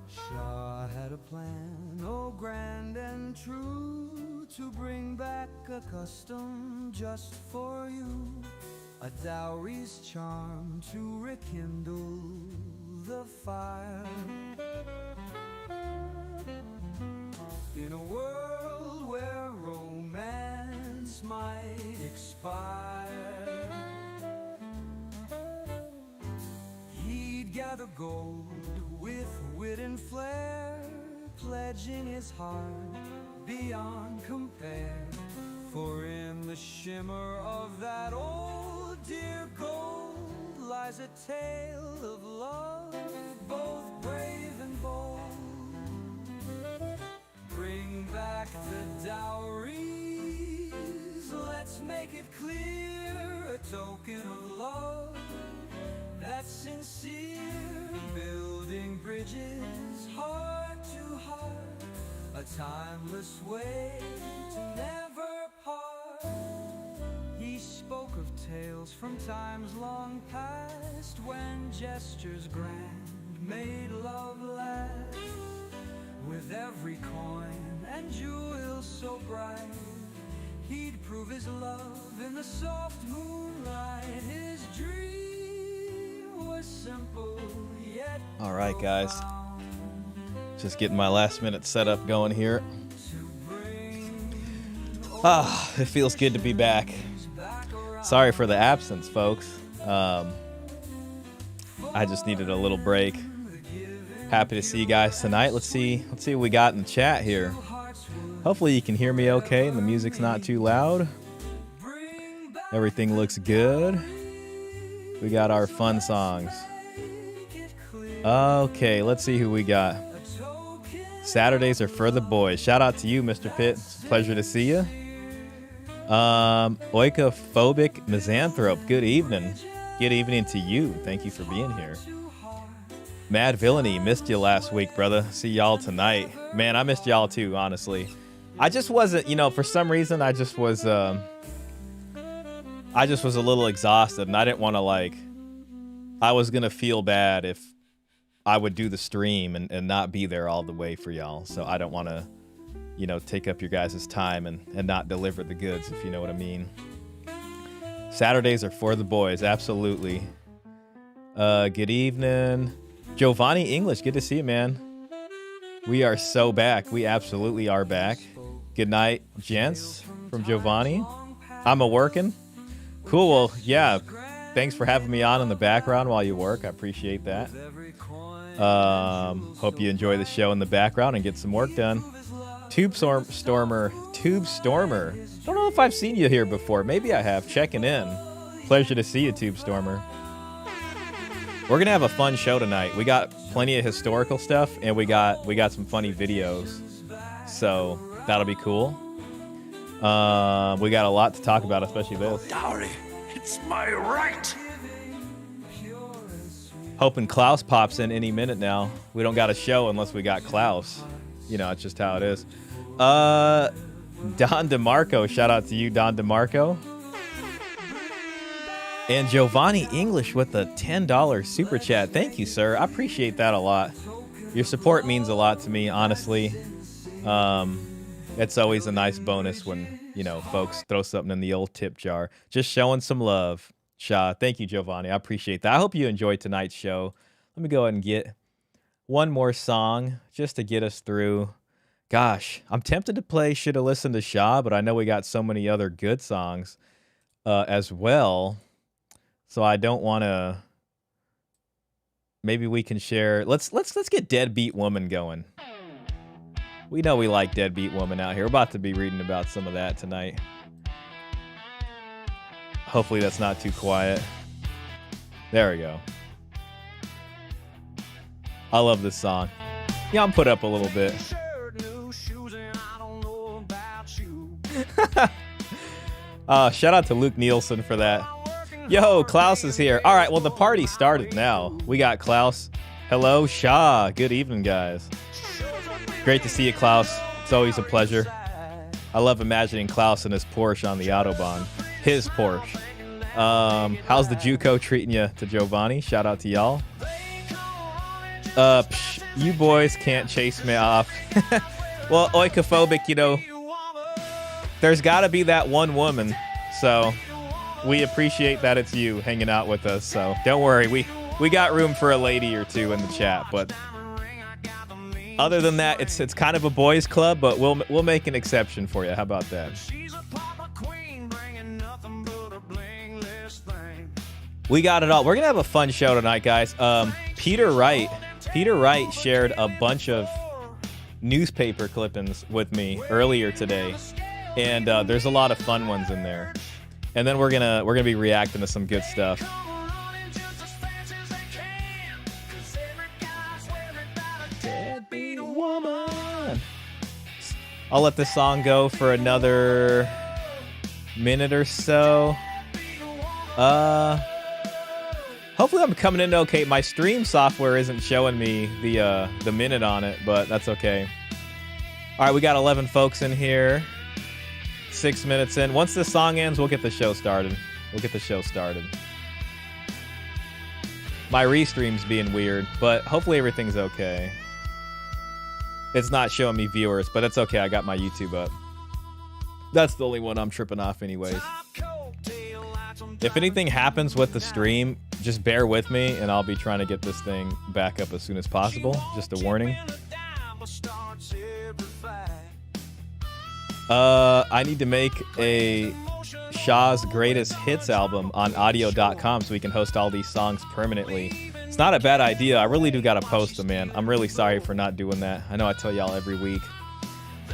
Shah had a plan, oh grand and true, to bring back a custom just for you, a dowry's charm to rekindle the fire. In a world where romance might expire, he'd gather gold with wit and flair, pledging his heart beyond compare. For in the shimmer of that old dear gold lies a tale of love, both brave and bold. Bring back the dowries, let's make it clear, a token of love that's sincere, building bridges heart to heart, a timeless way to never part. He spoke of tales from times long past, when gestures grand made love last. With every coin and jewel so bright, he'd prove his love in the soft moonlight. His dream was simple yet. All right, guys. Just getting my last minute setup going here. It feels good to be back. Sorry for the absence, folks. I just needed a little break. Happy to see you guys tonight. Let's see what we got in the chat here. Hopefully you can hear me okay and the music's not too loud. Everything looks good. We got our fun songs. Okay, let's see who we got. Saturdays are for the boys. Shout out to you, Mr. Pitt. It's a pleasure to see you. Oikophobic Misanthrope, good evening. Good evening to you. Thank you for being here. Mad Villainy, missed you last week, brother. See y'all tonight. Man, I missed y'all too, honestly. I just wasn't, for some reason, I just was a little exhausted, and I didn't want to, I was going to feel bad if I would do the stream and not be there all the way for y'all. So I don't want to, take up your guys' time and not deliver the goods, if you know what I mean. Saturdays are for the boys, absolutely. Good evening. Giovanni English, good to see you, man. We are so back. We absolutely are back. Good night, gents, from Giovanni. I'm a-working. Cool, well, yeah. Thanks for having me on in the background while you work. I appreciate that. Hope you enjoy the show in the background and get some work done. Tube Stormer. Don't know if I've seen you here before. Maybe I have. Checking in. Pleasure to see you, Tube Stormer. We're gonna have a fun show tonight. We got plenty of historical stuff, and we got some funny videos, so that'll be cool. We got a lot to talk about, especially this. Dowry, it's my right. Hoping Klaus pops in any minute now. We don't got a show unless we got Klaus. It's just how it is. Don DeMarco, shout out to you, Don DeMarco. And Giovanni English with a $10 super chat. Thank you, sir. I appreciate that a lot. Your support means a lot to me, honestly. It's always a nice bonus when, folks throw something in the old tip jar. Just showing some love. Shah, thank you, Giovanni. I appreciate that. I hope you enjoyed tonight's show. Let me go ahead and get one more song just to get us through. Gosh, I'm tempted to play Shoulda Listened to Shah, but I know we got so many other good songs as well. So I don't want to. Maybe we can share. Let's get Deadbeat Woman going. We know we like Deadbeat Woman out here. We're about to be reading about some of that tonight. Hopefully that's not too quiet. There we go. I love this song. Yeah, I'm put up a little bit. Shout out to Luke Nielsen for that. Yo, Klaus is here. All right, well, the party started now. We got Klaus. Hello, Shah. Good evening, guys. Great to see you, Klaus. It's always a pleasure. I love imagining Klaus in his Porsche on the Autobahn. his Porsche. How's the JUCO treating you to Giovanni? Shout out to y'all. You boys can't chase me off. Well, oikophobic, you know, there's got to be that one woman. So we appreciate that it's you hanging out with us. So don't worry, we got room for a lady or two in the chat. But other than that, it's kind of a boys' club. But we'll make an exception for you. How about that? We got it all. We're gonna have a fun show tonight, guys. Peter Wright shared a bunch of newspaper clippings with me earlier today, and there's a lot of fun ones in there. And then we're gonna be reacting to some good stuff. Deadbeat woman. I'll let this song go for another minute or so. Hopefully I'm coming in okay. My stream software isn't showing me the minute on it, but that's okay. All right, we got 11 folks in here. 6 minutes in. Once this song ends, we'll get the show started. My restream's being weird, but hopefully everything's okay. It's not showing me viewers, but it's okay. I got my YouTube up. That's the only one I'm tripping off anyways. If anything happens with the stream, just bear with me, and I'll be trying to get this thing back up as soon as possible. Just a warning. I need to make a Shah's Greatest Hits album on audio.com so we can host all these songs permanently. It's not a bad idea. I really do got to post them, man. I'm really sorry for not doing that. I know I tell y'all every week.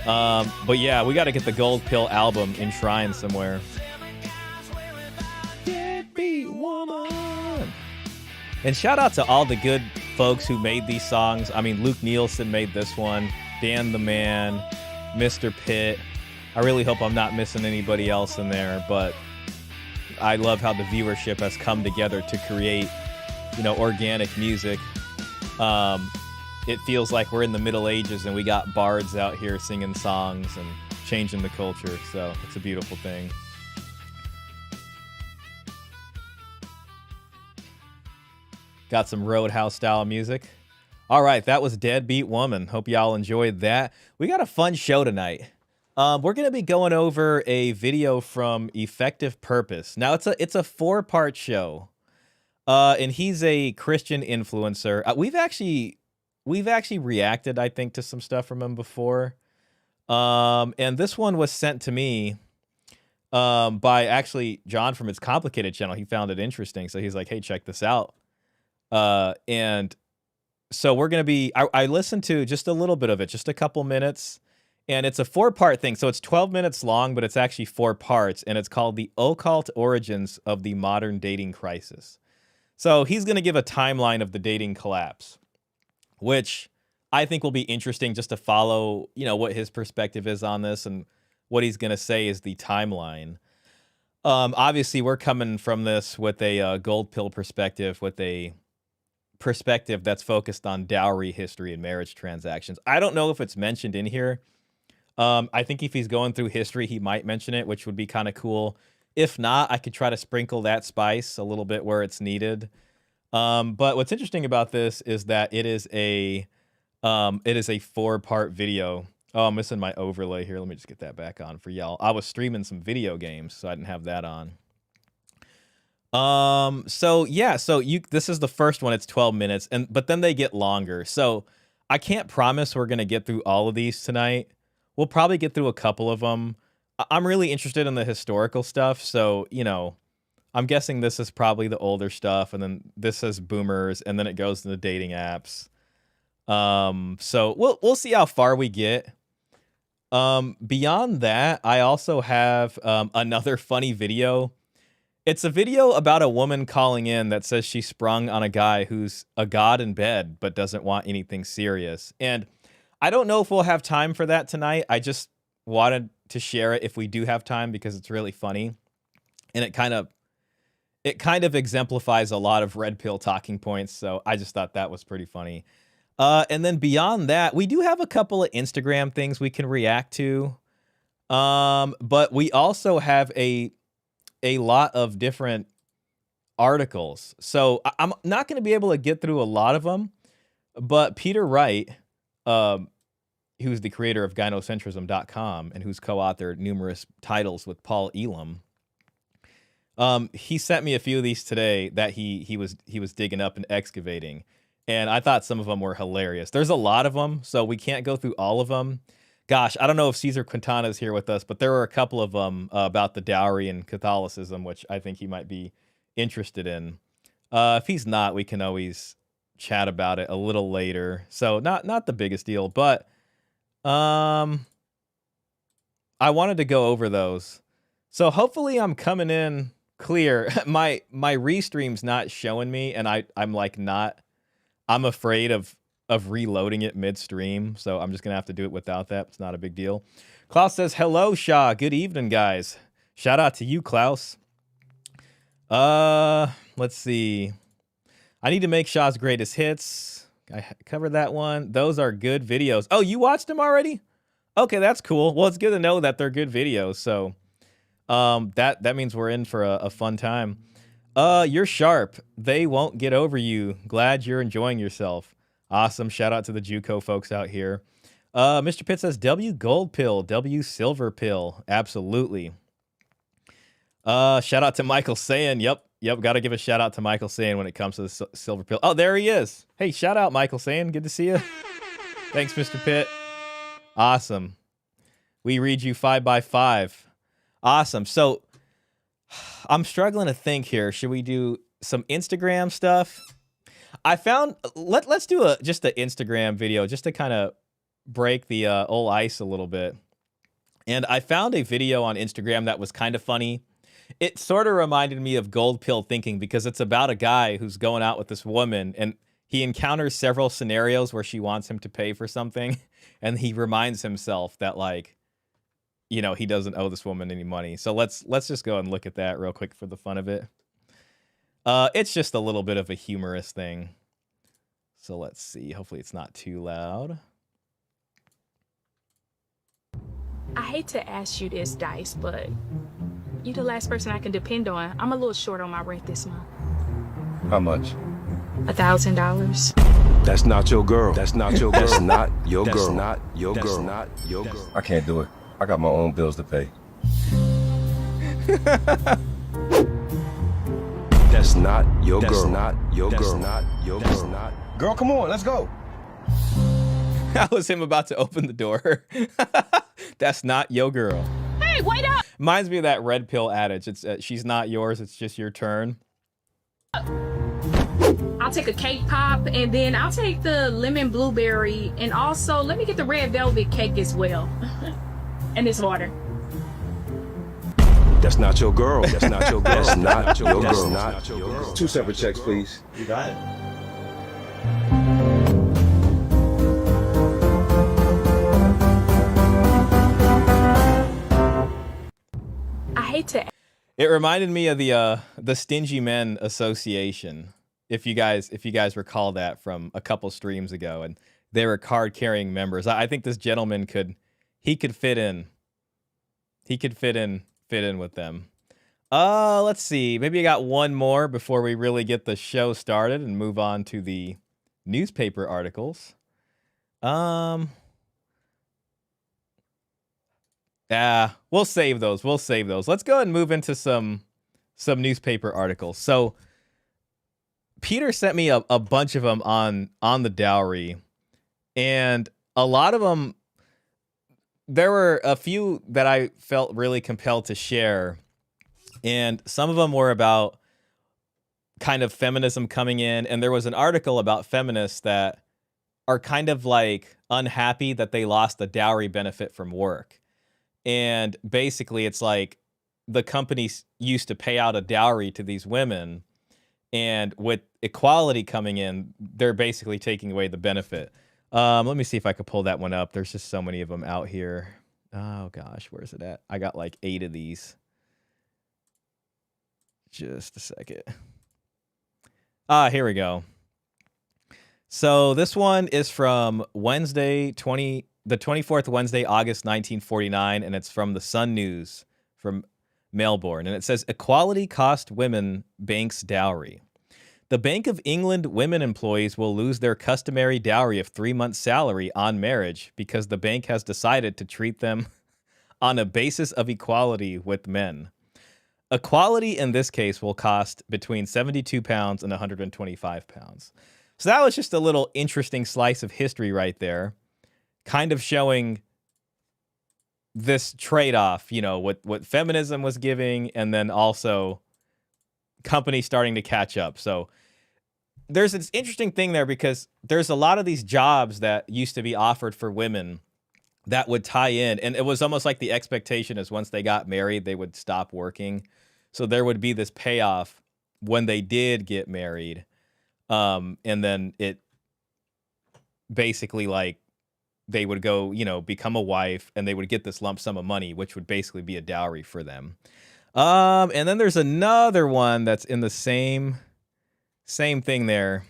But yeah, we got to get the Gold Pill album enshrined somewhere. And shout out to all the good folks who made these songs. I mean, Luke Nielsen made this one, Dan the Man, Mr. Pitt. I really hope I'm not missing anybody else in there, but I love how the viewership has come together to create, you know, organic music. It feels like we're in the Middle Ages and we got bards out here singing songs and changing the culture, so it's a beautiful thing. Got some Roadhouse style music. All right, that was Deadbeat Woman. Hope y'all enjoyed that. We got a fun show tonight. We're going to be going over a video from Effective Purpose. Now, it's a 4-part show, and he's a Christian influencer. We've actually reacted, I think, to some stuff from him before. And this one was sent to me by actually John from It's Complicated channel. He found it interesting, so he's like, "Hey, check this out." And so we're going to be, I listened to just a little bit of it, just a couple minutes, and it's a 4-part thing. So it's 12 minutes long, but it's actually 4 parts, and it's called The Occult Origins of the Modern Dating Crisis. So he's going to give a timeline of the dating collapse, which I think will be interesting just to follow, you know, what his perspective is on this and what he's going to say is the timeline. Obviously, we're coming from this with a gold pill perspective, with a perspective that's focused on dowry history and marriage transactions. I don't know if it's mentioned in here. I think if he's going through history, he might mention it, which would be kind of cool. If not, I could try to sprinkle that spice a little bit where it's needed. But what's interesting about this is that it is a 4-part video. Oh, I'm missing my overlay here. Let me just get that back on for y'all. I was streaming some video games, so I didn't have that on. So this is the first one. It's 12 minutes, but then they get longer. So I can't promise we're gonna get through all of these tonight. We'll probably get through a couple of them. I'm really interested in the historical stuff, so you know, I'm guessing this is probably the older stuff, and then this is boomers, and then it goes to the dating apps. So we'll see how far we get. Beyond that, I also have another funny video. It's a video about a woman calling in that says she sprung on a guy who's a god in bed but doesn't want anything serious. And I don't know if we'll have time for that tonight. I just wanted to share it if we do have time because it's really funny. And it kind of exemplifies a lot of red pill talking points. So I just thought that was pretty funny. And then beyond that, we do have a couple of Instagram things we can react to. But we also have a a lot of different articles. So I'm not going to be able to get through a lot of them, but Peter Wright, who's the creator of gynocentrism.com and who's co-authored numerous titles with Paul Elam, he sent me a few of these today that he was digging up and excavating, and I thought some of them were hilarious. There's a lot of them, so we can't go through all of them. Gosh, I don't know if Cesar Quintana is here with us, but there were a couple of them about the dowry and Catholicism, which I think he might be interested in. If he's not, we can always chat about it a little later. So not the biggest deal, but I wanted to go over those. So hopefully I'm coming in clear. My restream's not showing me, and I'm afraid of reloading it midstream, so I'm just gonna have to do it without that. It's not a big deal. Klaus says, hello, Shah. Good evening, guys. Shout out to you, Klaus. Let's see. I need to make Shah's greatest hits. I covered that one. Those are good videos. Oh, you watched them already? Okay, that's cool. Well, it's good to know that they're good videos, so that means we're in for a fun time. You're sharp. They won't get over you. Glad you're enjoying yourself. Awesome. Shout out to the JUCO folks out here. Mr. Pitt says, W gold pill, W silver pill. Absolutely. Shout out to Michael Sayin. Yep. Got to give a shout out to Michael Sayin when it comes to the silver pill. Oh, there he is. Hey, shout out Michael Sayin. Good to see you. Thanks, Mr. Pitt. Awesome. We read you 5x5. Awesome. So I'm struggling to think here. Should we do some Instagram stuff? I found let's do just an Instagram video just to kind of break the old ice a little bit. And I found a video on Instagram that was kind of funny. It sort of reminded me of gold pill thinking because it's about a guy who's going out with this woman and he encounters several scenarios where she wants him to pay for something, and he reminds himself that, like, you know, he doesn't owe this woman any money. So let's just go and look at that real quick for the fun of it. It's just a little bit of a humorous thing. So let's see. Hopefully it's not too loud. I hate to ask you this, Dice, but you're the last person I can depend on. I'm a little short on my rent this month. How much? $1,000. That's not your girl. That's not your girl. That's not your girl. That's not your girl. That's not your girl. I can't do it. I got my own bills to pay. That's not your girl. That's not your girl. That's not your girl. That's not. Girl, come on, let's go. That was him about to open the door. That's not your girl. Hey, wait up! Reminds me of that red pill adage. It's she's not yours, it's just your turn. I'll take a cake pop, and then I'll take the lemon blueberry, and also let me get the red velvet cake as well. And this water. That's not your girl. That's not your girl. That's not your girl. That's not your girl. 2 separate checks, please. You got it. I hate to. It reminded me of the Stingy Men Association. If you guys recall that from a couple streams ago, and they were card-carrying members. I think this gentleman could fit in. He could fit in with them. Let's see. Maybe I got one more before we really get the show started and move on to the newspaper articles. Yeah, we'll save those. Let's go ahead and move into some newspaper articles. So Peter sent me a bunch of them on the dowry, and a lot of them, there were a few that I felt really compelled to share, and some of them were about kind of feminism coming in, and there was an article about feminists that are kind of like unhappy that they lost the dowry benefit from work. And basically it's like the companies used to pay out a dowry to these women, and with equality coming in, they're basically taking away the benefit. Let me see if I could pull that one up. There's just so many of them out here. Oh gosh, where's it at? I got like 8 of these. Just a second. Here we go. So this one is from the 24th Wednesday, August 1949, and it's from the Sun News from Melbourne. And it says, equality cost women banks dowry. The Bank of England women employees will lose their customary dowry of 3 months' salary on marriage because the bank has decided to treat them on a basis of equality with men. Equality in this case will cost between £72 and £125. So that was just a little interesting slice of history right there, kind of showing this trade-off, you know, what feminism was giving, and then also companies starting to catch up. So there's this interesting thing there because there's a lot of these jobs that used to be offered for women that would tie in, and it was almost like the expectation is once they got married, they would stop working. So there would be this payoff when they did get married. And then it basically like they would go, you know, become a wife and they would get this lump sum of money, which would basically be a dowry for them. And then there's another one that's in the same thing there.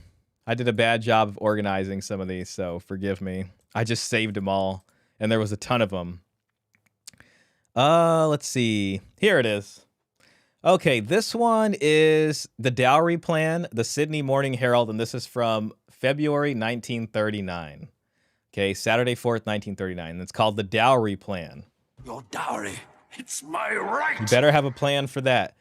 I did a bad job of organizing some of these, so forgive me. I just saved them all, and there was a ton of them. Let's see. Here it is. Okay, this one is the dowry plan, the Sydney Morning Herald, and this is from February 1939. Okay, Saturday 4th, 1939. And it's called the dowry plan. Your dowry, it's my right. You better have a plan for that.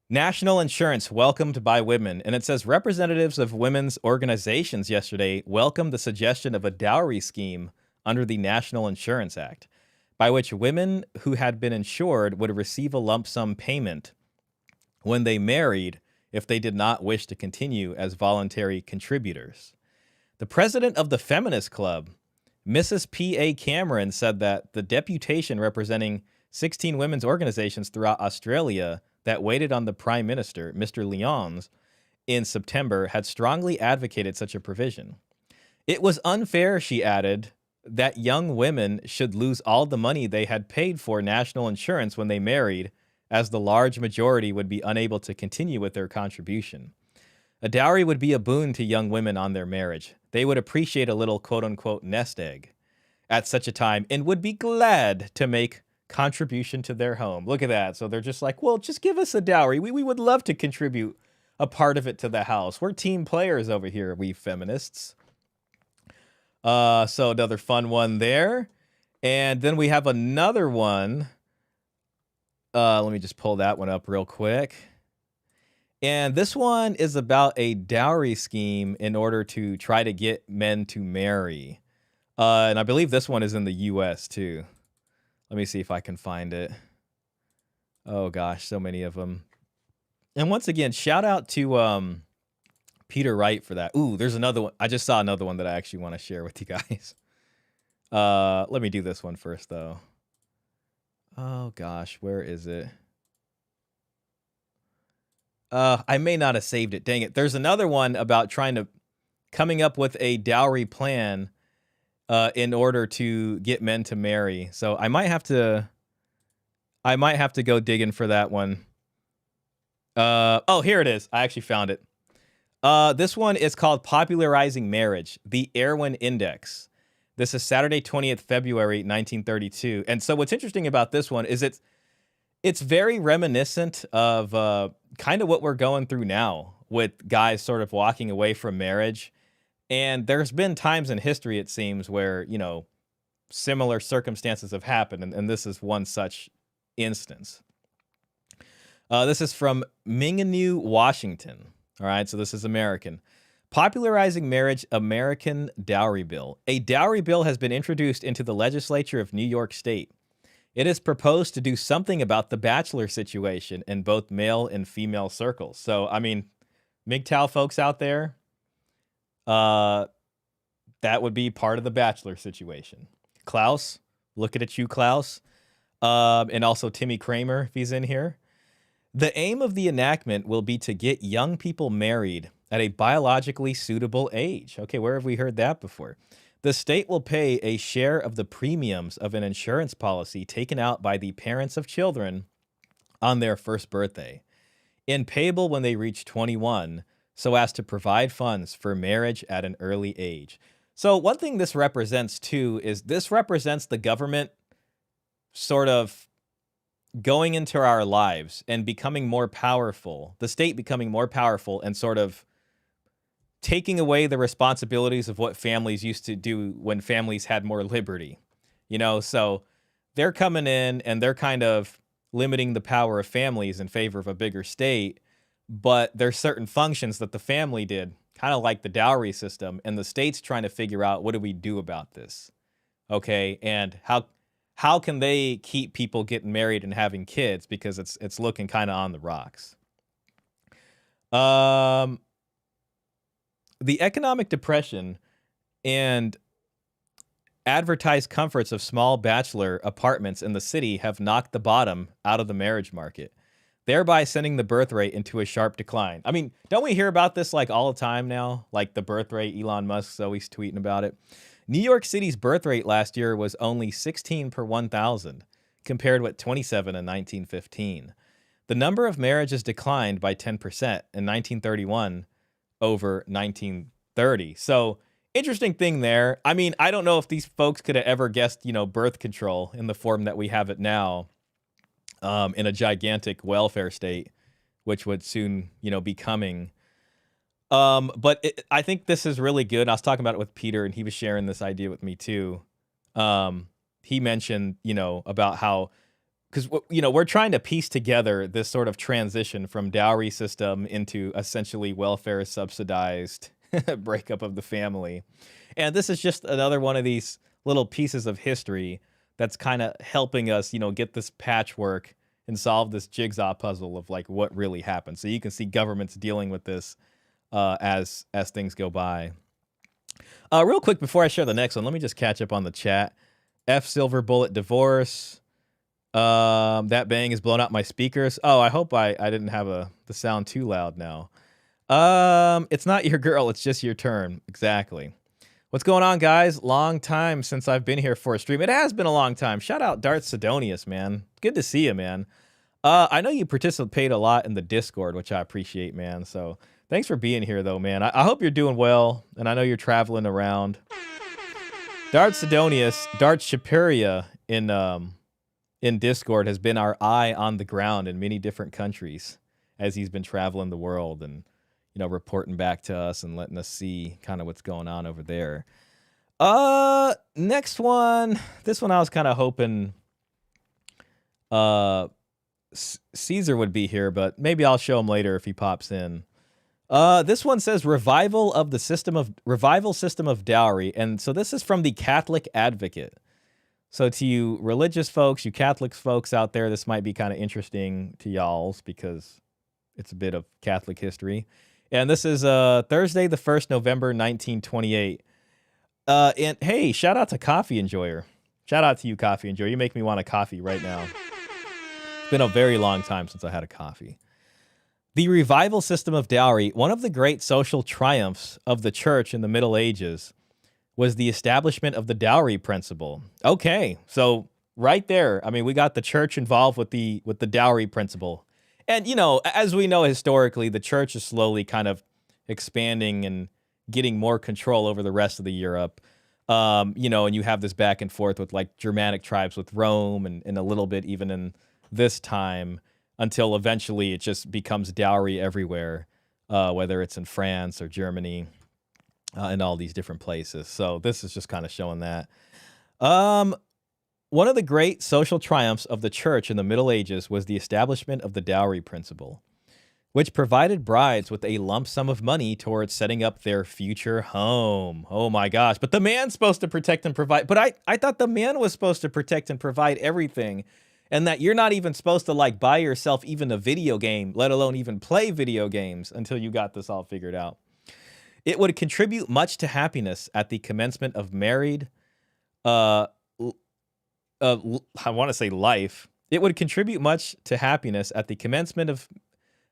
National insurance welcomed by women. And it says representatives of women's organizations yesterday welcomed the suggestion of a dowry scheme under the National Insurance Act, by which women who had been insured would receive a lump sum payment when they married if they did not wish to continue as voluntary contributors. The president of the Feminist Club, Mrs. P.A. Cameron, said that the deputation representing 16 women's organizations throughout Australia that waited on the Prime Minister, Mr. Lyons, in September had strongly advocated such a provision. It was unfair, she added, that young women should lose all the money they had paid for national insurance when they married, as the large majority would be unable to continue with their contribution. A dowry would be a boon to young women on their marriage. They would appreciate a little quote-unquote nest egg at such a time and would be glad to make contribution to their home. Look at that. So they're just like, well, just give us a dowry. We would love to contribute a part of it to the house. We're team players over here, we feminists. So another fun one there. And then we have another one. Let me just pull that one up real quick. And this one is about a dowry scheme in order to try to get men to marry. And I believe this one is in the U.S. too. Let me see if I can find it. Oh gosh, so many of them. And once again, shout out to Peter Wright for that. Ooh, there's another one. I just saw another one that I actually want to share with you guys. Let me do this one first though. Oh gosh, where is it? I may not have saved it. Dang it. There's another one about coming up with a dowry plan in order to get men to marry. So I might have to go digging for that one. Oh, here it is. I actually found it. This one is called Popularizing Marriage, the Erwin Index. This is Saturday, 20th February, 1932. And so what's interesting about this one is it's very reminiscent of kind of what we're going through now with guys sort of walking away from marriage. And there's been times in history, it seems, where, you know, similar circumstances have happened. And this is one such instance. This is from Minganue, Washington. All right, so this is American. Popularizing Marriage, American Dowry Bill. A dowry bill has been introduced into the legislature of New York State. It is proposed to do something about the bachelor situation in both male and female circles. So, I mean, MGTOW folks out there, that would be part of the bachelor situation. Klaus, looking at you, Klaus. And also Timmy Kramer, if he's in here. The aim of the enactment will be to get young people married at a biologically suitable age. Okay, where have we heard that before? The state will pay a share of the premiums of an insurance policy taken out by the parents of children on their first birthday, and payable when they reach 21, so as to provide funds for marriage at an early age. So one thing this represents too is this represents the government sort of going into our lives and becoming more powerful, the state becoming more powerful and sort of taking away the responsibilities of what families used to do when families had more liberty, you know? So they're coming in and they're kind of limiting the power of families in favor of a bigger state, but there's certain functions that the family did, kind of like the dowry system, and the state's trying to figure out, what do we do about this? Okay, and how can they keep people getting married and having kids, because it's looking kind of on the rocks. The economic depression and advertised comforts of small bachelor apartments in the city have knocked the bottom out of the marriage market, thereby sending the birth rate into a sharp decline. I mean, don't we hear about this like all the time now? Like the birth rate, Elon Musk's always tweeting about it. New York City's birth rate last year was only 16 per 1,000, compared with 27 in 1915. The number of marriages declined by 10% in 1931 over 1930. So, interesting thing there. I mean, I don't know if these folks could have ever guessed, you know, birth control in the form that we have it now, in a gigantic welfare state, which would soon, you know, be coming. But I think this is really good. I was talking about it with Peter, and he was sharing this idea with me too. He mentioned, you know, about how, because, you know, we're trying to piece together this sort of transition from dowry system into essentially welfare subsidized breakup of the family. And this is just another one of these little pieces of history that's kind of helping us, you know, get this patchwork and solve this jigsaw puzzle of like what really happened. So you can see governments dealing with this as things go by. Real quick before I share the next one, let me just catch up on the chat. F Silver Bullet divorce. That bang is blowing out my speakers. Oh, I hope I didn't have the sound too loud now. It's not your girl, it's just your turn. Exactly. What's going on, guys? Long time since I've been here for a stream. It has been a long time. Shout out Dart Sidonius, man. Good to see you, man. I know you participate a lot in the Discord, which I appreciate, man. So thanks for being here, though, man. I hope you're doing well, and I know you're traveling around. Dart Sidonius, Dart Shapiria in Discord has been our eye on the ground in many different countries as he's been traveling the world and, you know, reporting back to us and letting us see kind of what's going on over there. Next one. This one I was kind of hoping Caesar would be here, but maybe I'll show him later if he pops in. This one says revival system of dowry. And so this is from the Catholic Advocate. So to you religious folks, you Catholic folks out there, this might be kind of interesting to y'all's because it's a bit of Catholic history. And this is Thursday, the 1st November, 1928. And hey, shout out to Coffee Enjoyer. Shout out to you, Coffee Enjoyer. You make me want a coffee right now. It's been a very long time since I had a coffee. The revival system of dowry, one of the great social triumphs of the church in the Middle Ages, was the establishment of the dowry principle. Okay, so right there, I mean, we got the church involved with the dowry principle. And, you know, as we know historically, the church is slowly kind of expanding and getting more control over the rest of the Europe. You know, and you have this back and forth with like Germanic tribes with Rome and a little bit even in this time until eventually it just becomes dowry everywhere, whether it's in France or Germany. In all these different places. So this is just kind of showing that. One of the great social triumphs of the church in the Middle Ages was the establishment of the dowry principle, which provided brides with a lump sum of money towards setting up their future home. Oh my gosh. But the man's supposed to protect and provide. But I thought the man was supposed to protect and provide everything, and that you're not even supposed to like buy yourself even a video game, let alone even play video games until you got this all figured out. It would contribute much to happiness at the commencement of married, I want to say life. It would contribute much to happiness at the commencement of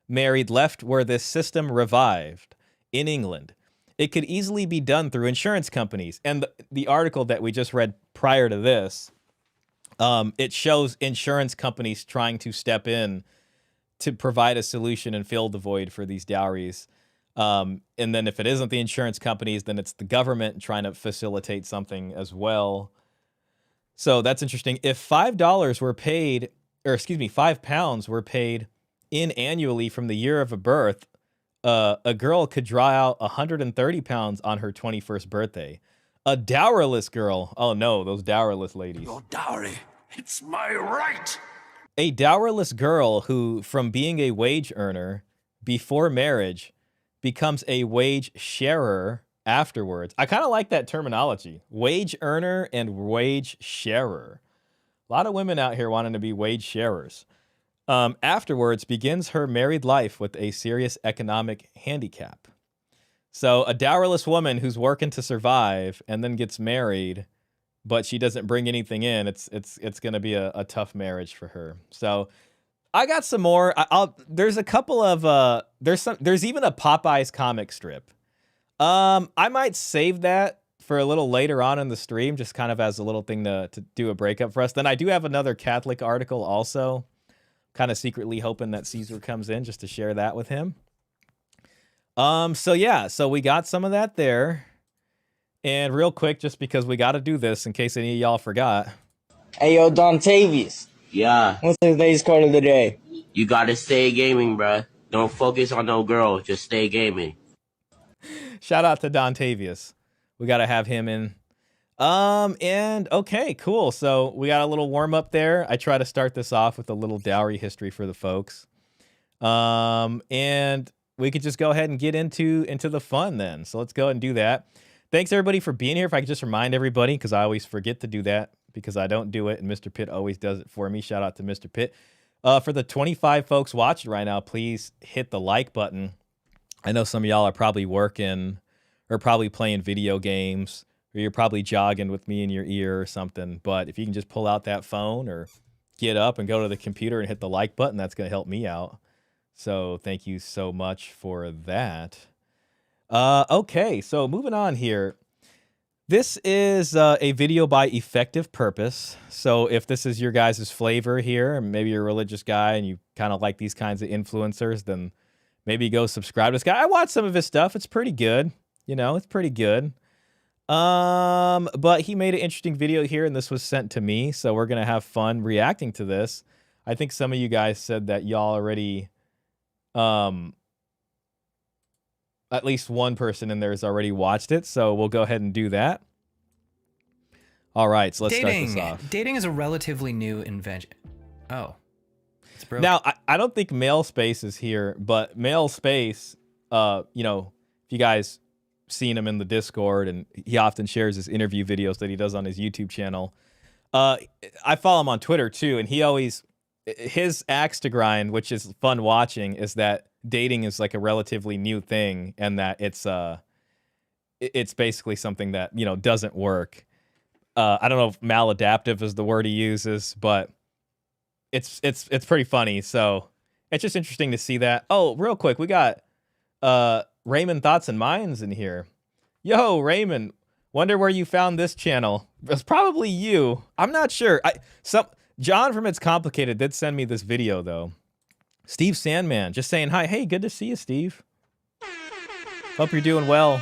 married left where this system revived in England. It could easily be done through insurance companies. And the article that we just read prior to this, it shows insurance companies trying to step in to provide a solution and fill the void for these dowries. And then if it isn't the insurance companies, then it's the government trying to facilitate something as well. So that's interesting. If $5 were paid, 5 pounds were paid in annually from the year of a birth, a girl could draw out 130 pounds on her 21st birthday. A dowerless girl. Oh no, those dowerless ladies. Your dowry, it's my right. A dowerless girl who, from being a wage earner before marriage, becomes a wage sharer afterwards. I kind of like that terminology. Wage earner and wage sharer. A lot of women out here wanting to be wage sharers. Afterwards begins her married life with a serious economic handicap. So a dowerless woman who's working to survive and then gets married, but she doesn't bring anything in. It's going to be a tough marriage for her. So I got some more. There's a couple of there's even a Popeyes comic strip. I might save that for a little later on in the stream, just kind of as a little thing to do a breakup for us. Then I do have another Catholic article also. Kind of secretly hoping that Caesar comes in just to share that with him. So yeah, so we got some of that there. And real quick, just because we got to do this in case any of y'all forgot. Hey, yo, Dontavius. Yeah. What's today's quote of the day? You gotta stay gaming, bruh. Don't focus on no girl. Just stay gaming. Shout out to Dontavius. We got to have him in. And okay, cool. So we got a little warm up there. I try to start this off with a little dowry history for the folks. And we could just go ahead and get into the fun then. So let's go ahead and do that. Thanks everybody for being here. If I could just remind everybody, because I always forget to do that because I don't do it and Mr. Pitt always does it for me. Shout out to Mr. Pitt. For the 25 folks watching right now, please hit the like button. I know some of y'all are probably working or probably playing video games, or you're probably jogging with me in your ear or something. But if you can just pull out that phone or get up and go to the computer and hit the like button, that's going to help me out. So thank you so much for that. Okay, so moving on here. This is a video by Effective Purpose. So if this is your guys' flavor here, maybe you're a religious guy and you kind of like these kinds of influencers, then maybe go subscribe to this guy. I watched some of his stuff. It's pretty good. You know, it's pretty good. But he made an interesting video here, and this was sent to me, so we're gonna have fun reacting to this. I think some of you guys said that y'all already, at least one person in there has already watched it, so we'll go ahead and do that. All right, so let's start this off. Dating is a relatively new invention. Oh, it's broken. Now, I don't think Male Space is here, but Male Space, you know, if you guys seen him in the Discord, and he often shares his interview videos that he does on his YouTube channel. I follow him on Twitter too, and he always, his axe to grind, which is fun watching, is that dating is like a relatively new thing, and that it's basically something that, you know, doesn't work. I don't know if maladaptive is the word he uses, but it's pretty funny. So it's just interesting to see that. Oh, real quick, we got Raymond Thoughts and Minds in here. Yo, Raymond, wonder where you found this channel. It's probably you. I'm not sure. John from It's Complicated did send me this video though. Steve Sandman just saying hi. Hey, good to see you, Steve. Hope you're doing well.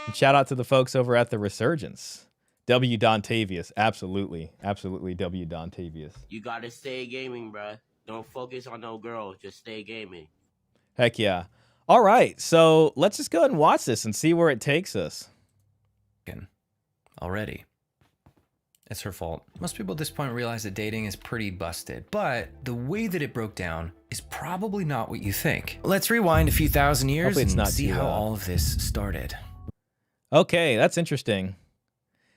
And shout out to the folks over at the Resurgence. W. Dontavius. Absolutely. Absolutely W. Dontavius. You gotta stay gaming, bruh. Don't focus on no girl. Just stay gaming. Heck yeah. All right, so let's just go ahead and watch this and see where it takes us. Already. It's her fault. Most people at this point realize that dating is pretty busted, but the way that it broke down is probably not what you think. Let's rewind a few thousand years and see how all of this started. Okay, that's interesting.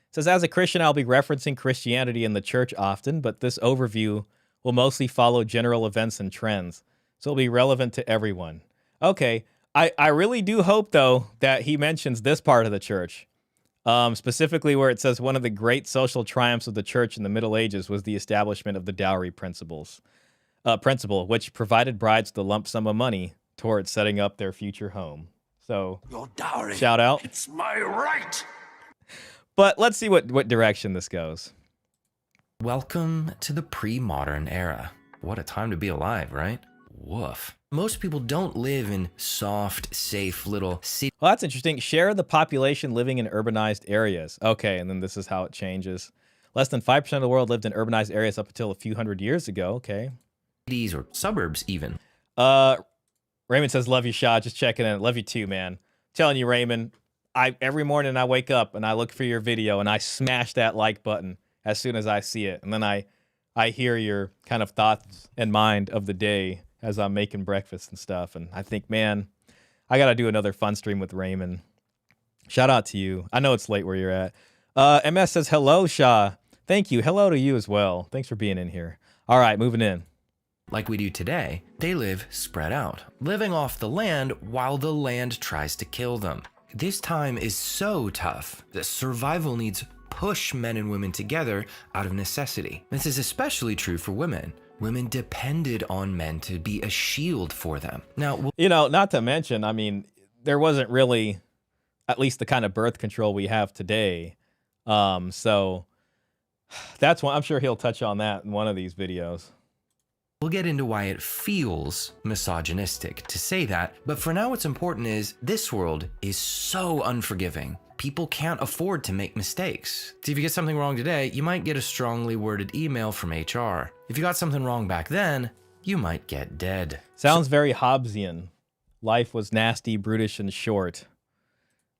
It says, as a Christian, I'll be referencing Christianity in the church often, but this overview will mostly follow general events and trends, so it'll be relevant to everyone. Okay, I really do hope, though, that he mentions this part of the church, specifically where it says one of the great social triumphs of the church in the Middle Ages was the establishment of the dowry principle, which provided brides with a lump sum of money towards setting up their future home. So, Your dowry, shout out. it's my right. But let's see what direction this goes. Welcome to the pre-modern era. What a time to be alive, right? Woof. Most people don't live in soft, safe little cities. Well, that's interesting. Share of the population living in urbanized areas. Okay, and then this is how it changes. Less than 5% of the world lived in urbanized areas up until a few hundred years ago. Okay. cities or suburbs even. Raymond says, love you, Shah. Just checking in. Love you too, man. Telling you, Raymond, every morning I wake up and I look for your video and I smash that like button as soon as I see it. And then I hear your kind of thoughts and mind of the day as I'm making breakfast and stuff. And I think, man, I got to do another fun stream with Raymond. Shout out to you. I know it's late where you're at. MS says, hello, Shah. Thank you. Hello to you as well. Thanks for being in here. All right, moving in. Like we do today, they live spread out, living off the land while the land tries to kill them. This time is so tough that survival needs push men and women together out of necessity. This is especially true for women. Women depended on men to be a shield for them. Now, you know, not to mention, I mean, there wasn't really at least the kind of birth control we have today. So that's one. I'm sure he'll touch on that in one of these videos. We'll get into why it feels misogynistic to say that, but for now what's important is this world is so unforgiving. People can't afford to make mistakes. So if you get something wrong today, you might get a strongly worded email from HR. If you got something wrong back then, you might get dead. Sounds very Hobbesian. Life was nasty, brutish, and short.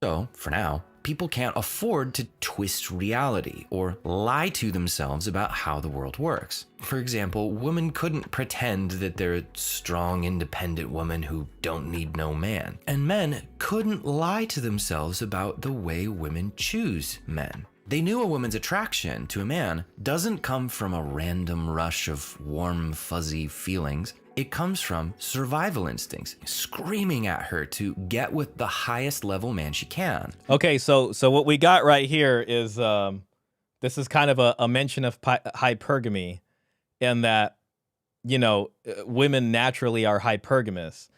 So, for now, people can't afford to twist reality or lie to themselves about how the world works. For example, women couldn't pretend that they're a strong, independent woman who don't need no man. And men couldn't lie to themselves about the way women choose men. They knew a woman's attraction to a man doesn't come from a random rush of warm, fuzzy feelings. It comes from survival instincts, screaming at her to get with the highest level man she can. Okay, so what we got right here is this is kind of a mention of hypergamy, in that, you know, women naturally are hypergamous.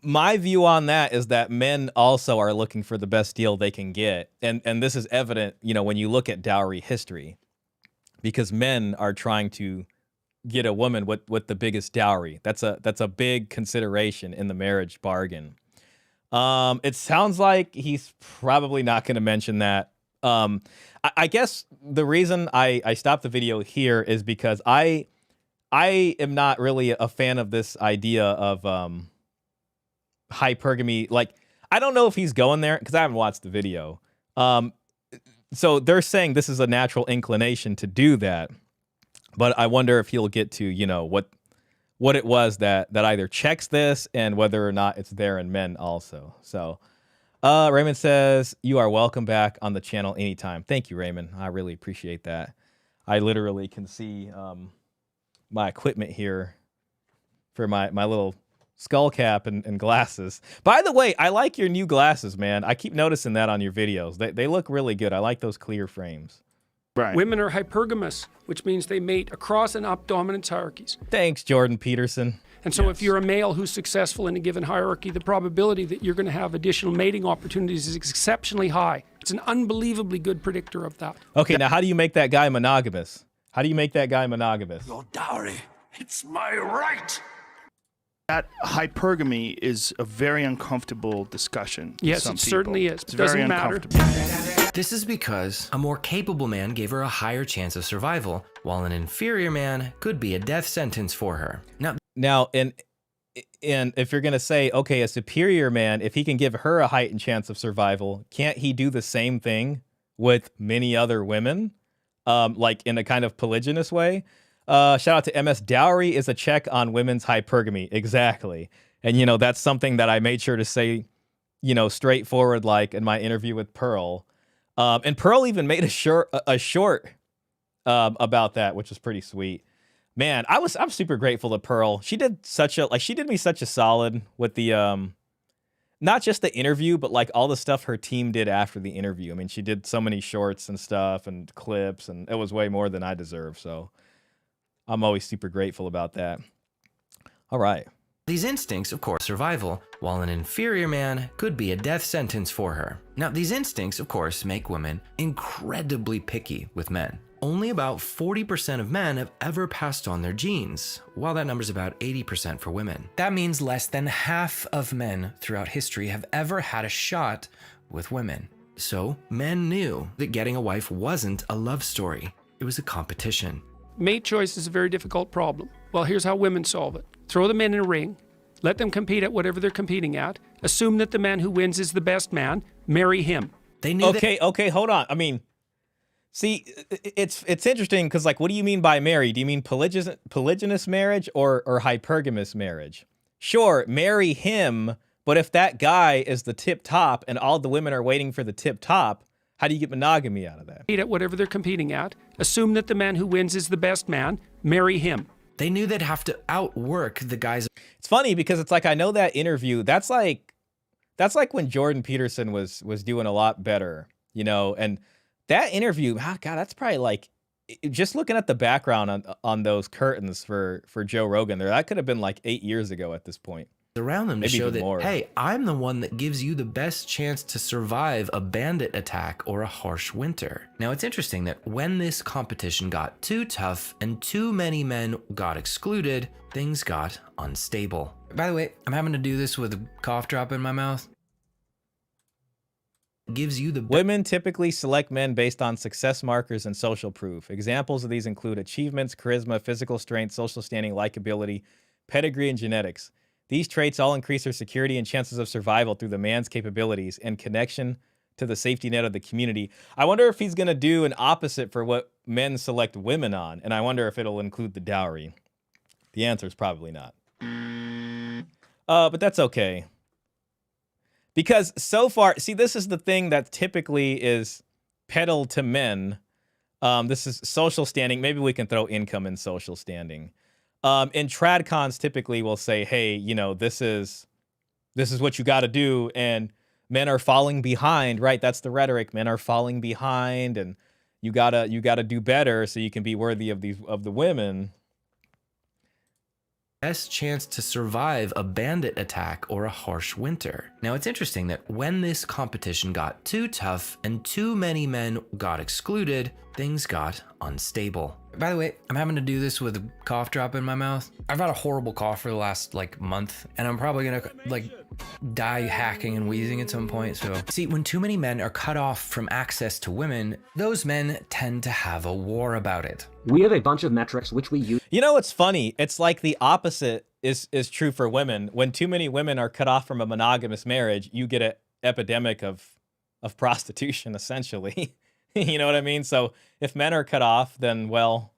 My view on that is that men also are looking for the best deal they can get, and this is evident, you know, when you look at dowry history, because men are trying to get a woman with the biggest dowry. That's a big consideration in the marriage bargain. It sounds like he's probably not going to mention that. I guess the reason I stopped the video here is because I am not really a fan of this idea of hypergamy. Like, I don't know if he's going there because I haven't watched the video. So they're saying this is a natural inclination to do that. But I wonder if he'll get to, you know, what it was that either checks this and whether or not it's there in men also. So Raymond says, you are welcome back on the channel anytime. Thank you, Raymond. I really appreciate that. I literally can see my equipment here for my little skull cap and glasses. By the way, I like your new glasses, man. I keep noticing that on your videos. They look really good. I like those clear frames. Right. Women are hypergamous, which means they mate across and up dominance hierarchies. Thanks, Jordan Peterson. And so if you're a male who's successful in a given hierarchy, the probability that you're going to have additional mating opportunities is exceptionally high. It's an unbelievably good predictor of that. Okay, now how do you make that guy monogamous? How do you make that guy monogamous? Your dowry, it's my right. That hypergamy is a very uncomfortable discussion. Yes, it certainly is. It's doesn't very matter. uncomfortable. This is because a more capable man gave her a higher chance of survival, while an inferior man could be a death sentence for her. Now, and if you're going to say, okay, a superior man, if he can give her a heightened chance of survival, can't he do the same thing with many other women, like in a kind of polygynous way? Shout out to MS. Dowry is a check on women's hypergamy. Exactly. And, you know, that's something that I made sure to say, you know, straightforward, like in my interview with Pearl. And Pearl even made a short about that, which was pretty sweet. Man, I'm super grateful to Pearl. She did me such a solid with the not just the interview, but like all the stuff her team did after the interview. I mean, she did so many shorts and stuff and clips, and it was way more than I deserve. So I'm always super grateful about that. All right. These instincts, of course, survival, while an inferior man could be a death sentence for her. Now, these instincts, of course, make women incredibly picky with men. Only about 40% of men have ever passed on their genes, while that number's about 80% for women. That means less than half of men throughout history have ever had a shot with women. So, men knew that getting a wife wasn't a love story. It was a competition. Mate choice is a very difficult problem. Well, here's how women solve it. Throw the men in a ring, let them compete at whatever they're competing at, assume that the man who wins is the best man, marry him. They knew okay, hold on. I mean, see, it's interesting because, like, what do you mean by marry? Do you mean polygynous marriage or hypergamous marriage? Sure, marry him, but if that guy is the tip top and all the women are waiting for the tip top, how do you get monogamy out of that? Compete at whatever they're competing at, assume that the man who wins is the best man, marry him. They knew they'd have to outwork the guys. It's funny because it's like, I know that interview, that's like when Jordan Peterson was doing a lot better, you know, and that interview, oh God, that's probably like, just looking at the background on those curtains for Joe Rogan there, that could have been like 8 years ago at this point. Around them to Maybe show that, more. hey, I'm the one that gives you the best chance to survive a bandit attack or a harsh winter. Now, it's interesting that when this competition got too tough and too many men got excluded, things got unstable. By the way, I'm having to do this with a cough drop in my mouth. Gives you the Women typically select men based on success markers and social proof. Examples of these include achievements, charisma, physical strength, social standing, likability, pedigree, and genetics. These traits all increase their security and chances of survival through the man's capabilities and connection to the safety net of the community. I wonder if he's going to do an opposite for what men select women on, and I wonder if it'll include the dowry. The answer is probably not. But that's okay. Because so far, see, this is the thing that typically is peddled to men. This is social standing. Maybe we can throw income in social standing. And tradcons typically will say, hey, you know, this is what you got to do. And men are falling behind, right? That's the rhetoric. Men are falling behind and you gotta do better so you can be worthy of the women. best chance to survive a bandit attack or a harsh winter. Now, it's interesting that when this competition got too tough and too many men got excluded, things got unstable. By the way, I'm having to do this with a cough drop in my mouth. I've had a horrible cough for the last month, and I'm probably gonna die hacking and wheezing at some point. So see, when too many men are cut off from access to women, those men tend to have a war about it. We have a bunch of metrics which we use. You know, it's funny. It's like the opposite is true for women. When too many women are cut off from a monogamous marriage, you get an epidemic of prostitution, essentially. You know what I mean? So if men are cut off, then, well,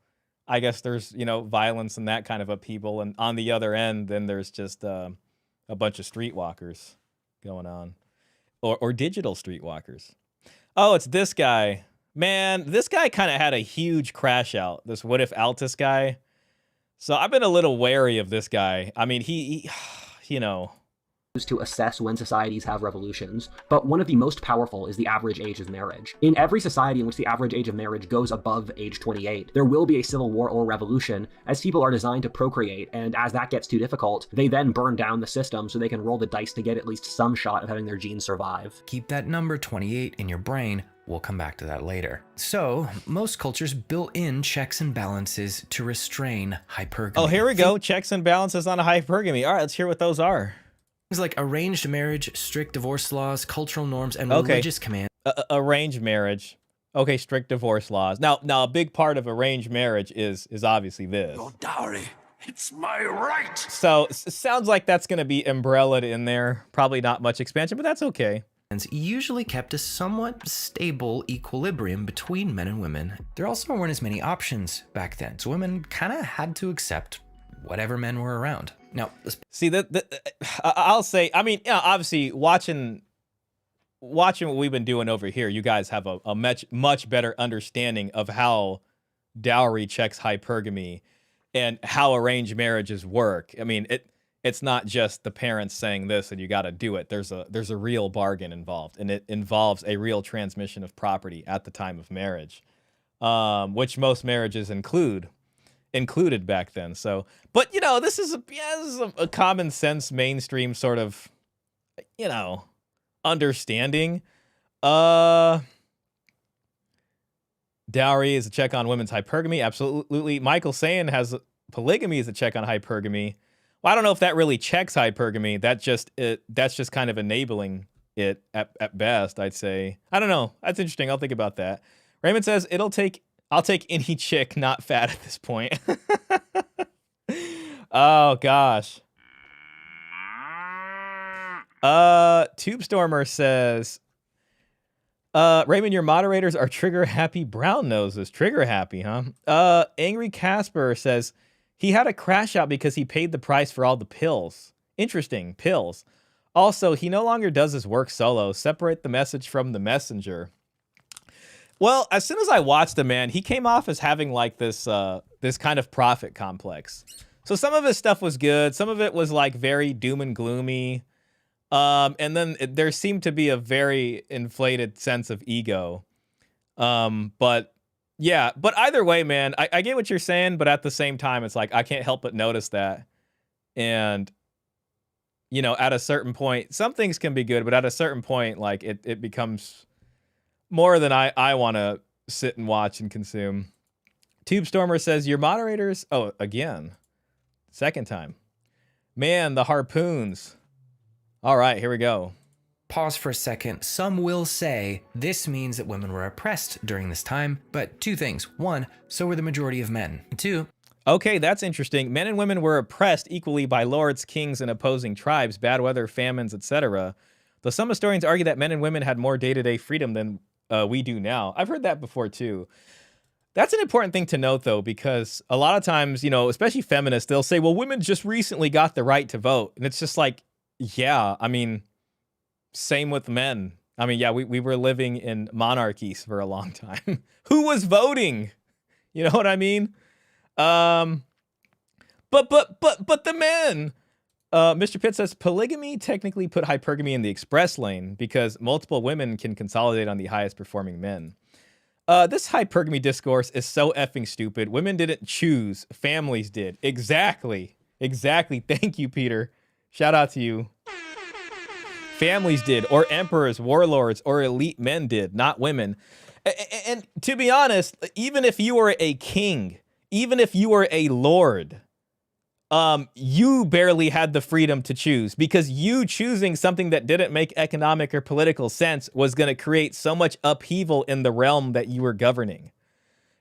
I guess there's, violence and that kind of upheaval. And on the other end, then there's just a bunch of streetwalkers going on, or digital streetwalkers. Oh, it's this guy. Man, this guy kind of had a huge crash out, this What If Altus guy. So I've been a little wary of this guy. I mean, he to assess when societies have revolutions, but one of the most powerful is the average age of marriage. In every society in which the average age of marriage goes above age 28, there will be a civil war or revolution, as people are designed to procreate, and as that gets too difficult, they then burn down the system so they can roll the dice to get at least some shot of having their genes survive. Keep that number 28 in your brain. We'll come back to that later. So, most cultures built in checks and balances to restrain hypergamy. Oh, here we go. Checks and balances on a hypergamy. All right, let's hear what those are. Things like arranged marriage, strict divorce laws, cultural norms, and religious commands. Arranged marriage. Okay, strict divorce laws. Now, a big part of arranged marriage is obviously this. Your dowry, it's my right. So it sounds like that's going to be umbrellaed in there. Probably not much expansion, but that's okay. Usually kept a somewhat stable equilibrium between men and women. There also weren't as many options back then, so women kind of had to accept whatever men were around. Now, see I'll say, I mean, obviously watching what we've been doing over here, you guys have a much better understanding of how dowry checks hypergamy and how arranged marriages work. I mean, it's not just the parents saying this and you got to do it. There's a real bargain involved, and it involves a real transmission of property at the time of marriage, which most marriages included back then. So, but this is a common sense mainstream sort of understanding. Dowry is a check on women's hypergamy. Absolutely. Michael Sayin has polygamy is a check on hypergamy. Well, I don't know if that really checks hypergamy. That's just kind of enabling it at best, I'd say. I don't know. That's interesting. I'll think about that. Raymond says I'll take any chick not fat at this point. Oh gosh. Tube Stormer says, Raymond, your moderators are trigger happy brown noses. Trigger happy, huh? Angry Casper says he had a crash out because he paid the price for all the pills. Interesting, pills. Also, he no longer does his work solo. Separate the message from the messenger. Well, as soon as I watched him, man, he came off as having like this this kind of prophet complex. So some of his stuff was good. Some of it was like very doom and gloomy. And then there seemed to be a very inflated sense of ego. But yeah, but either way, man, I get what you're saying, but at the same time, it's like, I can't help but notice that. And, you know, at a certain point, some things can be good, but at a certain point, like it becomes more than I want to sit and watch and consume. Tube Stormer says, your moderators, oh, again, second time. Man, the harpoons. All right, here we go. Pause for a second. Some will say this means that women were oppressed during this time, but two things. One, so were the majority of men. Two, okay, that's interesting. Men and women were oppressed equally by lords, kings, and opposing tribes, bad weather, famines, etc. Though some historians argue that men and women had more day-to-day freedom than we do now. I've heard that before too. That's an important thing to note though, because a lot of times, you know, especially feminists, they'll say, well, women just recently got the right to vote. And it's just like, yeah, I mean, same with men. I mean, yeah, we were living in monarchies for a long time. Who was voting? You know what I mean? But the men. Mr. Pitt says polygamy technically put hypergamy in the express lane because multiple women can consolidate on the highest performing men. This hypergamy discourse is so effing stupid. Women didn't choose, families did. Exactly. Thank you, Peter. Shout out to you. Families did, or emperors, warlords, or elite men did, not women. And to be honest, even if you were a king, even if you were a lord, you barely had the freedom to choose, because you choosing something that didn't make economic or political sense was going to create so much upheaval in the realm that you were governing.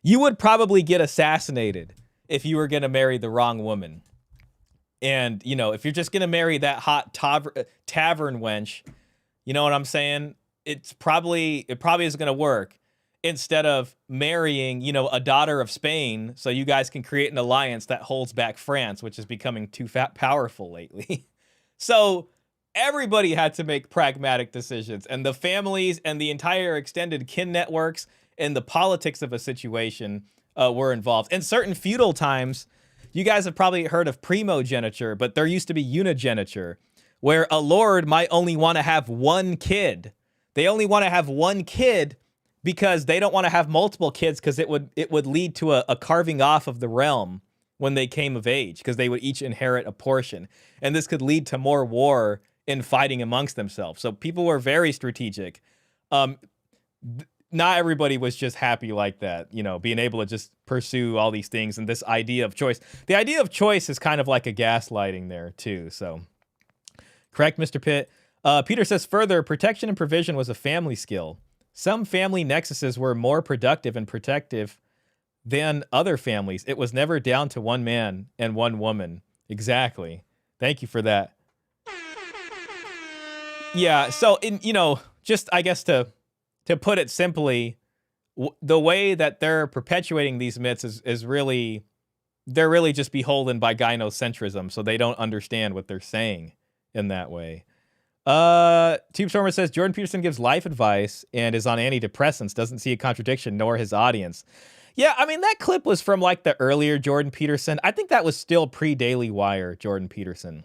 You would probably get assassinated if you were going to marry the wrong woman. And, you know, if you're just going to marry that hot tavern wench, you know what I'm saying? It probably isn't going to work. Instead of marrying, you know, a daughter of Spain, so you guys can create an alliance that holds back France, which is becoming too powerful lately. So everybody had to make pragmatic decisions, and the families and the entire extended kin networks and the politics of a situation were involved. In certain feudal times, you guys have probably heard of primogeniture, but there used to be unigeniture, where a lord might only want to have one kid. They only want to have one kid because they don't want to have multiple kids, because it would lead to a carving off of the realm when they came of age, because they would each inherit a portion. And this could lead to more war and fighting amongst themselves. So people were very strategic. Not everybody was just happy like that, you know, being able to just pursue all these things and this idea of choice. The idea of choice is kind of like a gaslighting there too. So correct, Mr. Pitt. Peter says further, protection and provision was a family skill. Some family nexuses were more productive and protective than other families. It was never down to one man and one woman. Exactly. Thank you for that. Yeah. So you know, just I guess to put it simply, the way that they're perpetuating these myths is really, they're really just beholden by gynocentrism, so they don't understand what they're saying in that way. Tube Stormer says Jordan Peterson gives life advice and is on antidepressants, doesn't see a contradiction, nor his audience. Yeah, I mean, that clip was from like the earlier Jordan Peterson. I think that was still pre-Daily Wire Jordan Peterson.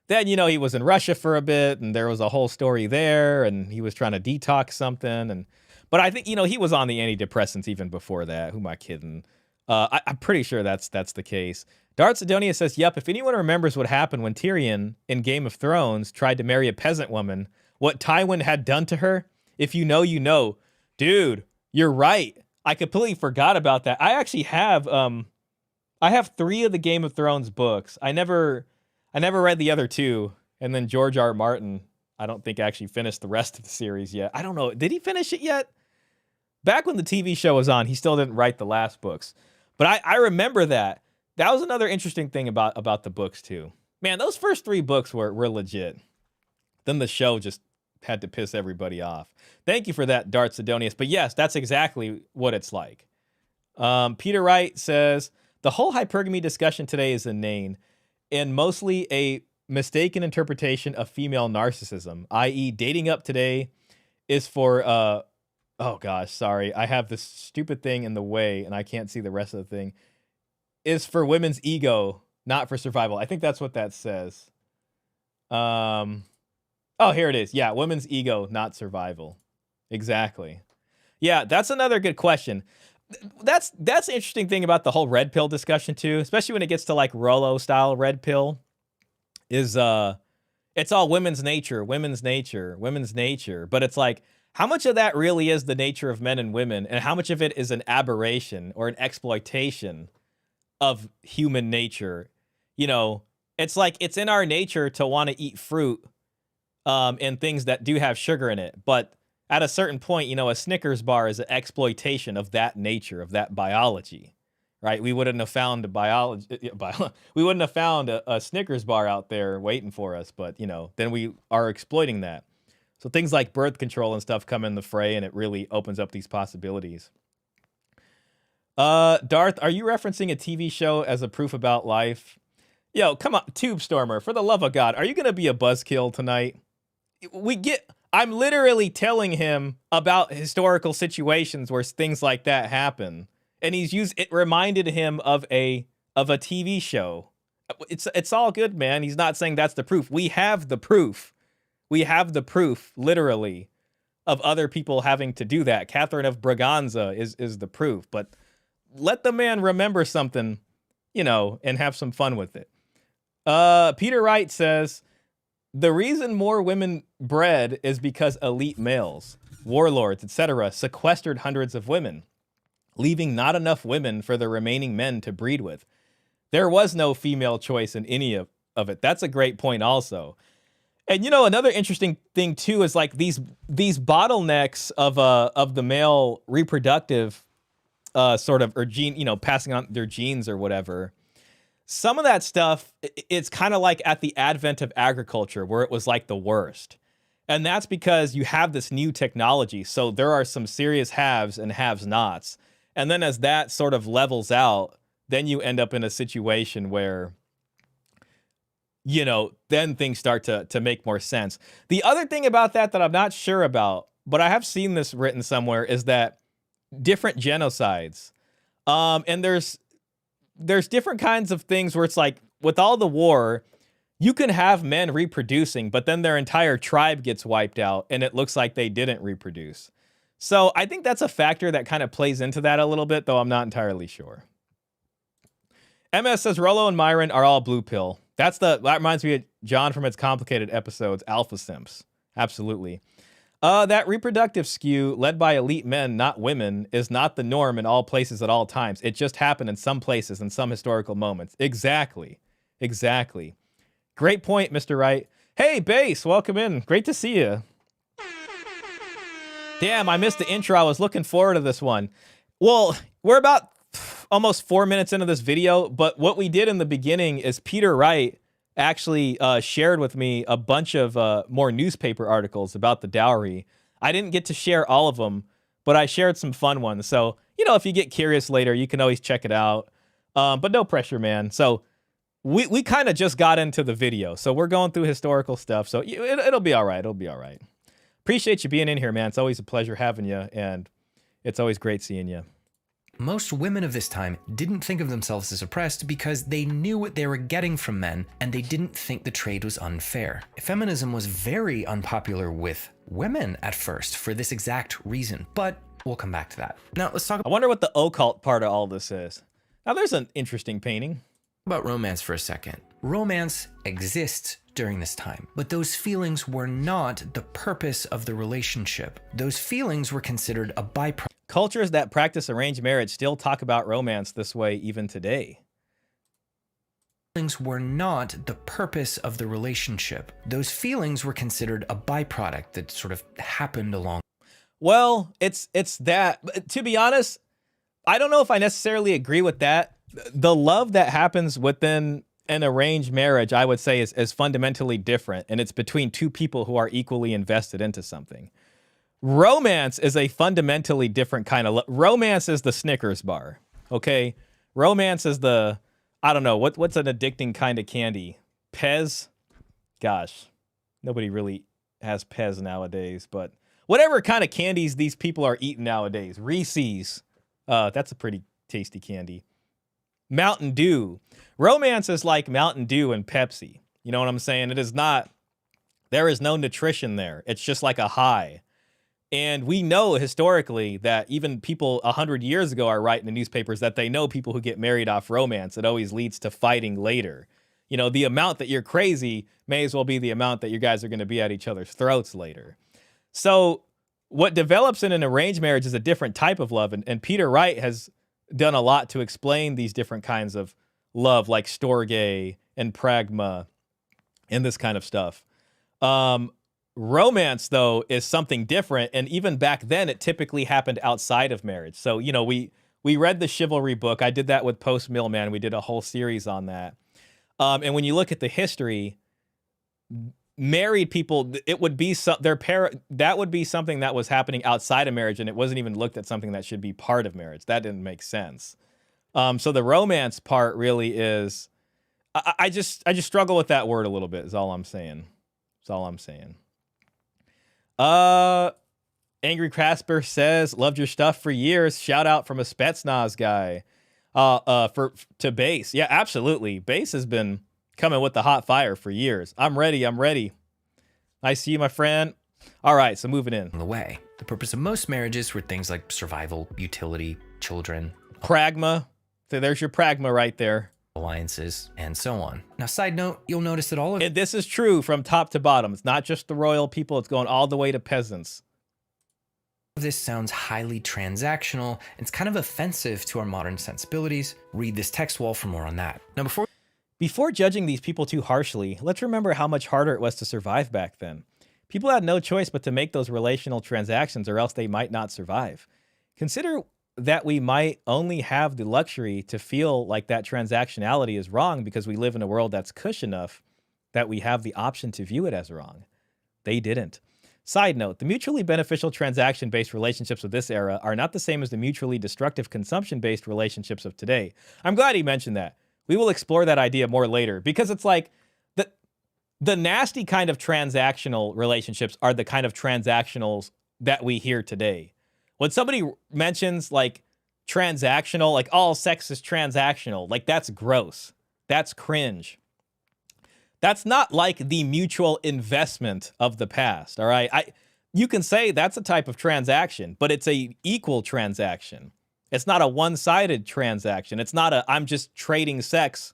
Then, you know, he was in Russia for a bit, and there was a whole story there, and he was trying to detox something. But I think, you know, he was on the antidepressants even before that. Who am I kidding? I'm pretty sure that's the case. Dart Sidonia says, yep, if anyone remembers what happened when Tyrion in Game of Thrones tried to marry a peasant woman, what Tywin had done to her, if you know, you know. Dude, you're right. I completely forgot about that. I actually have, I have 3 of the Game of Thrones books. I never read the other 2, and then George R. Martin, I don't think actually finished the rest of the series yet. I don't know. Did he finish it yet? Back when the TV show was on, he still didn't write the last books. But I remember that that was another interesting thing about the books too. Man, those first 3 books were legit. Then the show just had to piss everybody off. Thank you for that, Dart Sidonius. But yes, that's exactly what it's like. Peter Wright says, the whole hypergamy discussion today is inane and mostly a mistaken interpretation of female narcissism, i.e. dating up today is for, oh gosh, sorry. I have this stupid thing in the way and I can't see the rest of the thing. Is for women's ego, not for survival. I think that's what that says. Oh, here it is. Yeah, women's ego, not survival. Exactly. Yeah, that's another good question. That's the interesting thing about the whole red pill discussion too, especially when it gets to like Rollo style red pill, is it's all women's nature, women's nature, women's nature. But it's like, how much of that really is the nature of men and women, and how much of it is an aberration or an exploitation of human nature? You know, it's like it's in our nature to want to eat fruit and things that do have sugar in it, but at a certain point, you know, a Snickers bar is an exploitation of that nature, of that biology, right? We wouldn't have found we wouldn't have found a Snickers bar out there waiting for us, but, you know, then we are exploiting that. So things like birth control and stuff come in the fray, and it really opens up these possibilities. Darth, are you referencing a TV show as a proof about life? Yo, come on, Tube Stormer, for the love of God, are you going to be a buzzkill tonight? I'm literally telling him about historical situations where things like that happen, and it reminded him of a TV show. It's all good, man. He's not saying that's the proof. We have the proof. We have the proof, literally, of other people having to do that. Catherine of Braganza is the proof, but let the man remember something, you know, and have some fun with it. Peter Wright says, the reason more women bred is because elite males, warlords, etc., sequestered hundreds of women, leaving not enough women for the remaining men to breed with. There was no female choice in any of it. That's a great point also. And, you know, another interesting thing, too, is like these bottlenecks of the male reproductive sort of, or gene, you know, passing on their genes or whatever. Some of that stuff, it's kind of like at the advent of agriculture, where it was like the worst. And that's because you have this new technology. So there are some serious haves and have-nots. And then as that sort of levels out, then you end up in a situation where, you know, then things start to make more sense. The other thing about that I'm not sure about, but I have seen this written somewhere, is that different genocides. And there's different kinds of things where it's like, with all the war, you can have men reproducing, but then their entire tribe gets wiped out and it looks like they didn't reproduce. So I think that's a factor that kind of plays into that a little bit, though I'm not entirely sure. MS says Rollo and Myron are all blue pill. That reminds me of John from Its Complicated episodes, Alpha Simps. Absolutely. That reproductive skew led by elite men, not women, is not the norm in all places at all times. It just happened in some places in some historical moments. Exactly. Exactly. Great point, Mr. Wright. Hey, Base, welcome in. Great to see you. Damn, I missed the intro. I was looking forward to this one. Well, we're about almost 4 minutes into this video, but what we did in the beginning is Peter Wright actually shared with me a bunch of more newspaper articles about the dowry. I didn't get to share all of them, but I shared some fun ones. So, you know, if you get curious later, you can always check it out. But no pressure, man. So we kind of just got into the video. So we're going through historical stuff. So it'll be all right. It'll be all right. Appreciate you being in here, man. It's always a pleasure having you, and it's always great seeing you. Most women of this time didn't think of themselves as oppressed because they knew what they were getting from men, and they didn't think the trade was unfair. Feminism was very unpopular with women at first for this exact reason, but we'll come back to that. Now let's talk I wonder what the occult part of all this is. Now there's an interesting painting. About romance for a second. Romance exists during this time, but those feelings were not the purpose of the relationship. Those feelings were considered a byproduct. Cultures that practice arranged marriage still talk about romance this way even today. Feelings were not the purpose of the relationship. Those feelings were considered a byproduct that sort of happened along. Well, it's that. To be honest, I don't know if I necessarily agree with that, the love that happens within an arranged marriage, I would say, is fundamentally different, and it's between two people who are equally invested into something. Romance is a fundamentally different kind of romance is the Snickers bar, okay? Romance is the, I don't know, what's an addicting kind of candy? Pez? Gosh, nobody really has Pez nowadays, but whatever kind of candies these people are eating nowadays. Reese's, that's a pretty tasty candy. Mountain Dew. Romance is like Mountain Dew and Pepsi. You know what I'm saying? It is not, there is no nutrition there. It's just like a high. And we know historically that even people 100 years ago are writing in the newspapers that they know people who get married off romance. It always leads to fighting later. You know, the amount that you're crazy may as well be the amount that you guys are going to be at each other's throats later. So what develops in an arranged marriage is a different type of love. And Peter Wright has done a lot to explain these different kinds of love, like storge and pragma and this kind of stuff. Romance, though, is something different. And even back then, it typically happened outside of marriage. So, you know, we read the chivalry book. I did that with Post Millman. We did a whole series on that. And when you look at the history, married people, it would be that would be something that was happening outside of marriage, and it wasn't even looked at something that should be part of marriage. That didn't make sense. So the romance part really is, I just struggle with that word a little bit. Is all I'm saying. That's all I'm saying. Angry Crasper says, loved your stuff for years. Shout out from a Spetsnaz guy. To Base. Yeah, absolutely. Base has been coming with the hot fire for years. I'm ready. I see you, my friend. All right, so moving in. The way. The purpose of most marriages were things like survival, utility, children. Pragma. So there's your pragma right there. Alliances, and so on. Now, side note, you'll notice that all of this is true from top to bottom. It's not just the royal people. It's going all the way to peasants. This sounds highly transactional. It's kind of offensive to our modern sensibilities. Read this text wall for more on that. Now, before judging these people too harshly, let's remember how much harder it was to survive back then. People had no choice but to make those relational transactions, or else they might not survive. Consider that we might only have the luxury to feel like that transactionality is wrong because we live in a world that's cush enough that we have the option to view it as wrong. They didn't. Side note, the mutually beneficial transaction-based relationships of this era are not the same as the mutually destructive consumption-based relationships of today. I'm glad he mentioned that. We will explore that idea more later, because it's like the nasty kind of transactional relationships are the kind of transactionals that we hear today. When somebody mentions like transactional, like all sex is transactional, like that's gross. That's cringe. That's not like the mutual investment of the past, all right? You can say that's a type of transaction, but it's a equal transaction. It's not a one-sided transaction. It's not a I'm just trading sex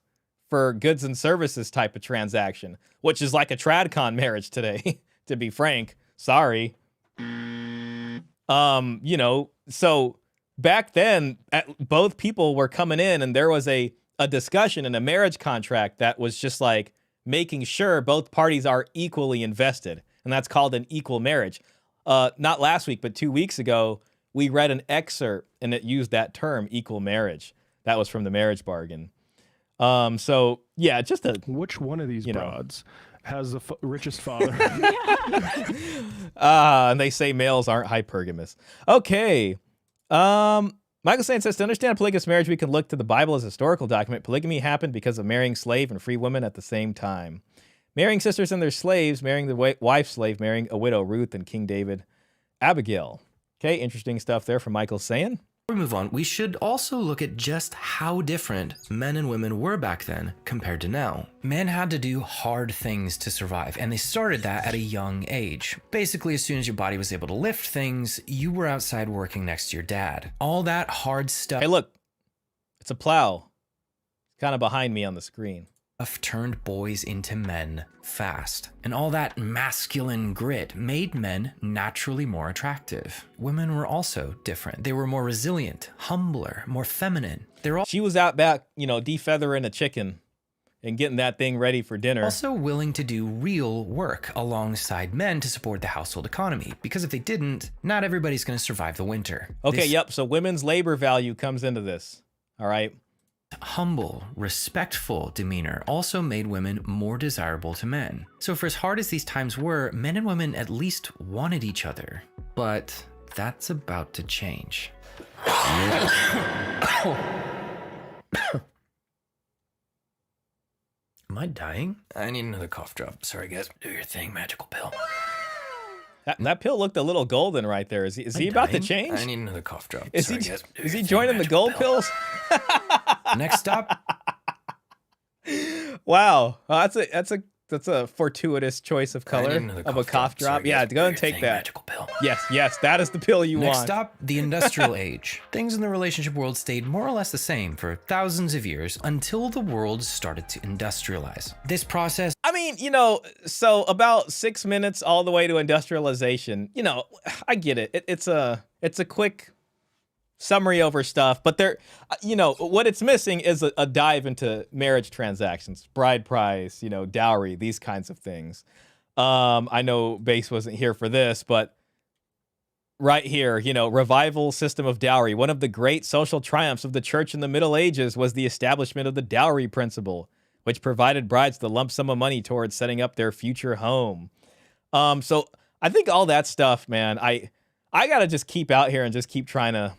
for goods and services type of transaction, which is like a tradcon marriage today, to be frank. Sorry. You know, so back then, both people were coming in and there was a discussion and a marriage contract that was just like making sure both parties are equally invested. And that's called an equal marriage. Not last week, but 2 weeks ago, we read an excerpt and it used that term, equal marriage. That was from the Marriage Bargain. So yeah, just which one of these broads has the richest father? And they say males aren't hypergamous. Okay. Michael Sain says, to understand a polygamous marriage, we can look to the Bible as a historical document. Polygamy happened because of marrying slave and free women at the same time. Marrying sisters and their slaves, marrying the wife's slave, marrying a widow, Ruth, and King David, Abigail. Okay, interesting stuff there from Michael Sain. Before we move on, we should also look at just how different men and women were back then compared to now. Men had to do hard things to survive, and they started that at a young age. Basically, as soon as your body was able to lift things, you were outside working next to your dad. All that hard stuff. Hey, look, it's a plow. It's kind of behind me on the screen. Turned boys into men fast, and all that masculine grit made men naturally more attractive. Women were also different. They were more resilient, humbler, more feminine. She was out back, you know, defeathering a chicken and getting that thing ready for dinner. Also willing to do real work alongside men to support the household economy, because if they didn't, not everybody's going to survive the winter. Okay, yep, so women's labor value comes into this, all right? Humble, respectful demeanor also made women more desirable to men. So for as hard as these times were, men and women at least wanted each other. But that's about to change. Am I dying? I need another cough drop. Sorry guys, do your thing, magical pill. That pill looked a little golden right there. Is he about to change? I need another cough drop. Is he joining the gold pills? Next stop. Wow, that's a fortuitous choice of color of a cough drop. Sorry, yeah, go and take that. Magical pill. Yes, that is the pill you want. Next stop, the industrial age. Things in the relationship world stayed more or less the same for thousands of years until the world started to industrialize. This process, I mean, so about 6 minutes all the way to industrialization. I get it. It's a quick summary over stuff, but there, what it's missing is a dive into marriage transactions, bride price, dowry, these kinds of things. I know Base wasn't here for this, but right here, revival system of dowry. One of the great social triumphs of the church in the Middle Ages was the establishment of the dowry principle, which provided brides the lump sum of money towards setting up their future home. So I think all that stuff, man, I gotta just keep out here and just keep trying to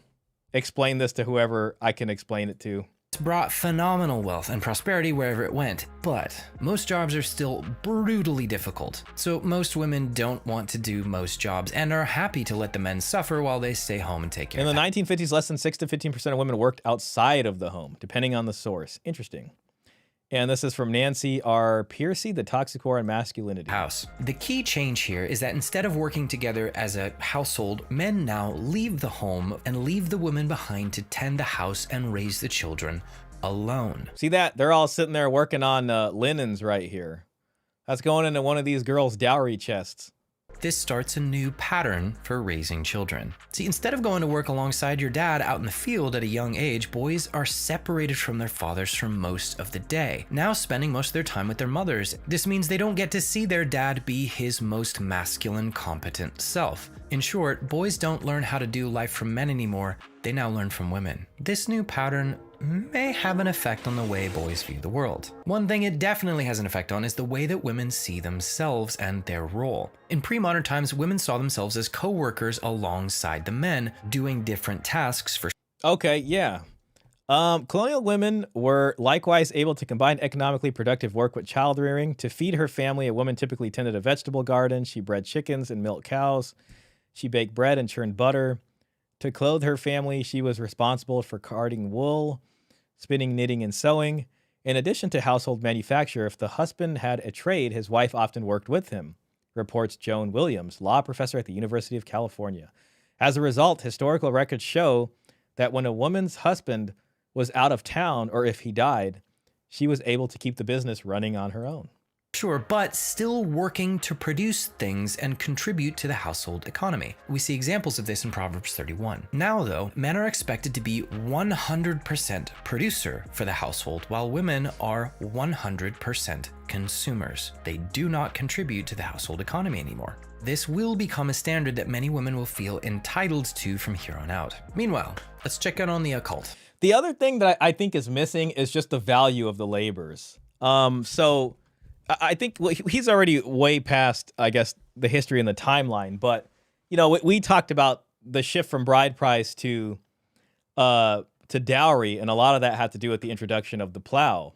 explain this to whoever I can explain it to. It's brought phenomenal wealth and prosperity wherever it went, but most jobs are still brutally difficult. So most women don't want to do most jobs and are happy to let the men suffer while they stay home and take care of In the 1950s, less than 6 to 15% of women worked outside of the home, depending on the source. Interesting. And this is from Nancy R. Piercy, The Toxic War and Masculinity. House. The key change here is that instead of working together as a household, men now leave the home and leave the women behind to tend the house and raise the children alone. See that? They're all sitting there working on linens right here. That's going into one of these girls' dowry chests. This starts a new pattern for raising children. See, instead of going to work alongside your dad out in the field at a young age, boys are separated from their fathers for most of the day, now spending most of their time with their mothers. This means they don't get to see their dad be his most masculine, competent self. In short, boys don't learn how to do life from men anymore, they now learn from women. This new pattern may have an effect on the way boys view the world. One thing it definitely has an effect on is the way that women see themselves and their role. In pre-modern times, women saw themselves as co-workers alongside the men, doing different tasks for. Okay, yeah. Colonial women were likewise able to combine economically productive work with child rearing. To feed her family, a woman typically tended a vegetable garden. She bred chickens and milked cows. She baked bread and churned butter. To clothe her family, she was responsible for carding wool, spinning, knitting, and sewing. In addition to household manufacture, if the husband had a trade, his wife often worked with him, reports Joan Williams, law professor at the University of California. As a result, historical records show that when a woman's husband was out of town or if he died, she was able to keep the business running on her own. Sure, but still working to produce things and contribute to the household economy. We see examples of this in Proverbs 31. Now though, men are expected to be 100% producer for the household, while women are 100% consumers. They do not contribute to the household economy anymore. This will become a standard that many women will feel entitled to from here on out. Meanwhile, let's check out on the occult. The other thing that I think is missing is just the value of the labors. So I think he's already way past, I guess, the history and the timeline. But, we talked about the shift from bride price to dowry, and a lot of that had to do with the introduction of the plow.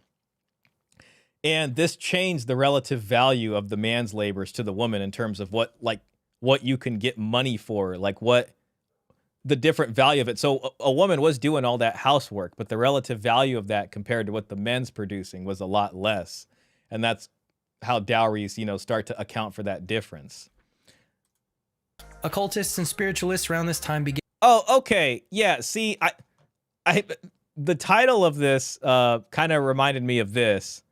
And this changed the relative value of the man's labors to the woman in terms of what you can get money for, what the different value of it. So a woman was doing all that housework, but the relative value of that compared to what the men's producing was a lot less. And that's how dowries, start to account for that difference. Occultists and spiritualists around this time began. Oh, okay. Yeah. See, I the title of this kind of reminded me of this.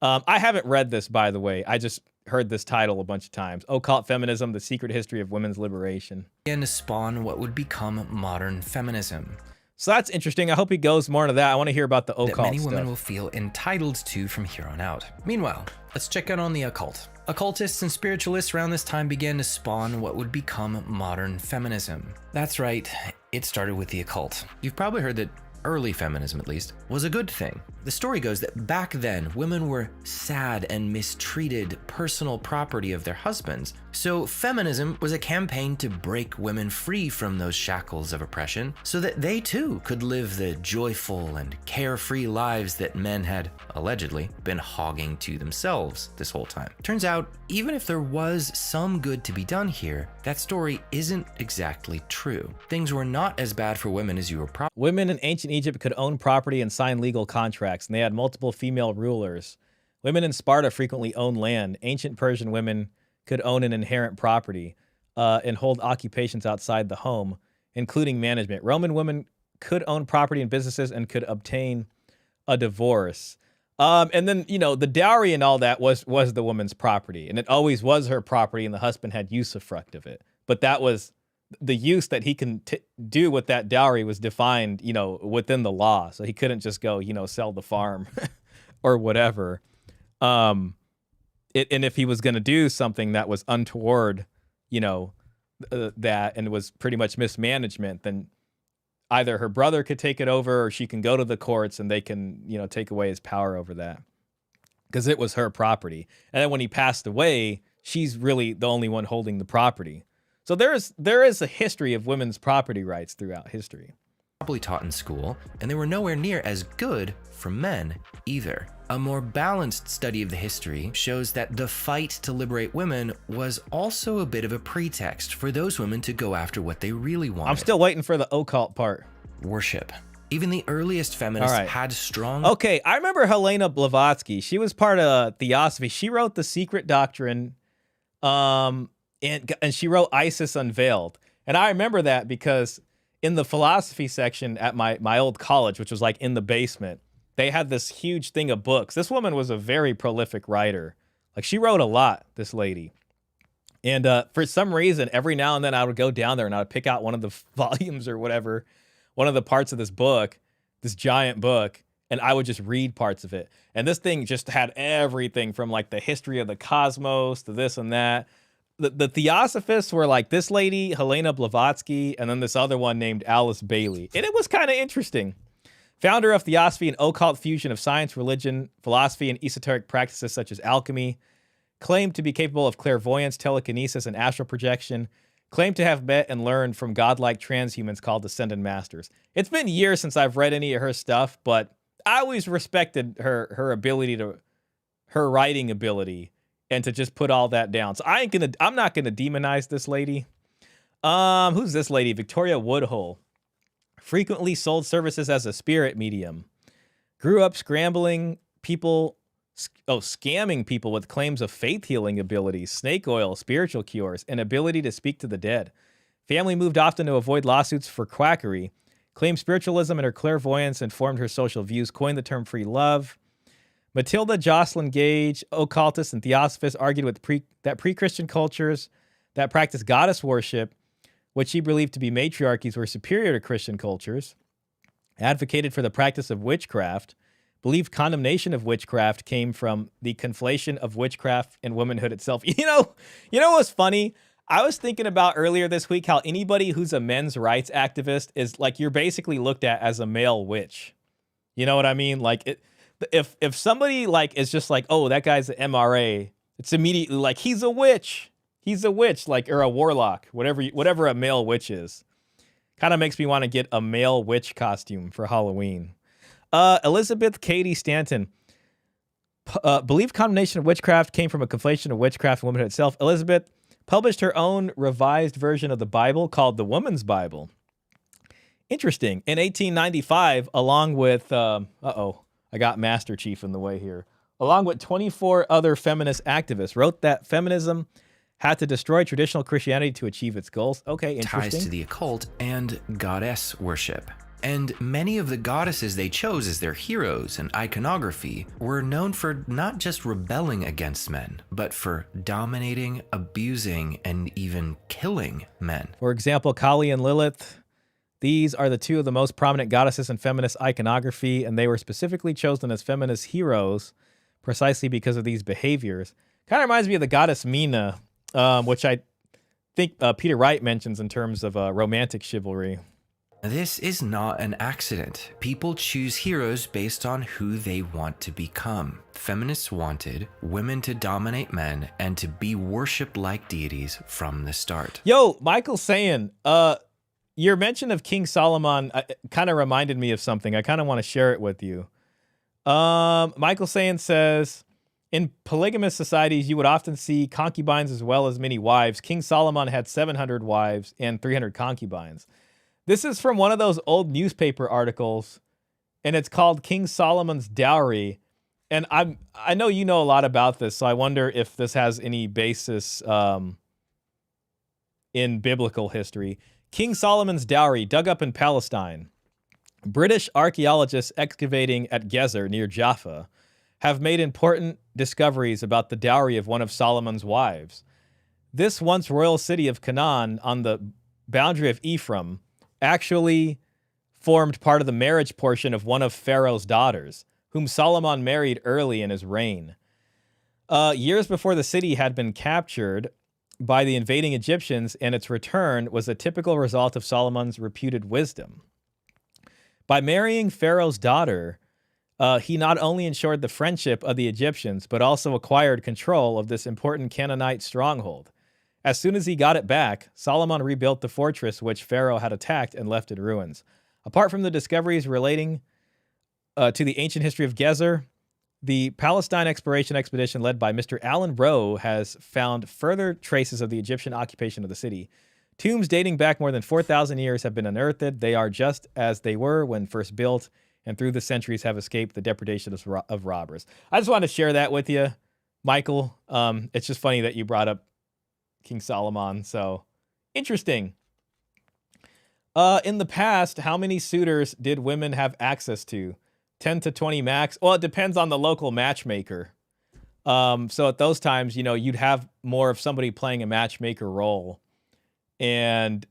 I haven't read this, by the way. I just heard this title a bunch of times. Occult Feminism, The Secret History of Women's Liberation. Began to spawn what would become modern feminism. So that's interesting. I hope he goes more into that. I want to hear about the occult that many stuff. Women will feel entitled to from here on out. Meanwhile, let's check out on the occult. Occultists and spiritualists around this time began to spawn what would become modern feminism. That's right, it started with the occult. You've probably heard that early feminism at least, was a good thing. The story goes that back then, women were sad and mistreated personal property of their husbands. So feminism was a campaign to break women free from those shackles of oppression so that they too could live the joyful and carefree lives that men had, allegedly, been hogging to themselves this whole time. Turns out, even if there was some good to be done here, that story isn't exactly true. Things were not as bad for women as you were probably. Women in ancient Egypt could own property and sign legal contracts, and they had multiple female rulers. Women in Sparta frequently owned land. Ancient Persian women could own an inherent property and hold occupations outside the home, including management. Roman women could own property and businesses and could obtain a divorce. And then, you know, the dowry and all that was the woman's property, and it always was her property, and the husband had usufruct of it. But that was the use that he can do with that dowry was defined, you know, within the law. So he couldn't just go, you know, sell the farm or whatever. And if he was going to do something that was untoward, you know, that and was pretty much mismanagement, then either her brother could take it over or she can go to the courts and they can, you know, take away his power over that because it was her property. And then when he passed away, she's really the only one holding the property. So there is a history of women's property rights throughout history. Probably taught in school, and they were nowhere near as good for men either. A more balanced study of the history shows that the fight to liberate women was also a bit of a pretext for those women to go after what they really wanted. I'm still waiting for the occult part. Worship. Even the earliest feminists had strong... Okay, I remember Helena Blavatsky. She was part of Theosophy. She wrote The Secret Doctrine, and she wrote Isis Unveiled. And I remember that because in the philosophy section at my old college, which was like in the basement, they had this huge thing of books. This woman was a very prolific writer. Like, she wrote a lot, this lady. And for some reason, every now and then I would go down there and I would pick out one of the volumes or whatever, one of the parts of this book, this giant book, and I would just read parts of it. And this thing just had everything from like the history of the cosmos to this and that. The Theosophists were like this lady, Helena Blavatsky, and then this other one named Alice Bailey. And it was kind of interesting. Founder of Theosophy, an occult fusion of science, religion, philosophy, and esoteric practices such as alchemy, claimed to be capable of clairvoyance, telekinesis, and astral projection, claimed to have met and learned from godlike transhumans called Ascended Masters. It's been years since I've read any of her stuff, but I always respected her ability her writing ability, and to just put all that down. So I'm not gonna demonize this lady. Who's this lady? Victoria Woodhull. Frequently sold services as a spirit medium. Grew up scamming people with claims of faith healing abilities, snake oil, spiritual cures, and ability to speak to the dead. Family moved often to avoid lawsuits for quackery. Claimed spiritualism and her clairvoyance informed her social views. Coined the term free love. Matilda Jocelyn Gage, occultists and theosophists, argued with that pre-Christian cultures that practiced goddess worship, which she believed to be matriarchies, were superior to Christian cultures, advocated for the practice of witchcraft, believed condemnation of witchcraft came from the conflation of witchcraft and womanhood itself. You know what's funny? I was thinking about earlier this week how anybody who's a men's rights activist is like, you're basically looked at as a male witch. You know what I mean? Like, if somebody like is just like, oh, that guy's an MRA, it's immediately like, he's a witch. He's a witch, like, or a warlock, whatever a male witch is. Kind of makes me want to get a male witch costume for Halloween. Elizabeth Cady Stanton. Believed condemnation of witchcraft came from a conflation of witchcraft and womanhood itself. Elizabeth published her own revised version of the Bible called the Woman's Bible. Interesting. In 1895, along with, I got Master Chief in the way here. Along with 24 other feminist activists, wrote that feminism had to destroy traditional Christianity to achieve its goals. Okay, interesting. Ties to the occult and goddess worship. And many of the goddesses they chose as their heroes and iconography were known for not just rebelling against men, but for dominating, abusing, and even killing men. For example, Kali and Lilith. These are the two of the most prominent goddesses in feminist iconography, and they were specifically chosen as feminist heroes precisely because of these behaviors. Kind of reminds me of the goddess Mina, which I think Peter Wright mentions in terms of romantic chivalry. This is not an accident. People choose heroes based on who they want to become. Feminists wanted women to dominate men and to be worshipped like deities from the start. Yo, Michael saying, your mention of King Solomon kind of reminded me of something. I kind of want to share it with you. Michael Sayin says, in polygamous societies, you would often see concubines as well as many wives. King Solomon had 700 wives and 300 concubines. This is from one of those old newspaper articles, and it's called King Solomon's Dowry. And I know you know a lot about this, so I wonder if this has any basis in biblical history. King Solomon's Dowry, dug up in Palestine. British archaeologists excavating at Gezer near Jaffa have made important discoveries about the dowry of one of Solomon's wives. This once royal city of Canaan on the boundary of Ephraim actually formed part of the marriage portion of one of Pharaoh's daughters, whom Solomon married early in his reign. Years before the city had been captured by the invading Egyptians, and its return was a typical result of Solomon's reputed wisdom. By marrying Pharaoh's daughter, he not only ensured the friendship of the Egyptians, but also acquired control of this important Canaanite stronghold. As soon as he got it back, Solomon rebuilt the fortress which Pharaoh had attacked and left in ruins. Apart from the discoveries relating to the ancient history of Gezer, the Palestine exploration expedition led by Mr. Alan Rowe has found further traces of the Egyptian occupation of the city. Tombs dating back more than 4,000 years have been unearthed. They are just as they were when first built, and through the centuries have escaped the depredation of robbers. I just wanted to share that with you, Michael. It's just funny that you brought up King Solomon, so interesting. In the past, how many suitors did women have access to? 10 to 20 max? Well, it depends on the local matchmaker. So at those times, you know, you'd have more of somebody playing a matchmaker role. And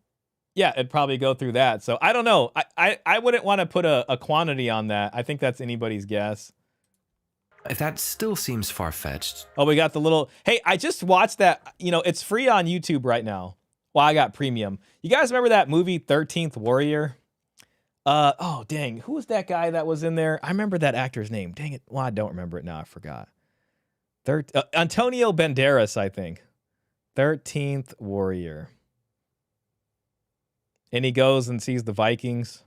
yeah, it'd probably go through that. So I don't know. I wouldn't want to put a quantity on that. I think that's anybody's guess. If that still seems far-fetched. Oh, we got the little... Hey, I just watched that. You know, it's free on YouTube right now. Well, I got premium. You guys remember that movie, 13th Warrior? Oh, dang. Who was that guy that was in there? I remember that actor's name. Dang it. Well, I don't remember it now. I forgot. Antonio Banderas, I think. 13th Warrior. And he goes and sees the Vikings.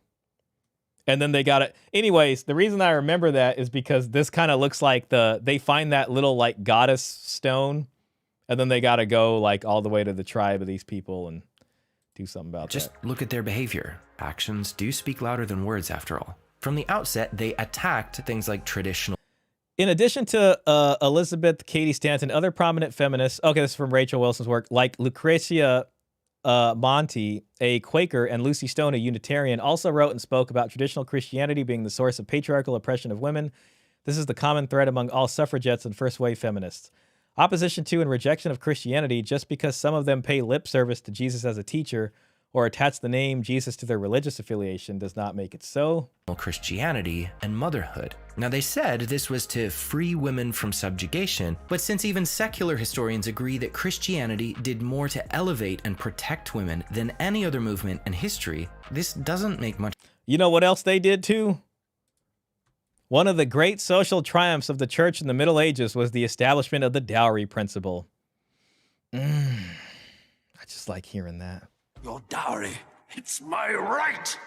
And then they got it. Anyways, the reason I remember that is because this kind of looks like they find that little like goddess stone. And then they got to go like all the way to the tribe of these people and do something about that. Just look at their behavior. Actions do speak louder than words, after all. From the outset, they attacked things like traditional. In addition to Elizabeth Cady Stanton, other prominent feminists, okay, this is from Rachel Wilson's work, like Lucretia Monti, a Quaker, and Lucy Stone, a Unitarian, also wrote and spoke about traditional Christianity being the source of patriarchal oppression of women. This is the common thread among all suffragettes and first-wave feminists. Opposition to and rejection of Christianity, just because some of them pay lip service to Jesus as a teacher or attach the name Jesus to their religious affiliation, does not make it so. Christianity and motherhood. Now, they said this was to free women from subjugation, but since even secular historians agree that Christianity did more to elevate and protect women than any other movement in history, this doesn't make much. You know what else they did too? One of the great social triumphs of the church in the Middle Ages was the establishment of the dowry principle. I just like hearing that. Your dowry, it's my right.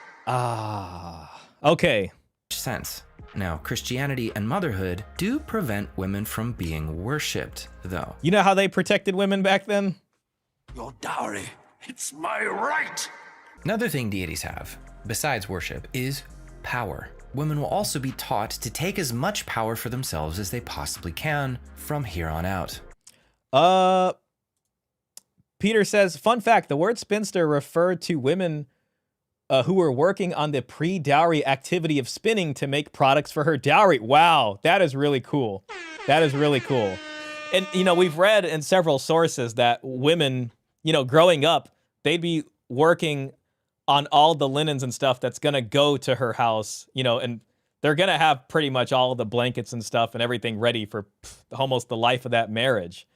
Okay. Sense. Now, Christianity and motherhood do prevent women from being worshipped, though. You know how they protected women back then? Your dowry, it's my right. Another thing deities have, besides worship, is power. Women will also be taught to take as much power for themselves as they possibly can from here on out. Peter says, fun fact, the word spinster referred to women who were working on the pre-dowry activity of spinning to make products for her dowry. Wow, that is really cool. That is really cool. And, you know, we've read in several sources that women, you know, growing up, they'd be working on all the linens and stuff that's going to go to her house, you know, and they're going to have pretty much all the blankets and stuff and everything ready for almost the life of that marriage.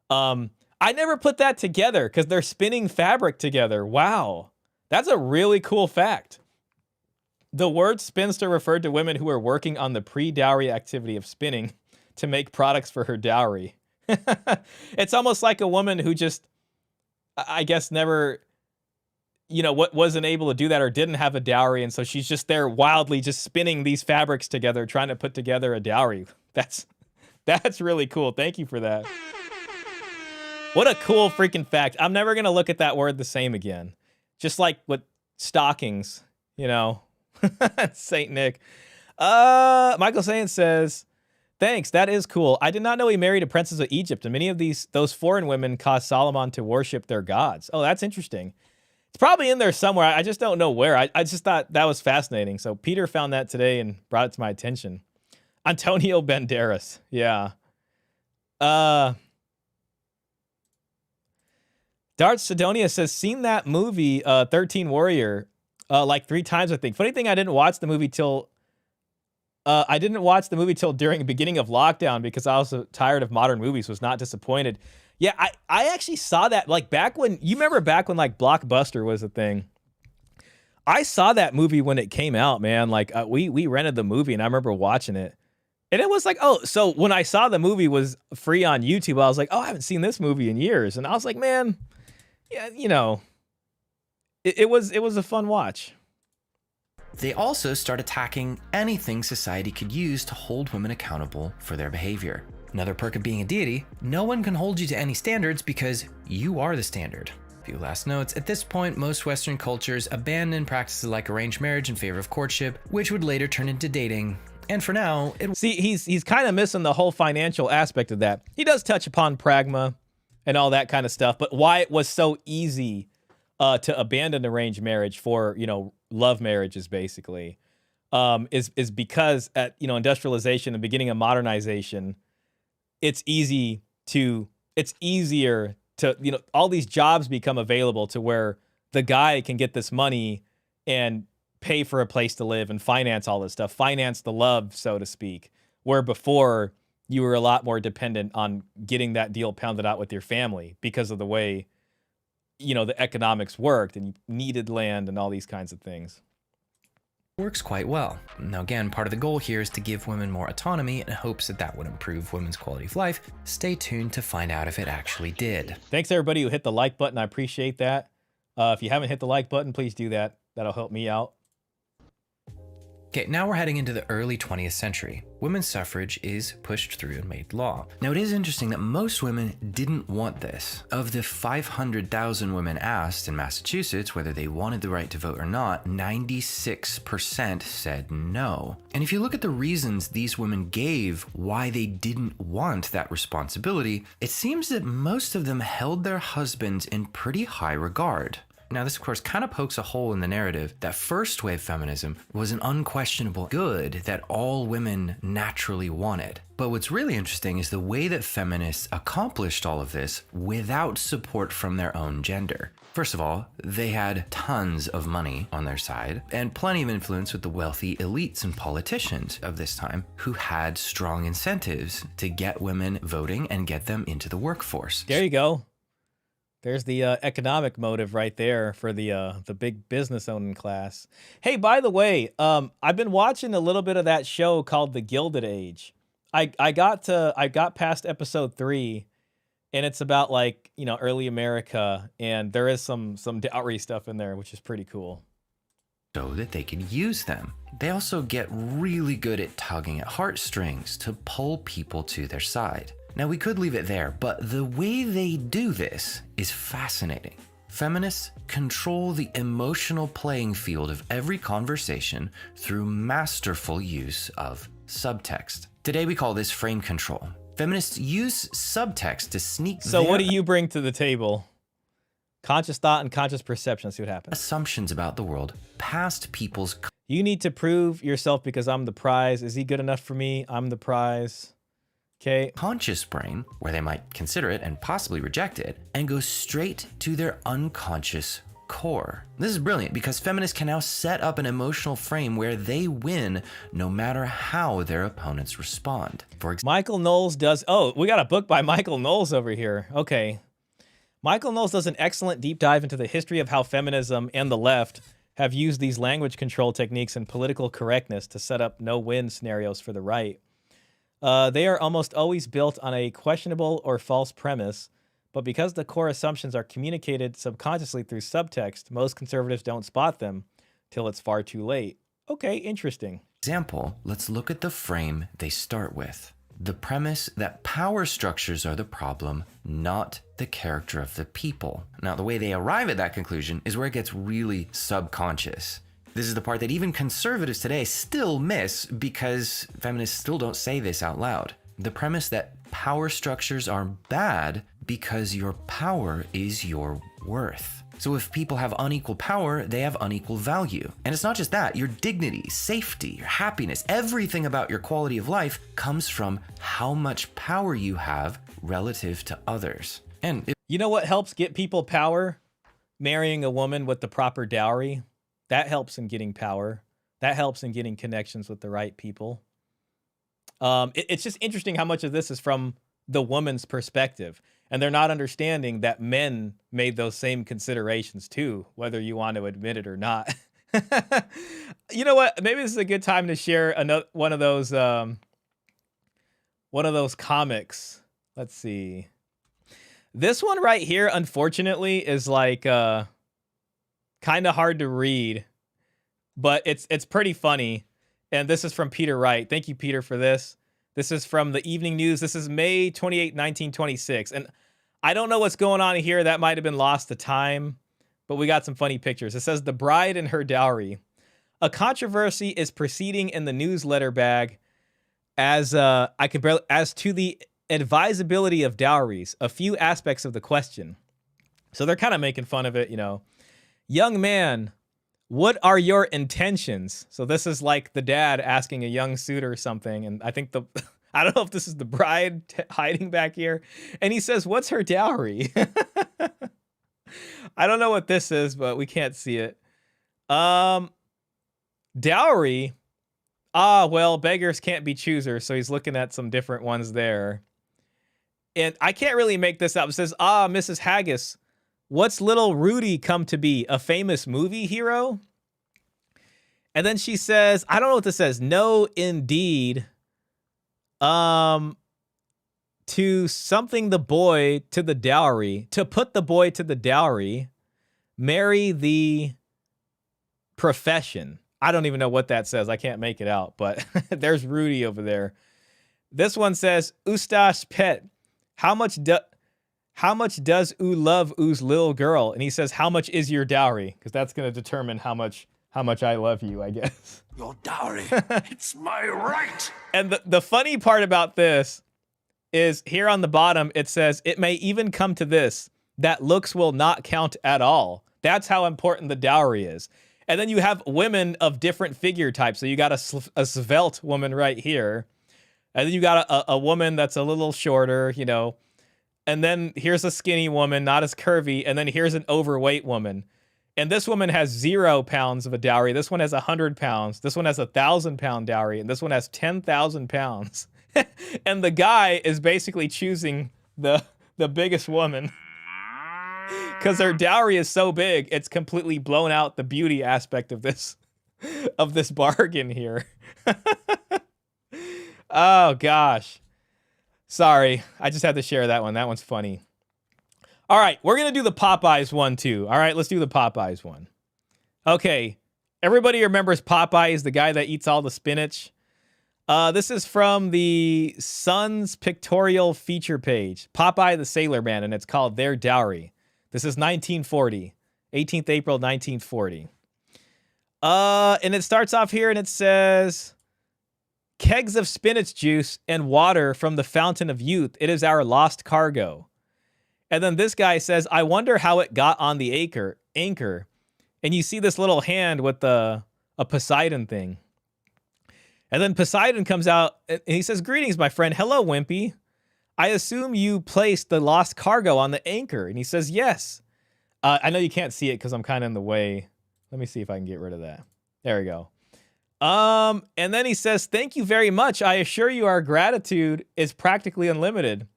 I never put that together because they're spinning fabric together. Wow. That's a really cool fact. The word spinster referred to women who were working on the pre-dowry activity of spinning to make products for her dowry. It's almost like a woman who just, I guess, never, you know, wasn't able to do that or didn't have a dowry, and so she's just there wildly just spinning these fabrics together, trying to put together a dowry. That's really cool. Thank you for that. What a cool freaking fact. I'm never going to look at that word the same again. Just like with stockings, you know. Saint Nick. Michael Saint says, thanks, that is cool. I did not know he married a princess of Egypt, and many of those foreign women caused Solomon to worship their gods. Oh, that's interesting. It's probably in there somewhere. I just don't know where. I just thought that was fascinating. So Peter found that today and brought it to my attention. Antonio Banderas. Yeah. Darts Sidonia says, seen that movie, 13 Warrior, like 3 times, I think. Funny thing, I didn't watch the movie till during the beginning of lockdown because I was tired of modern movies, was not disappointed. Yeah, I actually saw that, like, back when, you remember back when, like, Blockbuster was a thing? I saw that movie when it came out, man. Like, we rented the movie, and I remember watching it. And it was like, oh, so when I saw the movie was free on YouTube, I was like, oh, I haven't seen this movie in years. And I was like, man, yeah, you know, it was a fun watch. They also start attacking anything society could use to hold women accountable for their behavior. Another perk of being a deity, no one can hold you to any standards because you are the standard. A few last notes. At this point, most Western cultures abandon practices like arranged marriage in favor of courtship, which would later turn into dating. And for now, see, he's kind of missing the whole financial aspect of that. He does touch upon pragma and all that kind of stuff, but why it was so easy to abandon arranged marriage for, you know, love marriages basically, is because at, you know, industrialization, the beginning of modernization, it's easier to, you know, all these jobs become available to where the guy can get this money and pay for a place to live and finance all this stuff, finance the love, so to speak, where before you were a lot more dependent on getting that deal pounded out with your family because of the way, you know, the economics worked and you needed land and all these kinds of things. Works quite well. Now again, part of the goal here is to give women more autonomy in hopes that that would improve women's quality of life. Stay tuned to find out if it actually did. Thanks everybody who hit the like button. I appreciate that. If you haven't hit the like button, please do that. That'll help me out. Okay, now we're heading into the early 20th century. Women's suffrage is pushed through and made law. Now it is interesting that most women didn't want this. Of the 500,000 women asked in Massachusetts whether they wanted the right to vote or not, 96% said no. And if you look at the reasons these women gave why they didn't want that responsibility, it seems that most of them held their husbands in pretty high regard. Now, this, of course, kind of pokes a hole in the narrative that first wave feminism was an unquestionable good that all women naturally wanted. But what's really interesting is the way that feminists accomplished all of this without support from their own gender. First of all, they had tons of money on their side and plenty of influence with the wealthy elites and politicians of this time who had strong incentives to get women voting and get them into the workforce. There you go. There's the economic motive right there for the big business owning class. Hey, by the way, I've been watching a little bit of that show called The Gilded Age. I got past episode 3, and it's about, like, you know, early America, and there is some dowry stuff in there, which is pretty cool. So that they can use them. They also get really good at tugging at heartstrings to pull people to their side. Now, we could leave it there, but the way they do this is fascinating. Feminists control the emotional playing field of every conversation through masterful use of subtext. Today, we call this frame control. Feminists use subtext to sneak So what do you bring to the table? Conscious thought and conscious perception. Let's see what happens. Assumptions about the world past people's... You need to prove yourself because I'm the prize. Is he good enough for me? I'm the prize. Okay. Conscious brain, where they might consider it and possibly reject it, and go straight to their unconscious core. This is brilliant because feminists can now set up an emotional frame where they win no matter how their opponents respond. For example, Michael Knowles does... Oh, we got a book by Michael Knowles over here. Okay. Michael Knowles does an excellent deep dive into the history of how feminism and the left have used these language control techniques and political correctness to set up no-win scenarios for the right. They are almost always built on a questionable or false premise, but because the core assumptions are communicated subconsciously through subtext, most conservatives don't spot them till it's far too late. Okay, interesting. Example, let's look at the frame they start with. The premise that power structures are the problem, not the character of the people. Now, the way they arrive at that conclusion is where it gets really subconscious. This is the part that even conservatives today still miss because feminists still don't say this out loud. The premise that power structures are bad because your power is your worth. So if people have unequal power, they have unequal value. And it's not just that, your dignity, safety, your happiness, everything about your quality of life comes from how much power you have relative to others. And you know what helps get people power? Marrying a woman with the proper dowry. That helps in getting power. That helps in getting connections with the right people. It's just interesting how much of this is from the woman's perspective. And they're not understanding that men made those same considerations too, whether you want to admit it or not. You know what? Maybe this is a good time to share one of those comics. Let's see. This one right here, unfortunately, is like kind of hard to read, but it's pretty funny. And this is from Peter Wright. Thank you, Peter, for this. This is from the Evening News. This is May 28, 1926. And I don't know what's going on here. That might have been lost to time, but we got some funny pictures. It says, "The Bride and Her Dowry. A controversy is proceeding in the newsletter bag as to the advisability of dowries, a few aspects of the question." So they're kind of making fun of it, you know. "Young man, what are your intentions?" So this is like the dad asking a young suitor something. And I think I don't know if this is the bride hiding back here. And he says, "What's her dowry?" I don't know what this is, but we can't see it. Dowry. Well, beggars can't be choosers. So he's looking at some different ones there. And I can't really make this up. It says, "Mrs. Haggis, what's little Rudy come to be? A famous movie hero?" And then she says, I don't know what this says. "No, indeed. To something the boy to the dowry, to put the boy to the dowry, marry the profession." I don't even know what that says. I can't make it out, but there's Rudy over there. This one says, "Ustash pet, how much does oo love oo's little girl?" And he says, "How much is your dowry?" Because that's going to determine how much I love you, I guess. Your dowry, it's my right. And the funny part about this is here on the bottom, it says, "It may even come to this, that looks will not count at all." That's how important the dowry is. And then you have women of different figure types. So you got a svelte woman right here. And then you got a woman that's a little shorter, you know. And then here's a skinny woman, not as curvy. And then here's an overweight woman. And this woman has 0 pounds of a dowry. This one has 100 pounds. This one has 1,000-pound dowry. And this one has 10,000 pounds. And the guy is basically choosing the biggest woman. Because her dowry is so big, it's completely blown out the beauty aspect of this bargain here. Oh, gosh. Sorry. I just had to share that one. That one's funny. All right, we're going to do the Popeyes one, too. All right, let's do the Popeyes one. Okay, everybody remembers Popeyes, the guy that eats all the spinach. This is from the Sun's pictorial feature page, Popeye the Sailor Man, and it's called Their Dowry. This is 1940, 18th April, 1940. And it starts off here, and it says, "Kegs of spinach juice and water from the fountain of youth. It is our lost cargo." And then this guy says, "I wonder how it got on the anchor." And you see this little hand with a Poseidon thing. And then Poseidon comes out and he says, "Greetings, my friend. Hello, Wimpy. I assume you placed the lost cargo on the anchor." And he says, "Yes." I know you can't see it because I'm kind of in the way. Let me see if I can get rid of that. There we go. And then he says, "Thank you very much. I assure you our gratitude is practically unlimited."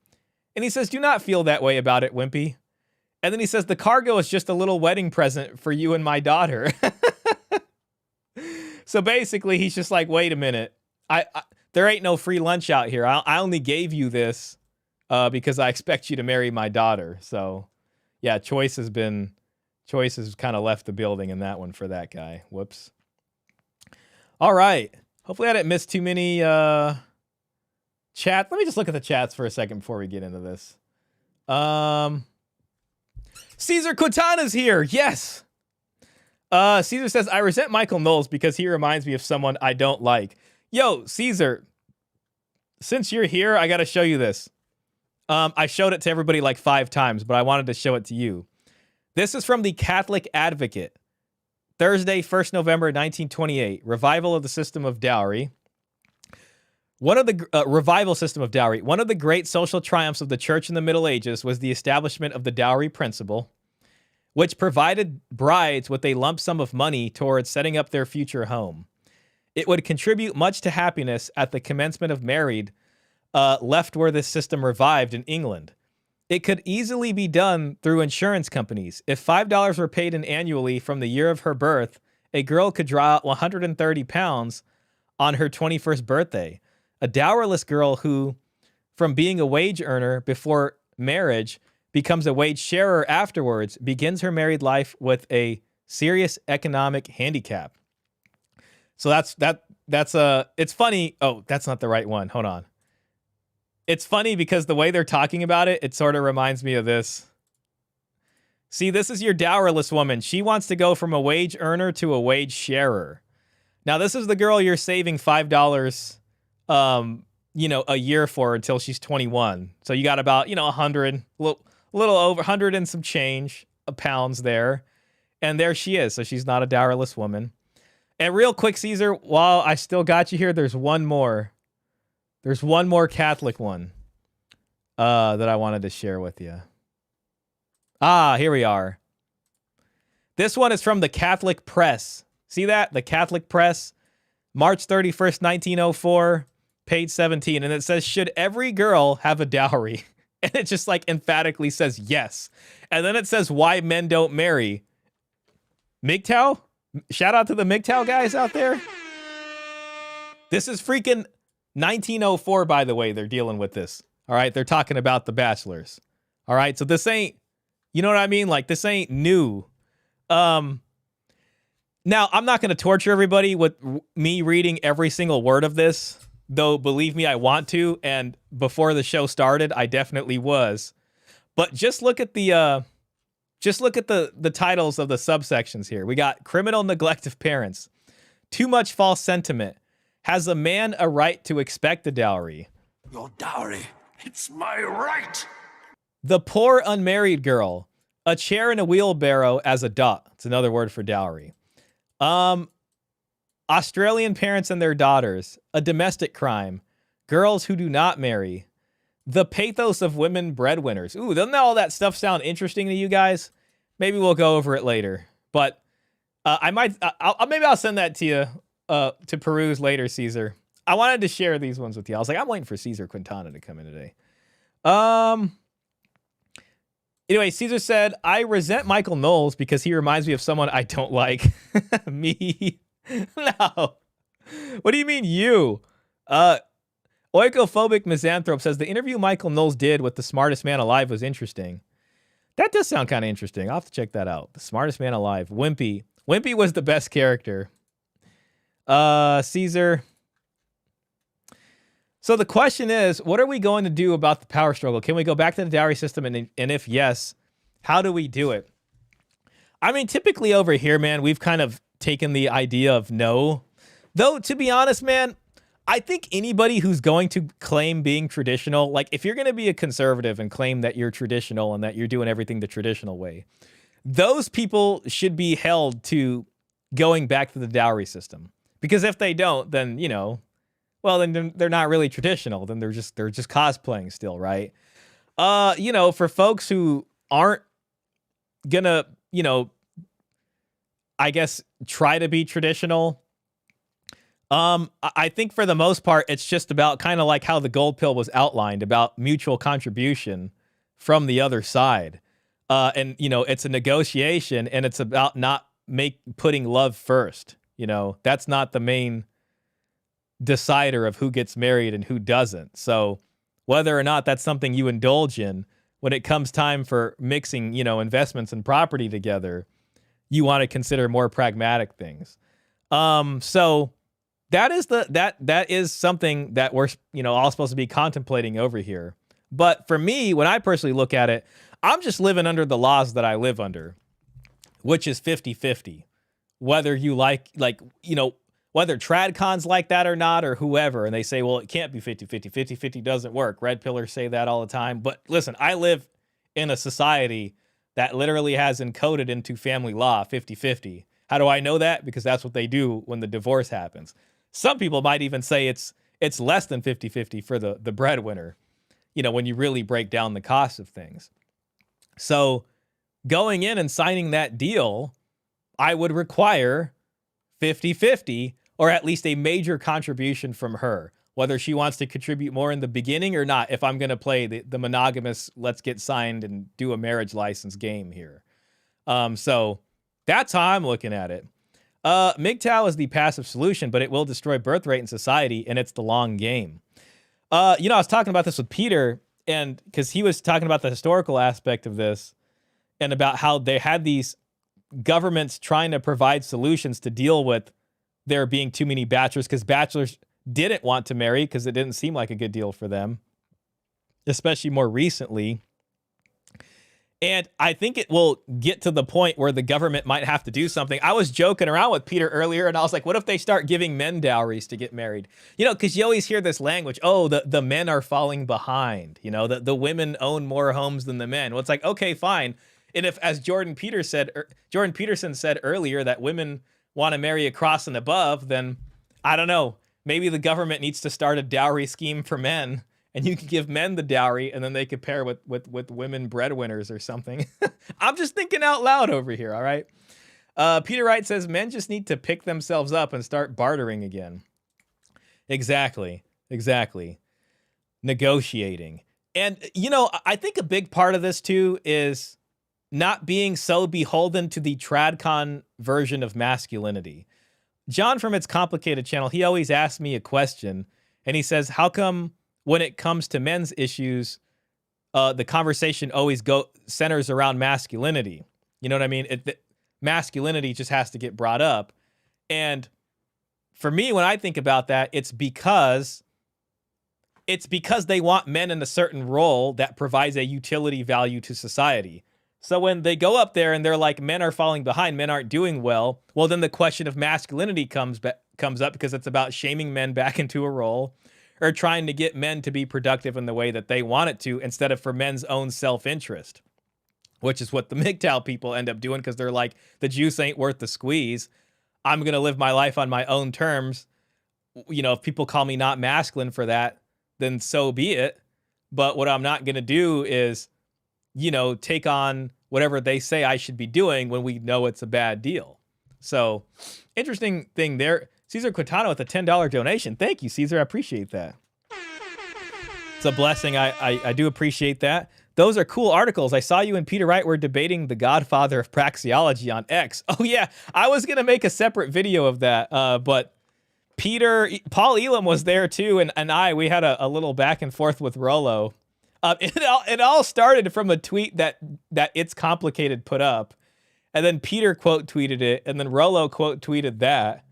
And he says, "Do not feel that way about it, Wimpy." And then he says, "The cargo is just a little wedding present for you and my daughter." So basically, he's just like, wait a minute. I there ain't no free lunch out here. I only gave you this because I expect you to marry my daughter. So, yeah, Choice has kind of left the building in that one for that guy. Whoops. All right. Hopefully I didn't miss too many chat. Let me just look at the chats for a second before we get into this. Caesar Quintana's here. Yes. Caesar says, I resent Michael Knowles because he reminds me of someone I don't like. Yo, Caesar, since you're here, I got to show you this. I showed it to everybody like 5 times, but I wanted to show it to you. This is from the Catholic Advocate. Thursday, 1st November, 1928. Revival of the system of dowry. Revival system of dowry. One of the great social triumphs of the church in the Middle Ages was the establishment of the dowry principle, which provided brides with a lump sum of money towards setting up their future home. It would contribute much to happiness at the commencement of married, left where this system revived in England. It could easily be done through insurance companies. If $5 were paid in annually from the year of her birth, a girl could draw out 130 pounds on her 21st birthday. A dowerless girl who, from being a wage earner before marriage, becomes a wage sharer afterwards, begins her married life with a serious economic handicap. So it's funny. Oh, that's not the right one. Hold on. It's funny because the way they're talking about it, it sort of reminds me of this. See, this is your dowerless woman. She wants to go from a wage earner to a wage sharer. Now, this is the girl you're saving $5, a year for until she's 21. So you got about, 100, little over 100 and some change pounds there. And there she is. So she's not a dowerless woman. And real quick, Caesar, while I still got you here, there's one more. There's one more Catholic one that I wanted to share with you. Here we are. This one is from the Catholic Press. See that? The Catholic Press, March 31st, 1904, page 17. And it says, should every girl have a dowry? And it just like emphatically says yes. And then it says why men don't marry. MGTOW? Shout out to the MGTOW guys out there. This is freaking 1904, by the way, they're dealing with this. All right, they're talking about the bachelors. All right, so this ain't, you know what I mean? Like, this ain't new. Now, I'm not going to torture everybody with me reading every single word of this, though, believe me, I want to. And before the show started, I definitely was. But just look at the titles of the subsections here. We got criminal neglect of parents, too much false sentiment. Has a man a right to expect a dowry? Your dowry, it's my right. The poor unmarried girl, a chair and a wheelbarrow as a dot. It's another word for dowry. Australian parents and their daughters, a domestic crime. Girls who do not marry. The pathos of women breadwinners. Ooh, doesn't all that stuff sound interesting to you guys? Maybe we'll go over it later. But maybe I'll send that to you. To peruse later, Caesar. I wanted to share these ones with you. I was like, I'm waiting for Caesar Quintana to come in today. Anyway, Caesar said, I resent Michael Knowles because he reminds me of someone I don't like. Me? No. What do you mean you? Oikophobic Misanthrope says, the interview Michael Knowles did with the smartest man alive was interesting. That does sound kind of interesting. I'll have to check that out. The smartest man alive. Wimpy. Wimpy was the best character. Caesar. So the question is, what are we going to do about the power struggle? Can we go back to the dowry system? And if yes, how do we do it? I mean, typically over here, man, we've kind of taken the idea of no. Though, to be honest, man, I think anybody who's going to claim being traditional, like if you're going to be a conservative and claim that you're traditional and that you're doing everything the traditional way, those people should be held to going back to the dowry system. Because if they don't, then, then they're not really traditional. Then they're just cosplaying still, right? For folks who aren't gonna, I guess, try to be traditional, I think for the most part, it's just about kind of like how the gold pill was outlined about mutual contribution from the other side. And, it's a negotiation and it's about not putting love first. You know, that's not the main decider of who gets married and who doesn't. So whether or not that's something you indulge in, when it comes time for mixing, you know, investments and property together, you want to consider more pragmatic things. So that is something that we're, you know, all supposed to be contemplating over here. But for me, when I personally look at it, I'm just living under the laws that I live under, which is 50-50. Whether you like, you know, whether TradCon's like that or not, or whoever, and they say, well, it can't be 50-50. 50-50 doesn't work. Red pillars say that all the time. But listen, I live in a society that literally has encoded into family law 50-50. How do I know that? Because that's what they do when the divorce happens. Some people might even say it's less than 50-50 for the breadwinner, you know, when you really break down the cost of things. So going in and signing that deal, I would require 50-50, or at least a major contribution from her, whether she wants to contribute more in the beginning or not, if I'm going to play the monogamous, let's get signed and do a marriage license game here. So that's how I'm looking at it. MGTOW is the passive solution, but it will destroy birth rate in society, and it's the long game. You know, I was talking about this with Peter, and because he was talking about the historical aspect of this and about how they had these governments trying to provide solutions to deal with there being too many bachelors, because bachelors didn't want to marry because it didn't seem like a good deal for them, especially more recently. And I think it will get to the point where the government might have to do something. I was joking around with Peter earlier, and I was like, what if they start giving men dowries to get married? You know, because you always hear this language, oh, the men are falling behind. You know, the women own more homes than the men. Well, it's like, okay, fine. And if, as Jordan Peterson said earlier, that women want to marry across and above, then I don't know. Maybe the government needs to start a dowry scheme for men, and you could give men the dowry, and then they could pair with women breadwinners or something. I'm just thinking out loud over here, all right? Peter Wright says, men just need to pick themselves up and start bartering again. Exactly. Negotiating. And, you know, I think a big part of this, too, is not being so beholden to the TradCon version of masculinity. John from It's Complicated channel, he always asks me a question, and he says, how come when it comes to men's issues, the conversation always centers around masculinity? You know what I mean? Masculinity just has to get brought up. And for me, when I think about that, it's because they want men in a certain role that provides a utility value to society. So when they go up there and they're like, men are falling behind, men aren't doing well, well, then the question of masculinity comes up, because it's about shaming men back into a role, or trying to get men to be productive in the way that they want it to, instead of for men's own self-interest, which is what the MGTOW people end up doing, because they're like, the juice ain't worth the squeeze. I'm going to live my life on my own terms. You know, if people call me not masculine for that, then so be it. But what I'm not going to do is, you know, take on whatever they say I should be doing when we know it's a bad deal. So, interesting thing there. Cesar Quintana with a $10 donation. Thank you, Cesar. I appreciate that. It's a blessing. I do appreciate that. Those are cool articles. I saw you and Peter Wright were debating the godfather of praxeology on X. Oh, yeah. I was going to make a separate video of that, but Paul Elam was there too, and we had a little back and forth with Rollo. It all started from a tweet that It's Complicated put up, and then Peter quote tweeted it, and then Rollo quote tweeted that,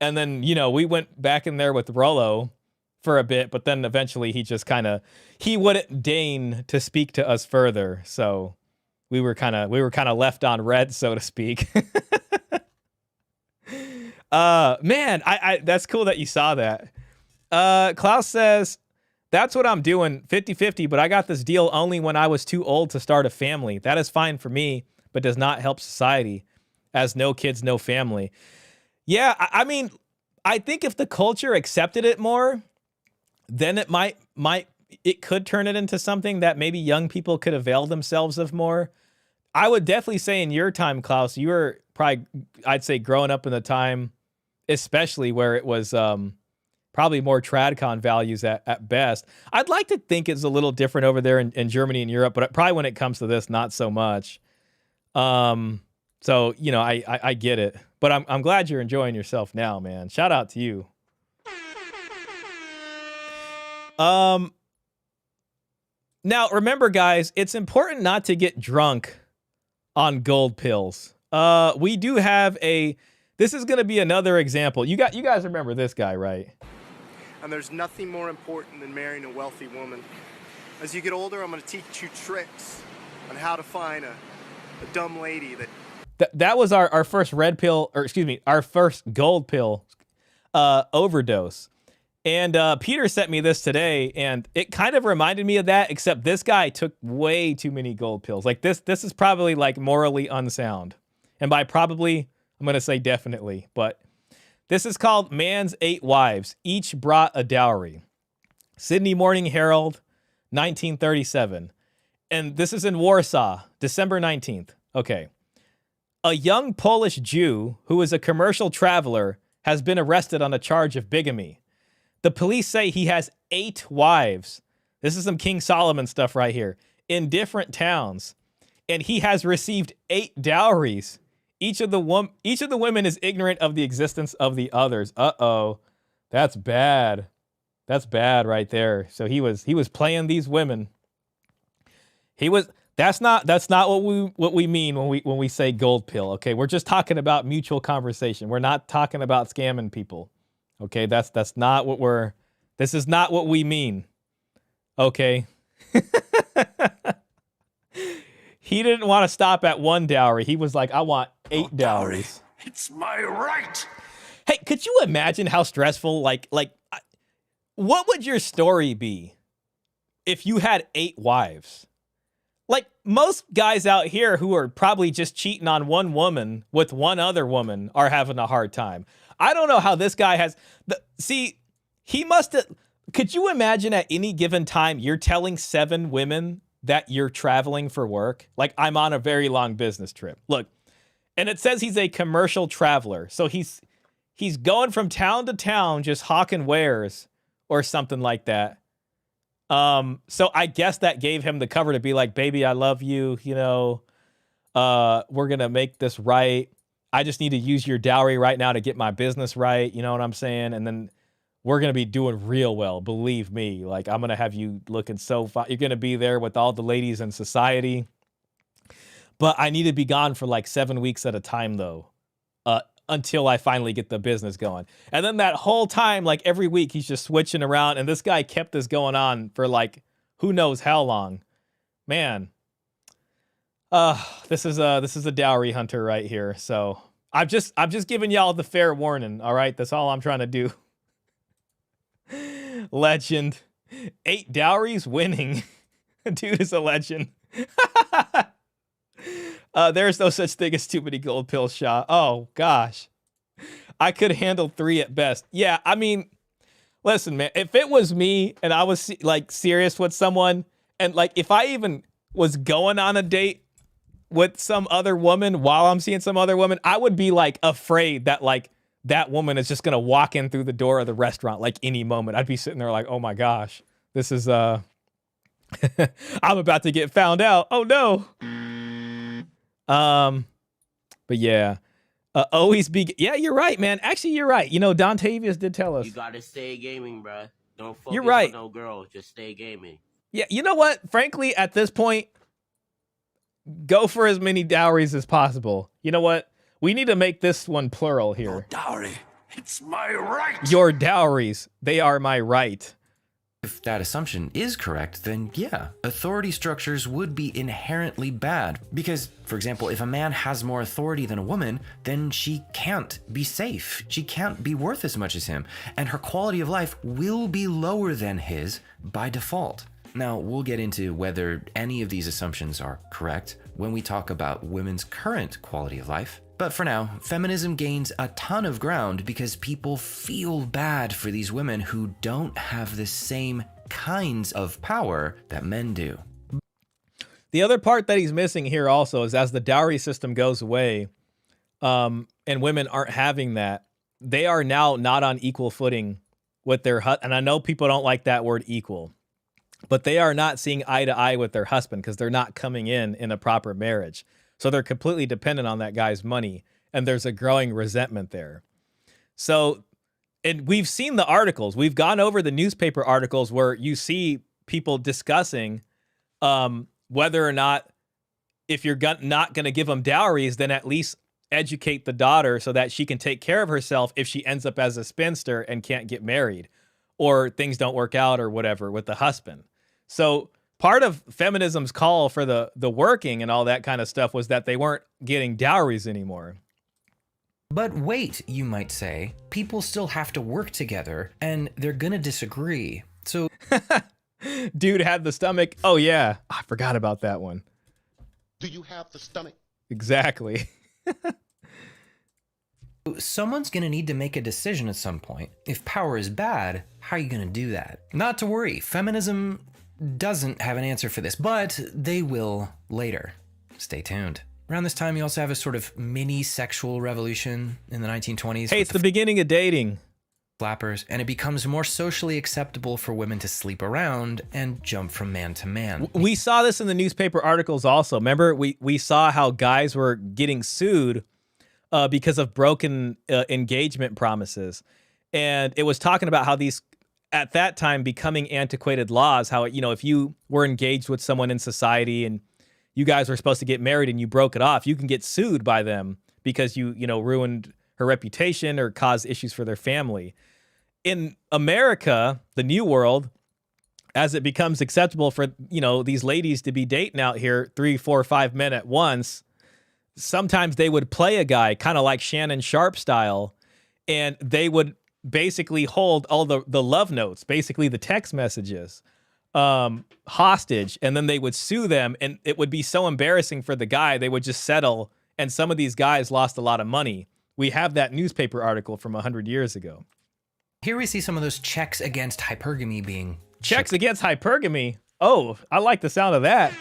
and then, you know, we went back in there with Rollo for a bit, but then eventually he wouldn't deign to speak to us further, so we were kind of left on red, so to speak. Man, that's cool that you saw that. Klaus says, that's what I'm doing, 50-50, but I got this deal only when I was too old to start a family. That is fine for me, but does not help society, as no kids, no family. Yeah, I mean, I think if the culture accepted it more, then it could turn it into something that maybe young people could avail themselves of more. I would definitely say in your time, Klaus, you were probably, I'd say, growing up in the time, especially where it was probably more TradCon values at best. I'd like to think it's a little different over there in Germany and Europe, but probably when it comes to this, not so much. So, you know, I get it. But I'm glad you're enjoying yourself now, man. Shout out to you. Now remember, guys, it's important not to get drunk on gold pills. We do have this is going to be another example. You guys remember this guy, right? And there's nothing more important than marrying a wealthy woman. As you get older, I'm going to teach you tricks on how to find a dumb lady that was our first red pill, or excuse me, our first gold pill overdose. And Peter sent me this today, and it kind of reminded me of that, except this guy took way too many gold pills. Like this is probably like morally unsound. And by probably, I'm going to say definitely, but this is called Man's 8 Wives. Each brought a dowry. Sydney Morning Herald, 1937. And this is in Warsaw, December 19th. Okay. A young Polish Jew who is a commercial traveler has been arrested on a charge of bigamy. The police say he has 8 wives. This is some King Solomon stuff right here. In different towns. And he has received 8 dowries. Each of the women is ignorant of the existence of the others. Uh-oh. That's bad. That's bad right there. So he was playing these women. That's not what we mean when we say gold pill, okay? We're just talking about mutual conversation. We're not talking about scamming people. Okay, that's not what this is not what we mean. Okay. He didn't want to stop at 1 dowry. He was like, I want 8 dowries. It's my right. Hey, could you imagine how stressful, what would your story be if you had 8 wives? Like, most guys out here who are probably just cheating on one woman with one other woman are having a hard time. I don't know how this guy has... he must have... Could you imagine at any given time you're telling 7 women that you're traveling for work? Like, I'm on a very long business trip. Look, and it says he's a commercial traveler. So he's going from town to town just hawking wares or something like that. So I guess that gave him the cover to be like, baby, I love you. You know, we're going to make this right. I just need to use your dowry right now to get my business right. You know what I'm saying? And then we're going to be doing real well. Believe me. Like, I'm going to have you looking so fine. You're going to be there with all the ladies in society. But I need to be gone for like 7 weeks at a time, though, until I finally get the business going. And then that whole time, like every week, he's just switching around. And this guy kept this going on for like who knows how long. Man, this is a dowry hunter right here. So I'm just giving y'all the fair warning. All right, that's all I'm trying to do. Legend. 8 dowries winning. Dude is a legend. There's no such thing as too many gold pills, Shah. Oh, gosh. I could handle 3 at best. Yeah, I mean, listen, man, if it was me and I was like serious with someone, and like if I even was going on a date with some other woman while I'm seeing some other woman, I would be like afraid that like that woman is just going to walk in through the door of the restaurant like any moment. I'd be sitting there like, oh my gosh, this is, I'm about to get found out. Oh no. But yeah, always be, yeah, you're right, man. Actually, you're right. You know, Don Tavius did tell us. You gotta stay gaming, bruh. Don't focus you're right. on no girl. Just stay gaming. Yeah, you know what? Frankly, at this point, go for as many dowries as possible. You know what? We need to make this one plural here. Your dowry. It's my right. Your dowries. They are my right. If that assumption is correct, then yeah, authority structures would be inherently bad. Because, for example, if a man has more authority than a woman, then she can't be safe. She can't be worth as much as him. And her quality of life will be lower than his by default. Now, we'll get into whether any of these assumptions are correct when we talk about women's current quality of life. But for now, feminism gains a ton of ground because people feel bad for these women who don't have the same kinds of power that men do. The other part that he's missing here also is as the dowry system goes away, and women aren't having that, they are now not on equal footing with their and I know people don't like that word equal, but they are not seeing eye to eye with their husband because they're not coming in a proper marriage. So they're completely dependent on that guy's money. and there's a growing resentment there. So, and we've seen the articles. We've gone over the newspaper articles where you see people discussing whether or not, if you're not going to give them dowries, then at least educate the daughter so that she can take care of herself if she ends up as a spinster and can't get married, or things don't work out or whatever with the husband. So part of feminism's call for the working and all that kind of stuff was that they weren't getting dowries anymore. But wait, you might say, people still have to work together and they're gonna disagree. So dude had the stomach. Oh yeah, I forgot about that one. Do you have the stomach? Exactly. Someone's gonna need to make a decision at some point. If power is bad, how are you gonna do that? Not to worry, feminism doesn't have an answer for this, but they will later. Stay tuned. Around this time, you also have a sort of mini sexual revolution in the 1920s. Hey, it's the beginning of dating. Flappers, and it becomes more socially acceptable for women to sleep around and jump from man to man. We saw this in the newspaper articles also. Remember, we saw how guys were getting sued because of broken engagement promises. And it was talking about how these, at that time, becoming antiquated laws, how, you know, if you were engaged with someone in society and you guys were supposed to get married and you broke it off, you can get sued by them because you ruined her reputation or caused issues for their family. In America, the new world, as it becomes acceptable for, these ladies to be dating out here 3, 4, 5 men at once, sometimes they would play a guy kind of like Shannon Sharp style, and they would basically hold all the love notes, basically the text messages, hostage, and then they would sue them, and it would be so embarrassing for the guy, they would just settle, and some of these guys lost a lot of money. We have that newspaper article from 100 years ago. Here we see some of those checks against hypergamy being... Checks against hypergamy? Oh, I like the sound of that.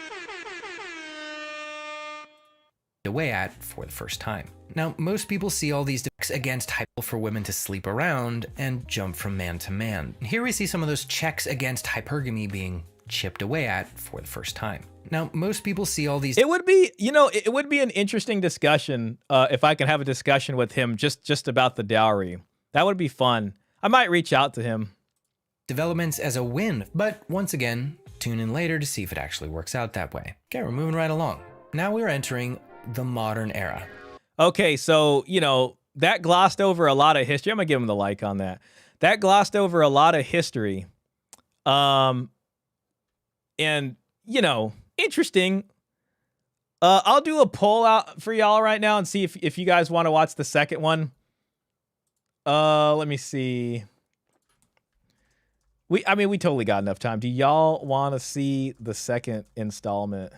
...away at for the first time. Now, most people see all these checks against hypergamy for women to sleep around and jump from man to man. Here we see some of those checks against hypergamy being chipped away at for the first time. Now, most people see all these... It would be, it would be an interesting discussion if I can have a discussion with him just about the dowry. That would be fun. I might reach out to him. Developments as a win, but once again, tune in later to see if it actually works out that way. Okay, we're moving right along. Now we're entering the modern era. Okay, so, that glossed over a lot of history. I'm going to give him the like on that. That glossed over a lot of history. And, interesting. I'll do a poll out for y'all right now and see if you guys want to watch the second one. Let me see. We totally got enough time. Do y'all want to see the second installment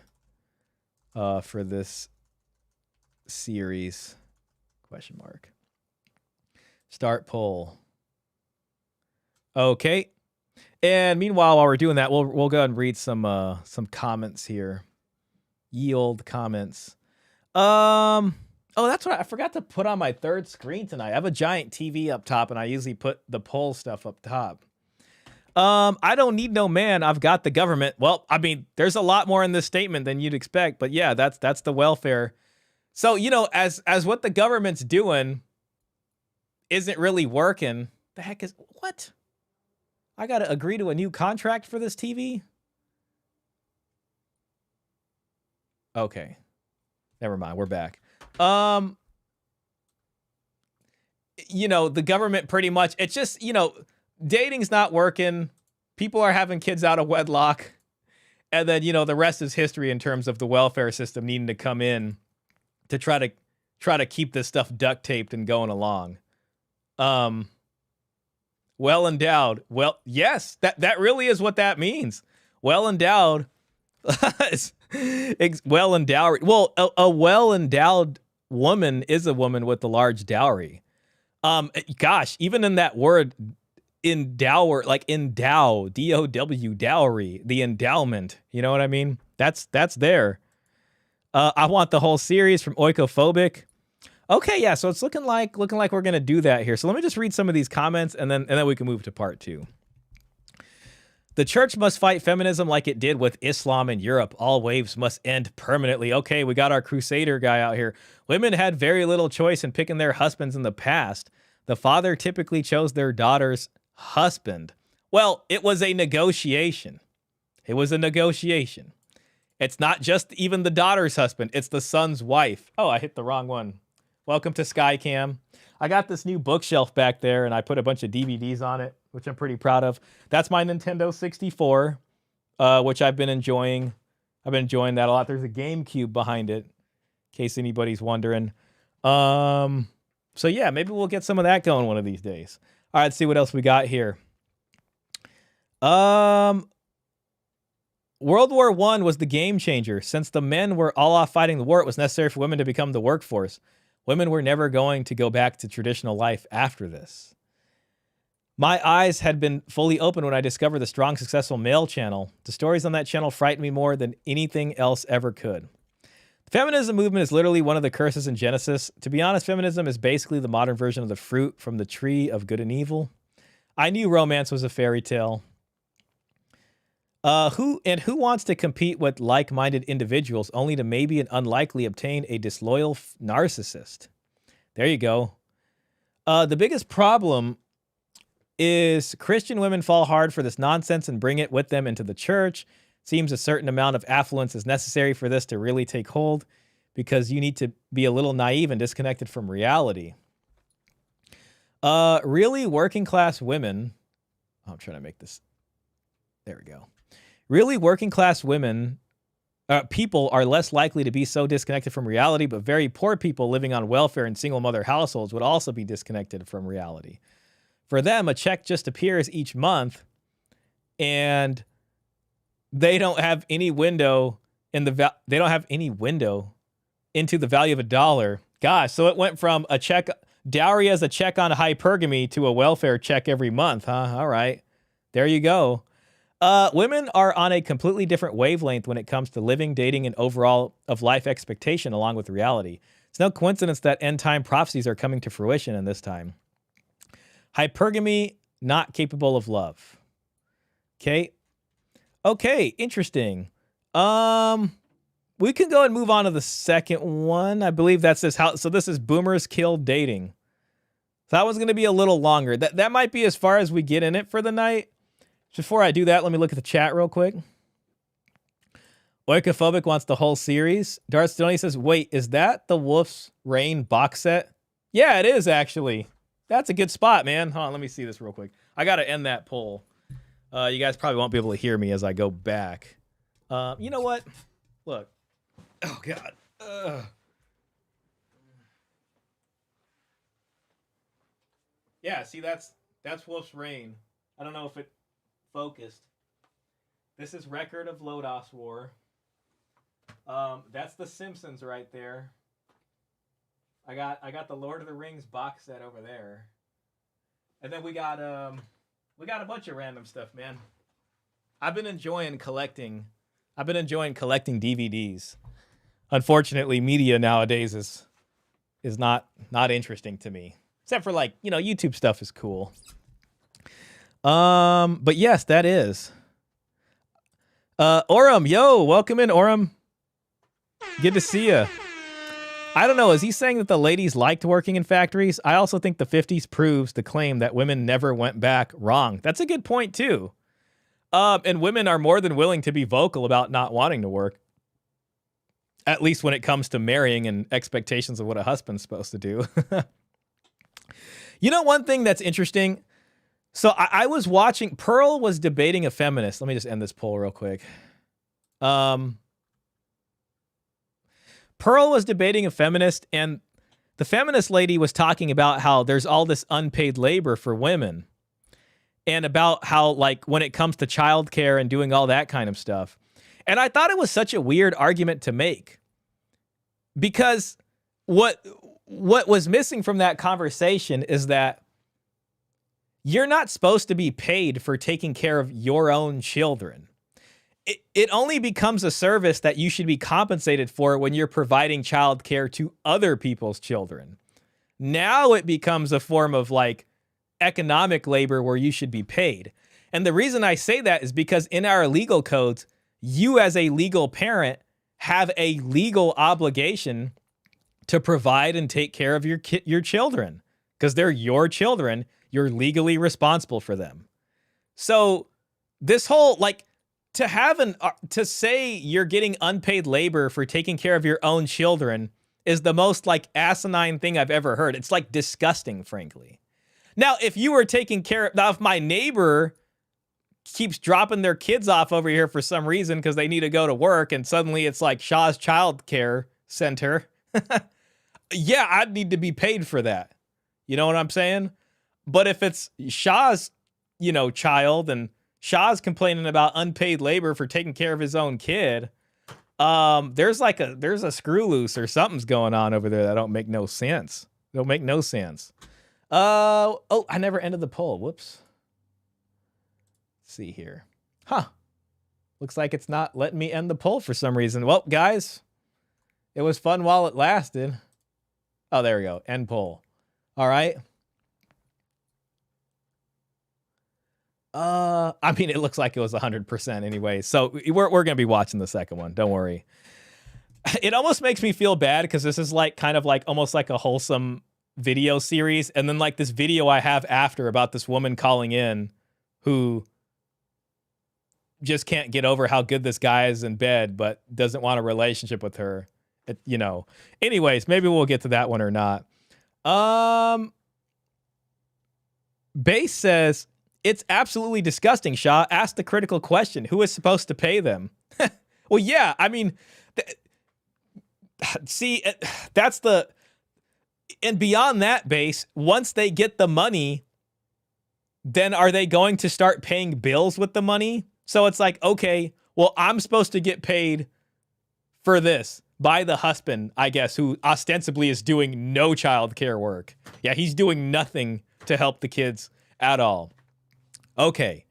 for this series? ? Start poll. Okay. And meanwhile, while we're doing that, we'll go ahead and read some comments here. Yield comments. Oh, that's what I forgot to put on my third screen tonight. I have a giant TV up top, and I usually put the poll stuff up top. I don't need no man. I've got the government. Well, there's a lot more in this statement than you'd expect, but yeah, that's the welfare. So, as what the government's doing isn't really working. The heck is what? I got to agree to a new contract for this TV? Okay. Never mind. We're back. The government pretty much, it's just, dating's not working. People are having kids out of wedlock. And then, the rest is history in terms of the welfare system needing to come in to try to keep this stuff duct taped and going along. Well endowed. Well, yes, that really is what that means. Well endowed. Well endowed. Well, a well endowed woman is a woman with a large dowry. Gosh, even in that word endower, like endow, D-O-W, dowry, the endowment, you know what I mean? That's there. I want the whole series from Oikophobic. Okay, yeah, so it's looking like we're gonna do that here. So let me just read some of these comments and then we can move to part 2. The church must fight feminism like it did with Islam in Europe. All waves must end permanently. Okay, we got our crusader guy out here. Women had very little choice in picking their husbands in the past. The father typically chose their daughter's husband. Well, it was a negotiation. It was a negotiation. It's not just even the daughter's husband. It's the son's wife. Oh, I hit the wrong one. Welcome to Skycam. I got this new bookshelf back there, and I put a bunch of DVDs on it, which I'm pretty proud of. That's my Nintendo 64, which I've been enjoying. I've been enjoying that a lot. There's a GameCube behind it, in case anybody's wondering. So yeah, maybe we'll get some of that going one of these days. All right, let's see what else we got here. World War I was the game changer. Since the men were all off fighting the war, it was necessary for women to become the workforce. Women were never going to go back to traditional life after this. My eyes had been fully opened when I discovered the strong, successful male channel. The stories on that channel frightened me more than anything else ever could. The feminism movement is literally one of the curses in Genesis. To be honest, feminism is basically the modern version of the fruit from the tree of good and evil. I knew romance was a fairy tale. Who wants to compete with like-minded individuals only to maybe and unlikely obtain a disloyal narcissist? There you go. The biggest problem is Christian women fall hard for this nonsense and bring it with them into the church. Seems a certain amount of affluence is necessary for this to really take hold, because you need to be a little naive and disconnected from reality. Really working class women... Oh, I'm trying to make this... There we go. Really working class women, people are less likely to be so disconnected from reality, but very poor people living on welfare and single mother households would also be disconnected from reality. For them, a check just appears each month and they don't have any window in they don't have any window into the value of a dollar. Gosh, so it went from a check, dowry as a check on hypergamy, to a welfare check every month, huh? All right. There you go. Women are on a completely different wavelength when it comes to living, dating, and overall of life expectation along with reality. It's no coincidence that end-time prophecies are coming to fruition in this time. Hypergamy, not capable of love. Okay. Okay, interesting. We can go and move on to the second one. I believe that's this house. So this is Boomers Kill Dating. So that one's going to be a little longer. That might be as far as we get in it for the night. Before I do that, let me look at the chat real quick. Oikophobic wants the whole series. Darth Stoney says, wait, is that the Wolf's Rain box set? Yeah, it is, actually. That's a good spot, man. Hold on, let me see this real quick. I got to end that poll. You guys probably won't be able to hear me as I go back. You know what? Look. Oh, God. Yeah, see, that's Wolf's Rain. I don't know if it focused. This is Record of Lodos War. That's The Simpsons right there. I got the Lord of the Rings box set over there. And then we got a bunch of random stuff, man. I've been enjoying collecting DVDs. Unfortunately, media nowadays is not interesting to me. Except for, like, you know, YouTube stuff is cool. But yes, that is. Oram, yo, welcome in, Oram. Good to see you. I don't know, is he saying that the ladies liked working in factories? I also think the 50s proves the claim that women never went back wrong. That's a good point, too. And women are more than willing to be vocal about not wanting to work. At least when it comes to marrying and expectations of what a husband's supposed to do. You know, one thing that's interesting... So I was watching, Pearl was debating a feminist. Let me just end this poll real quick. Pearl was debating a feminist, and the feminist lady was talking about how there's all this unpaid labor for women, and about how, like, when it comes to childcare and doing all that kind of stuff. And I thought it was such a weird argument to make, because what was missing from that conversation is that you're not supposed to be paid for taking care of your own children. It only becomes a service that you should be compensated for when you're providing child care to other people's children. Now it becomes a form of, like, economic labor where you should be paid. And the reason I say that is because in our legal codes, you as a legal parent have a legal obligation to provide and take care of your children, because they're your children. You're legally responsible for them. So this whole, like, to say you're getting unpaid labor for taking care of your own children is the most, like, asinine thing I've ever heard. It's, like, disgusting, frankly. Now, if you were taking care of, now if my neighbor keeps dropping their kids off over here for some reason because they need to go to work, and suddenly it's like Shah's child care center, yeah, I'd need to be paid for that. You know what I'm saying? But if it's Shah's, child, and Shah's complaining about unpaid labor for taking care of his own kid, there's a screw loose or something's going on over there that don't make no sense. Don't make no sense. Oh, I never ended the poll. Whoops. Let's see here. Huh. Looks like it's not letting me end the poll for some reason. Well, guys, it was fun while it lasted. Oh, there we go. End poll. All right. I mean, it looks like it was 100% anyway. So we're going to be watching the second one. Don't worry. It almost makes me feel bad because this is like kind of like almost like a wholesome video series. And then like this video I have after about this woman calling in who just can't get over how good this guy is in bed, but doesn't want a relationship with her. Anyways, maybe we'll get to that one or not. Base says, it's absolutely disgusting, Shah. Ask the critical question. Who is supposed to pay them? Well, yeah, I mean, see, that's the... And beyond that, Base, once they get the money, then are they going to start paying bills with the money? So it's like, okay, well, I'm supposed to get paid for this by the husband, I guess, who ostensibly is doing no child care work. Yeah, he's doing nothing to help the kids at all. Okay,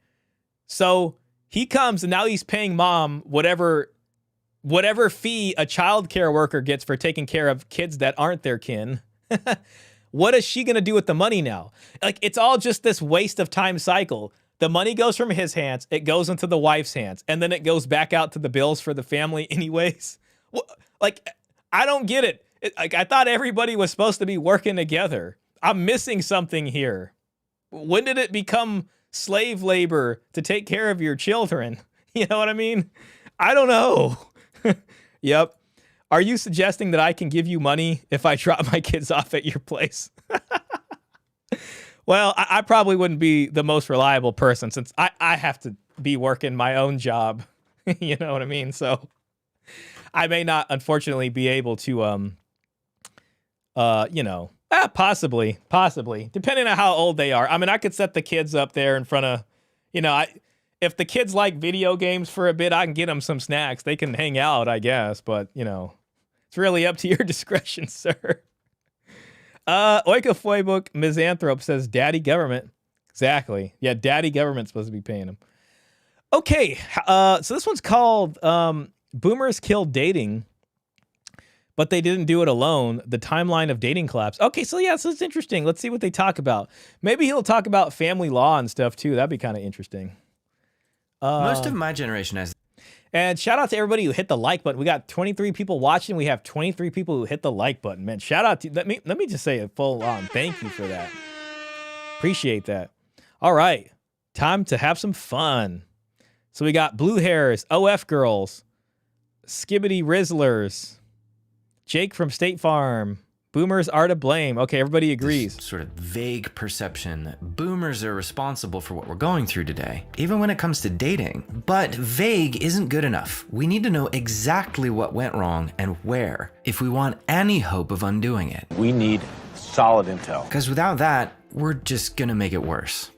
so he comes and now he's paying mom whatever fee a child care worker gets for taking care of kids that aren't their kin. What is she going to do with the money now? Like, it's all just this waste of time cycle. The money goes from his hands, it goes into the wife's hands, and then it goes back out to the bills for the family anyways. Like, I don't get it. Like, I thought everybody was supposed to be working together. I'm missing something here. When did it become slave labor to take care of your children? You know what I mean? I don't know. Yep. Are you suggesting that I can give you money if I drop my kids off at your place? Well, I probably wouldn't be the most reliable person since I have to be working my own job. You know what I mean? So I may not, unfortunately, be able to, possibly, depending on how old they are. I mean, I could set the kids up there in front of, if the kids like video games for a bit, I can get them some snacks. They can hang out, I guess, but, it's really up to your discretion, sir. Oikofoibook Misanthrope says, Daddy Government. Exactly. Yeah, Daddy Government's supposed to be paying him. Okay, so this one's called Boomers Killed Dating, but they didn't do it alone. The timeline of dating collapse. Okay, so yeah, so it's interesting. Let's see what they talk about. Maybe he'll talk about family law and stuff too. That'd be kind of interesting. Most of my generation has. And shout out to everybody who hit the like button. We got 23 people watching. We have 23 people who hit the like button. Man, shout out to you. Let me just say a full on thank you for that. Appreciate that. All right, time to have some fun. So we got Blue Hairs, OF Girls, Skibbity Rizzlers, Jake from State Farm, Boomers are to blame. Okay, everybody agrees. This sort of vague perception that boomers are responsible for what we're going through today, even when it comes to dating. But vague isn't good enough. We need to know exactly what went wrong and where, if we want any hope of undoing it. We need solid intel. Because without that, we're just gonna make it worse.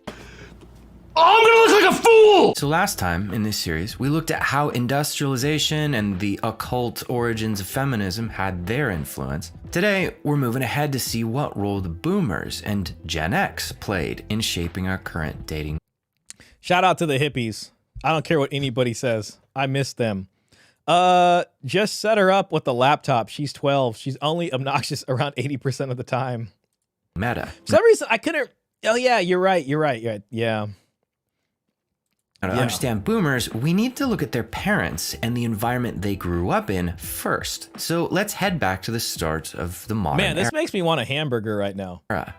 I'm gonna look like a fool! So last time in this series, we looked at how industrialization and the occult origins of feminism had their influence. Today, we're moving ahead to see what role the boomers and Gen X played in shaping our current dating. Shout out to the hippies. I don't care what anybody says. I miss them. Just set her up with a laptop. She's 12. She's only obnoxious around 80% of the time. Meta. For some reason, I couldn't... Oh, yeah, you're right. Yeah. Now, to understand boomers, we need to look at their parents and the environment they grew up in first. So let's head back to the start of the modern Man, this makes me want a hamburger right now. era.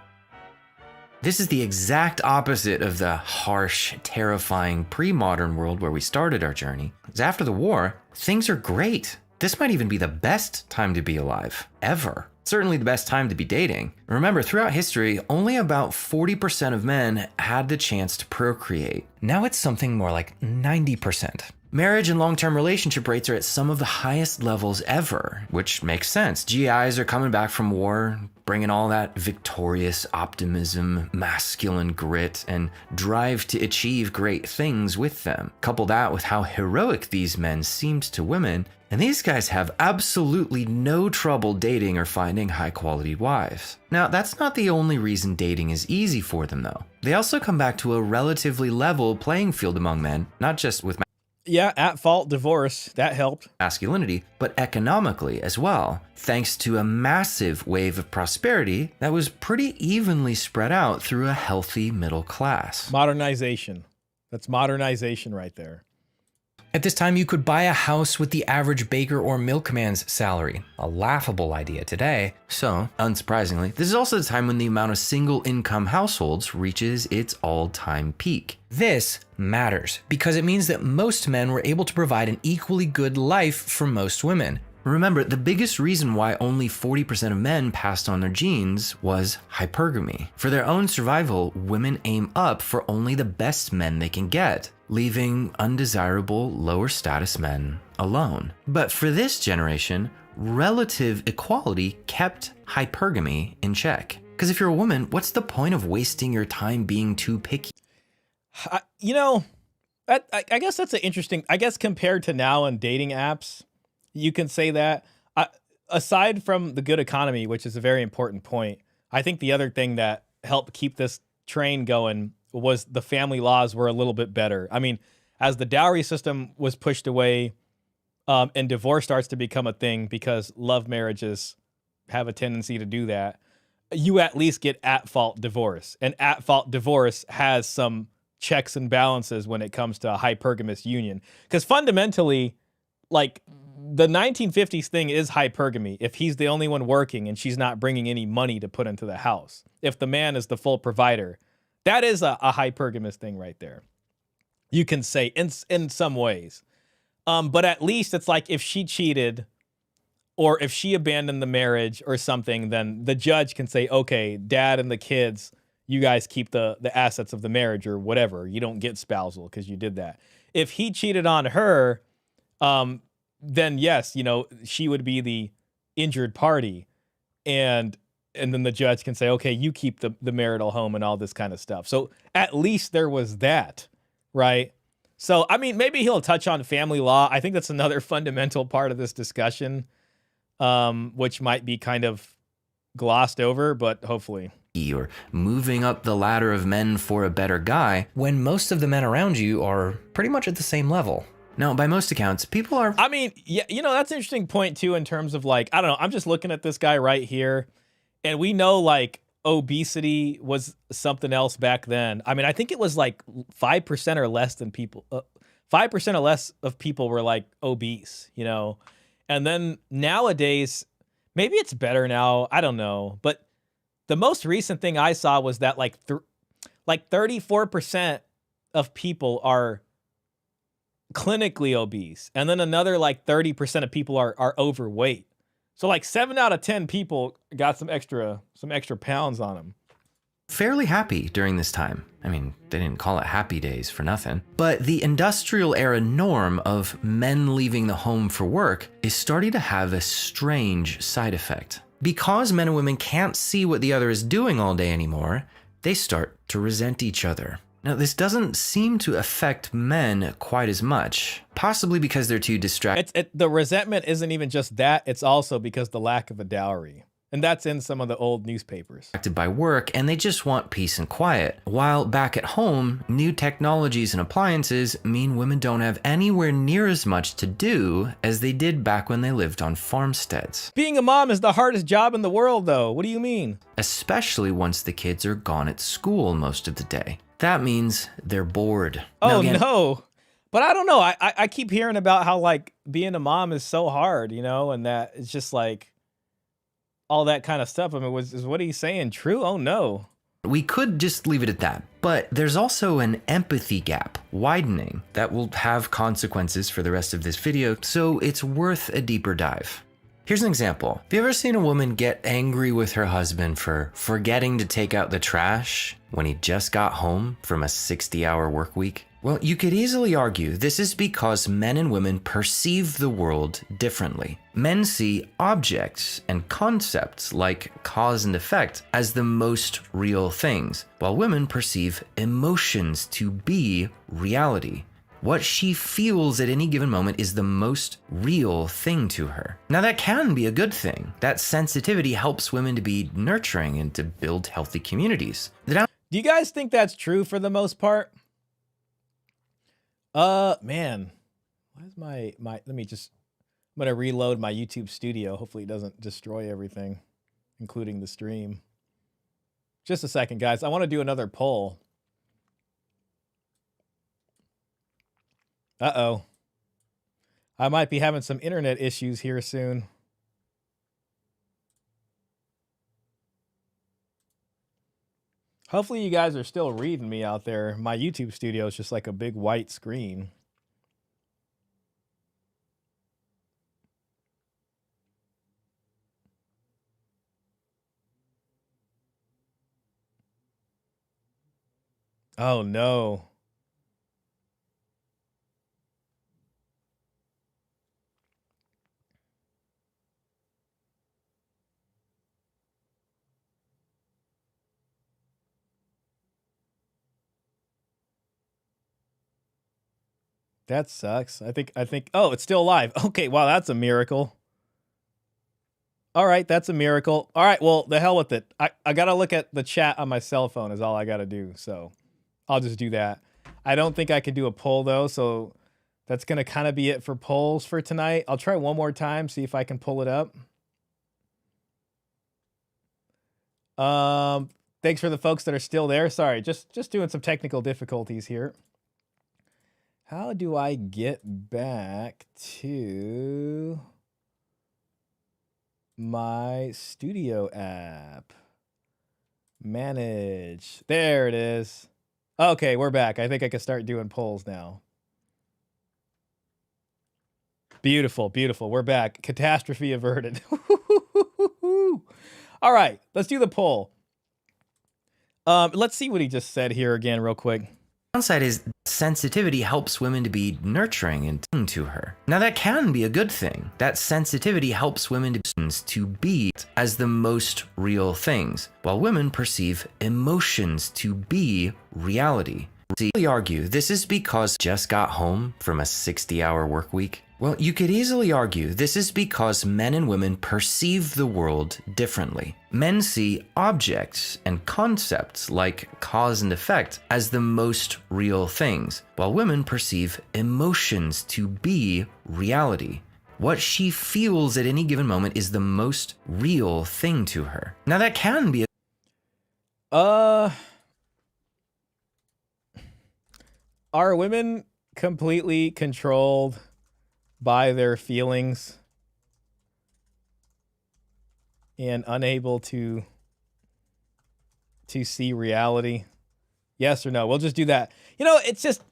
This is the exact opposite of the harsh, terrifying pre-modern world where we started our journey. Because after the war, things are great. This might even be the best time to be alive, ever. Certainly the best time to be dating. Remember, throughout history, only about 40% of men had the chance to procreate. Now it's something more like 90%. Marriage and long-term relationship rates are at some of the highest levels ever, which makes sense. GIs are coming back from war, bringing all that victorious optimism, masculine grit, and drive to achieve great things with them. Couple that with how heroic these men seemed to women, and these guys have absolutely no trouble dating or finding high-quality wives. Now, that's not the only reason dating is easy for them, though. They also come back to a relatively level playing field among men, not just with Yeah, at-fault divorce, that helped. Masculinity, but economically as well, thanks to a massive wave of prosperity that was pretty evenly spread out through a healthy middle class. Modernization. That's modernization right there. At this time, you could buy a house with the average baker or milkman's salary, a laughable idea today. So, unsurprisingly, this is also the time when the amount of single-income households reaches its all-time peak. This matters because it means that most men were able to provide an equally good life for most women. Remember, the biggest reason why only 40% of men passed on their genes was hypergamy. For their own survival, women aim up for only the best men they can get, leaving undesirable, lower status men alone. But for this generation, relative equality kept hypergamy in check. Because if you're a woman, what's the point of wasting your time being too picky? You know, I guess that's an interesting, I guess compared to now and dating apps, you can say that. Aside from the good economy, which is a very important point, I think the other thing that helped keep this train going was the family laws were a little bit better. I mean, as the dowry system was pushed away and divorce starts to become a thing because love marriages have a tendency to do that, you at least get at-fault divorce. And at-fault divorce has some checks and balances when it comes to a hypergamous union. Because fundamentally, like, the 1950s thing is hypergamy. If he's the only one working and she's not bringing any money to put into the house, if the man is the full provider, that is a hypergamous thing right there. You can say in some ways. But at least it's like if she cheated or if she abandoned the marriage or something, then the judge can say, okay, dad and the kids, you guys keep the assets of the marriage or whatever. You don't get spousal because you did that. If he cheated on her, then yes, you know, she would be the injured party. And then the judge can say, okay, you keep the marital home and all this kind of stuff. So at least there was that, right? So, I mean, maybe he'll touch on family law. I think that's another fundamental part of this discussion, which might be kind of glossed over, but hopefully. Or moving up the ladder of men for a better guy when most of the men around you are pretty much at the same level. Now, by most accounts, people are... I mean, yeah, you know, that's an interesting point, too, in terms of, like, I don't know, I'm just looking at this guy right here, and we know, like, obesity was something else back then. I mean, I think it was, like, 5% or less than people... 5% or less of people were, like, obese, you know? And then nowadays, maybe it's better now, I don't know, but the most recent thing I saw was that, like 34% of people are clinically obese, and then another like 30% of people are overweight. So like 7 out of 10 people got some extra pounds on them. Fairly happy during this time. I mean, they didn't call it happy days for nothing. But the industrial era norm of men leaving the home for work is starting to have a strange side effect. Because men and women can't see what the other is doing all day anymore, they start to resent each other. Now, this doesn't seem to affect men quite as much, possibly because they're too distracted. The resentment isn't even just that, it's also because the lack of a dowry. And that's in some of the old newspapers. By work, and they just want peace and quiet. While back at home, new technologies and appliances mean women don't have anywhere near as much to do as they did back when they lived on farmsteads. Being a mom is the hardest job in the world, though. What do you mean? Especially once the kids are gone at school most of the day. that means they're bored. Oh, no. But I don't know. I keep hearing about how, like, being a mom is so hard, you know, and that it's just like all that kind of stuff. I mean, is what he's saying true? Oh, no. We could just leave it at that. But there's also an empathy gap widening that will have consequences for the rest of this video, so it's worth a deeper dive. Here's an example. Have you ever seen a woman get angry with her husband for forgetting to take out the trash when he just got home from a 60-hour work week? Well, you could easily argue this is because men and women perceive the world differently. Men see objects and concepts like cause and effect as the most real things, while women perceive emotions to be reality. What she feels at any given moment is the most real thing to her. Now, that can be a good thing. That sensitivity helps women to be nurturing and to build healthy communities. Do you guys think that's true for the most part? Man, why is let me just, I'm going to reload my YouTube studio. Hopefully it doesn't destroy everything, including the stream. Just a second, guys. I want to do another poll. Uh-oh. I might be having some internet issues here soon. Hopefully you guys are still reading me out there. My YouTube studio is just like a big white screen. Oh, no. That sucks. I think, oh, it's still alive. Okay, wow, that's a miracle. All right, that's a miracle. All right, well, the hell with it. I got to look at the chat on my cell phone is all I got to do, so I'll just do that. I don't think I can do a poll, though, so that's going to kind of be it for polls for tonight. I'll try one more time, see if I can pull it up. Thanks for the folks that are still there. Sorry, just doing some technical difficulties here. How do I get back to my studio app? Manage. There it is. Okay, we're back. I think I can start doing polls now. Beautiful, beautiful. We're back. Catastrophe averted. All right, let's do the poll. Let's see what he just said here again real quick. Downside is sensitivity helps women to be nurturing and tend to her. Now, that can be a good thing. That sensitivity helps women to be as the most real things, while women perceive emotions to be reality. We argue this is because just got home from a 60-hour work week. Well, you could easily argue this is because men and women perceive the world differently. Men see objects and concepts like cause and effect as the most real things, while women perceive emotions to be reality. What she feels at any given moment is the most real thing to her. Now, that can be Are women completely controlled by their feelings and unable to see reality? Yes or no? We'll just do that. You know, it's just,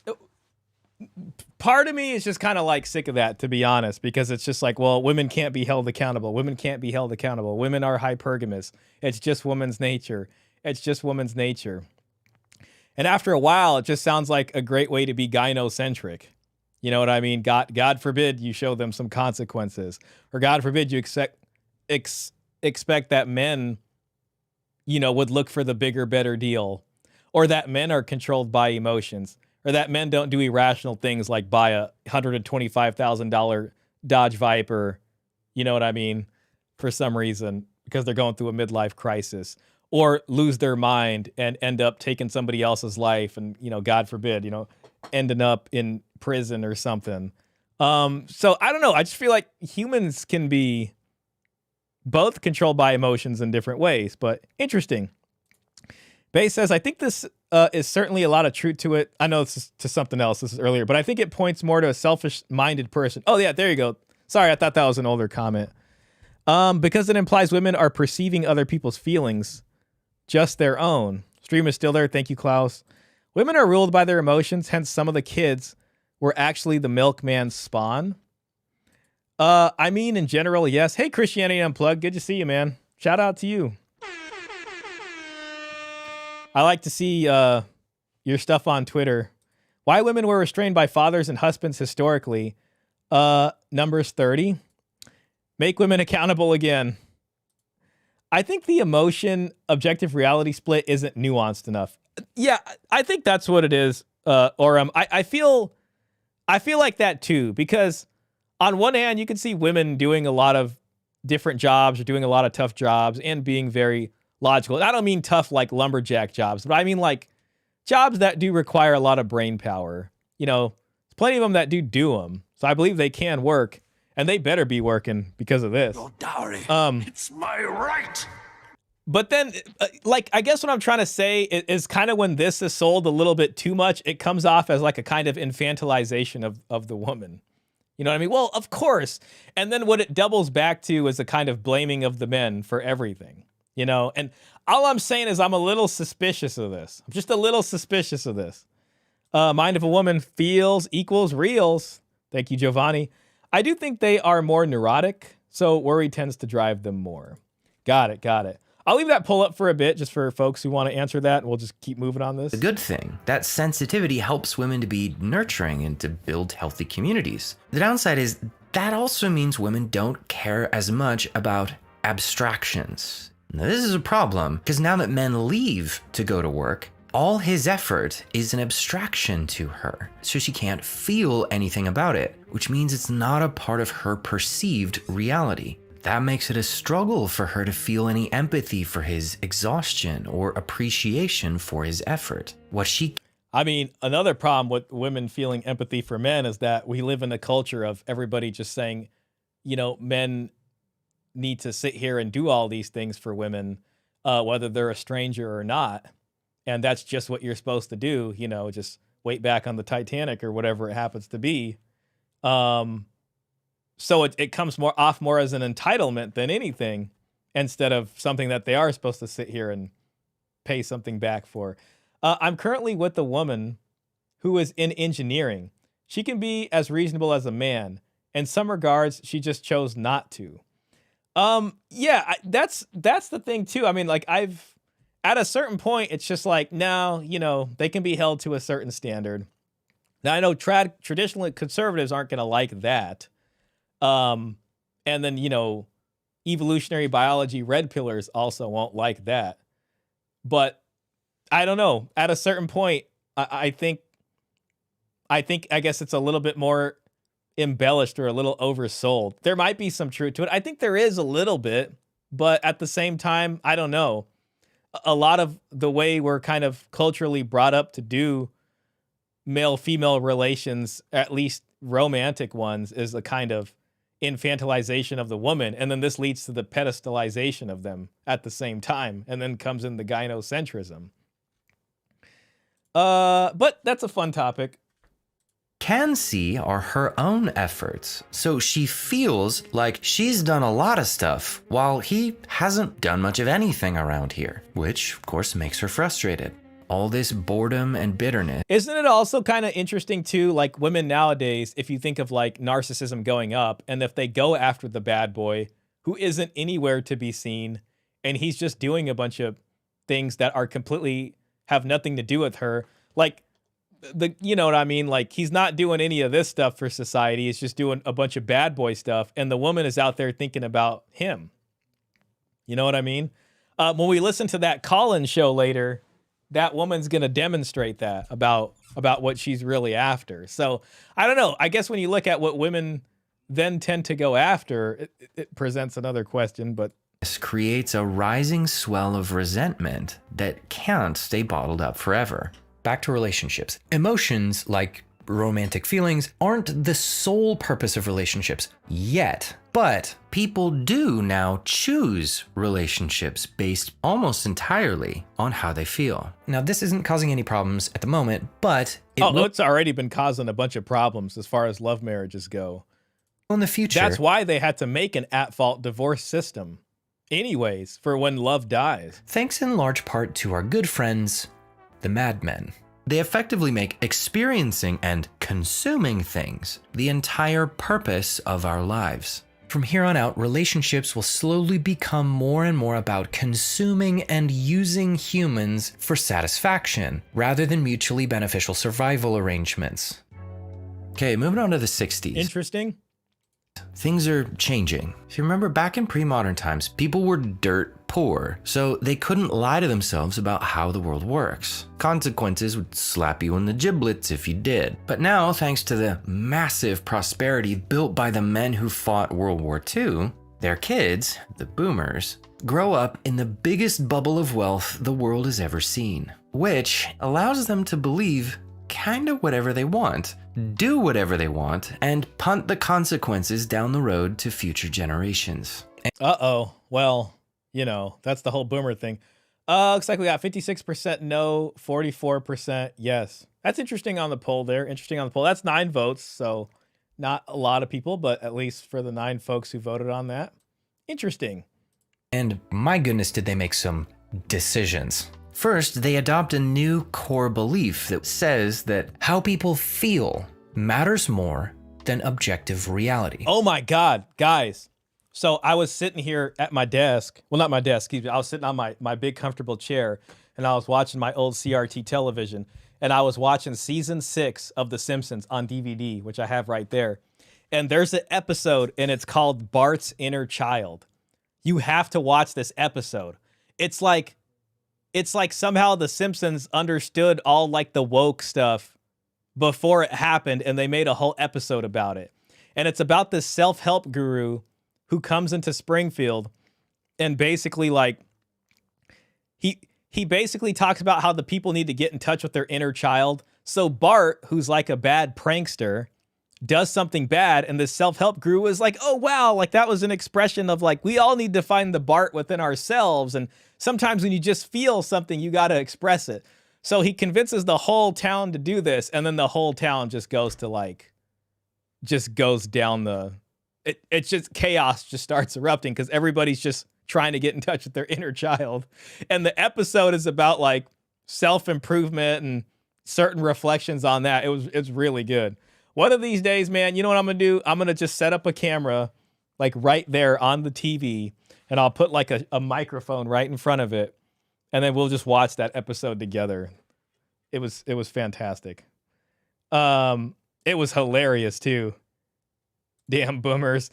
part of me is just kind of like sick of that, to be honest, because it's just like, well, women can't be held accountable. Women can't be held accountable. Women are hypergamous. It's just woman's nature. It's just woman's nature. And after a while, it just sounds like a great way to be gynocentric. You know what I mean? God forbid you show them some consequences, or God forbid you expect that men, you know, would look for the bigger, better deal, or that men are controlled by emotions, or that men don't do irrational things like buy a $125,000 Dodge Viper, you know what I mean, for some reason, because they're going through a midlife crisis, or lose their mind and end up taking somebody else's life and, you know, God forbid, you know, ending up in prison or something. So I don't know. I just feel like humans can be both controlled by emotions in different ways, but interesting. Bay says, I think this is certainly a lot of truth to it. I know this is to something else. This is earlier, but I think it points more to a selfish-minded person. Oh, yeah, there you go. Sorry, I thought that was an older comment. Because it implies women are perceiving other people's feelings, just their own. Stream is still there. Thank you, Klaus. Women are ruled by their emotions, hence some of the kids were actually the milkman's spawn. I mean, in general, yes. Hey, Christianity Unplugged. Good to see you, man. Shout out to you. I like to see your stuff on Twitter. Why women were restrained by fathers and husbands historically. Numbers 30. Make women accountable again. I think the emotion objective reality split isn't nuanced enough. Yeah, I think that's what it is. I feel like that too, because on one hand, you can see women doing a lot of different jobs or doing a lot of tough jobs and being very logical. And I don't mean tough like lumberjack jobs, but I mean like jobs that do require a lot of brain power. You know, there's plenty of them that do them. So I believe they can work, and they better be working because of this. Your dowry. It's my right. But then, like, I guess what I'm trying to say is kind of when this is sold a little bit too much, it comes off as like a kind of infantilization of the woman. You know what I mean? Well, of course. And then what it doubles back to is a kind of blaming of the men for everything, you know? And all I'm saying is I'm a little suspicious of this. I'm just a little suspicious of this. Mind of a woman feels equals reals. Thank you, Giovanni. I do think they are more neurotic, so worry tends to drive them more. Got it. I'll leave that poll up for a bit just for folks who want to answer that, and we'll just keep moving on this. The good thing, that sensitivity helps women to be nurturing and to build healthy communities. The downside is that also means women don't care as much about abstractions. Now, this is a problem because now that men leave to go to work, all his effort is an abstraction to her, so she can't feel anything about it, which means it's not a part of her perceived reality. That makes it a struggle for her to feel any empathy for his exhaustion or appreciation for his effort. Another problem with women feeling empathy for men is that we live in a culture of everybody just saying, you know, men need to sit here and do all these things for women, whether they're a stranger or not. And that's just what you're supposed to do, you know, just wait back on the Titanic or whatever it happens to be. So it comes more as an entitlement than anything, instead of something that they are supposed to sit here and pay something back for. I'm currently with a woman who is in engineering. She can be as reasonable as a man. In some regards, she just chose not to. That's the thing too. I mean, like at a certain point, it's just like, no, you know, they can be held to a certain standard. Now I know traditionally conservatives aren't going to like that. And then, you know, evolutionary biology red pillars also won't like that. But I don't know. At a certain point, I guess it's a little bit more embellished or a little oversold. There might be some truth to it. I think there is a little bit, but at the same time, I don't know. A lot of the way we're kind of culturally brought up to do male-female relations, at least romantic ones, is a kind of infantilization of the woman, and then this leads to the pedestalization of them at the same time, and then comes in the gynocentrism. But that's a fun topic. Can see are her own efforts, so she feels like she's done a lot of stuff while he hasn't done much of anything around here, which of course makes her frustrated. All this boredom and bitterness. Isn't it also kind of interesting too, like women nowadays, if you think of like narcissism going up, and if they go after the bad boy who isn't anywhere to be seen, and he's just doing a bunch of things that are completely have nothing to do with her, like you know what I mean? Like he's not doing any of this stuff for society. He's just doing a bunch of bad boy stuff. And the woman is out there thinking about him. You know what I mean? When we listen to that call-in show later, that woman's going to demonstrate that about what she's really after. So I don't know. I guess when you look at what women then tend to go after, it presents another question, but this creates a rising swell of resentment that can't stay bottled up forever. Back to relationships. Emotions like romantic feelings aren't the sole purpose of relationships yet, but people do now choose relationships based almost entirely on how they feel. Now, this isn't causing any problems at the moment, but it's already been causing a bunch of problems as far as love marriages go. In the future. That's why they had to make an at-fault divorce system anyways, for when love dies. Thanks in large part to our good friends, the madmen. They effectively make experiencing and consuming things the entire purpose of our lives. From here on out, relationships will slowly become more and more about consuming and using humans for satisfaction, rather than mutually beneficial survival arrangements. Okay, moving on to the 60s. Interesting. Things are changing. If you remember, back in pre-modern times, people were dirt poor, so they couldn't lie to themselves about how the world works. Consequences would slap you in the giblets if you did. But now, thanks to the massive prosperity built by the men who fought World War II, their kids, the boomers, grow up in the biggest bubble of wealth the world has ever seen, which allows them to believe kind of whatever they want, do whatever they want, and punt the consequences down the road to future generations. Well, you know, that's the whole boomer thing. Looks like we got 56% no, 44% yes. That's interesting on the poll there. Interesting on the poll. That's 9 votes, so not a lot of people, but at least for the 9 folks who voted on that. Interesting. And my goodness, did they make some decisions. First, they adopt a new core belief that says that how people feel matters more than objective reality. Oh my God, guys. So I was sitting here at my desk. Well, not my desk, excuse me. I was sitting on my big comfortable chair, and I was watching my old CRT television, and I was watching season 6 of The Simpsons on DVD, which I have right there. And there's an episode, and it's called Bart's Inner Child. You have to watch this episode. It's like somehow The Simpsons understood all like the woke stuff before it happened, and they made a whole episode about it. And it's about this self-help guru who comes into Springfield and basically like he basically talks about how the people need to get in touch with their inner child. So Bart, who's like a bad prankster, does something bad, and this self-help guru is like, oh wow, like that was an expression of like, we all need to find the Bart within ourselves, and sometimes when you just feel something, you got to express it. So he convinces the whole town to do this, and then the whole town just goes to like, just goes down the, it's just chaos just starts erupting because everybody's just trying to get in touch with their inner child. And the episode is about like self-improvement and certain reflections on that. It's really good. One of these days, man, you know what I'm going to do? I'm going to just set up a camera like right there on the TV, and I'll put like a microphone right in front of it, and then we'll just watch that episode together. It was fantastic. It was hilarious too. Damn boomers.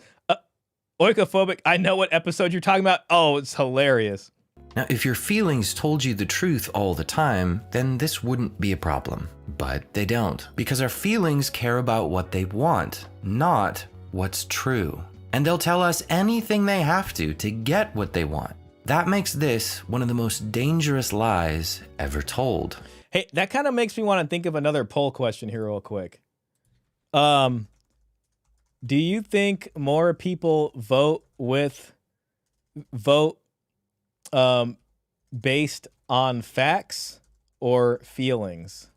Oikophobic, I know what episode you're talking about. Oh, it's hilarious. Now, if your feelings told you the truth all the time, then this wouldn't be a problem. But they don't, because our feelings care about what they want, not what's true. And they'll tell us anything they have to get what they want. That makes this one of the most dangerous lies ever told. Hey, that kind of makes me want to think of another poll question here real quick. Do you think more people vote based on facts or feelings?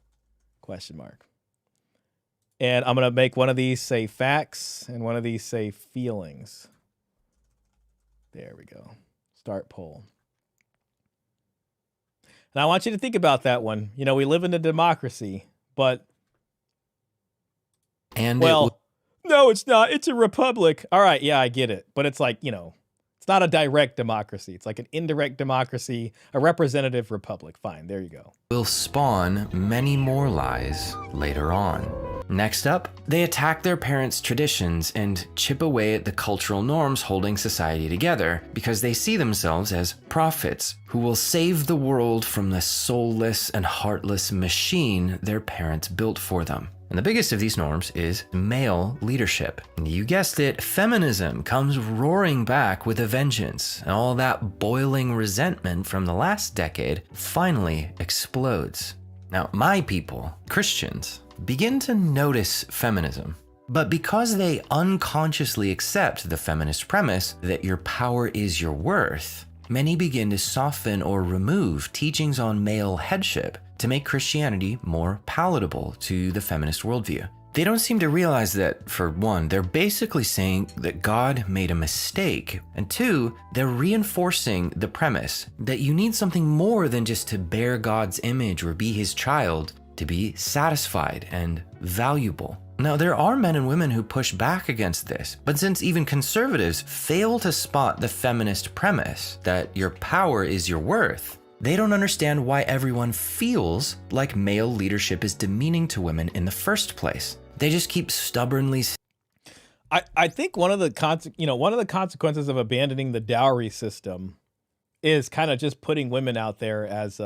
Question mark. And I'm going to make one of these say facts and one of these say feelings. There we go. Start poll. And I want you to think about that one. You know, we live in a democracy, but no, it's not. It's a republic. All right, yeah, I get it. But it's like, you know, it's not a direct democracy. It's like an indirect democracy, a representative republic. Fine, there you go. Will spawn many more lies later on. Next up, they attack their parents' traditions and chip away at the cultural norms holding society together because they see themselves as prophets who will save the world from the soulless and heartless machine their parents built for them. And the biggest of these norms is male leadership. And you guessed it, feminism comes roaring back with a vengeance. And all that boiling resentment from the last decade finally explodes. Now, my people, Christians, begin to notice feminism. But because they unconsciously accept the feminist premise that your power is your worth, many begin to soften or remove teachings on male headship to make Christianity more palatable to the feminist worldview. They don't seem to realize that, for one, they're basically saying that God made a mistake, and two, they're reinforcing the premise that you need something more than just to bear God's image or be his child to be satisfied and valuable. Now, there are men and women who push back against this, but since even conservatives fail to spot the feminist premise that your power is your worth, they don't understand why everyone feels like male leadership is demeaning to women in the first place. They just keep stubbornly. I think one of the consequences of abandoning the dowry system is kind of just putting women out there as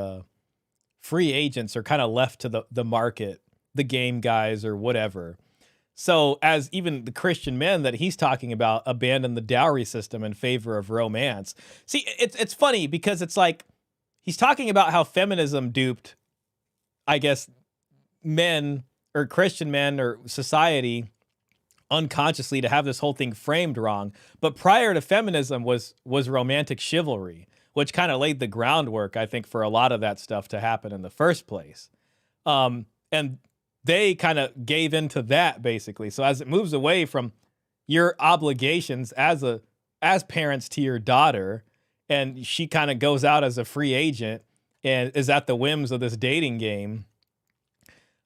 free agents or kind of left to the market, the game guys or whatever. So as even the Christian men that he's talking about abandon the dowry system in favor of romance. See, it's funny because it's like he's talking about how feminism duped, I guess, men or Christian men or society unconsciously to have this whole thing framed wrong. But prior to feminism was romantic chivalry, which kind of laid the groundwork, I think, for a lot of that stuff to happen in the first place. And they kind of gave into that, basically. So as it moves away from your obligations as parents to your daughter, and she kind of goes out as a free agent and is at the whims of this dating game,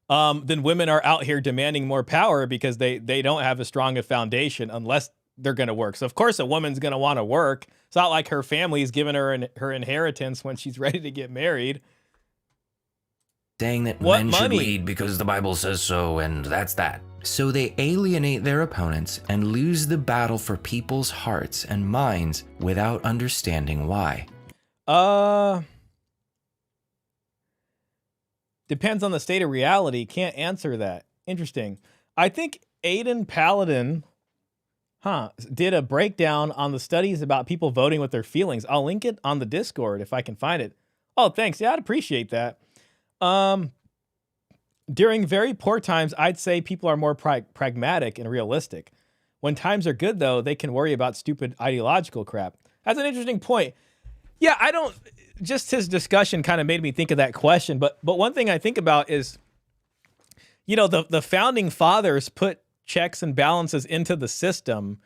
then women are out here demanding more power because they don't have as strong a foundation unless they're going to work. So of course a woman's going to want to work. It's not like her family's giving her her inheritance when she's ready to get married. Saying that men should lead because the Bible says so, and that's that. So they alienate their opponents and lose the battle for people's hearts and minds without understanding why. Depends on the state of reality. Can't answer that. Interesting. I think Aiden Paladin did a breakdown on the studies about people voting with their feelings. I'll link it on the Discord if I can find it. Oh, thanks. Yeah, I'd appreciate that. During very poor times, I'd say people are more pragmatic and realistic. When times are good, though, they can worry about stupid ideological crap. That's an interesting point. Yeah, just his discussion kind of made me think of that question. But one thing I think about is, the founding fathers put checks and balances into the system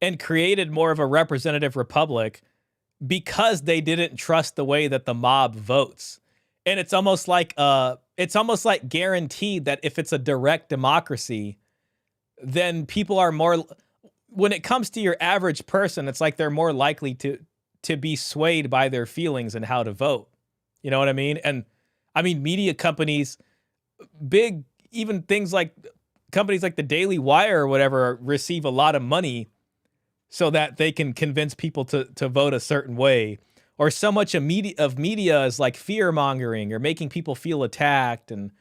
and created more of a representative republic because they didn't trust the way that the mob votes. And it's almost like guaranteed that if it's a direct democracy, then people are more, when it comes to your average person, it's like they're more likely to be swayed by their feelings and how to vote. You know what I mean? And I mean, media companies, big, even things like companies like the Daily Wire or whatever receive a lot of money so that they can convince people to vote a certain way. Or so much of media is like fear mongering or making people feel attacked. And,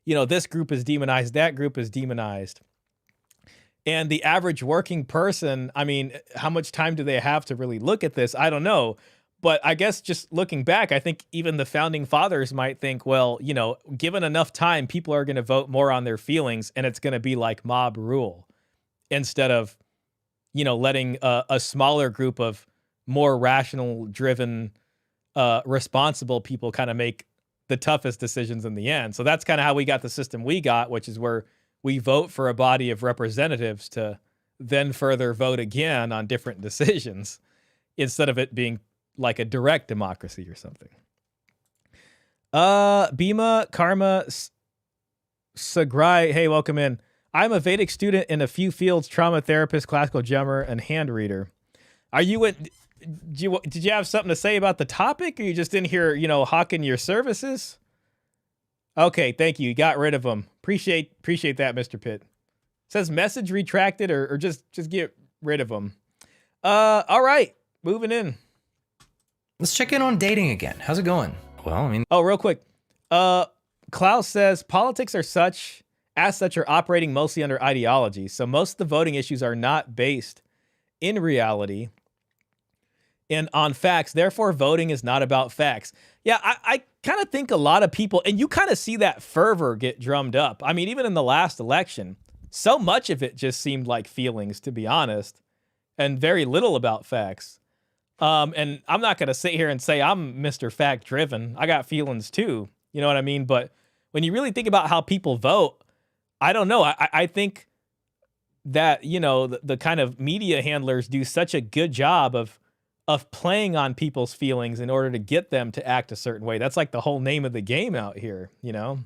this group is demonized, that group is demonized. And the average working person, I mean, how much time do they have to really look at this? I don't know. But I guess just looking back, I think even the founding fathers might think, well, given enough time, people are going to vote more on their feelings and it's going to be like mob rule instead of, letting a smaller group of more rational driven, responsible people kind of make the toughest decisions in the end. So that's kind of how we got the system we got, which is where we vote for a body of representatives to then further vote again on different decisions instead of it being like a direct democracy or something. Bhima Karma Sagrai, hey, welcome in. I'm a Vedic student in a few fields, trauma therapist, classical drummer, and hand reader. Are you did you have something to say about the topic, or you just in here, hawking your services? Okay, thank you. You got rid of them. Appreciate that, Mr. Pitt. Says message retracted, or just get rid of them. All right, moving in. Let's check in on dating again. How's it going? Well, real quick. Klaus says politics are are operating mostly under ideology. So most of the voting issues are not based in reality and on facts. Therefore, voting is not about facts. Yeah, kind of think a lot of people, and you kind of see that fervor get drummed up. I mean, even in the last election, so much of it just seemed like feelings, to be honest, and very little about facts. And I'm not going to sit here and say I'm Mr. Fact driven. I got feelings too. You know what I mean? But when you really think about how people vote, I don't know. I think that, you know, the kind of media handlers do such a good job of playing on people's feelings in order to get them to act a certain way. That's like the whole name of the game out here, you know?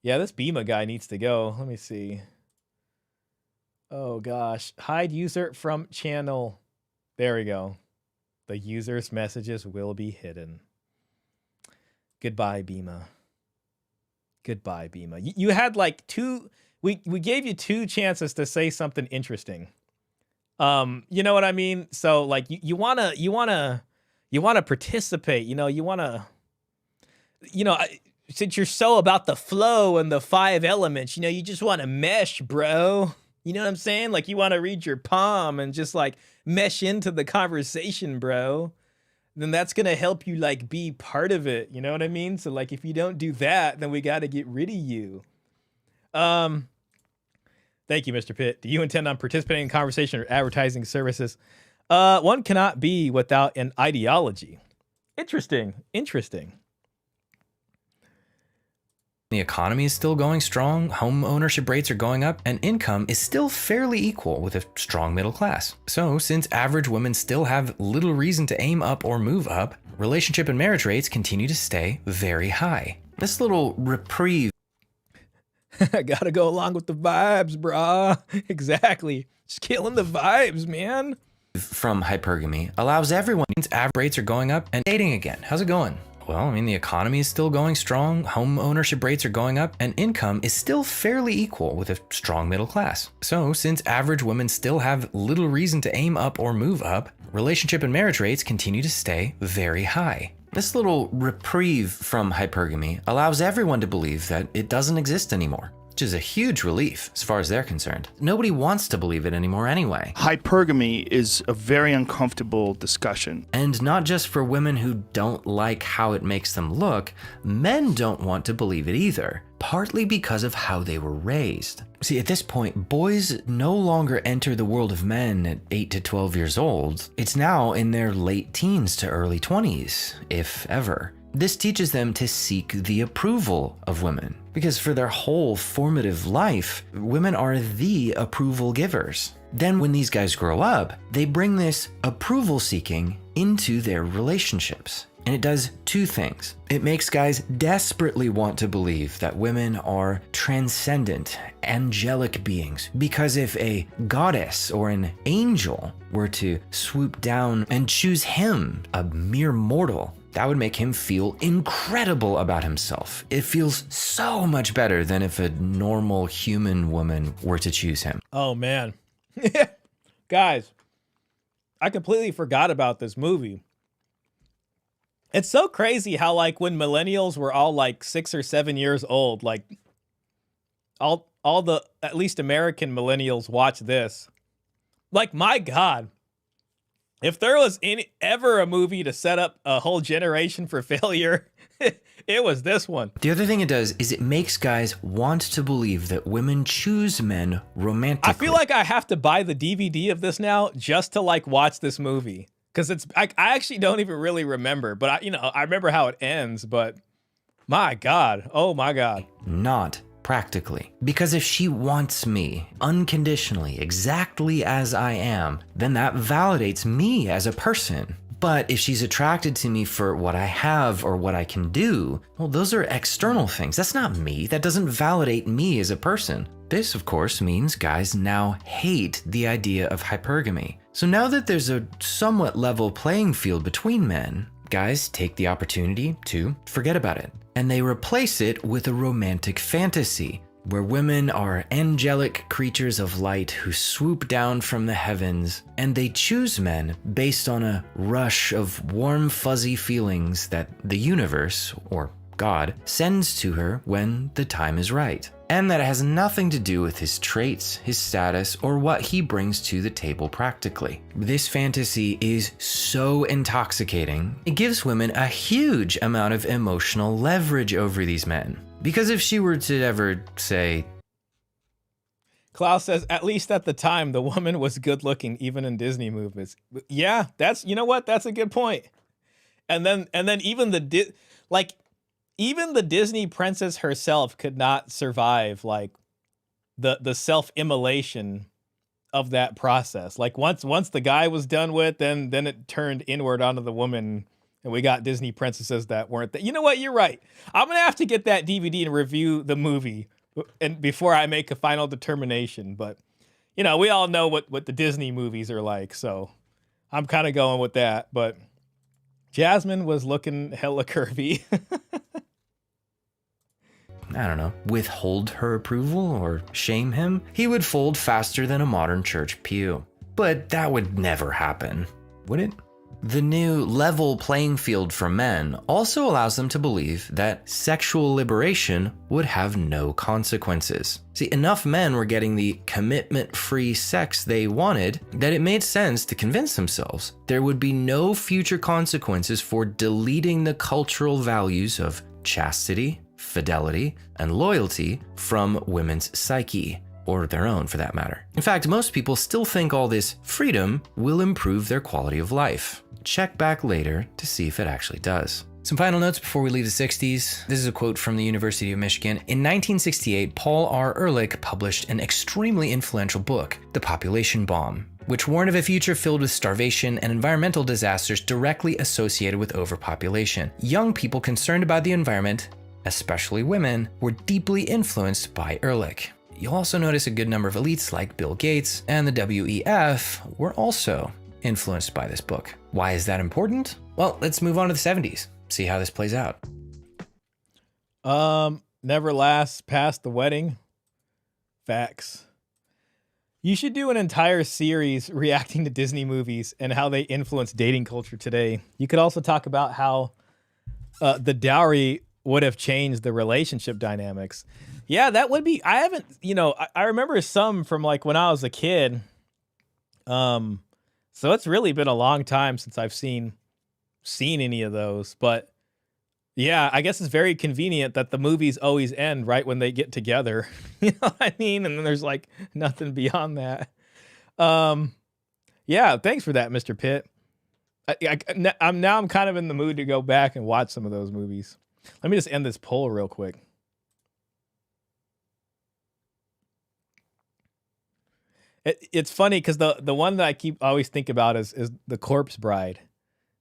Yeah, this Bima guy needs to go. Let me see. Oh gosh. Hide user from channel. There we go. The user's messages will be hidden. Goodbye, Bima. Goodbye, Bima. You had like we gave you 2 chances to say something interesting. You know what I mean? So like you wanna participate, you know, since you're so about the flow and the 5 elements, you know, you just want to mesh, bro. You know what I'm saying? Like you want to read your palm and just like mesh into the conversation, bro. Then that's going to help you like be part of it. You know what I mean? So like if you don't do that, then we got to get rid of you. Thank you, Mr. Pitt. Do you intend on participating in conversation or advertising services? One cannot be without an ideology. Interesting. The economy is still going strong, home ownership rates are going up, and income is still fairly equal with a strong middle class. So, since average women still have little reason to aim up or move up, relationship and marriage rates continue to stay very high. This little reprieve gotta go along with the vibes, brah. Exactly. Just killing the vibes, man. From hypergamy allows everyone, since average rates are going up, and dating again. How's it going? Well, I mean, the economy is still going strong, home ownership rates are going up, and income is still fairly equal with a strong middle class. So, since average women still have little reason to aim up or move up, relationship and marriage rates continue to stay very high. This little reprieve from hypergamy allows everyone to believe that it doesn't exist anymore, which is a huge relief as far as they're concerned. Nobody wants to believe it anymore anyway. Hypergamy is a very uncomfortable discussion. And not just for women who don't like how it makes them look, men don't want to believe it either, partly because of how they were raised. See, at this point, boys no longer enter the world of men at 8 to 12 years old. It's now in their late teens to early 20s, if ever. This teaches them to seek the approval of women, because for their whole formative life, women are the approval givers. Then when these guys grow up, they bring this approval seeking into their relationships. And it does 2 things. It makes guys desperately want to believe that women are transcendent, angelic beings. Because if a goddess or an angel were to swoop down and choose him, a mere mortal, that would make him feel incredible about himself. It feels so much better than if a normal human woman were to choose him. Oh, man. Guys, I completely forgot about this movie. It's so crazy how, like, when millennials were all, like, 6 or 7 years old, like, all the, at least American millennials watch this. Like, my God. If there was ever a movie to set up a whole generation for failure, it was this one. The other thing it does is it makes guys want to believe that women choose men romantically. I feel like I have to buy the DVD of this now just to like watch this movie. Because I actually don't even really remember, but I remember how it ends, but my God, oh my God. Not practically. Because if she wants me unconditionally, exactly as I am, then that validates me as a person. But if she's attracted to me for what I have or what I can do, well, those are external things. That's not me. That doesn't validate me as a person. This, of course, means guys now hate the idea of hypergamy. So now that there's a somewhat level playing field between men, guys take the opportunity to forget about it. And they replace it with a romantic fantasy, where women are angelic creatures of light who swoop down from the heavens, and they choose men based on a rush of warm, fuzzy feelings that the universe, or God, sends to her when the time is right. And that it has nothing to do with his traits, his status, or what he brings to the table practically. This fantasy is so intoxicating, it gives women a huge amount of emotional leverage over these men. Because if she were to ever say, Klaus says, at least at the time, the woman was good looking, even in Disney movies. Yeah, that's, you know what? That's a good point. And then even even the Disney princess herself could not survive like the self-immolation of that process. Like once the guy was done with, then it turned inward onto the woman, and we got Disney princesses that weren't that. You know what? You're right. I'm gonna have to get that DVD and review the movie, and before I make a final determination. But you know, we all know what the Disney movies are like, so I'm kind of going with that. But Jasmine was looking hella curvy. I don't know, withhold her approval or shame him, he would fold faster than a modern church pew. But that would never happen, would it? The new level playing field for men also allows them to believe that sexual liberation would have no consequences. See, enough men were getting the commitment-free sex they wanted that it made sense to convince themselves there would be no future consequences for deleting the cultural values of chastity, fidelity, and loyalty from women's psyche, or their own for that matter. In fact, most people still think all this freedom will improve their quality of life. Check back later to see if it actually does. Some final notes before we leave the 60s. This is a quote from the University of Michigan. In 1968, Paul R. Ehrlich published an extremely influential book, The Population Bomb, which warned of a future filled with starvation and environmental disasters directly associated with overpopulation. Young people concerned about the environment, especially women, were deeply influenced by Ehrlich. You'll also notice a good number of elites like Bill Gates and the WEF were also influenced by this book. Why is that important? Well, let's move on to the 70s, see how this plays out. Never lasts past the wedding. Facts. You should do an entire series reacting to Disney movies and how they influence dating culture today. You could also talk about how the dowry would have changed the relationship dynamics. Yeah, that would be, I haven't, I remember some from like when I was a kid. So it's really been a long time since I've seen any of those. But yeah, I guess it's very convenient that the movies always end right when they get together. You know what I mean? And then there's like nothing beyond that. Yeah, thanks for that, Mr. Pitt. I'm kind of in the mood to go back and watch some of those movies. Let me just end this poll real quick. It's funny because the one that I always think about is The Corpse Bride.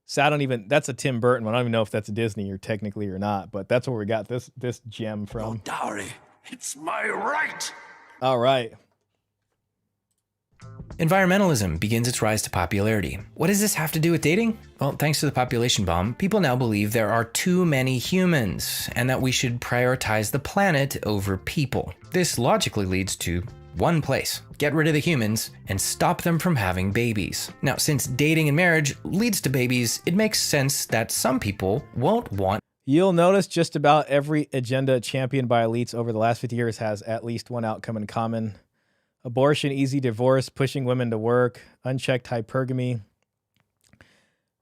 So that's a Tim Burton one. I don't even know if that's a Disney or technically or not, but that's where we got this gem from. Oh, dowry, it's my right. All right. Environmentalism begins its rise to popularity. What does this have to do with dating? Well, thanks to the population bomb, people now believe there are too many humans and that we should prioritize the planet over people. This logically leads to one place: get rid of the humans and stop them from having babies. Now, since dating and marriage leads to babies, it makes sense that some people won't want. You'll notice just about every agenda championed by elites over the last 50 years has at least one outcome in common: abortion, easy divorce, pushing women to work, unchecked hypergamy,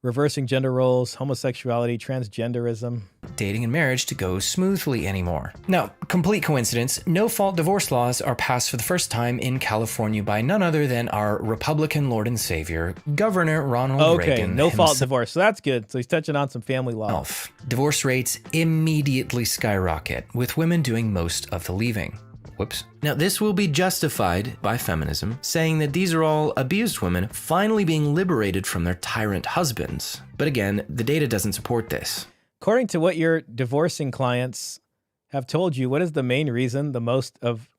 reversing gender roles, homosexuality, transgenderism. Dating and marriage to go smoothly anymore. Now, complete coincidence, no-fault divorce laws are passed for the first time in California by none other than our Republican Lord and Savior, Governor Ronald Reagan. Okay, no-fault divorce, so that's good. So he's touching on some family law. Divorce rates immediately skyrocket, with women doing most of the leaving. Whoops. Now, this will be justified by feminism, saying that these are all abused women finally being liberated from their tyrant husbands. But again, the data doesn't support this. According to what your divorcing clients have told you, what is the main reason the most of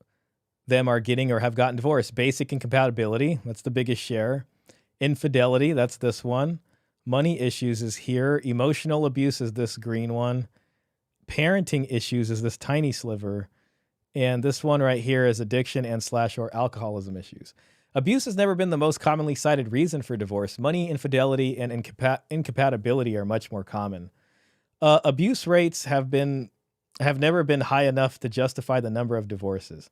them are getting or have gotten divorced? Basic incompatibility, that's the biggest share. Infidelity, that's this one. Money issues is here. Emotional abuse is this green one. Parenting issues is this tiny sliver. And this one right here is addiction and / or alcoholism issues. Abuse has never been the most commonly cited reason for divorce. Money, infidelity, and incompatibility are much more common. Abuse rates have never been high enough to justify the number of divorces.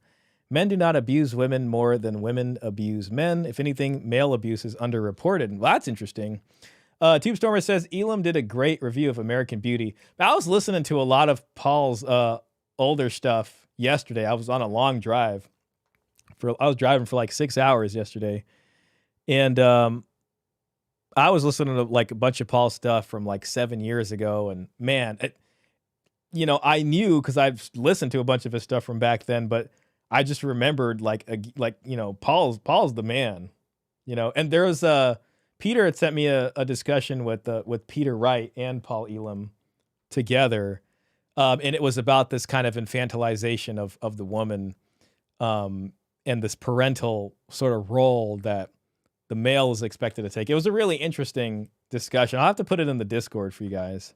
Men do not abuse women more than women abuse men. If anything, male abuse is underreported. Well, that's interesting. Tube Stormer says, Elam did a great review of American Beauty. I was listening to a lot of Paul's older stuff yesterday. I was on a long drive. I was driving for like 6 hours yesterday. And I was listening to like a bunch of Paul's stuff from like 7 years ago. And man, I knew because I've listened to a bunch of his stuff from back then, but I just remembered Paul's the man, and there was Peter had sent me a discussion with Peter Wright and Paul Elam together. And it was about this kind of infantilization of the woman, and this parental sort of role that the male is expected to take. It was a really interesting discussion. I'll have to put it in the Discord for you guys.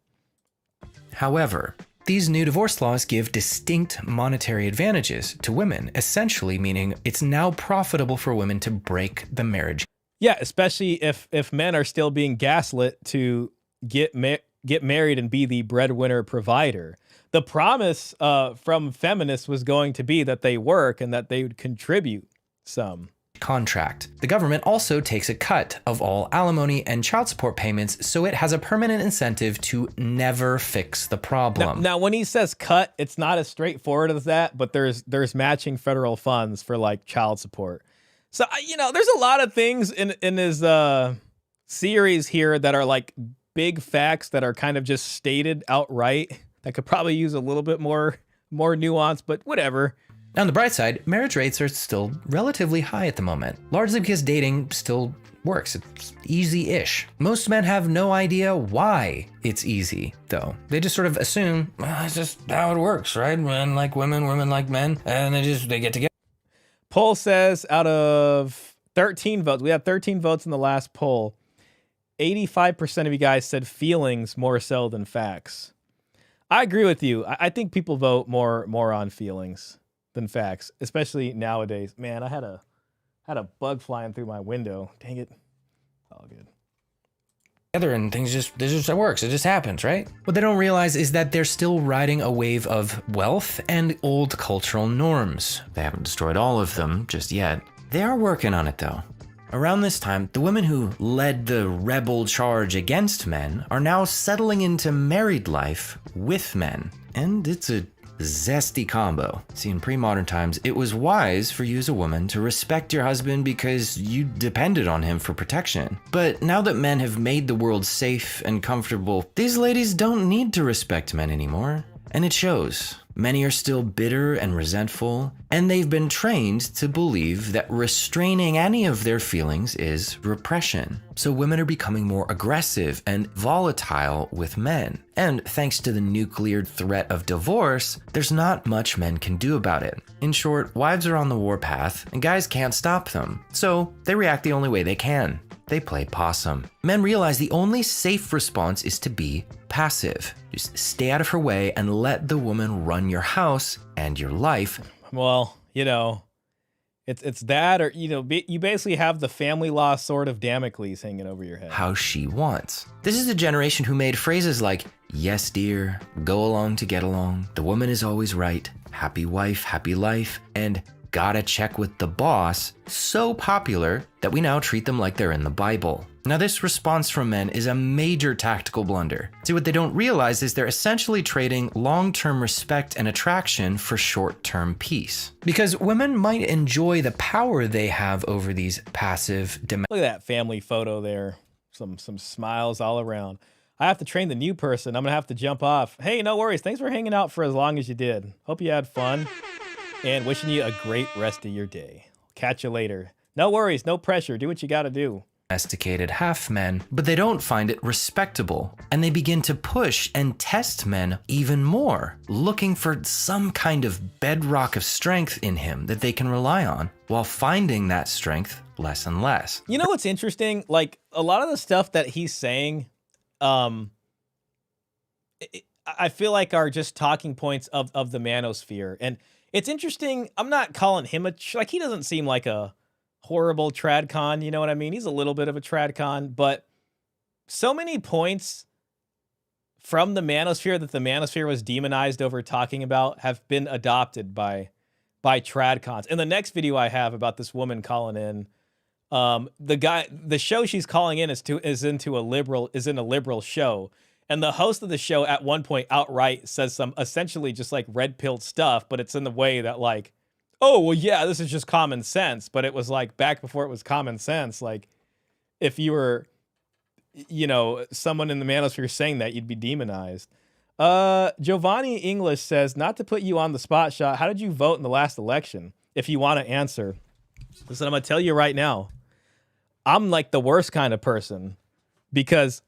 However, these new divorce laws give distinct monetary advantages to women, essentially meaning it's now profitable for women to break the marriage. Yeah, especially if men are still being gaslit to get married and be the breadwinner provider. The promise from feminists was going to be that they work and that they would contribute some. Contract. The government also takes a cut of all alimony and child support payments, so it has a permanent incentive to never fix the problem. Now when he says cut, it's not as straightforward as that, but there's matching federal funds for like child support. So there's a lot of things in his series here that are like big facts that are kind of just stated outright that could probably use a little bit more nuance, but whatever. On the bright side, marriage rates are still relatively high at the moment, largely because dating still works. It's easy-ish. Most men have no idea why it's easy, though. They just sort of assume, well, it's just how it works, right? Men like women, women like men, and they get together. Poll says out of 13 votes, we had 13 votes in the last poll, 85% of you guys said feelings more so than facts. I agree with you. I think people vote more on feelings than facts, especially nowadays. Man, I had a bug flying through my window. Dang it. All good. And things just works. It just happens, right? What they don't realize is that they're still riding a wave of wealth and old cultural norms. They haven't destroyed all of them just yet. They are working on it though. Around this time, the women who led the rebel charge against men are now settling into married life with men. And it's a zesty combo. See, in pre-modern times, it was wise for you as a woman to respect your husband because you depended on him for protection. But now that men have made the world safe and comfortable, these ladies don't need to respect men anymore. And it shows. Many are still bitter and resentful, and they've been trained to believe that restraining any of their feelings is repression. So women are becoming more aggressive and volatile with men. And thanks to the nuclear threat of divorce, there's not much men can do about it. In short, wives are on the warpath, and guys can't stop them. So they react the only way they can. They play possum. Men realize the only safe response is to be passive. Just stay out of her way and let the woman run your house and your life. Well, it's that, or you basically have the family law sword of Damocles hanging over your head. How she wants. This is a generation who made phrases like, yes, dear, go along to get along, the woman is always right, happy wife, happy life, and gotta check with the boss, so popular that we now treat them like they're in the Bible. Now, this response from men is a major tactical blunder. See, what they don't realize is they're essentially trading long-term respect and attraction for short-term peace. Because women might enjoy the power they have over these passive Look at that family photo there. Some smiles all around. I have to train the new person. I'm gonna have to jump off. Hey, no worries. Thanks for hanging out for as long as you did. Hope you had fun. And wishing you a great rest of your day. Catch you later. No worries, no pressure. Do what you gotta do. Domesticated half men, but they don't find it respectable. And they begin to push and test men even more, looking for some kind of bedrock of strength in him that they can rely on, while finding that strength less and less. You know what's interesting? Like, a lot of the stuff that he's saying, I feel like are just talking points of the manosphere. And it's interesting. I'm not calling him he doesn't seem like a horrible tradcon. You know what I mean? He's a little bit of a tradcon, but so many points from the manosphere that the manosphere was demonized over talking about have been adopted by tradcons. In the next video I have about this woman calling in, the show she's calling in is in a liberal show, and the host of the show at one point outright says some essentially just like red pilled stuff, but it's in the way that like, oh well, yeah, this is just common sense. But it was like back before it was common sense. Like if you were, you know, someone in the manosphere saying that, you'd be demonized. Giovanni English says, not to put you on the spot, Shah, how did you vote in the last election? If you want to answer. Listen, I'm going to tell you right now, I'm like the worst kind of person because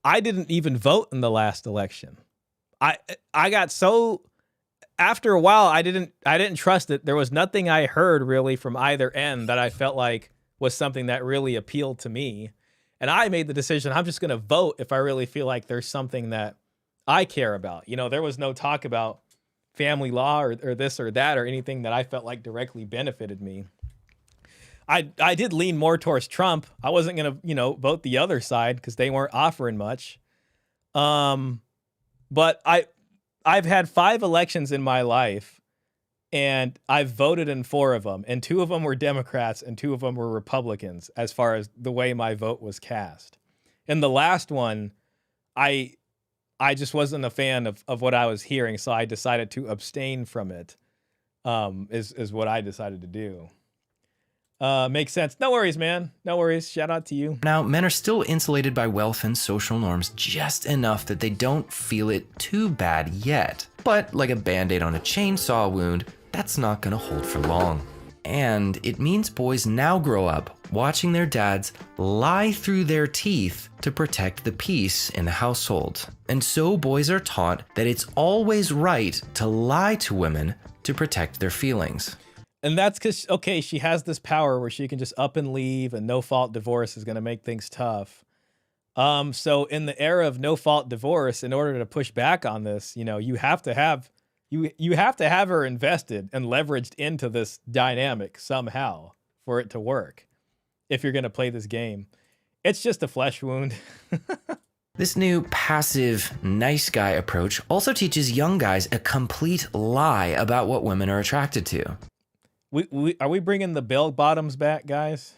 I didn't even vote in the last election. I got so, after a while, I didn't trust it. There was nothing I heard really from either end that I felt like was something that really appealed to me. And I made the decision, I'm just going to vote if I really feel like there's something that I care about. You know, there was no talk about family law or this or that or anything that I felt like directly benefited me. I did lean more towards Trump. I wasn't going to, you know, vote the other side because they weren't offering much. But I've had 5 elections in my life, and I've voted in 4 of them, and 2 of them were Democrats and 2 of them were Republicans as far as the way my vote was cast. In the last one, I just wasn't a fan of what I was hearing, so I decided to abstain from it, is what I decided to do. Makes sense. No worries, man. No worries. Shout out to you. Now, men are still insulated by wealth and social norms just enough that they don't feel it too bad yet. But like a band-aid on a chainsaw wound, that's not gonna hold for long. And it means boys now grow up watching their dads lie through their teeth to protect the peace in the household. And so boys are taught that it's always right to lie to women to protect their feelings. And that's because, okay, she has this power where she can just up and leave, and no-fault divorce is going to make things tough. So in the era of no-fault divorce, in order to push back on this, you know, you have to have her invested and leveraged into this dynamic somehow for it to work. If you're going to play this game, it's just a flesh wound. This new passive, nice guy approach also teaches young guys a complete lie about what women are attracted to. Are we bringing the bell bottoms back, guys?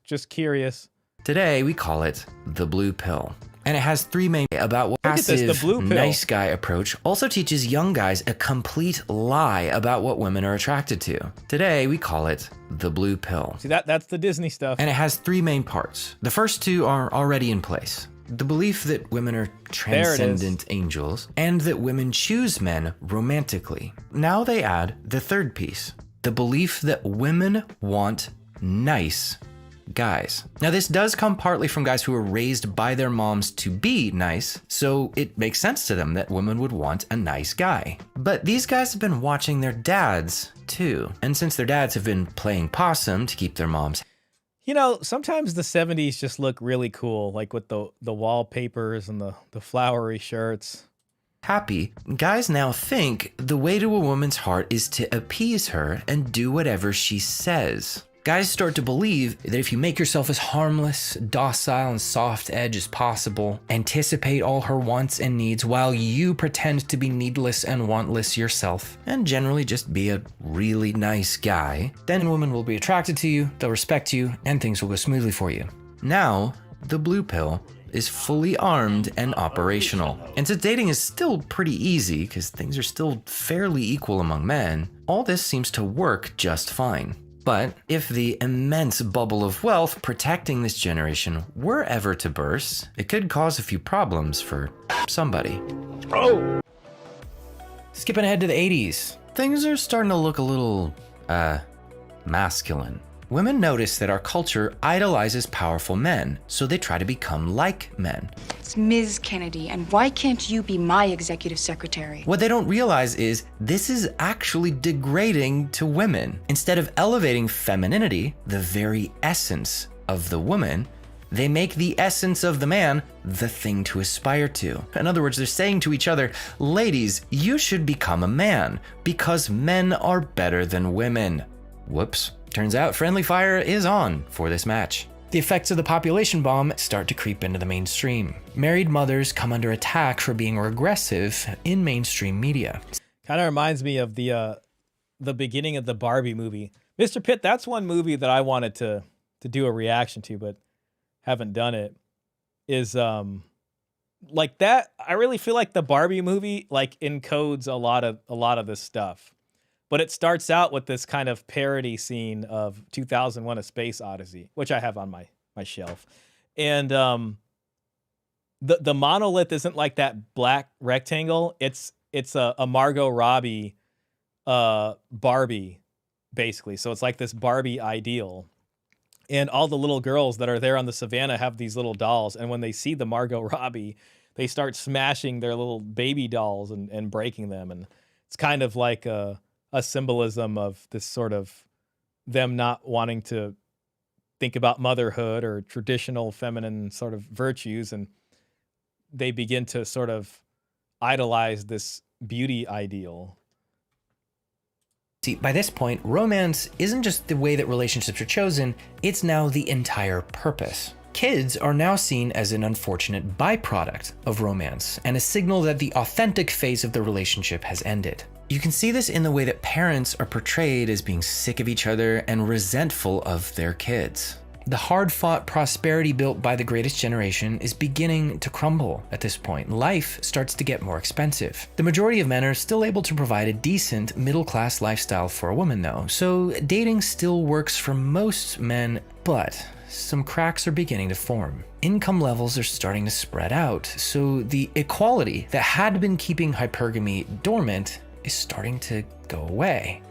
Just curious. Today we call it the blue pill, and it has 3 main about what passive, nice guy approach also teaches young guys a complete lie about what women are attracted to. Today we call it the blue pill. See, that's the Disney stuff. And it has 3 main parts. The first 2 are already in place. The belief that women are transcendent angels, and that women choose men romantically. Now they add the 3rd piece. The belief that women want nice guys. Now, this does come partly from guys who were raised by their moms to be nice, so it makes sense to them that women would want a nice guy. But these guys have been watching their dads, too. And since their dads have been playing possum to keep their moms, you know, sometimes the 70s just look really cool, like with the wallpapers and the flowery shirts. Happy, guys now think the way to a woman's heart is to appease her and do whatever she says. Guys start to believe that if you make yourself as harmless, docile, and soft edge as possible, anticipate all her wants and needs while you pretend to be needless and wantless yourself, and generally just be a really nice guy, then women will be attracted to you, they'll respect you, and things will go smoothly for you. Now, the blue pill is fully armed and operational. And since dating is still pretty easy, because things are still fairly equal among men, all this seems to work just fine. But if the immense bubble of wealth protecting this generation were ever to burst, it could cause a few problems for somebody. Oh! Skipping ahead to the 80s, things are starting to look a little, masculine. Women notice that our culture idolizes powerful men, so they try to become like men. It's Ms. Kennedy, and why can't you be my executive secretary? What they don't realize is this is actually degrading to women. Instead of elevating femininity, the very essence of the woman, they make the essence of the man the thing to aspire to. In other words, they're saying to each other, ladies, you should become a man because men are better than women. Whoops. Turns out friendly fire is on for this match. The effects of the population bomb start to creep into the mainstream. Married mothers come under attack for being regressive in mainstream media. Kind of reminds me of the beginning of the Barbie movie. Mr. Pitt, that's one movie that I wanted to do a reaction to, but haven't done it. Is like that. I really feel like the Barbie movie like encodes a lot of this stuff, but it starts out with this kind of parody scene of 2001: A Space Odyssey, which I have on my shelf, and the monolith isn't like that black rectangle. It's a Margot Robbie Barbie, basically. So it's like this Barbie ideal. And all the little girls that are there on the savannah have these little dolls. And when they see the Margot Robbie, they start smashing their little baby dolls and breaking them. And it's kind of like a symbolism of this sort of them not wanting to think about motherhood or traditional feminine sort of virtues. And they begin to sort of idolize this beauty ideal. See, by this point, romance isn't just the way that relationships are chosen, it's now the entire purpose. Kids are now seen as an unfortunate byproduct of romance and a signal that the authentic phase of the relationship has ended. You can see this in the way that parents are portrayed as being sick of each other and resentful of their kids. The hard-fought prosperity built by the greatest generation is beginning to crumble at this point. Life starts to get more expensive. The majority of men are still able to provide a decent middle-class lifestyle for a woman though, so dating still works for most men, but some cracks are beginning to form. Income levels are starting to spread out, so the equality that had been keeping hypergamy dormant is starting to go away.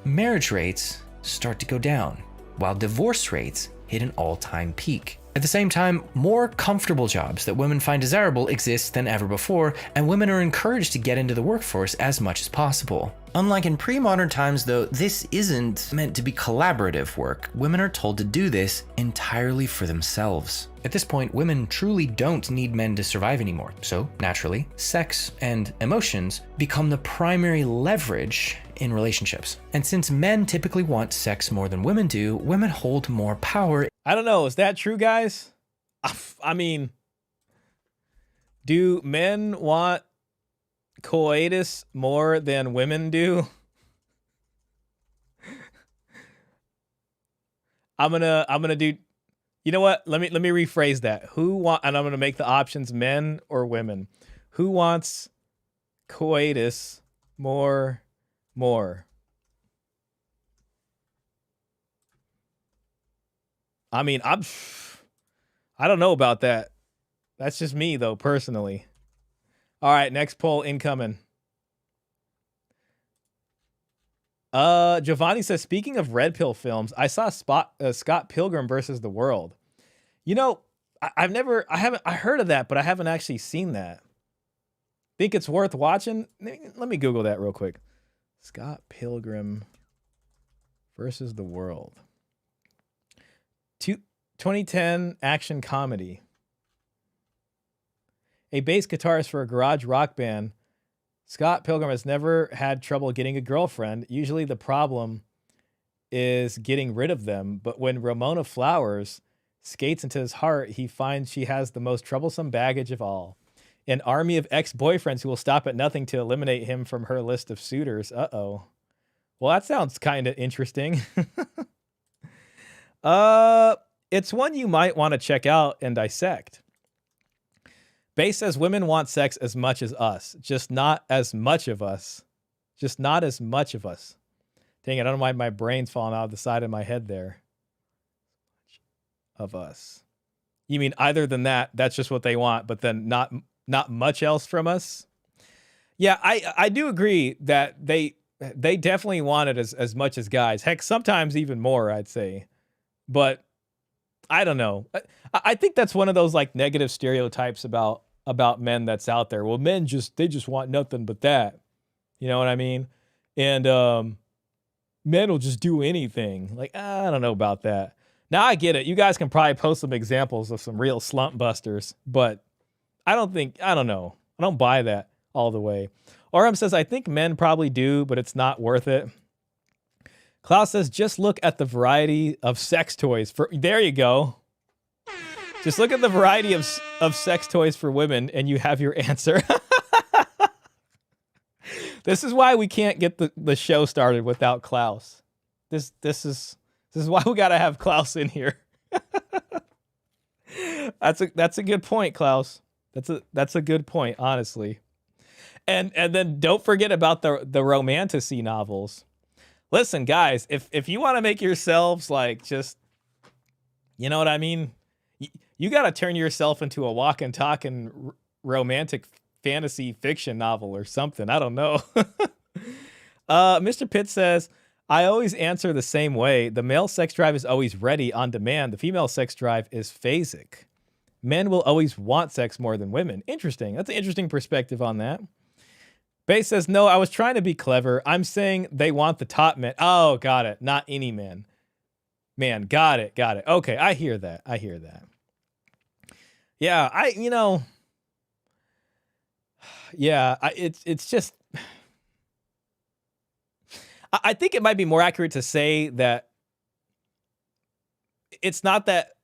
Marriage rates start to go down, while divorce rates hit an all-time peak. At the same time, more comfortable jobs that women find desirable exist than ever before, and women are encouraged to get into the workforce as much as possible. Unlike in pre-modern times though, this isn't meant to be collaborative work. Women are told to do this entirely for themselves. At this point, women truly don't need men to survive anymore. So naturally, sex and emotions become the primary leverage in relationships. And since men typically want sex more than women do, women hold more power. I don't know. Is that true, guys? I mean, do men want coitus more than women do? I'm gonna do. You know what? Let me rephrase that. And I'm gonna make the options men or women. Who wants coitus more? I mean, I don't know about that. That's just me though, personally. All right, next poll incoming. Giovanni says, speaking of red pill films, I saw Scott Pilgrim versus the World. You know, I heard of that, but I haven't actually seen that. Think it's worth watching? Let me Google that real quick. Scott Pilgrim versus the World. 2010 action comedy. A bass guitarist for a garage rock band, Scott Pilgrim has never had trouble getting a girlfriend. Usually the problem is getting rid of them, but when Ramona Flowers skates into his heart, he finds she has the most troublesome baggage of all. An army of ex-boyfriends who will stop at nothing to eliminate him from her list of suitors. Uh-oh. Well, that sounds kind of interesting. It's one you might want to check out and dissect. Base says women want sex as much as us, just not as much of us. Just not as much of us. Dang it, I don't know why my brain's falling out of the side of my head there. Of us. You mean either than that, that's just what they want, but then not much else from us? Yeah, I do agree that they definitely want it as much as guys. Heck, sometimes even more, I'd say. But I don't know. I think that's one of those like negative stereotypes about men that's out there. Well, men they just want nothing but that. You know what I mean? And men will just do anything. Like, I don't know about that. Now I get it. You guys can probably post some examples of some real slump busters, but I don't know. I don't buy that all the way. Orem says, I think men probably do, but it's not worth it. Klaus says, just look at the variety of sex toys. There you go. Just look at the variety of sex toys for women, and you have your answer. This is why we can't get the show started without Klaus. This is why we gotta have Klaus in here. That's a good point, Klaus. That's a good point, honestly. And then don't forget about the romantasy novels. Listen, guys, if you want to make yourselves like just, you know what I mean, you got to turn yourself into a walking, talking romantic fantasy fiction novel or something. I don't know. Mr. Pitt says, I always answer the same way. The male sex drive is always ready on demand. The female sex drive is phasic. Men will always want sex more than women. Interesting. That's an interesting perspective on that. Bay says, no, I was trying to be clever. I'm saying they want the top men. Oh, got it. Not any men. Man, got it. Okay, I hear that. Yeah, it's just, I think it might be more accurate to say that it's not that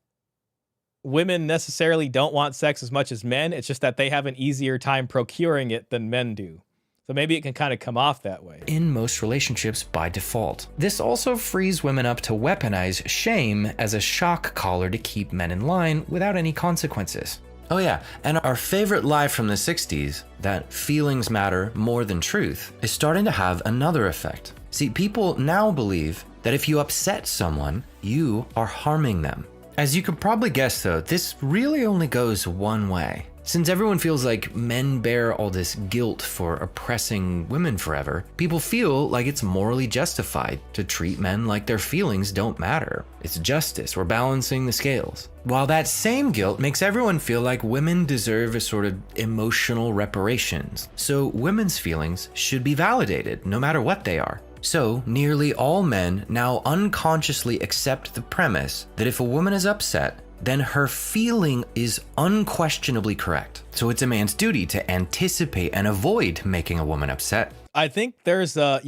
women necessarily don't want sex as much as men. It's just that they have an easier time procuring it than men do. So maybe it can kind of come off that way. In most relationships by default. This also frees women up to weaponize shame as a shock collar to keep men in line without any consequences. Oh yeah, and our favorite lie from the 60s, that feelings matter more than truth, is starting to have another effect. See, people now believe that if you upset someone, you are harming them. As you could probably guess though, this really only goes one way. Since everyone feels like men bear all this guilt for oppressing women forever, people feel like it's morally justified to treat men like their feelings don't matter. It's justice, we're balancing the scales. While that same guilt makes everyone feel like women deserve a sort of emotional reparations. So women's feelings should be validated, no matter what they are. So nearly all men now unconsciously accept the premise that if a woman is upset, then her feeling is unquestionably correct. So it's a man's duty to anticipate and avoid making a woman upset. I think there's I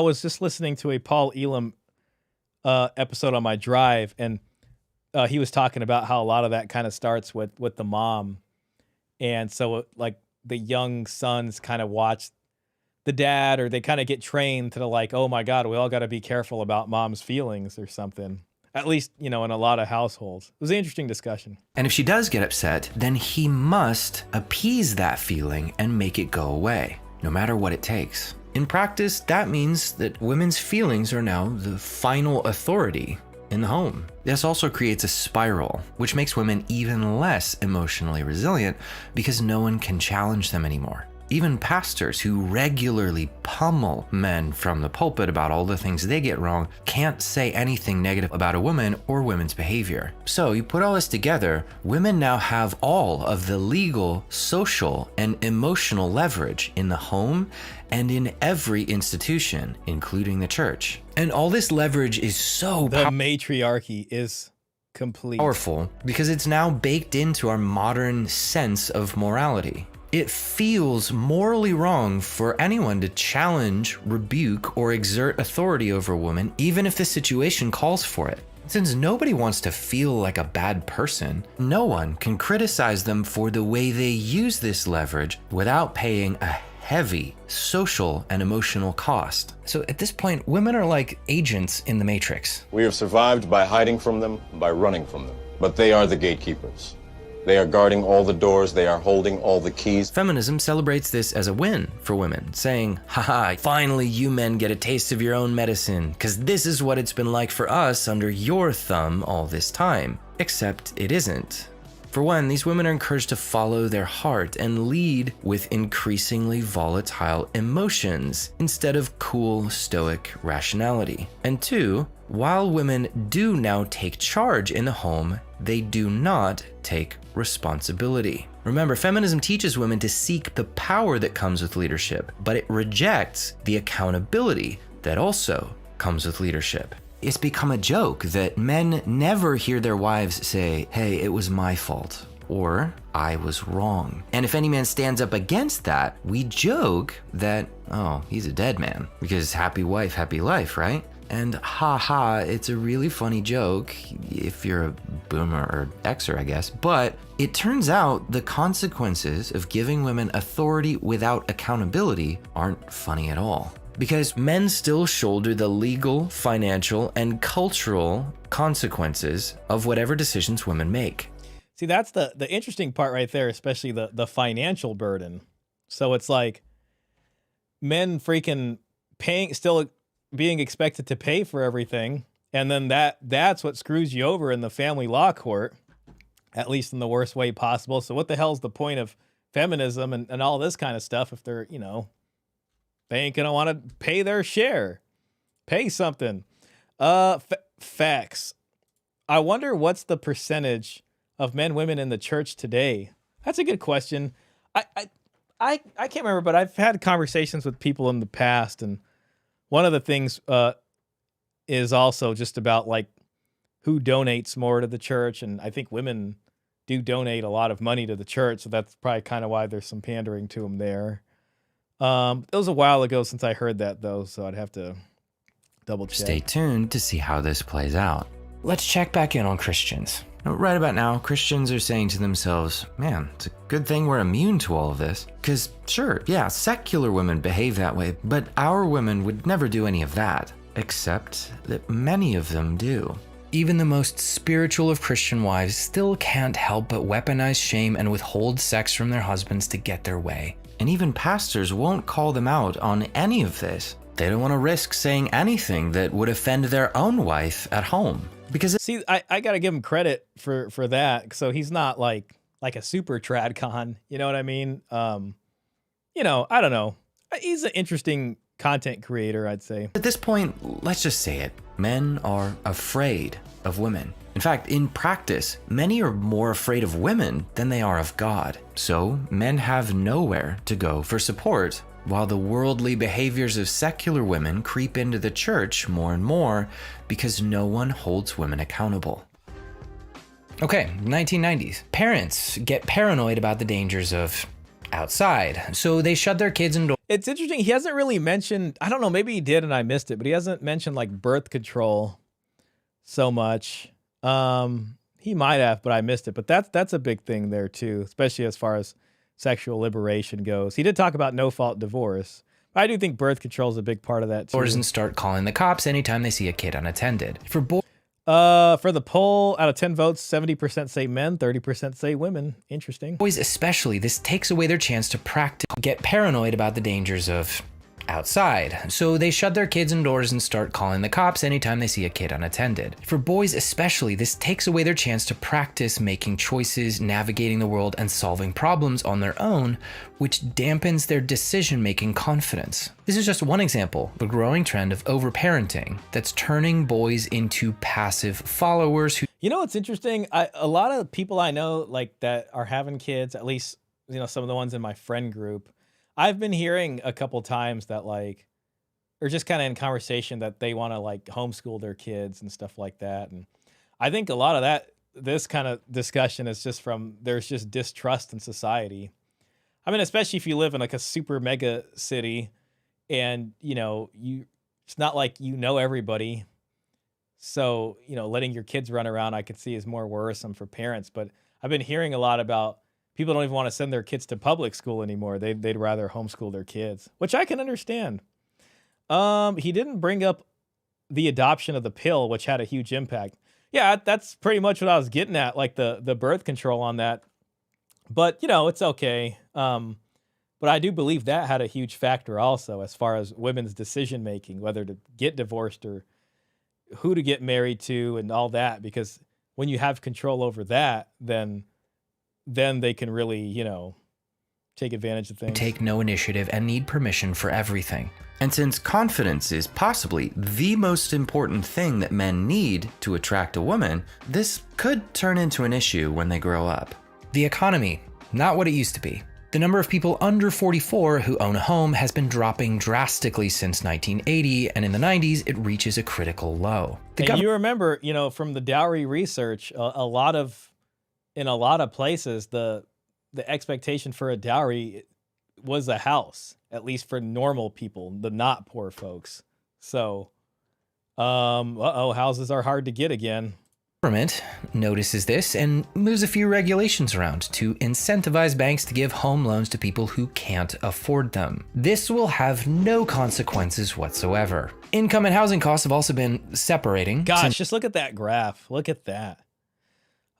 was just listening to a Paul Elam episode on my drive, and he was talking about how a lot of that kind of starts with the mom. And so like the young sons kind of watch the dad, or they kind of get trained to like, oh my God, we all got to be careful about mom's feelings or something. At least, in a lot of households. It was an interesting discussion. And if she does get upset, then he must appease that feeling and make it go away, no matter what it takes. In practice, that means that women's feelings are now the final authority in the home. This also creates a spiral, which makes women even less emotionally resilient because no one can challenge them anymore. Even pastors who regularly pummel men from the pulpit about all the things they get wrong can't say anything negative about a woman or women's behavior. So you put all this together, women now have all of the legal, social, and emotional leverage in the home and in every institution, including the church. And all this leverage is so The matriarchy is complete. Powerful because it's now baked into our modern sense of morality. It feels morally wrong for anyone to challenge, rebuke, or exert authority over a woman, even if the situation calls for it. Since nobody wants to feel like a bad person, no one can criticize them for the way they use this leverage without paying a heavy social and emotional cost. So at this point, women are like agents in the Matrix. We have survived by hiding from them, by running from them. But they are the gatekeepers. They are guarding all the doors, they are holding all the keys. Feminism celebrates this as a win for women, saying, haha, finally you men get a taste of your own medicine, because this is what it's been like for us under your thumb all this time. Except it isn't. For one, these women are encouraged to follow their heart and lead with increasingly volatile emotions instead of cool, stoic rationality. And two, while women do now take charge in the home, they do not take responsibility. Remember, feminism teaches women to seek the power that comes with leadership, but it rejects the accountability that also comes with leadership. It's become a joke that men never hear their wives say, hey, it was my fault, or I was wrong. And if any man stands up against that, we joke that, oh, he's a dead man, because happy wife, happy life, right? And haha, it's a really funny joke if you're a boomer or Xer, I guess. But it turns out the consequences of giving women authority without accountability aren't funny at all. Because men still shoulder the legal, financial, and cultural consequences of whatever decisions women make. See, that's the interesting part right there, especially the financial burden. So it's like men freaking still being expected to pay for everything. And then that's what screws you over in the family law court, at least in the worst way possible. So what the hell's the point of feminism and all this kind of stuff if they're, they ain't going to want to pay their share. Pay something. Facts. I wonder what's the percentage of men, women in the church today? That's a good question. I can't remember, but I've had conversations with people in the past, and one of the things is also just about like who donates more to the church, and I think women do donate a lot of money to the church, so that's probably kind of why there's some pandering to them there. It was a while ago since I heard that, though, so I'd have to double check. Stay tuned to see how this plays out. Let's check back in on Christians. Right about now, Christians are saying to themselves, man, it's a good thing we're immune to all of this. Because sure, yeah, secular women behave that way, but our women would never do any of that. Except that many of them do. Even the most spiritual of Christian wives still can't help but weaponize shame and withhold sex from their husbands to get their way. And even pastors won't call them out on any of this. They don't want to risk saying anything that would offend their own wife at home. Because see, I got to give him credit for that. So he's not like a super tradcon, you know what I mean? I don't know. He's an interesting content creator, I'd say. At this point, let's just say it. Men are afraid of women. In fact, in practice, many are more afraid of women than they are of God. So men have nowhere to go for support, while the worldly behaviors of secular women creep into the church more and more because no one holds women accountable. Okay, 1990s. Parents get paranoid about the dangers of outside, so they shut their kids indoors. It's interesting. He hasn't really mentioned, I don't know, maybe he did and I missed it, but he hasn't mentioned like birth control so much. He might have, but I missed it. But that's a big thing there too, especially as far as sexual liberation goes. He did talk about no-fault divorce. I do think birth control is a big part of that too. And start calling the cops anytime they see a kid unattended. For the poll, out of 10 votes, 70% say men, 30% say women. Interesting. Boys especially, this takes away their chance to practice, get paranoid about the dangers of outside. So they shut their kids indoors and start calling the cops anytime they see a kid unattended. For boys especially, this takes away their chance to practice making choices, navigating the world, and solving problems on their own, which dampens their decision-making confidence. This is just one example of a growing trend of overparenting that's turning boys into passive followers who... You know what's interesting? A lot of people I know like that are having kids, at least some of the ones in my friend group, I've been hearing a couple times that like, or just kind of in conversation that they want to like homeschool their kids and stuff like that. And I think a lot of this kind of discussion is just from, there's just distrust in society. I mean, especially if you live in like a super mega city and, it's not like everybody. So, letting your kids run around, I could see is more worrisome for parents. But I've been hearing a lot about people don't even want to send their kids to public school anymore. They'd rather homeschool their kids, which I can understand. He didn't bring up the adoption of the pill, which had a huge impact. Yeah, that's pretty much what I was getting at, like the birth control on that. But, it's okay. But I do believe that had a huge factor also as far as women's decision-making, whether to get divorced or who to get married to and all that. Because when you have control over that, then they can really, take advantage of things. Take no initiative and need permission for everything. And since confidence is possibly the most important thing that men need to attract a woman, this could turn into an issue when they grow up. The economy, not what it used to be. The number of people under 44 who own a home has been dropping drastically since 1980, and in the 90s, it reaches a critical low. And you remember, from the dowry research, in a lot of places, the expectation for a dowry was a house, at least for normal people, the not poor folks. So, houses are hard to get again. Government notices this and moves a few regulations around to incentivize banks to give home loans to people who can't afford them. This will have no consequences whatsoever. Income and housing costs have also been separating. Gosh, just look at that graph. Look at that.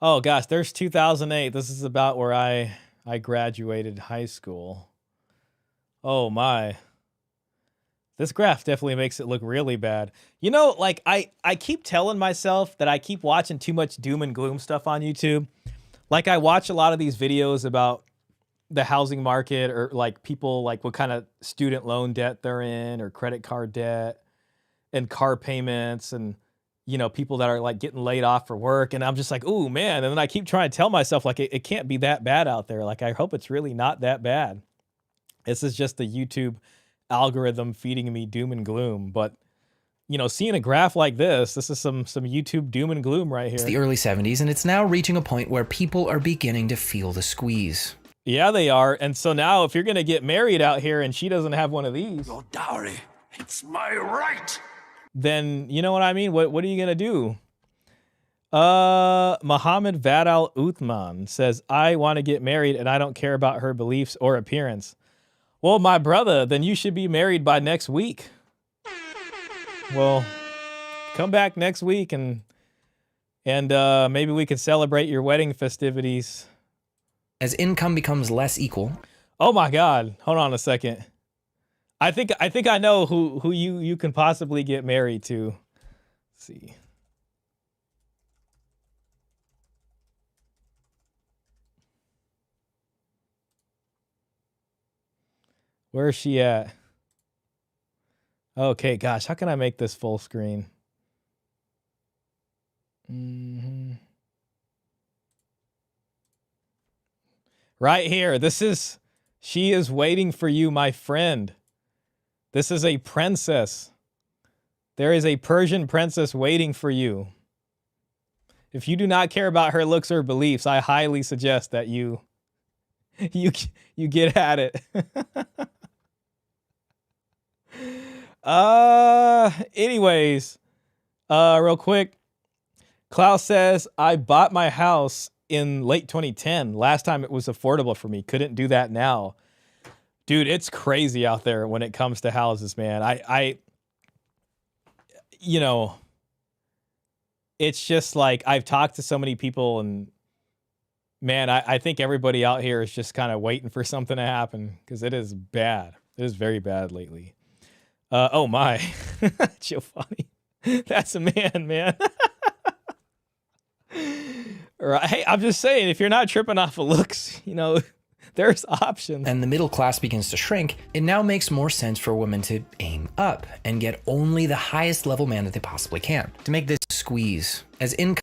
Oh gosh, there's 2008. This is about where I graduated high school. Oh my. This graph definitely makes it look really bad. You know, like I keep telling myself that I keep watching too much doom and gloom stuff on YouTube. Like I watch a lot of these videos about the housing market, or like people, like what kind of student loan debt they're in, or credit card debt and car payments, and you know, people that are like getting laid off for work. And I'm just like, oh man. And then I keep trying to tell myself like it can't be that bad out there. Like I hope it's really not that bad. This is just the YouTube algorithm feeding me doom and gloom. But you know, seeing a graph like this is some YouTube doom and gloom right here. It's the early 70s, and it's now reaching a point where people are beginning to feel the squeeze. Yeah, they are. And so now if you're gonna get married out here and she doesn't have one of these, Your dowry, it's my right. then you know what I mean? What are you gonna do? Muhammad Vadal Uthman says, I want to get married and I don't care about her beliefs or appearance. Well, my brother, then you should be married by next week. Well, come back next week and maybe we can celebrate your wedding festivities. As income becomes less equal. Oh my God, hold on a second. I think I know who you can possibly get married to. Let's see. Where is she at? Okay, gosh, how can I make this full screen? Right here. She is waiting for you, my friend. This is a princess. There is a Persian princess waiting for you. If you do not care about her looks or beliefs, I highly suggest that you get at it. Anyways, real quick, Klaus says, I bought my house in late 2010. Last time it was affordable for me. Couldn't do that now. Dude, it's crazy out there when it comes to houses, man. I you know, it's just like I've talked to so many people, and man, I think everybody out here is just kind of waiting for something to happen, because it is bad. It is very bad lately. Oh my, Giovanni, that's a man. Right. Hey, I'm just saying, if you're not tripping off of looks, you know, there's options. And the middle class begins to shrink, it now makes more sense for women to aim up and get only the highest level man that they possibly can. To make this squeeze, as income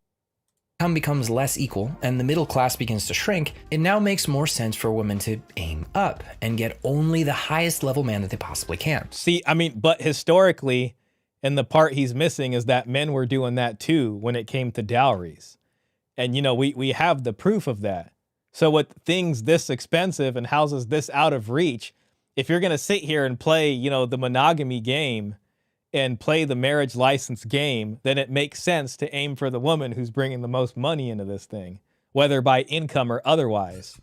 becomes less equal and the middle class begins to shrink, it now makes more sense for women to aim up and get only the highest level man that they possibly can. See, I mean, but historically, and the part he's missing is that men were doing that too when it came to dowries. And, you know, we have the proof of that. So with things this expensive and houses this out of reach, if you're going to sit here and play, you know, the monogamy game and play the marriage license game, then it makes sense to aim for the woman who's bringing the most money into this thing, whether by income or otherwise.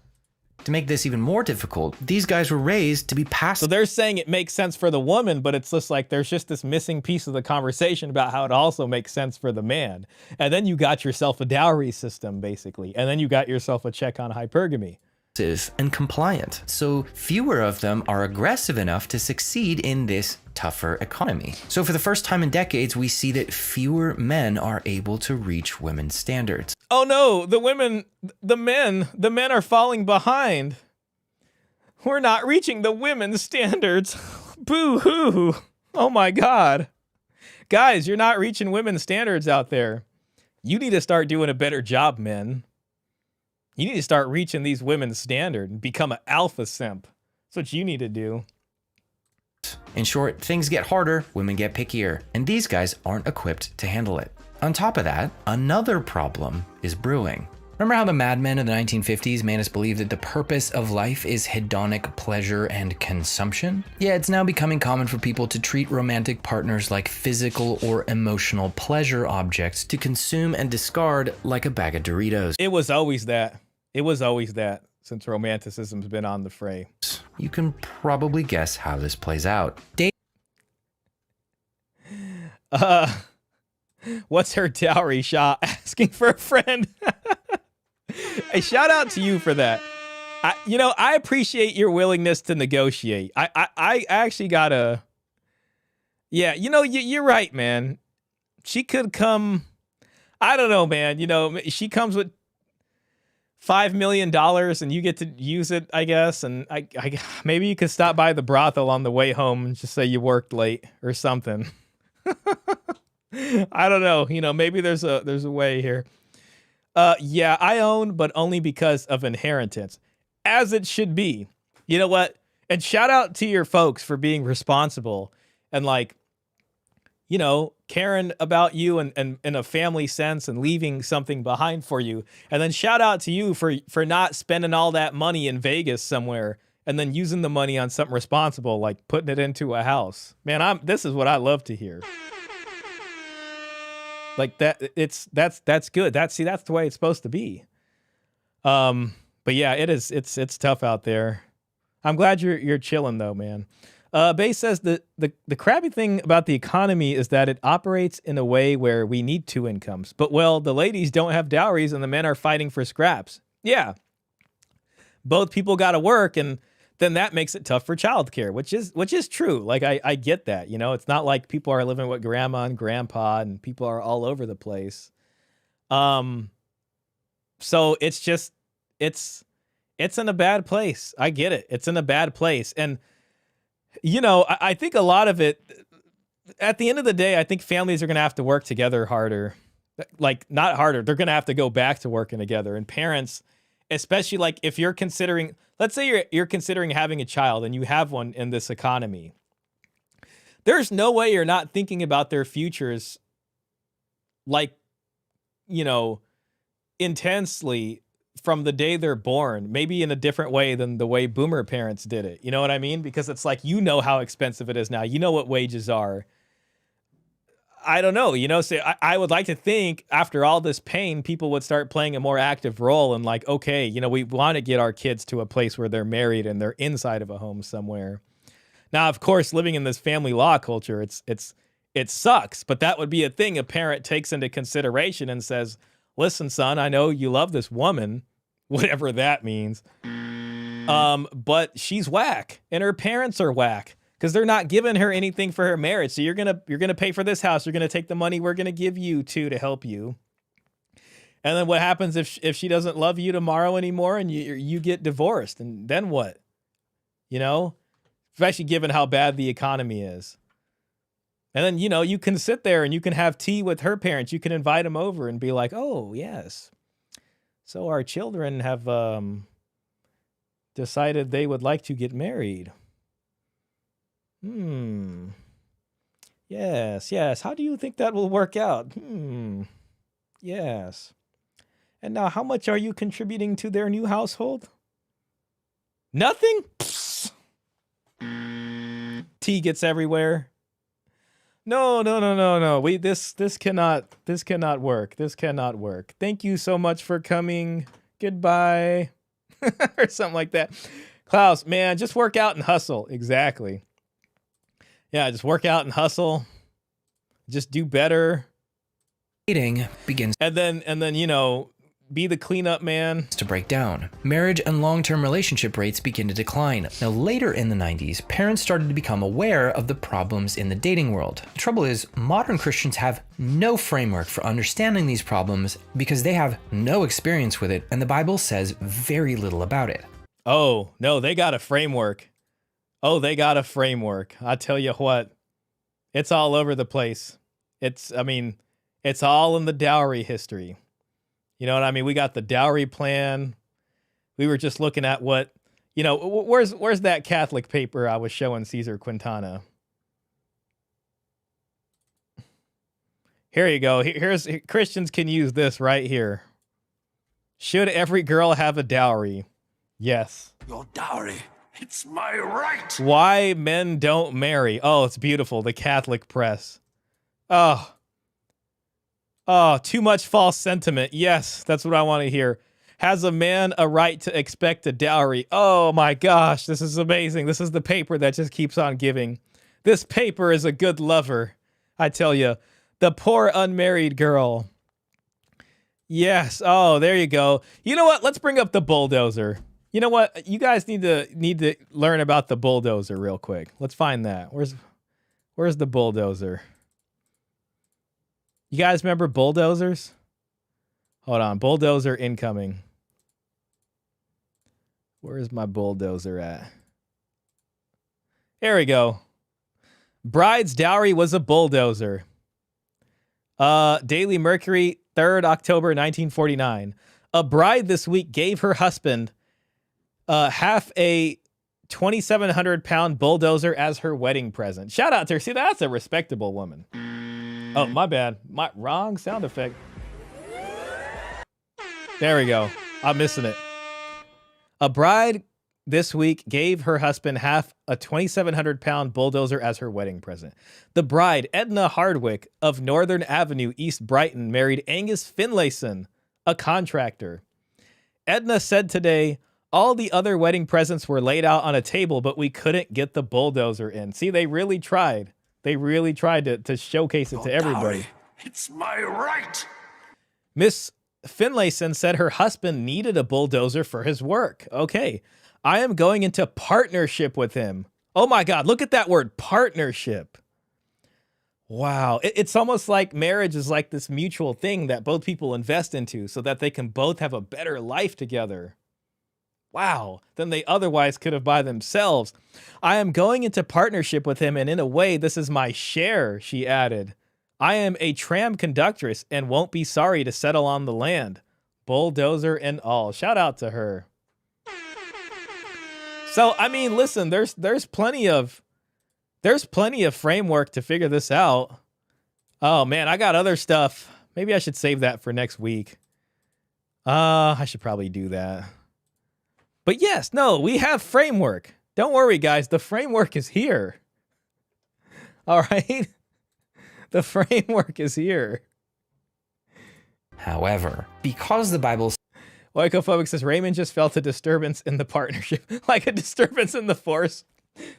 To make this even more difficult, these guys were raised to be passive. So they're saying it makes sense for the woman, but it's just like there's just this missing piece of the conversation about how it also makes sense for the man. And then you got yourself a dowry system, basically. And then you got yourself a check on hypergamy. And compliant, so fewer of them are aggressive enough to succeed in this tougher economy. So for the first time in decades, we see that fewer men are able to reach women's standards. Oh no, the men are falling behind. We're not reaching the women's standards. Boo-hoo. Oh my God. Guys, you're not reaching women's standards out there. You need to start doing a better job, men. You need to start reaching these women's standard and become an alpha simp. That's what you need to do. In short, things get harder, women get pickier, and these guys aren't equipped to handle it. On top of that, another problem is brewing. Remember how the madmen of the 1950s made us believe that the purpose of life is hedonic pleasure and consumption? Yeah, it's now becoming common for people to treat romantic partners like physical or emotional pleasure objects to consume and discard like a bag of Doritos. It was always that. It was always that since romanticism's been on the fray. You can probably guess how this plays out. What's her dowry, Shah? Asking for a friend. Hey, shout out to you for that. I appreciate your willingness to negotiate. I actually gotta. Yeah, you're right, man. She could come. I don't know, man. She comes with $5 million and you get to use it, I guess. And I maybe you could stop by the brothel on the way home and just say you worked late or something. I don't know. Maybe there's a way here. Yeah, I own, but only because of inheritance, as it should be. You know what? And shout out to your folks for being responsible and caring about you and in a family sense and leaving something behind for you. And then shout out to you for not spending all that money in Vegas somewhere and then using the money on something responsible, like putting it into a house. Man, this is what I love to hear. Like that, that's good. That's the way it's supposed to be. But yeah, it's tough out there. I'm glad you're chilling though, man. Bay says the crappy thing about the economy is that it operates in a way where we need two incomes. But the ladies don't have dowries and the men are fighting for scraps. Yeah. Both people got to work, and then that makes it tough for childcare, which is true. Like I get that, it's not like people are living with grandma and grandpa and people are all over the place. So it's in a bad place. I get it. It's in a bad place. And I think a lot of it, at the end of the day, I think families are going to have to work together harder. Like, not harder. They're going to have to go back to working together. And parents, especially like if you're considering, let's say you're considering having a child and you have one in this economy, there's no way you're not thinking about their futures like, intensely from the day they're born, maybe in a different way than the way boomer parents did it. You know what I mean? Because it's like, how expensive it is now. You know what wages are. I don't know, so I would like to think after all this pain, people would start playing a more active role and like, okay, we want to get our kids to a place where they're married and they're inside of a home somewhere. Now, of course, living in this family law culture, it sucks, but that would be a thing a parent takes into consideration and says, listen, son, I know you love this woman, whatever that means, but she's whack and her parents are whack. Because they're not giving her anything for her marriage. So you're gonna pay for this house. You're gonna take the money we're gonna give you to help you. And then what happens if she doesn't love you tomorrow anymore and you get divorced? And then what? Especially given how bad the economy is. And then you can sit there and you can have tea with her parents. You can invite them over and be like, oh yes, so our children have decided they would like to get married. Yes. How do you think that will work out? Yes. And now how much are you contributing to their new household? Nothing? Tea gets everywhere. No. This cannot work. This cannot work. Thank you so much for coming. Goodbye. Or something like that. Klaus, man, just work out and hustle. Exactly. Yeah, just work out and hustle. Just do better. Dating begins. And then, be the cleanup man. To break down. Marriage and long-term relationship rates begin to decline. Now, later in the 90s, parents started to become aware of the problems in the dating world. The trouble is, modern Christians have no framework for understanding these problems because they have no experience with it, and the Bible says very little about it. Oh, no, they got a framework. I tell you what, it's all over the place. It's all in the dowry history. You know what I mean? We got the dowry plan. We were just looking at what, where's that Catholic paper I was showing Caesar Quintana? Here you go. Here's Christians can use this right here. Should every girl have a dowry? Yes. Your dowry, it's my right. Why men don't marry? Oh, it's beautiful. The Catholic press. Oh. Oh, too much false sentiment. Yes, that's what I want to hear. Has a man a right to expect a dowry? Oh my gosh, this is amazing. This is the paper that just keeps on giving. This paper is a good lover. I tell you, the poor unmarried girl. Yes. Oh, there you go. You know what? Let's bring up the bulldozer. You know what? You guys need to learn about the bulldozer real quick. Let's find that. Where's the bulldozer? You guys remember bulldozers? Hold on. Bulldozer incoming. Where is my bulldozer at? There we go. Bride's dowry was a bulldozer. Daily Mercury, 3rd October 1949. A bride this week gave her husband half a 2,700-pound bulldozer as her wedding present. Shout out to her. See, that's a respectable woman. Oh, my bad. My wrong sound effect. There we go. I'm missing it. A bride this week gave her husband half a 2,700-pound bulldozer as her wedding present. The bride, Edna Hardwick of Northern Avenue, East Brighton, married Angus Finlayson, a contractor. Edna said today, all the other wedding presents were laid out on a table, but we couldn't get the bulldozer in. See, they really tried. They really tried to showcase it to everybody. It's my right. Miss Finlayson said her husband needed a bulldozer for his work. Okay. I am going into partnership with him. Oh my God, look at that word, partnership. Wow. It's almost like marriage is like this mutual thing that both people invest into so that they can both have a better life together. Wow. Than they otherwise could have by themselves. I am going into partnership with him, and in a way, this is my share, she added. I am a tram conductress and won't be sorry to settle on the land. Bulldozer and all. Shout out to her. So, I mean, listen, there's plenty of framework to figure this out. Oh man, I got other stuff. Maybe I should save that for next week. I should probably do that. But yes, no, we have framework. Don't worry, guys. The framework is here. All right? The framework is here. However, because the Bible Oikophobic says Raymond just felt a disturbance in the partnership, like a disturbance in the force.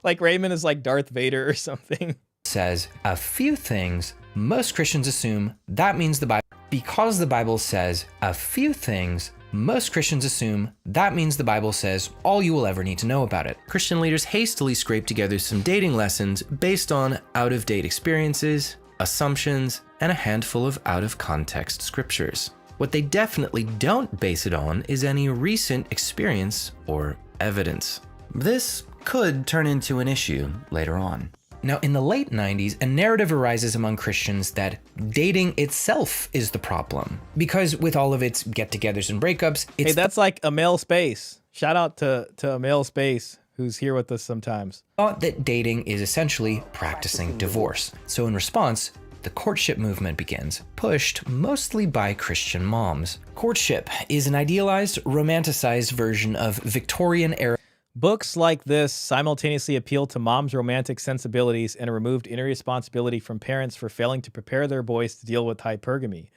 Like Raymond is like Darth Vader or something. Says a few things, most Christians assume that means the Bible. Because the Bible says a few things, most Christians assume that means the Bible says all you will ever need to know about it. Christian leaders hastily scrape together some dating lessons based on out-of-date experiences, assumptions, and a handful of out-of-context scriptures. What they definitely don't base it on is any recent experience or evidence. This could turn into an issue later on. Now, in the late 90s, a narrative arises among Christians that dating itself is the problem. Because with all of its get-togethers and breakups, it's— Hey, that's like a male space. Shout out to a male space who's here with us sometimes. Thought that dating is essentially practicing divorce. So in response, the courtship movement begins, pushed mostly by Christian moms. Courtship is an idealized, romanticized version of Victorian-era. Books like this simultaneously appealed to moms' romantic sensibilities and removed any responsibility from parents for failing to prepare their boys to deal with hypergamy.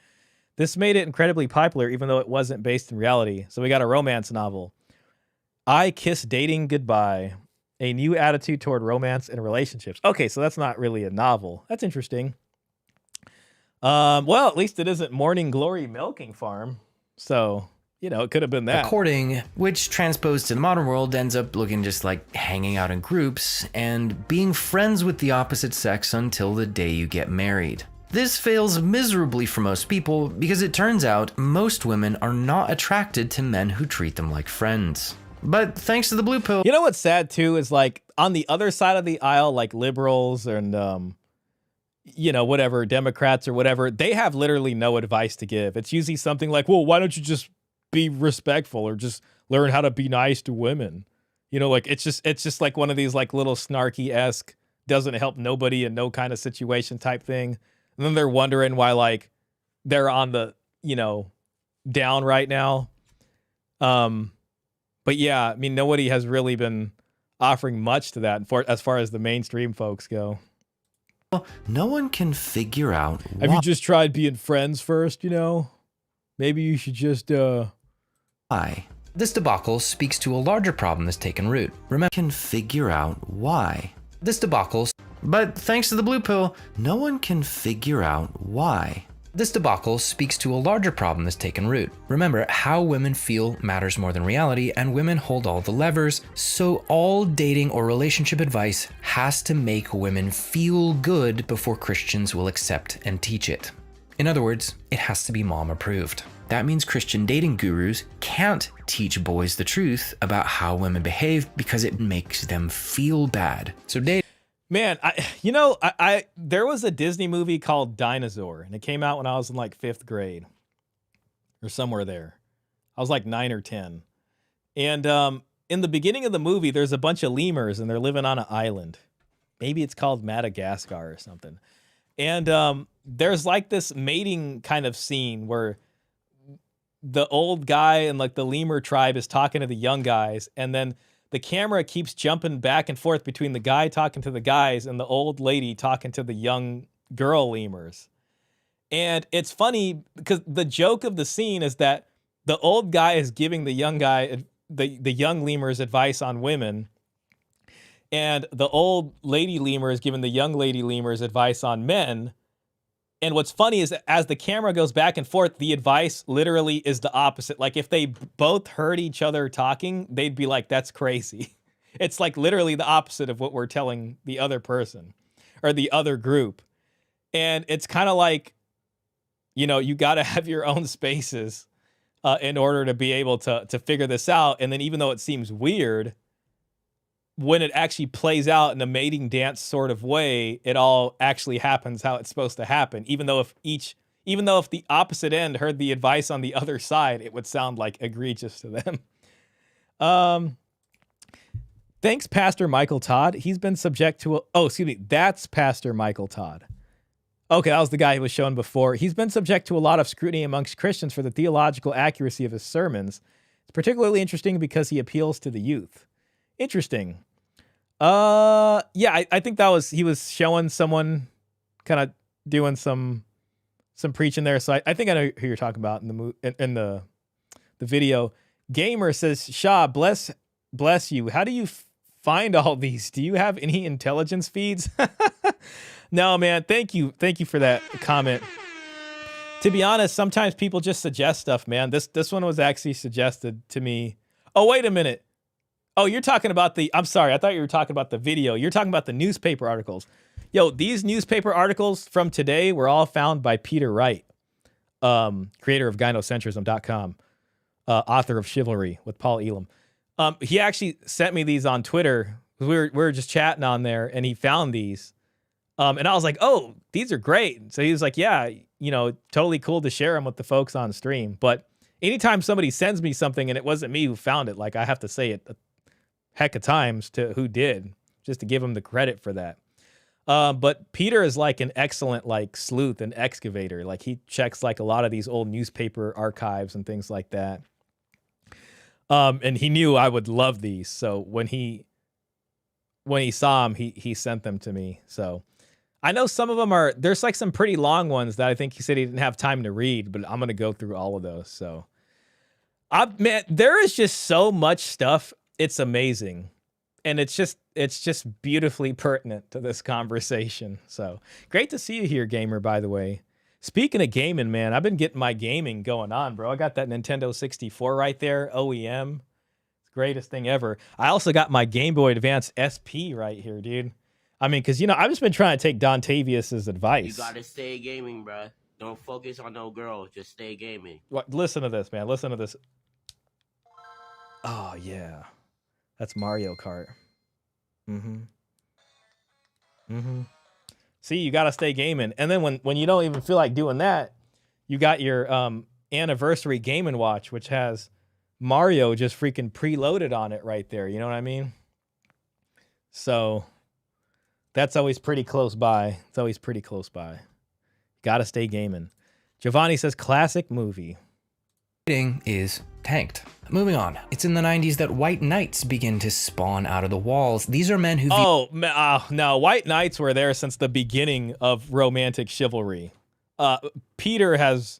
This made it incredibly popular, even though it wasn't based in reality. So we got a romance novel. I Kiss Dating Goodbye, a new attitude toward romance and relationships. Okay, so that's not really a novel. That's interesting. Well, at least it isn't Morning Glory Milking Farm. So, you know, it could have been that. Courting, which transposed to the modern world ends up looking just like hanging out in groups and being friends with the opposite sex until the day you get married. This fails miserably for most people because it turns out most women are not attracted to men who treat them like friends. But thanks to the blue pill. You know what's sad too is like on the other side of the aisle, like liberals and, you know, whatever, Democrats or whatever, they have literally no advice to give. It's usually something like, well, why don't you just be respectful or just learn how to be nice to women? You know, like it's just like one of these like little snarky-esque, doesn't help nobody in no kind of situation type thing. And then they're wondering why like they're on the, you know, down right now. But yeah, I mean, nobody has really been offering much to that as far as the mainstream folks go. No one can figure out Have you just tried being friends first, you know? Maybe you should just, why. This debacle speaks to a larger problem that's taken root. Remember, can figure out why. This debacle, but thanks to the blue pill, no one can figure out why. This debacle speaks to a larger problem that's taken root. Remember, how women feel matters more than reality, and women hold all the levers, so all dating or relationship advice has to make women feel good before Christians will accept and teach it. In other words, it has to be mom approved. That means Christian dating gurus can't teach boys the truth about how women behave because it makes them feel bad. So man, there was a Disney movie called Dinosaur, and it came out when I was in like 5th grade or somewhere there. I was like 9 or 10. And in the beginning of the movie, there's a bunch of lemurs and they're living on an island. Maybe it's called Madagascar or something. And there's like this mating kind of scene where the old guy and like the lemur tribe is talking to the young guys, and then the camera keeps jumping back and forth between the guy talking to the guys and the old lady talking to the young girl lemurs. And it's funny because the joke of the scene is that the old guy is giving the young guy, the young lemurs, advice on women, and the old lady lemur is giving the young lady lemurs advice on men. And what's funny is that as the camera goes back and forth, the advice literally is the opposite. Like if they both heard each other talking, they'd be like, that's crazy. It's like literally the opposite of what we're telling the other person or the other group. And it's kind of like, you know, you got to have your own spaces in order to be able to figure this out. And then even though it seems weird, when it actually plays out in a mating dance sort of way, it all actually happens how it's supposed to happen. Even though if the opposite end heard the advice on the other side, it would sound like egregious to them. Thanks, Pastor Michael Todd. He's been subject to that's Pastor Michael Todd. Okay, that was the guy who was shown before. He's been subject to a lot of scrutiny amongst Christians for the theological accuracy of his sermons. It's particularly interesting because he appeals to the youth. Interesting. I think he was showing someone kind of doing some preaching there. So I think I know who you're talking about in the video. Gamer says, Shah, bless you. How do you find all these? Do you have any intelligence feeds? No, man. Thank you for that comment. To be honest, sometimes people just suggest stuff, man. This one was actually suggested to me. Oh, wait a minute. Oh, you're talking about I'm sorry, I thought you were talking about the video. You're talking about the newspaper articles. Yo, these newspaper articles from today were all found by Peter Wright, creator of gynocentrism.com, author of Chivalry with Paul Elam. He actually sent me these on Twitter. We were just chatting on there, and he found these. And I was like, oh, these are great. So he was like, yeah, you know, totally cool to share them with the folks on stream. But anytime somebody sends me something and it wasn't me who found it, like I have to say it heck of times to who did, just to give him the credit for that. But Peter is like an excellent like sleuth and excavator. Like he checks like a lot of these old newspaper archives and things like that. And he knew I would love these. So when he saw them, he sent them to me. So I know some of them there's like some pretty long ones that I think he said he didn't have time to read, but I'm going to go through all of those. So man, there is just so much stuff. It's amazing. And it's just beautifully pertinent to this conversation. So great to see you here, Gamer, by the way. Speaking of gaming, man, I've been getting my gaming going on, bro. I got that Nintendo 64 right there, OEM. It's the greatest thing ever. I also got my Game Boy Advance SP right here, dude. I mean, because, you know, I've just been trying to take Dontavius's advice. You gotta stay gaming, bro. Don't focus on no girl. Just stay gaming. What? Listen to this, man. Listen to this. Oh, yeah. That's Mario Kart. See, you gotta stay gaming. And then when you don't even feel like doing that, you got your anniversary Game & Watch, which has Mario just freaking preloaded on it right there. You know what I mean? So that's always pretty close by. It's always pretty close by. Gotta stay gaming. Giovanni says classic movie. Dating is tanked. Moving on. It's in the 90s that white knights begin to spawn out of the walls. These are men who... No, white knights were there since the beginning of romantic chivalry. Peter has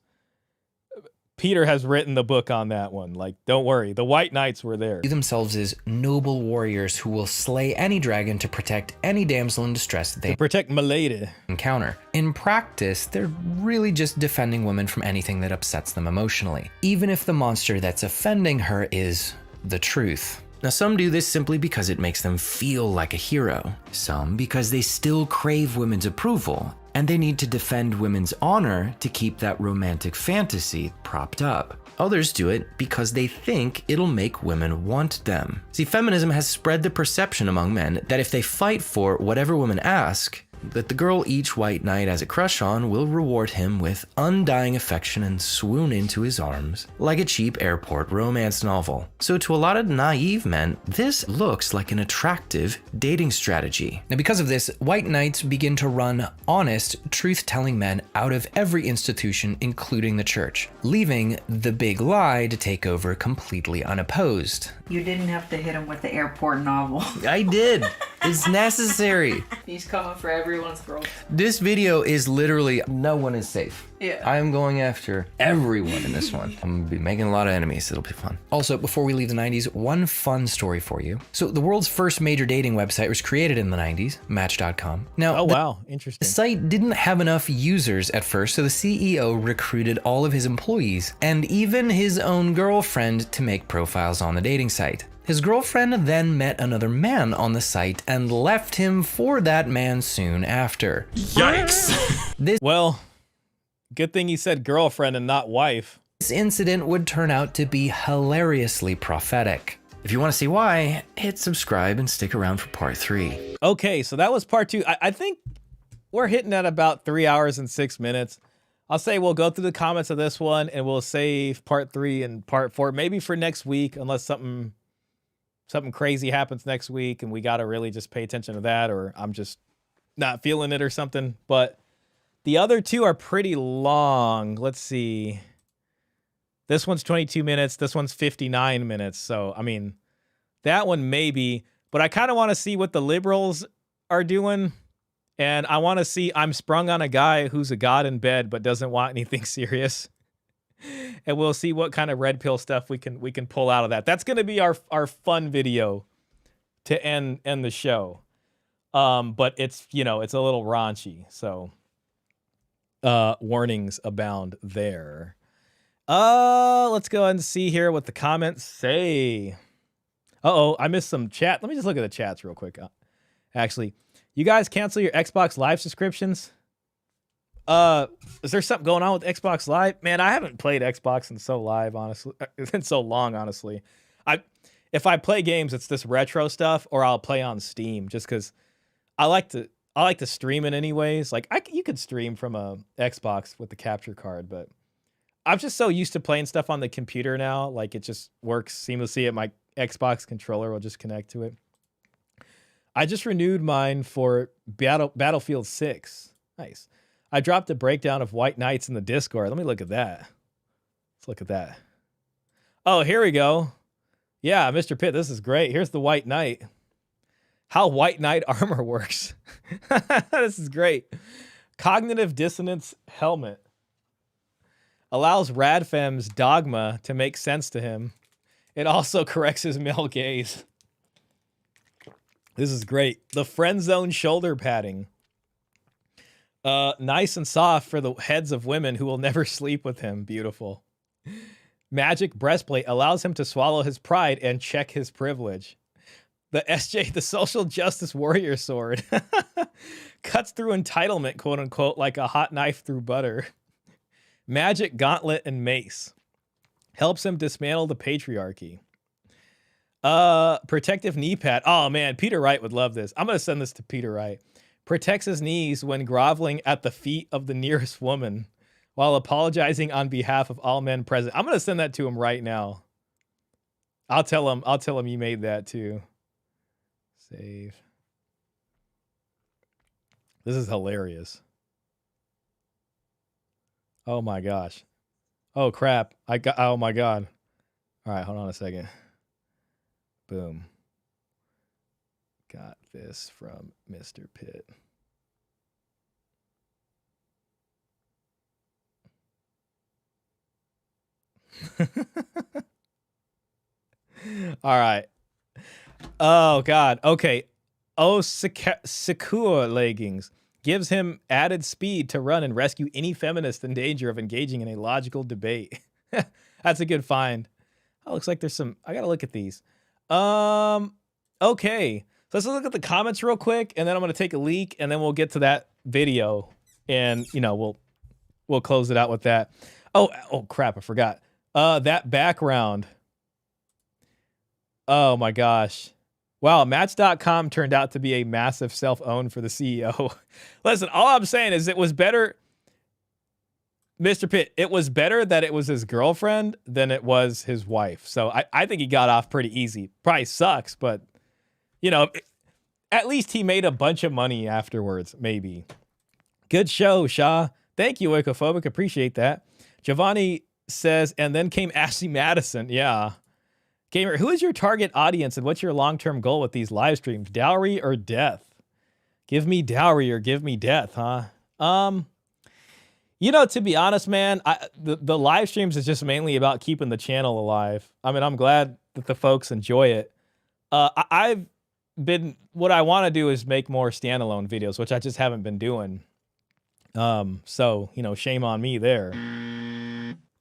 written the book on that one. Like, don't worry, the white knights were there. Themselves as noble warriors who will slay any dragon to protect any damsel in distress that they protect milady encounter. In practice, they're really just defending women from anything that upsets them emotionally, even if the monster that's offending her is the truth. Now, some do this simply because it makes them feel like a hero. Some because they still crave women's approval, and they need to defend women's honor to keep that romantic fantasy propped up. Others do it because they think it'll make women want them. See, feminism has spread the perception among men that if they fight for whatever women ask, that the girl each white knight has a crush on will reward him with undying affection and swoon into his arms like a cheap airport romance novel. So to a lot of naive men, this looks like an attractive dating strategy. Now, because of this, white knights begin to run honest, truth-telling men out of every institution, including the church, leaving the big lie to take over completely unopposed. You didn't have to hit him with the airport novel. I did. It's necessary. He's coming for everyone's throat. This video is literally, no one is safe. Yeah. I am going after everyone in this one. I'm gonna be making a lot of enemies. It'll be fun. Also, before we leave the 90s, one fun story for you. So the world's first major dating website was created in the 90s, Match.com. Now, wow, interesting. The site didn't have enough users at first, so the CEO recruited all of his employees and even his own girlfriend to make profiles on the dating site. His girlfriend then met another man on the site and left him for that man soon after. Yikes. Well, good thing he said girlfriend and not wife. This incident would turn out to be hilariously prophetic. If you want to see why, hit subscribe and stick around for part 3. Okay, so that was part 2. I think we're hitting at about 3 hours and 6 minutes. I'll say we'll go through the comments of this one and we'll save part 3 and part 4, maybe for next week, unless something crazy happens next week and we got to really just pay attention to that, or I'm just not feeling it or something. But the other 2 are pretty long. Let's see. This one's 22 minutes. This one's 59 minutes. So, I mean, that one maybe, but I kind of want to see what the liberals are doing. And I want to see, I'm sprung on a guy who's a god in bed, but doesn't want anything serious. And we'll see what kind of red pill stuff we can pull out of that. That's going to be our fun video to end the show. But it's, it's a little raunchy. So, warnings abound there. Let's go ahead and see here what the comments say. Uh-oh, I missed some chat. Let me just look at the chats real quick. Actually, you guys cancel your Xbox Live subscriptions? Is there something going on with Xbox Live? Man, I haven't played Xbox in so long, honestly. If I play games, it's this retro stuff, or I'll play on Steam, just because I like to stream it anyways. Like you could stream from a Xbox with the capture card, but I'm just so used to playing stuff on the computer now. Like it just works seamlessly. My Xbox controller will just connect to it. I just renewed mine for Battlefield 6. Nice. I dropped a breakdown of White Knights in the Discord. Let me look at that. Let's look at that. Oh, here we go. Yeah, Mr. Pitt, this is great. Here's the White Knight. How White Knight armor works. This is great. Cognitive dissonance helmet. Allows Radfem's dogma to make sense to him. It also corrects his male gaze. This is great. The friend zone shoulder padding. Nice and soft for the heads of women who will never sleep with him. Beautiful. Magic breastplate allows him to swallow his pride and check his privilege. The SJ, the social justice warrior sword. Cuts through entitlement, quote unquote, like a hot knife through butter. Magic gauntlet and mace. Helps him dismantle the patriarchy. Protective knee pad. Oh man, Peter Wright would love this. I'm going to send this to Peter Wright. Protects his knees when groveling at the feet of the nearest woman while apologizing on behalf of all men present. I'm going to send that to him right now. I'll tell him you made that too. Save. This is hilarious. Oh my gosh. Oh crap. Oh my God. All right, hold on a second. Boom. Got this from Mr. Pitt. All right. Oh, God. Okay. Oh, Sakura leggings gives him added speed to run and rescue any feminist in danger of engaging in a logical debate. That's a good find. Oh, looks like there's some. I gotta look at these. Okay. So let's look at the comments real quick, and then I'm gonna take a leak, and then we'll get to that video, and we'll close it out with that. Oh crap! I forgot. That background. Oh my gosh. Wow, Match.com turned out to be a massive self-own for the CEO. Listen, all I'm saying is it was better, Mr. Pitt, it was better that it was his girlfriend than it was his wife. So I think he got off pretty easy. Probably sucks, but, at least he made a bunch of money afterwards, maybe. Good show, Shah. Thank you, Wicophobic. Appreciate that. Giovanni says, and then came Ashley Madison. Yeah. Gamer, who is your target audience and what's your long-term goal with these live streams? Dowry or death? Give me dowry or give me death, huh? To be honest, man, the live streams is just mainly about keeping the channel alive. I mean, I'm glad that the folks enjoy it. What I want to do is make more standalone videos, which I just haven't been doing. So, shame on me there.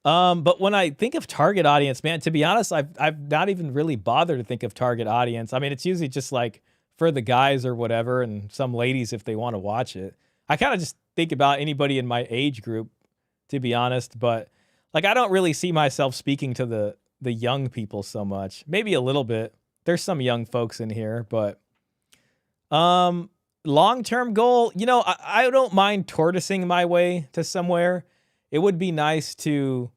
But when I think of target audience, man, to be honest, I've not even really bothered to think of target audience. I mean, it's usually just like for the guys or whatever, and some ladies if they want to watch it. I kind of just think about anybody in my age group, to be honest. But like, I don't really see myself speaking to the young people so much. Maybe a little bit. There's some young folks in here, but long-term goal, I don't mind tortoising my way to somewhere. It would be nice to,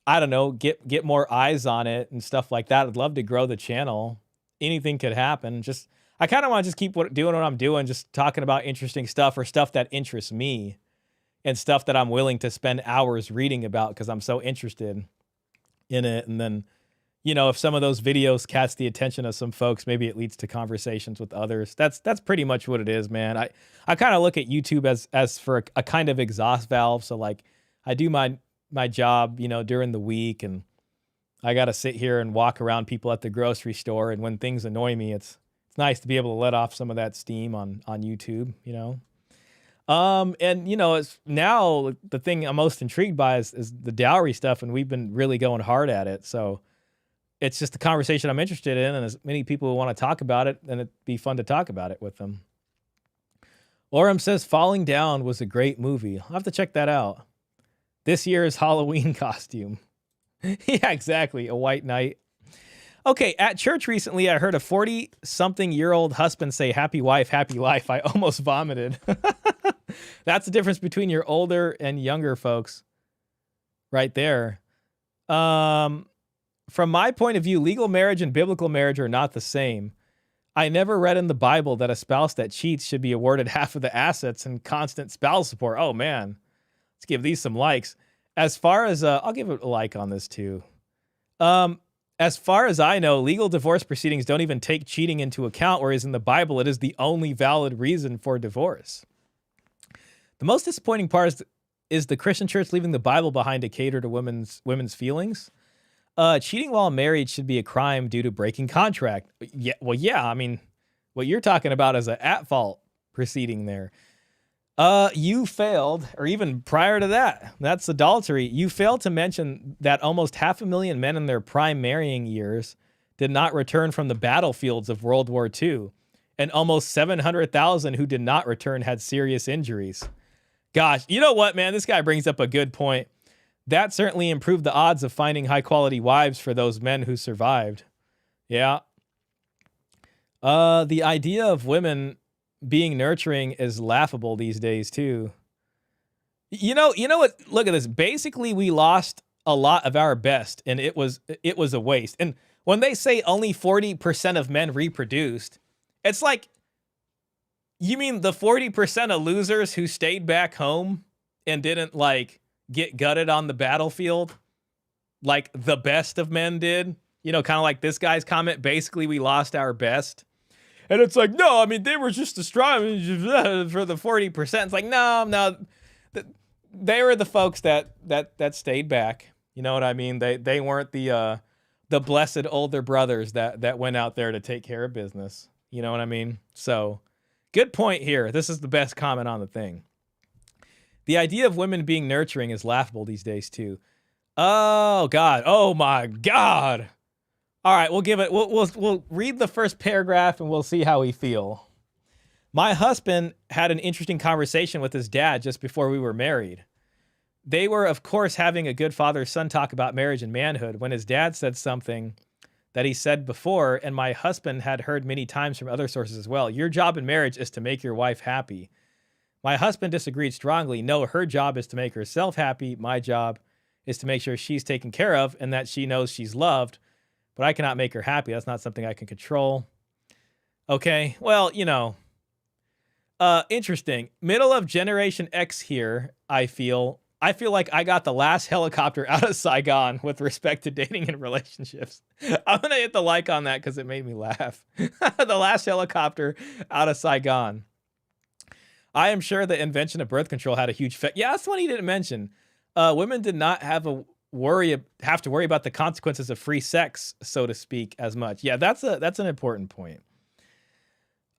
I don't know, get more eyes on it and stuff like that. I'd love to grow the channel. Anything could happen. I kind of want to just keep doing what I'm doing, just talking about interesting stuff or stuff that interests me and stuff that I'm willing to spend hours reading about because I'm so interested in it. And then, if some of those videos catch the attention of some folks, maybe it leads to conversations with others. That's pretty much what it is, man. I kind of look at YouTube as for a kind of exhaust valve. So like I do my job, during the week, and I got to sit here and walk around people at the grocery store. And when things annoy me, it's nice to be able to let off some of that steam on YouTube, And it's now the thing I'm most intrigued by is the dowry stuff, and we've been really going hard at it. So it's just a conversation I'm interested in, and as many people who want to talk about it, then it'd be fun to talk about it with them. Orem says Falling Down was a great movie. I'll have to check that out. This year's Halloween costume. Yeah, exactly. A white knight. Okay, at church recently, I heard a 40-something-year-old husband say, "Happy wife, happy life." I almost vomited. That's the difference between your older and younger folks right there. From my point of view, legal marriage and biblical marriage are not the same. I never read in the Bible that a spouse that cheats should be awarded half of the assets and constant spousal support. Oh, man. Let's give these some likes. As far as, I'll give it a like on this too. As far as I know, legal divorce proceedings don't even take cheating into account, whereas in the Bible, it is the only valid reason for divorce. The most disappointing part is the Christian church leaving the Bible behind to cater to women's feelings. Cheating while married should be a crime due to breaking contract. Yeah, well, yeah. I mean, what you're talking about is an at-fault proceeding there. You failed, or even prior to that, that's adultery. You failed to mention that almost 500,000 men in their prime marrying years did not return from the battlefields of World War II, and almost 700,000 who did not return had serious injuries. Gosh, you know what, man? This guy brings up a good point. That certainly improved the odds of finding high-quality wives for those men who survived. Yeah. The idea of women being nurturing is laughable these days, too. You know what? Look at this. Basically, we lost a lot of our best, and it was a waste. And when they say only 40% of men reproduced, it's like, you mean the 40% of losers who stayed back home and didn't, like, get gutted on the battlefield? like the best of men did. You know, kind of like this guy's comment. Basically, we lost our best. And it's like, no, I mean, they were just the strong for the 40%. It's like, no. They were the folks that stayed back. You know what I mean? They weren't the blessed older brothers that went out there to take care of business. You know what I mean? So, good point here. This is the best comment on the thing. The idea of women being nurturing is laughable these days too. Oh God! Oh my God! All right, we'll give it. We'll read the first paragraph and we'll see how we feel. My husband had an interesting conversation with his dad just before we were married. They were, of course, having a good father-son talk about marriage and manhood when his dad said something that he said before, and my husband had heard many times from other sources as well. Your job in marriage is to make your wife happy. My husband disagreed strongly. No, her job is to make herself happy. My job is to make sure she's taken care of and that she knows she's loved, but I cannot make her happy. That's not something I can control. Okay, well, you know, interesting. Middle of Generation X here, I feel like I got the last helicopter out of Saigon with respect to dating and relationships. I'm going to hit the like on that because it made me laugh. The last helicopter out of Saigon. I am sure the invention of birth control had a huge effect. Yeah, that's one he didn't mention. Women did not have to worry about the consequences of free sex, so to speak, as much. Yeah, that's an important point.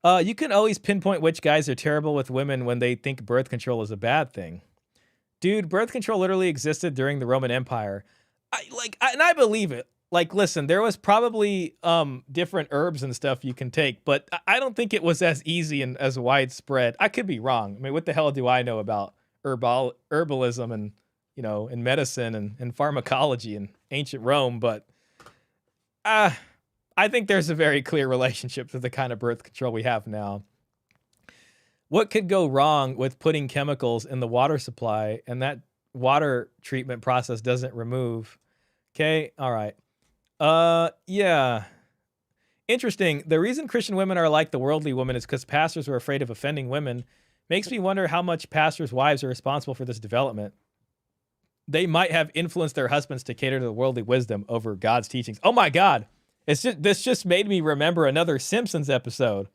You can always pinpoint which guys are terrible with women when they think birth control is a bad thing. Dude, birth control literally existed during the Roman Empire. I believe it. Like, listen, there was probably different herbs and stuff you can take, but I don't think it was as easy and as widespread. I could be wrong. I mean, what the hell do I know about herbalism and, you know, and medicine and pharmacology in ancient Rome? But I think there's a very clear relationship to the kind of birth control we have now. What could go wrong with putting chemicals in the water supply and that water treatment process doesn't remove? Okay, all right. Yeah. Interesting. The reason Christian women are like the worldly woman is because pastors were afraid of offending women. Makes me wonder how much pastors' wives are responsible for this development. They might have influenced their husbands to cater to the worldly wisdom over God's teachings. Oh my God. This just made me remember another Simpsons episode.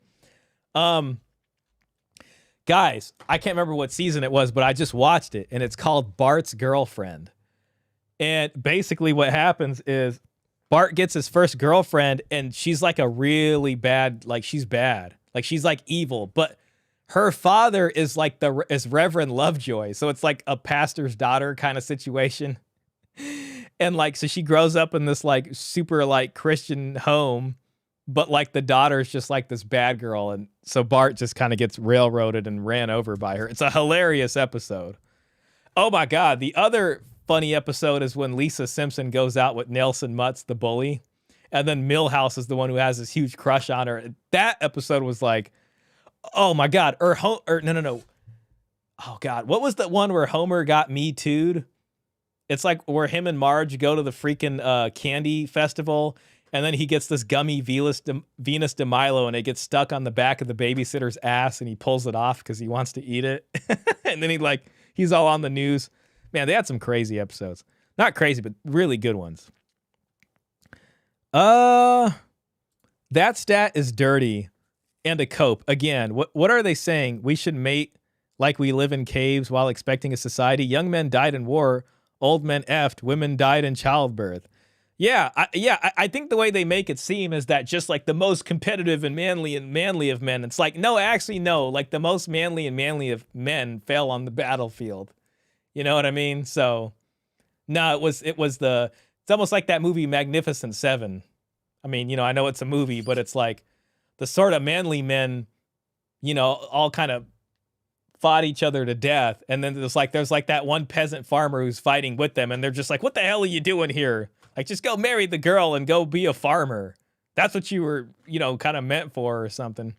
Guys, I can't remember what season it was, but I just watched it, and it's called Bart's Girlfriend. And basically what happens is Bart gets his first girlfriend, and she's like a really bad, like she's bad. Like she's like evil, but her father is like is Reverend Lovejoy. So it's like a pastor's daughter kind of situation. And like, so she grows up in this like super like Christian home, but like the daughter is just like this bad girl. And so Bart just kind of gets railroaded and ran over by her. It's a hilarious episode. Oh my God. The other funny episode is when Lisa Simpson goes out with Nelson Mutz, the bully. And then Milhouse is the one who has this huge crush on her. That episode was like, oh my God. No. Oh God. What was the one where Homer got Me Too'd? It's like where him and Marge go to the freaking candy festival, and then he gets this gummy Venus de Milo, and it gets stuck on the back of the babysitter's ass, and he pulls it off because he wants to eat it. And then he's all on the news. Man, they had some crazy episodes. Not crazy, but really good ones. That stat is dirty and a cope. Again, what are they saying? We should mate like we live in caves while expecting a society. Young men died in war. Old men effed, women died in childbirth. Yeah, I think the way they make it seem is that just like the most competitive and manly of men, it's like, no, actually, no, like the most manly of men fell on the battlefield. You know what I mean? So, no, it's almost like that movie Magnificent Seven. I mean, you know, I know it's a movie, but it's like the sort of manly men, you know, all kind of fought each other to death, and then there's like that one peasant farmer who's fighting with them, and they're just like, what the hell are you doing here? Like, just go marry the girl and go be a farmer. That's what you were, you know, kind of meant for or something.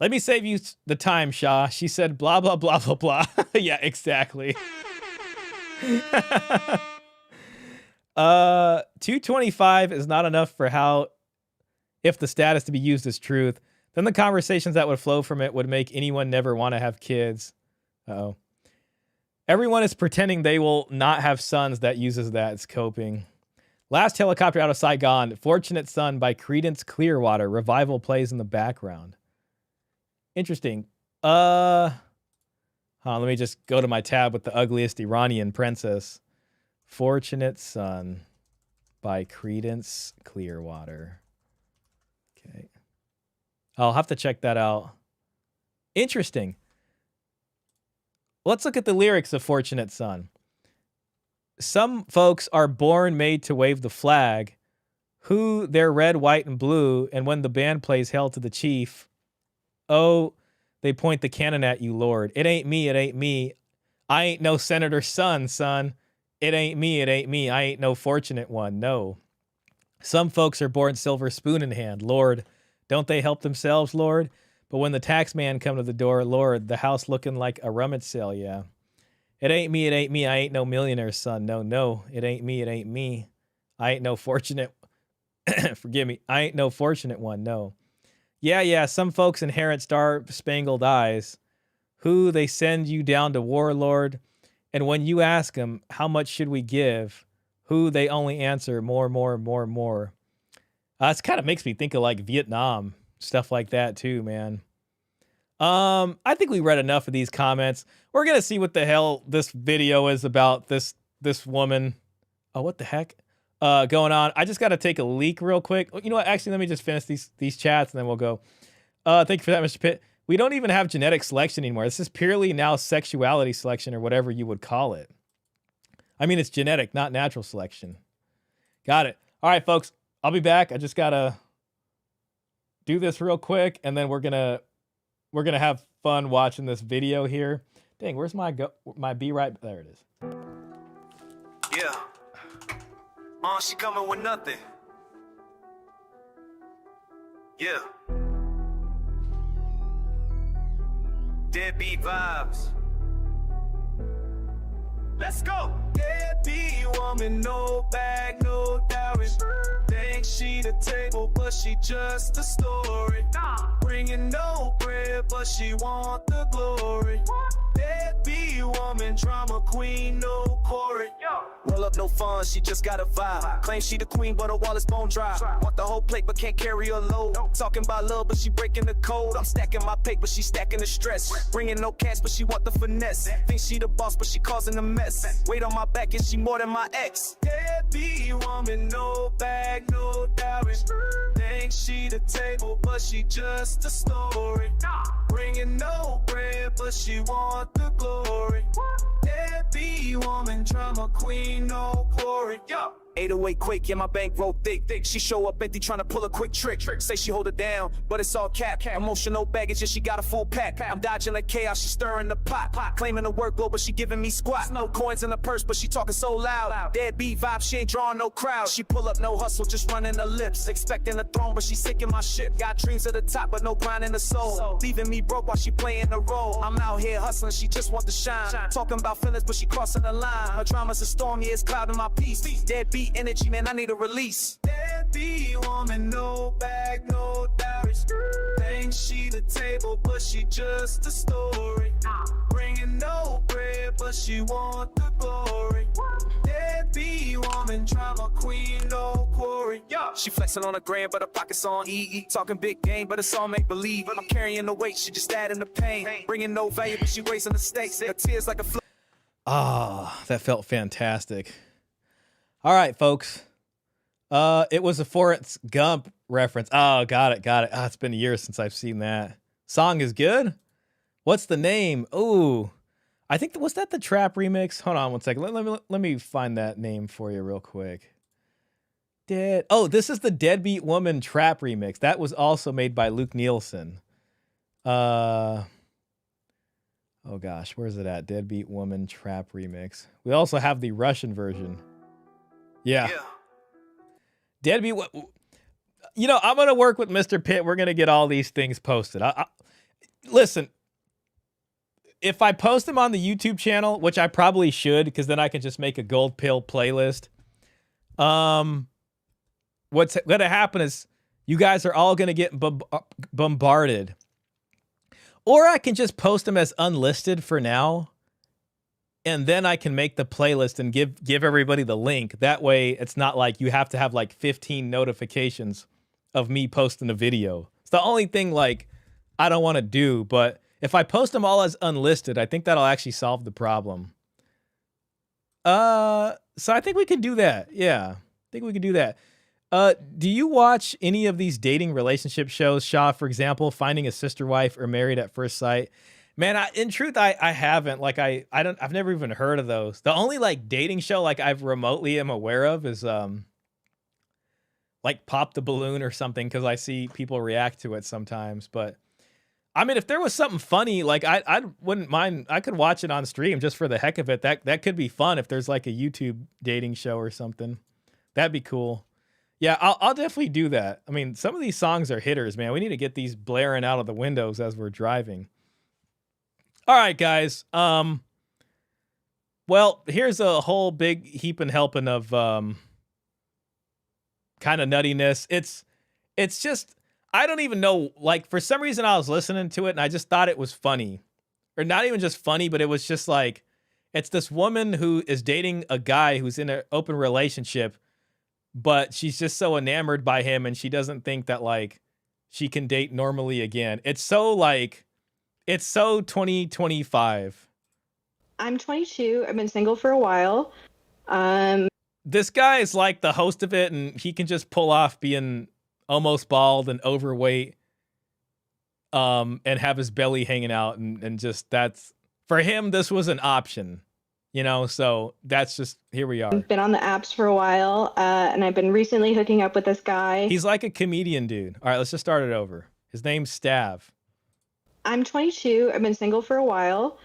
Let me save you the time, Shah. She said blah blah blah blah blah. Yeah, exactly. 225 is not enough for how if the stat is to be used as truth. Then the conversations that would flow from it would make anyone never want to have kids. Uh-oh. Everyone is pretending they will not have sons that uses that. It's coping. Last helicopter out of Saigon. Fortunate Son by Creedence Clearwater. Revival plays in the background. Interesting. Let me just go to my tab with the ugliest Iranian princess. Fortunate Son by Creedence Clearwater. Okay. I'll have to check that out. Interesting. Let's look at the lyrics of Fortunate Son. Some folks are born made to wave the flag, who they're red, white, and blue, and when the band plays Hail to the Chief, oh, they point the cannon at you, Lord. It ain't me, it ain't me. I ain't no senator's son. It ain't me, it ain't me. I ain't no fortunate one, no. Some folks are born silver spoon in hand, Lord. Don't they help themselves, Lord? But when the tax man come to the door, Lord, the house looking like a rummage sale, yeah. It ain't me, it ain't me. I ain't no millionaire's son, no. It ain't me, it ain't me. I ain't no fortunate, forgive me, I ain't no fortunate one, no. Yeah, some folks inherit star-spangled eyes, who they send you down to war, Lord, and when you ask them, how much should we give, who they only answer, more. This kind of makes me think of like Vietnam, stuff like that too, man. I think we read enough of these comments. We're going to see what the hell this video is about, this woman. Oh, what the heck? Going on. I just got to take a leak real quick. You know what? Actually, let me just finish these chats and then we'll go. Thank you for that, Mr. Pitt. We don't even have genetic selection anymore. This is purely now sexuality selection or whatever you would call it. I mean, it's genetic, not natural selection. Got it. All right, folks. I'll be back. I just got to do this real quick and then we're going to have fun watching this video here. Dang, where's my be right? There it is. Yeah. She coming with nothing. Yeah. Deadbeat vibes. Let's go. Deadbeat woman, no bag, no dowry. Think she the table, but she just a story. Bringing no bread, but she want the glory. Deadbeat woman, drama queen, no quarry. Roll up, no fun, she just got a vibe. Claim she the queen, but her wallet's bone dry. Want the whole plate, but can't carry a load. Talking about love, but she breaking the code. I'm stacking my paper, she stacking the stress. Bringing no cash, but she want the finesse. Think she the boss, but she causing a mess. Weight on my back, is she more than my ex? Deadbeat woman, no bag, no dowry. Think she the table, but she just a story. Bringing no bread, but she want the glory. Deadbeat woman, drama queen, no glory. 808 quake, yeah, my bankroll thick. She show up empty, trying to pull a quick trick. Say she hold it down, but it's all cap. Emotional baggage, yeah, she got a full pack. I'm dodging like chaos, she stirring the pot. Claiming the workload, but she giving me squat. No coins in the purse, but she talking so loud. Deadbeat vibe, she ain't drawing no crowd. She pull up, no hustle, just running the lips. Expecting the throne, but she sinking my ship. Got dreams at the top, but no grind in the soul. Leaving me broke while she playing the role. I'm out here hustling, she just want to shine. Talking about feelings, but she crossing the line. Her drama's a storm, yeah, it's clouding my peace. Deadbeat energy, man, I need a release. Deadbeat woman, no bag, no dowry. Think she the table, but she just a story. Bringing no bread, but she want the glory. Deadbeat woman, drama queen, no quarry. She flexing on a gram, but her pockets on E. Talking big game, but it's all make believe. I'm carrying the weight, she just adding the pain. Bringing no value, but she raising the stakes. Her tears like a flood. That felt fantastic. All right, folks. It was a Forrest Gump reference. Oh, got it. It's been years since I've seen that. Song is good. What's the name? Ooh, I think was that the Trap remix? Hold on one second. Let me find that name for you real quick. This is the Deadbeat Woman Trap remix. That was also made by Luke Nielsen. Oh gosh, where's it at? Deadbeat Woman Trap remix. We also have the Russian version. Yeah. Deadbeat. You know, I'm gonna work with Mr. Pitt. We're gonna get all these things posted. Listen. If I post them on the YouTube channel, which I probably should, because then I can just make a gold pill playlist. What's gonna happen is you guys are all gonna get bombarded. Or I can just post them as unlisted for now. and then I can make the playlist and give everybody the link. That way, it's not like you have to have like 15 notifications of me posting a video. It's the only thing like I don't want to do, but if I post them all as unlisted, I think that'll actually solve the problem. So I think we could do that. Yeah, I think we could do that. Do you watch any of these dating relationship shows, Shah, for example, Finding a Sister Wife or Married at First Sight? Man, in truth, I haven't. Like, I've never even heard of those. The only like dating show like I've remotely am aware of is like Pop the Balloon or something, because I see people react to it sometimes. But I mean, if there was something funny, like I wouldn't mind. I could watch it on stream just for the heck of it. That could be fun if there's like a YouTube dating show or something. That'd be cool. Yeah, I'll definitely do that. I mean, some of these songs are hitters, man. We need to get these blaring out of the windows as we're driving. All right, guys. Well, here's a whole big heap and helping of kind of nuttiness. It's just, I don't even know. Like, for some reason, I was listening to it and I just thought it was funny, or not even just funny, but it was just like, it's this woman who is dating a guy who's in an open relationship, but she's just so enamored by him and she doesn't think that like she can date normally again. It's so 2025. I'm 22. I've been single for a while. This guy is like the host of it, and he can just pull off being almost bald and overweight, and have his belly hanging out, and just, that's, for him, this was an option, you know? So that's just, here we are. I've been on the apps for a while, and I've been recently hooking up with this guy. He's like a comedian dude. All right, let's just start it over. His name's Stav. I'm 22. I've been single for a while.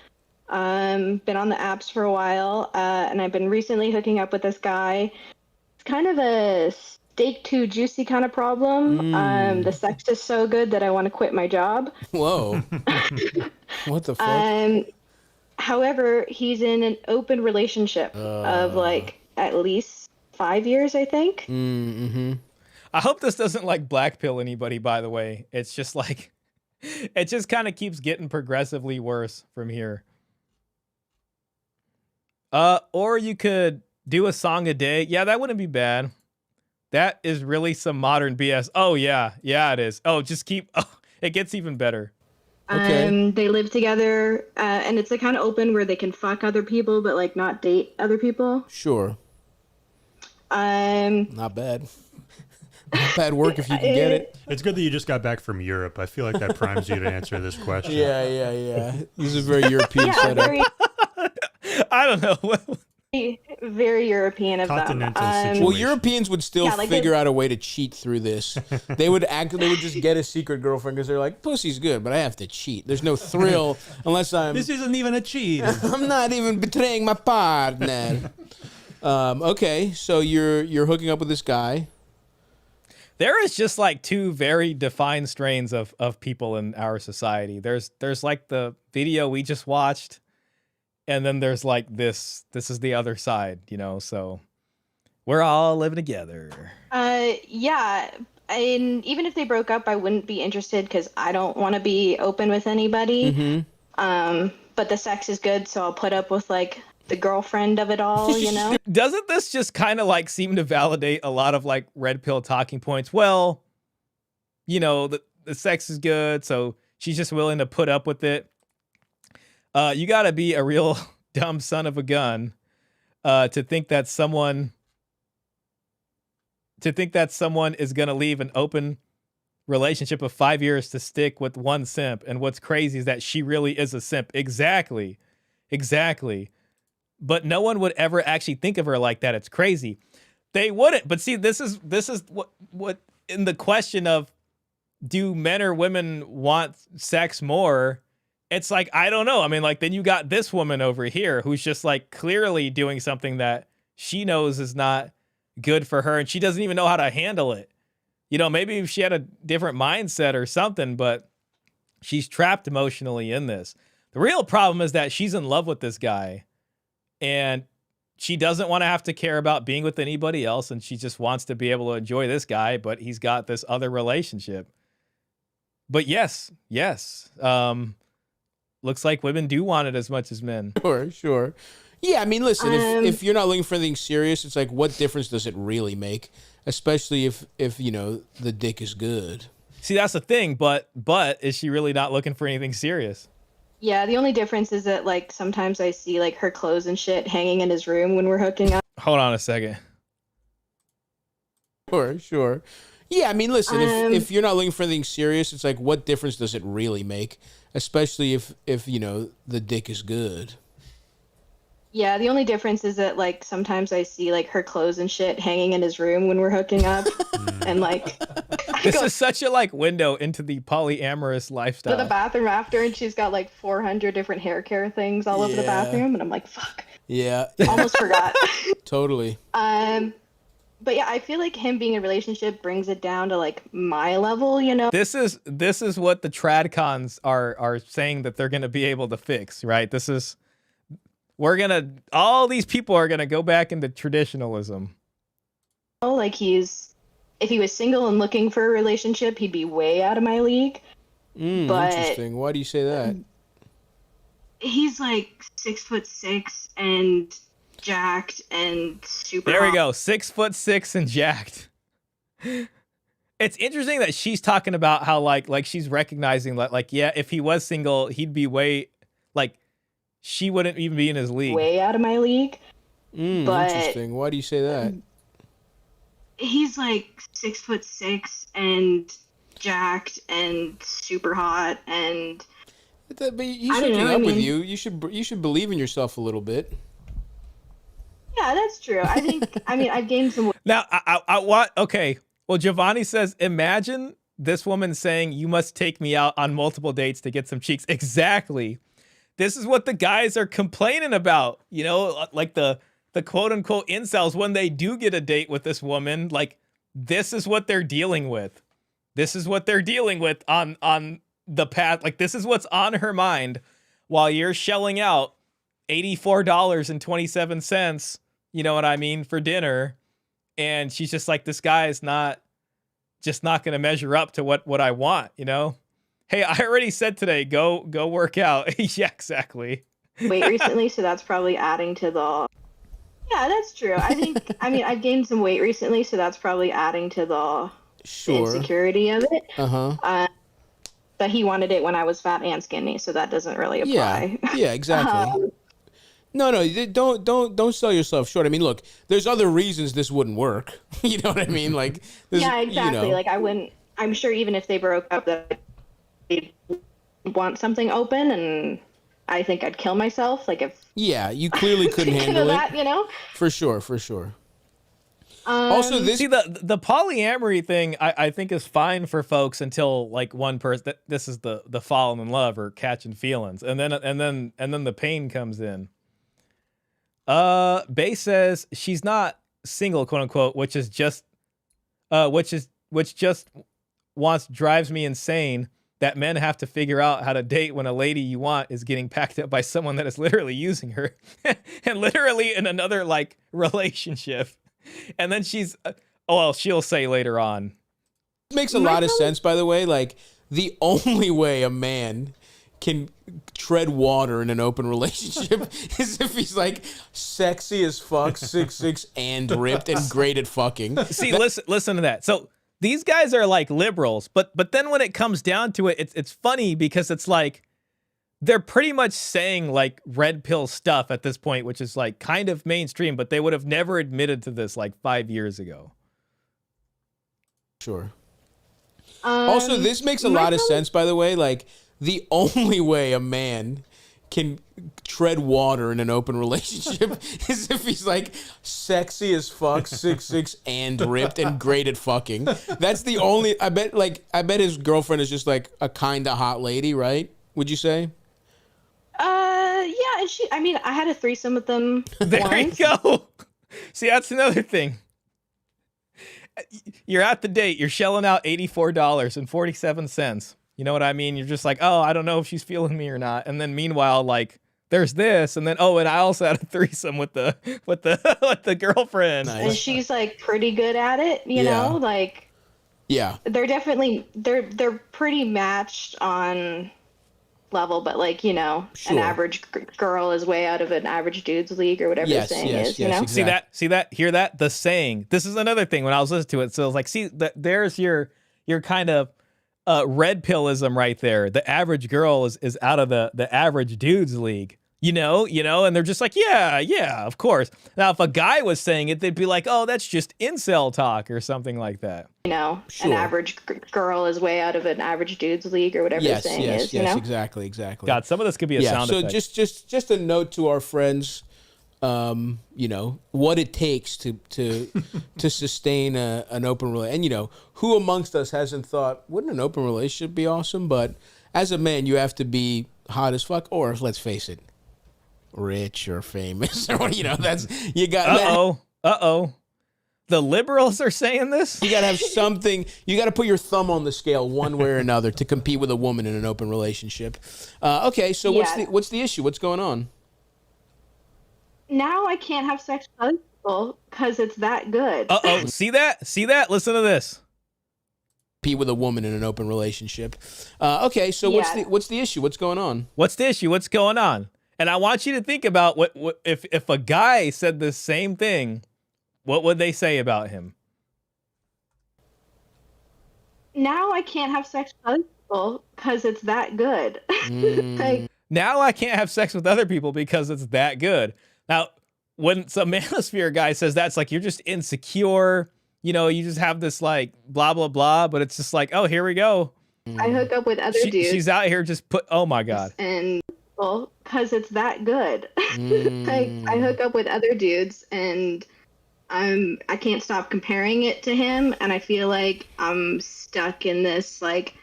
Been on the apps for a while, and I've been recently hooking up with this guy. It's kind of a steak too juicy kind of problem. The sex is so good that I want to quit my job. Whoa. What the fuck? However, he's in an open relationship of like at least 5 years, I think. Mm-hmm. I hope this doesn't like blackpill anybody, by the way. It's just like, it just kind of keeps getting progressively worse from here. Or you could do a song a day. Yeah, that wouldn't be bad. That is really some modern BS. Oh, yeah. Yeah, it is. Oh, just keep... Oh, it gets even better. Okay. They live together, and it's like kind of open where they can fuck other people, but like not date other people. Sure. Not bad. Not bad work if you can get it. It's good that you just got back from Europe. I feel like that primes you to answer this question. Yeah. This is a very European setup. Very, I don't know. very European of them. Continental situation. Well, Europeans would still like figure out a way to cheat through this. They would just get a secret girlfriend because they're like, pussy's good, but I have to cheat. There's no thrill unless I'm... This isn't even a cheat. I'm not even betraying my partner. Okay, so you're hooking up with this guy. There is just like two very defined strains of people in our society. There's like the video we just watched, and then there's like this is the other side, you know, so we're all living together. Yeah, and even if they broke up, I wouldn't be interested because I don't want to be open with anybody. Mm-hmm. But the sex is good, so I'll put up with like the girlfriend of it all, you know? Doesn't this just kind of like seem to validate a lot of like red pill talking points? Well, you know, the sex is good, so she's just willing to put up with it. You got to be a real dumb son of a gun to think that someone is going to leave an open relationship of 5 years to stick with one simp. And what's crazy is that she really is a simp. Exactly. But no one would ever actually think of her like that. It's crazy. They wouldn't. But see, this is what in the question of, do men or women want sex more? It's like, I don't know. I mean, like, then you got this woman over here who's just like clearly doing something that she knows is not good for her, and she doesn't even know how to handle it. You know, maybe if she had a different mindset or something, but she's trapped emotionally in this. The real problem is that she's in love with this guy, and she doesn't want to have to care about being with anybody else, and she just wants to be able to enjoy this guy, but he's got this other relationship. But yes. Looks like women do want it as much as men. Sure. Yeah, I mean, listen, if you're not looking for anything serious, it's like, what difference does it really make? Especially if you know, the dick is good. See, that's the thing, but is she really not looking for anything serious? Yeah, the only difference is that, like, sometimes I see, like, her clothes and shit hanging in his room when we're hooking up. Hold on a second. Sure. Yeah, I mean, listen, if you're not looking for anything serious, it's like, what difference does it really make? Especially if you know, the dick is good. Yeah, the only difference is that, like, sometimes I see, like, her clothes and shit hanging in his room when we're hooking up. And, like... This is such a, like, window into the polyamorous lifestyle. To the bathroom after, and she's got, like, 400 different hair care things all over the bathroom. And I'm like, fuck. Yeah. Almost forgot. Totally. But yeah, I feel like him being in a relationship brings it down to, like, my level, you know? This is what the tradcons are saying that they're going to be able to fix, right? All these people are going to go back into traditionalism. Like, if he was single and looking for a relationship, he'd be way out of my league. But interesting. Why do you say that? He's like 6'6" and jacked and super. There we hot. go. 6'6" and jacked. It's interesting that she's talking about how like she's recognizing that, like, yeah, if he was single, he'd be way, like, she wouldn't even be in his league. Way out of my league. But interesting. Why do you say that? He's like 6'6" and jacked and super hot, and but he should keep up with you. You should believe in yourself a little bit. Yeah, that's true. I think. I mean, I've gained some. Now, I want. Okay. Well, Giovanni says, imagine this woman saying, "You must take me out on multiple dates to get some cheeks." Exactly. This is what the guys are complaining about. You know, like the quote unquote incels, when they do get a date with this woman, like, this is what they're dealing with. This is what they're dealing with on the path. Like, this is what's on her mind while you're shelling out $84.27, you know what I mean, for dinner. And she's just like, this guy is not going to measure up to what I want, you know? Hey, I already said today, go work out. Yeah, exactly. Weight recently, so that's probably adding to the. Yeah, that's true. I think. I mean, I've gained some weight recently, so that's probably adding to the insecurity of it. But he wanted it when I was fat and skinny, so that doesn't really apply. Yeah, exactly. No, don't sell yourself short. I mean, look, there's other reasons this wouldn't work. You know what I mean? Like, yeah, exactly. You know. Like, I wouldn't. I'm sure even if they broke up, that they'd want something open, and I think I'd kill myself. Like, if you clearly couldn't handle that, it. You know, for sure. Also, see, the polyamory thing, I think is fine for folks until, like, one person. This is the falling in love or catching feelings, and then the pain comes in. Bay says she's not single, quote unquote, which just drives me insane. That men have to figure out how to date when a lady you want is getting packed up by someone that is literally using her and literally in another, like, relationship. And then she'll say later on. It makes a lot of sense, by the way. Like, the only way a man can tread water in an open relationship is if he's, like, sexy as fuck, 6'6", and ripped and great at fucking. See, listen to that. So these guys are, like, liberals, but then when it comes down to it, it's funny because it's like they're pretty much saying, like, red pill stuff at this point, which is, like, kind of mainstream, but they would have never admitted to this, like, 5 years ago. Sure. Also, this makes a lot of sense, by the way. Like, the only way a man can tread water in an open relationship is if he's, like, sexy as fuck, 6'6", and ripped and great at fucking. That's the only. I bet his girlfriend is just, like, a kind of hot lady, right? Would you say? Yeah, I mean, I had a threesome with them There once. you go. See, that's another thing. You're at the date. You're shelling out $84.47. You know what I mean? You're just like, oh, I don't know if she's feeling me or not. And then meanwhile, like, there's this, and then and I also had a threesome with the with the girlfriend. Nice. And she's, like, pretty good at it. You know, like. Yeah. They're definitely they're pretty matched on level, but like, you know, Sure. an average girl is way out of an average dude's league or whatever the saying is, you know? exactly. See that, hear that? The saying. This is another thing when I was listening to it. So I was like, see, there's your kind of red pillism right there. The average girl is out of the average dude's league. You know, and they're just like, yeah, of course. Now, if a guy was saying it, they'd be like, oh, that's just incel talk or something like that. You know, Sure. an average girl is way out of an average dude's league or whatever the saying is, you know? exactly. God, some of this could be a sound so effect. just a note to our friends, you know, what it takes to to sustain an open relationship. And, you know, who amongst us hasn't thought, wouldn't an open relationship be awesome? But as a man, you have to be hot as fuck, or let's face it, rich or famous, or, you know, that's, you got. Uh-oh. The liberals are saying this? You got to have something. You got to put your thumb on the scale one way or another to compete with a woman in an open relationship. Okay, so what's the issue? What's going on? Now I can't have sex with other people because it's that good. Uh-oh. See that? Listen to this. Compete with a woman in an open relationship. Okay, so what's the issue? What's going on? What's the issue? What's going on? And I want you to think about what if a guy said the same thing, what would they say about him? Now I can't have sex with other people because it's that good. Like, now I can't have sex with other people because it's that good. Now, when some manosphere guy says that's like, you're just insecure, you know, you just have this like blah, blah, blah, but it's just like, oh, here we go. I hook up with other dudes. She's out here just oh my God. And because it's that good. Like, I hook up with other dudes and I can't stop comparing it to him, and I feel like I'm stuck in this like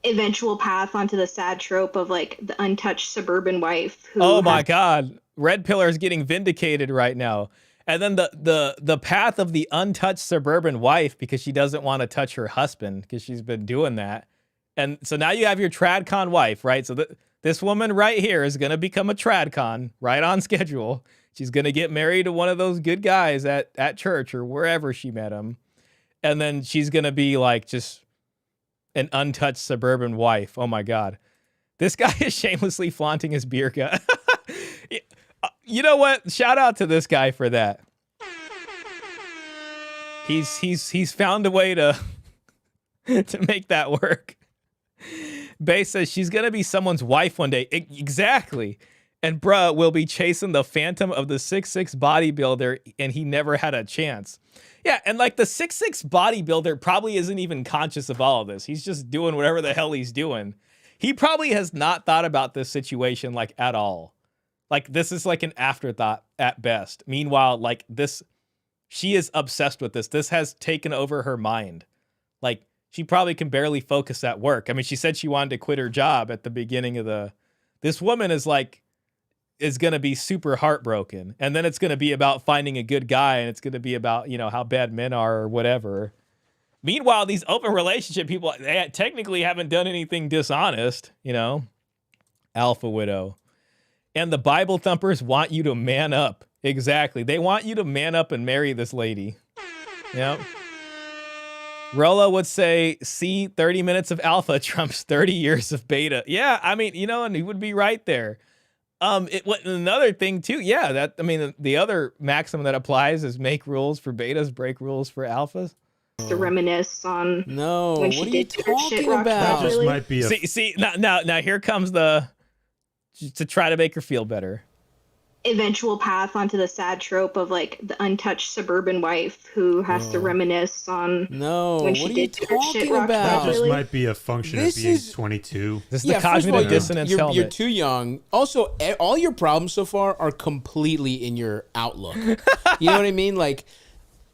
eventual path onto the sad trope of like the untouched suburban wife who oh my God, Red Pillar is getting vindicated right now. And then the path of the untouched suburban wife, because she doesn't want to touch her husband because she's been doing that. And so now you have your tradcon wife, right? So this woman right here is going to become a tradcon right on schedule. She's going to get married to one of those good guys at church or wherever she met him. And then she's going to be like just an untouched suburban wife. Oh my God. This guy is shamelessly flaunting his beer gut. You know what? Shout out to this guy for that. He's found a way to make that work. Bae says she's going to be someone's wife one day. Exactly. And bruh will be chasing the phantom of the 6'6" bodybuilder, and he never had a chance. Yeah, and like the 6'6" bodybuilder probably isn't even conscious of all of this. He's just doing whatever the hell he's doing. He probably has not thought about this situation like at all. Like this is like an afterthought at best. Meanwhile, like this, she is obsessed with this. This has taken over her mind. Like she probably can barely focus at work. I mean, she said she wanted to quit her job at the beginning of this woman is going to be super heartbroken. And then it's going to be about finding a good guy. And it's going to be about, you know, how bad men are or whatever. Meanwhile, these open relationship people, they technically haven't done anything dishonest, you know, alpha widow. And the Bible thumpers want you to man up. Exactly. They want you to man up and marry this lady. Yep. Rolo would say, see, 30 minutes of alpha trumps 30 years of beta. Yeah, I mean, you know, and he would be right there. Another thing too, yeah, that, I mean, the other maxim that applies is make rules for betas, break rules for alphas. To reminisce on when what she are you did talking shit rock about? That just might be a See, now here comes to try to make her feel better. Eventual path onto the sad trope of like the untouched suburban wife who has to reminisce on when she did shit rock. That just might be a function of being 22. This is the cognitive dissonance helmet. You're too young. Also, all your problems so far are completely in your outlook. You know what I mean? Like,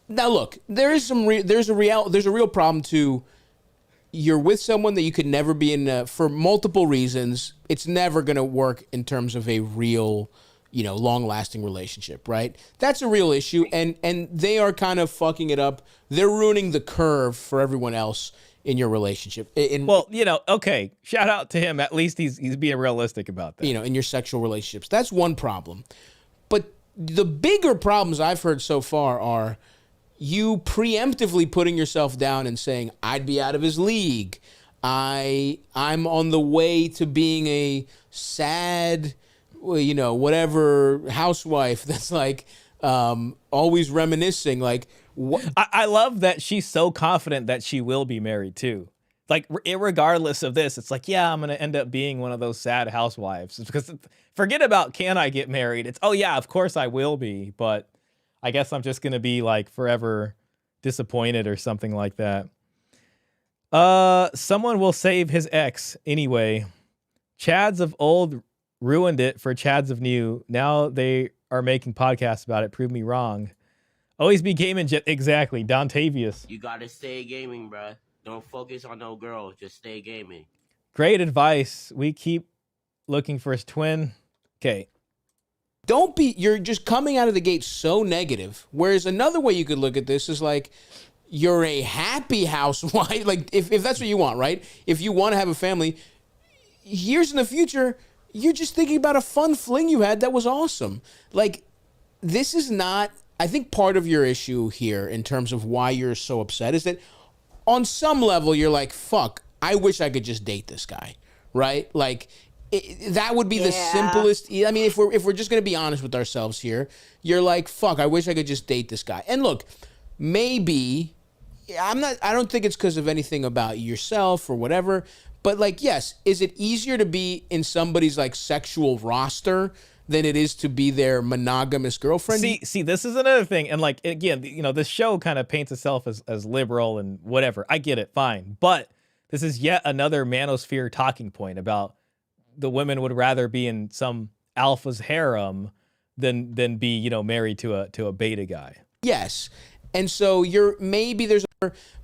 now look, there's a real problem to you're with someone that you could never be in for multiple reasons. It's never going to work in terms of a real, you know, long-lasting relationship, right? That's a real issue, and they are kind of fucking it up. They're ruining the curve for everyone else in your relationship. Well, you know, okay, shout out to him. At least he's being realistic about that. You know, in your sexual relationships. That's one problem. But the bigger problems I've heard so far are you preemptively putting yourself down and saying, I'd be out of his league. I'm on the way to being a sad, whatever housewife that's like always reminiscing. Like, I love that she's so confident that she will be married too. Like, regardless of this, it's like, yeah, I'm gonna end up being one of those sad housewives. Because forget about can I get married? It's, oh yeah, of course I will be, but I guess I'm just gonna be like forever disappointed or something like that. Someone will save his ex anyway. Chads of old ruined it for Chads of new. Now they are making podcasts about it. Prove me wrong. Always be gaming. Exactly. Dontavius. You gotta stay gaming, bruh. Don't focus on no girl. Just stay gaming. Great advice. We keep looking for his twin. Okay. You're just coming out of the gate so negative. Whereas another way you could look at this is like, you're a happy housewife. Like, if that's what you want, right? If you want to have a family, years in the future, you're just thinking about a fun fling you had that was awesome. Like, this is not, I think part of your issue here in terms of why you're so upset is that on some level, you're like, fuck, I wish I could just date this guy, right? Like, that would be the simplest. I mean, if we're just going to be honest with ourselves here, you're like, fuck, I wish I could just date this guy. And look, maybe, I don't think it's because of anything about yourself or whatever, but like, yes, is it easier to be in somebody's like sexual roster than it is to be their monogamous girlfriend? See, this is another thing. And like, again, this show kind of paints itself as liberal and whatever. I get it, fine. But this is yet another manosphere talking point about the women would rather be in some alpha's harem than be, married to a beta guy. Yes. And so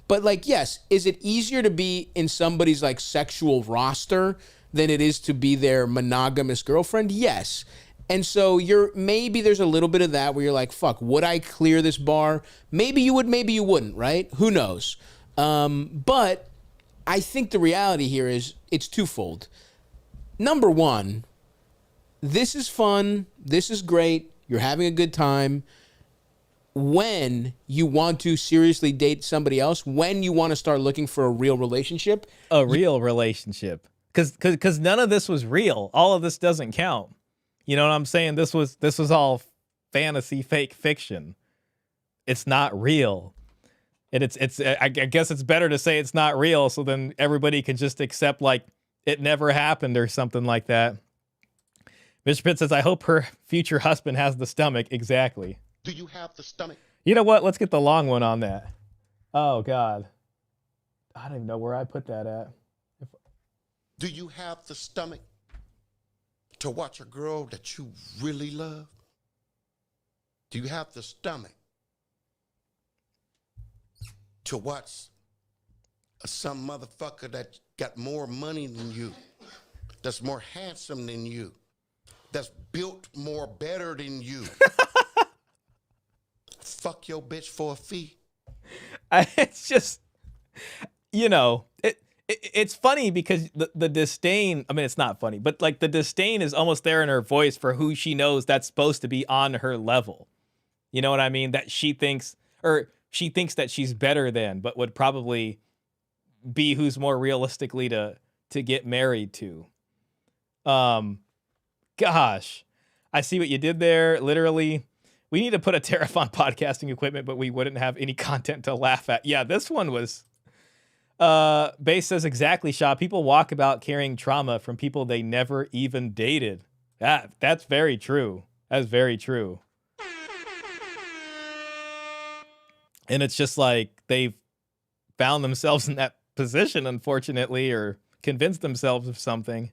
but like, yes, is it easier to be in somebody's like sexual roster than it is to be their monogamous girlfriend? Yes. And so maybe there's a little bit of that where you're like, fuck, would I clear this bar? Maybe you would, maybe you wouldn't, right? Who knows? But I think the reality here is it's twofold. Number one, this is fun. This is great. You're having a good time. When you want to seriously date somebody else, when you want to start looking for a real relationship. Because none of this was real. All of this doesn't count. You know what I'm saying? This was all fantasy, fake fiction. It's not real. And I guess it's better to say it's not real, so then everybody can just accept like it never happened or something like that. Mr. Pitt says, I hope her future husband has the stomach. Exactly. Do you have the stomach? You know what? Let's get the long one on that. Oh, God. I don't even know where I put that at. Do you have the stomach to watch a girl that you really love? Do you have the stomach to watch some motherfucker that got more money than you, that's more handsome than you, that's built more better than you? Fuck your bitch for a fee. It's just, it's funny because the disdain, I mean, it's not funny, but like the disdain is almost there in her voice for who she knows that's supposed to be on her level. You know what I mean? That she thinks that she's better than, but would probably be who's more realistically to get married to. Gosh, I see what you did there. Literally, we need to put a tariff on podcasting equipment, but we wouldn't have any content to laugh at. Yeah, this one was... Base says exactly, Shah. People walk about carrying trauma from people they never even dated. That's very true. That's very true. And it's just like they've found themselves in that position, unfortunately, or convinced themselves of something.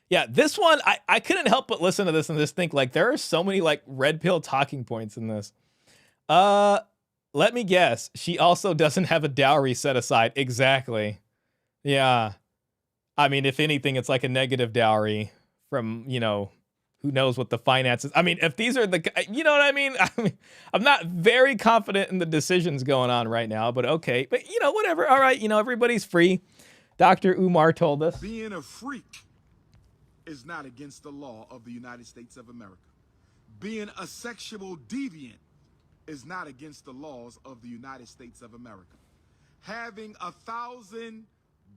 Yeah, this one, I couldn't help but listen to this and just think, like, there are so many, like, red pill talking points in this. Let me guess. She also doesn't have a dowry set aside. Exactly. Yeah. I mean, if anything, it's like a negative dowry from, who knows what the finances. I mean, if these are you know what I mean? I'm not very confident in the decisions going on right now, but okay. But, whatever. All right. Everybody's free. Dr. Umar told us. Being a freak is not against the law of the United States of America. Being a sexual deviant is not against the laws of the United States of America. Having 1,000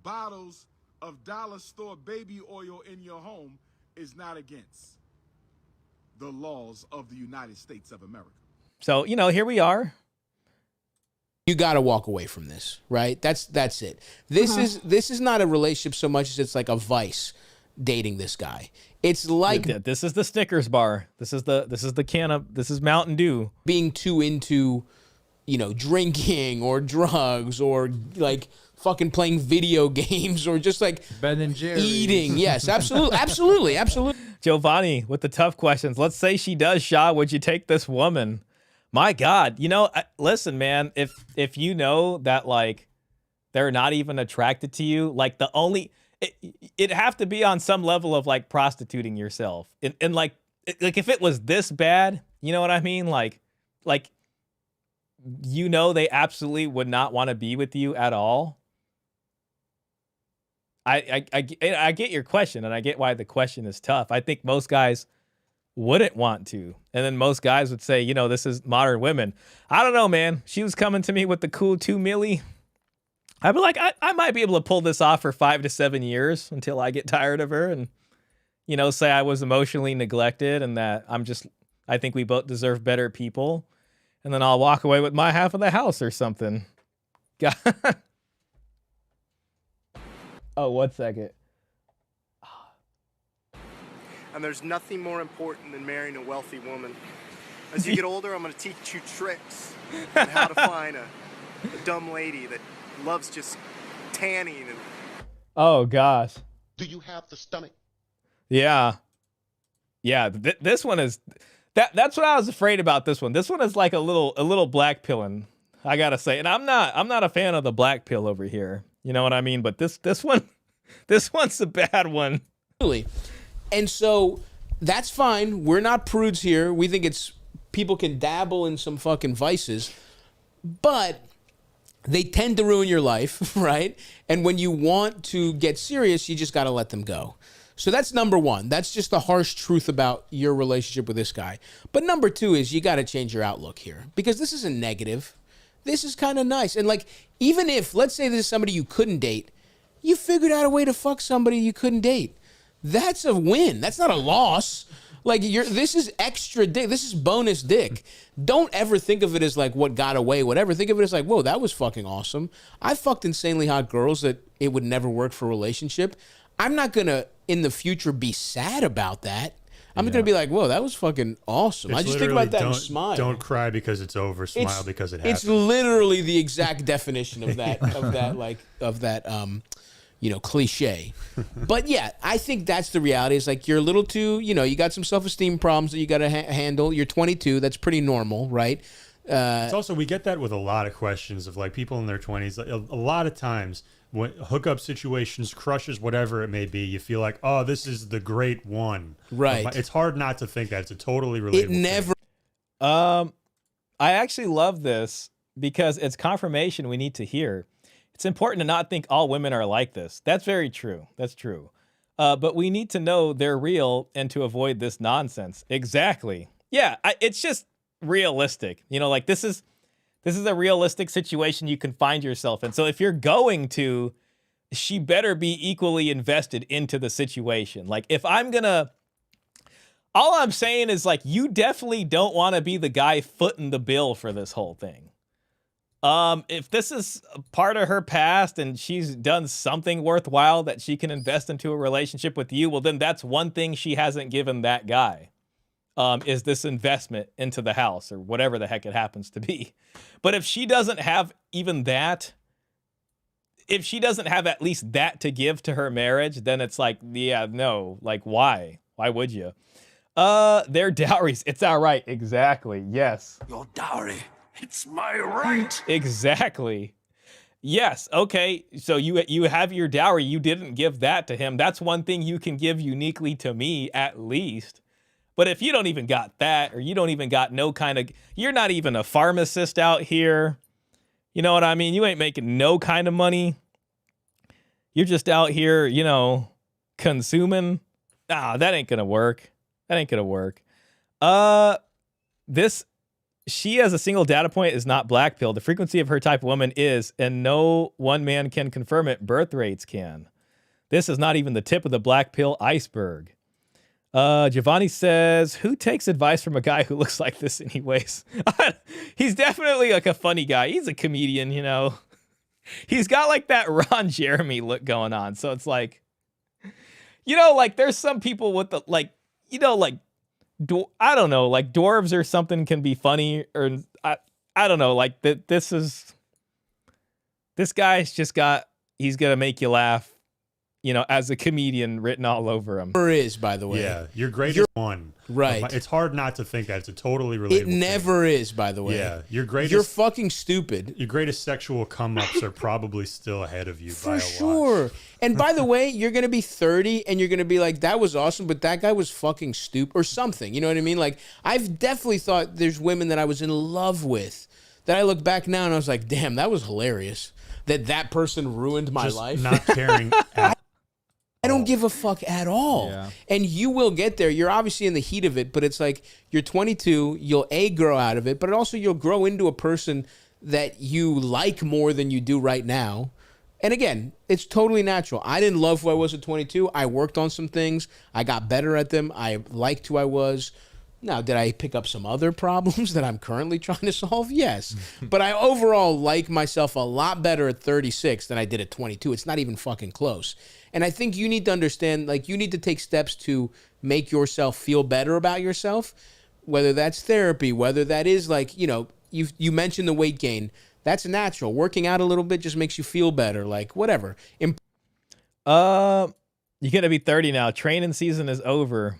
bottles of dollar store baby oil in your home is not against the laws of the United States of America. So, you know, here we are. You got to walk away from this, right? That's it. This is not a relationship so much as it's like a vice dating this guy. It's like this is the Snickers bar. This is the can of this is Mountain Dew. Being too into, you know, drinking or drugs or like fucking playing video games or just like Ben and Jerry eating. Yes, absolutely. Giovanni with the tough questions. Let's say she does, Shah. Would you take this woman? My God, you know, listen, man. If you know that like they're not even attracted to you, like the only it'd have to be on some level of like prostituting yourself, and like if it was this bad, you know what I mean? Like you know they absolutely would not want to be with you at all. I get your question, and I get why the question is tough. I think most guys wouldn't want to, and then most guys would say, you know, this is modern women. I don't know, man. She was coming to me with the cool 2 milli. I'd be like, I might be able to pull this off for 5 to 7 years until I get tired of her, and you know, say I was emotionally neglected, and that I think we both deserve better people, and then I'll walk away with my half of the house or something. God. Oh, 1 second. And there's nothing more important than marrying a wealthy woman. As you get older, I'm going to teach you tricks on how to find a dumb lady that loves just tanning. And oh, gosh. Do you have the stomach? Yeah. This one is that's what I was afraid about. This one is like a little black pilling, I gotta say. And I'm not a fan of the black pill over here. You know what I mean? But this one's a bad one. Really. And so that's fine. We're not prudes here. We think it's people can dabble in some fucking vices, but they tend to ruin your life, right? And when you want to get serious, you just got to let them go. So that's number one. That's just the harsh truth about your relationship with this guy. But number two is you got to change your outlook here, because this isn't negative. This is kind of nice. And like, even if, let's say this is somebody you couldn't date, you figured out a way to fuck somebody you couldn't date. That's a win. That's not a loss. Like, this is extra dick. This is bonus dick. Don't ever think of it as like what got away, whatever. Think of it as like, whoa, that was fucking awesome. I fucked insanely hot girls that it would never work for a relationship. I'm not going to, in the future, be sad about that. I'm going to be like, whoa, that was fucking awesome. It's I just think about that and smile. Don't cry because it's over. Smile because it happened. It's literally the exact definition of that, you know, cliche. But yeah, I think that's the reality. It's like you're a little too, you know, you got some self-esteem problems that you got to handle. You're 22. That's pretty normal, right? It's also, we get that with a lot of questions of like people in their 20s. A lot of times when hookup situations, crushes, whatever it may be, you feel like, oh, this is the great one. Right. It's hard not to think that. It's a totally relatable It never. thing. I actually love this because it's confirmation we need to hear. It's important to not think all women are like this. That's very true. That's true. But we need to know they're real and to avoid this nonsense. Exactly. Yeah, it's just realistic. You know, like this is a realistic situation you can find yourself in. So if you're going to, she better be equally invested into the situation. Like if I'm gonna, all I'm saying is like, you definitely don't want to be the guy footing the bill for this whole thing. If this is part of her past and she's done something worthwhile that she can invest into a relationship with you, well, then that's one thing she hasn't given that guy, is this investment into the house or whatever the heck it happens to be. But if she doesn't have even that, if she doesn't have at least that to give to her marriage, then it's like, yeah, no, like why? Why would you? Their dowries. It's all right. Exactly. Yes. Your dowry. It's my right. Exactly. Yes. Okay. So you have your dowry. You didn't give that to him. That's one thing you can give uniquely to me, at least. But if you don't even got that, or you don't even got no kind of, you're not even a pharmacist out here. You know what I mean? You ain't making no kind of money. You're just out here, you know, consuming. That ain't gonna work. That ain't gonna work. This She as a single data point is not black pill. The frequency of her type of woman is, and no one man can confirm it. Birth rates can. This is not even the tip of the black pill iceberg. Giovanni says, who takes advice from a guy who looks like this anyways? He's definitely like a funny guy. He's a comedian, you know. He's got like that Ron Jeremy look going on. So it's like, you know, like there's some people with the, like, you know, like, I don't know, like dwarves or something can be funny, or I don't know, like this guy's just got, he's going to make you laugh. You know, as a comedian written all over him. Never is, by the way. Yeah, your greatest one. Right. It's hard not to think that. It's a totally relatable It never is, by the way. Yeah, your greatest. You're fucking stupid. Your greatest sexual come-ups are probably still ahead of you by a lot. For sure. And by the way, you're going to be 30 and you're going to be like, that was awesome, but that guy was fucking stupid or something. You know what I mean? Like, I've definitely thought there's women that I was in love with that I look back now and I was like, damn, that was hilarious. That person ruined my life. Not caring I don't give a fuck at all. Yeah. And you will get there. You're obviously in the heat of it, but it's like you're 22, you'll grow out of it, but also you'll grow into a person that you like more than you do right now. And again, it's totally natural. I didn't love who I was at 22. I worked on some things. I got better at them. I liked who I was. Now, did I pick up some other problems that I'm currently trying to solve? Yes. But I overall like myself a lot better at 36 than I did at 22. It's not even fucking close. And I think you need to understand, like, you need to take steps to make yourself feel better about yourself, whether that's therapy, whether that is like, you know, you mentioned the weight gain. That's natural. Working out a little bit just makes you feel better, like whatever. You're going to be 30 now. Training season is over.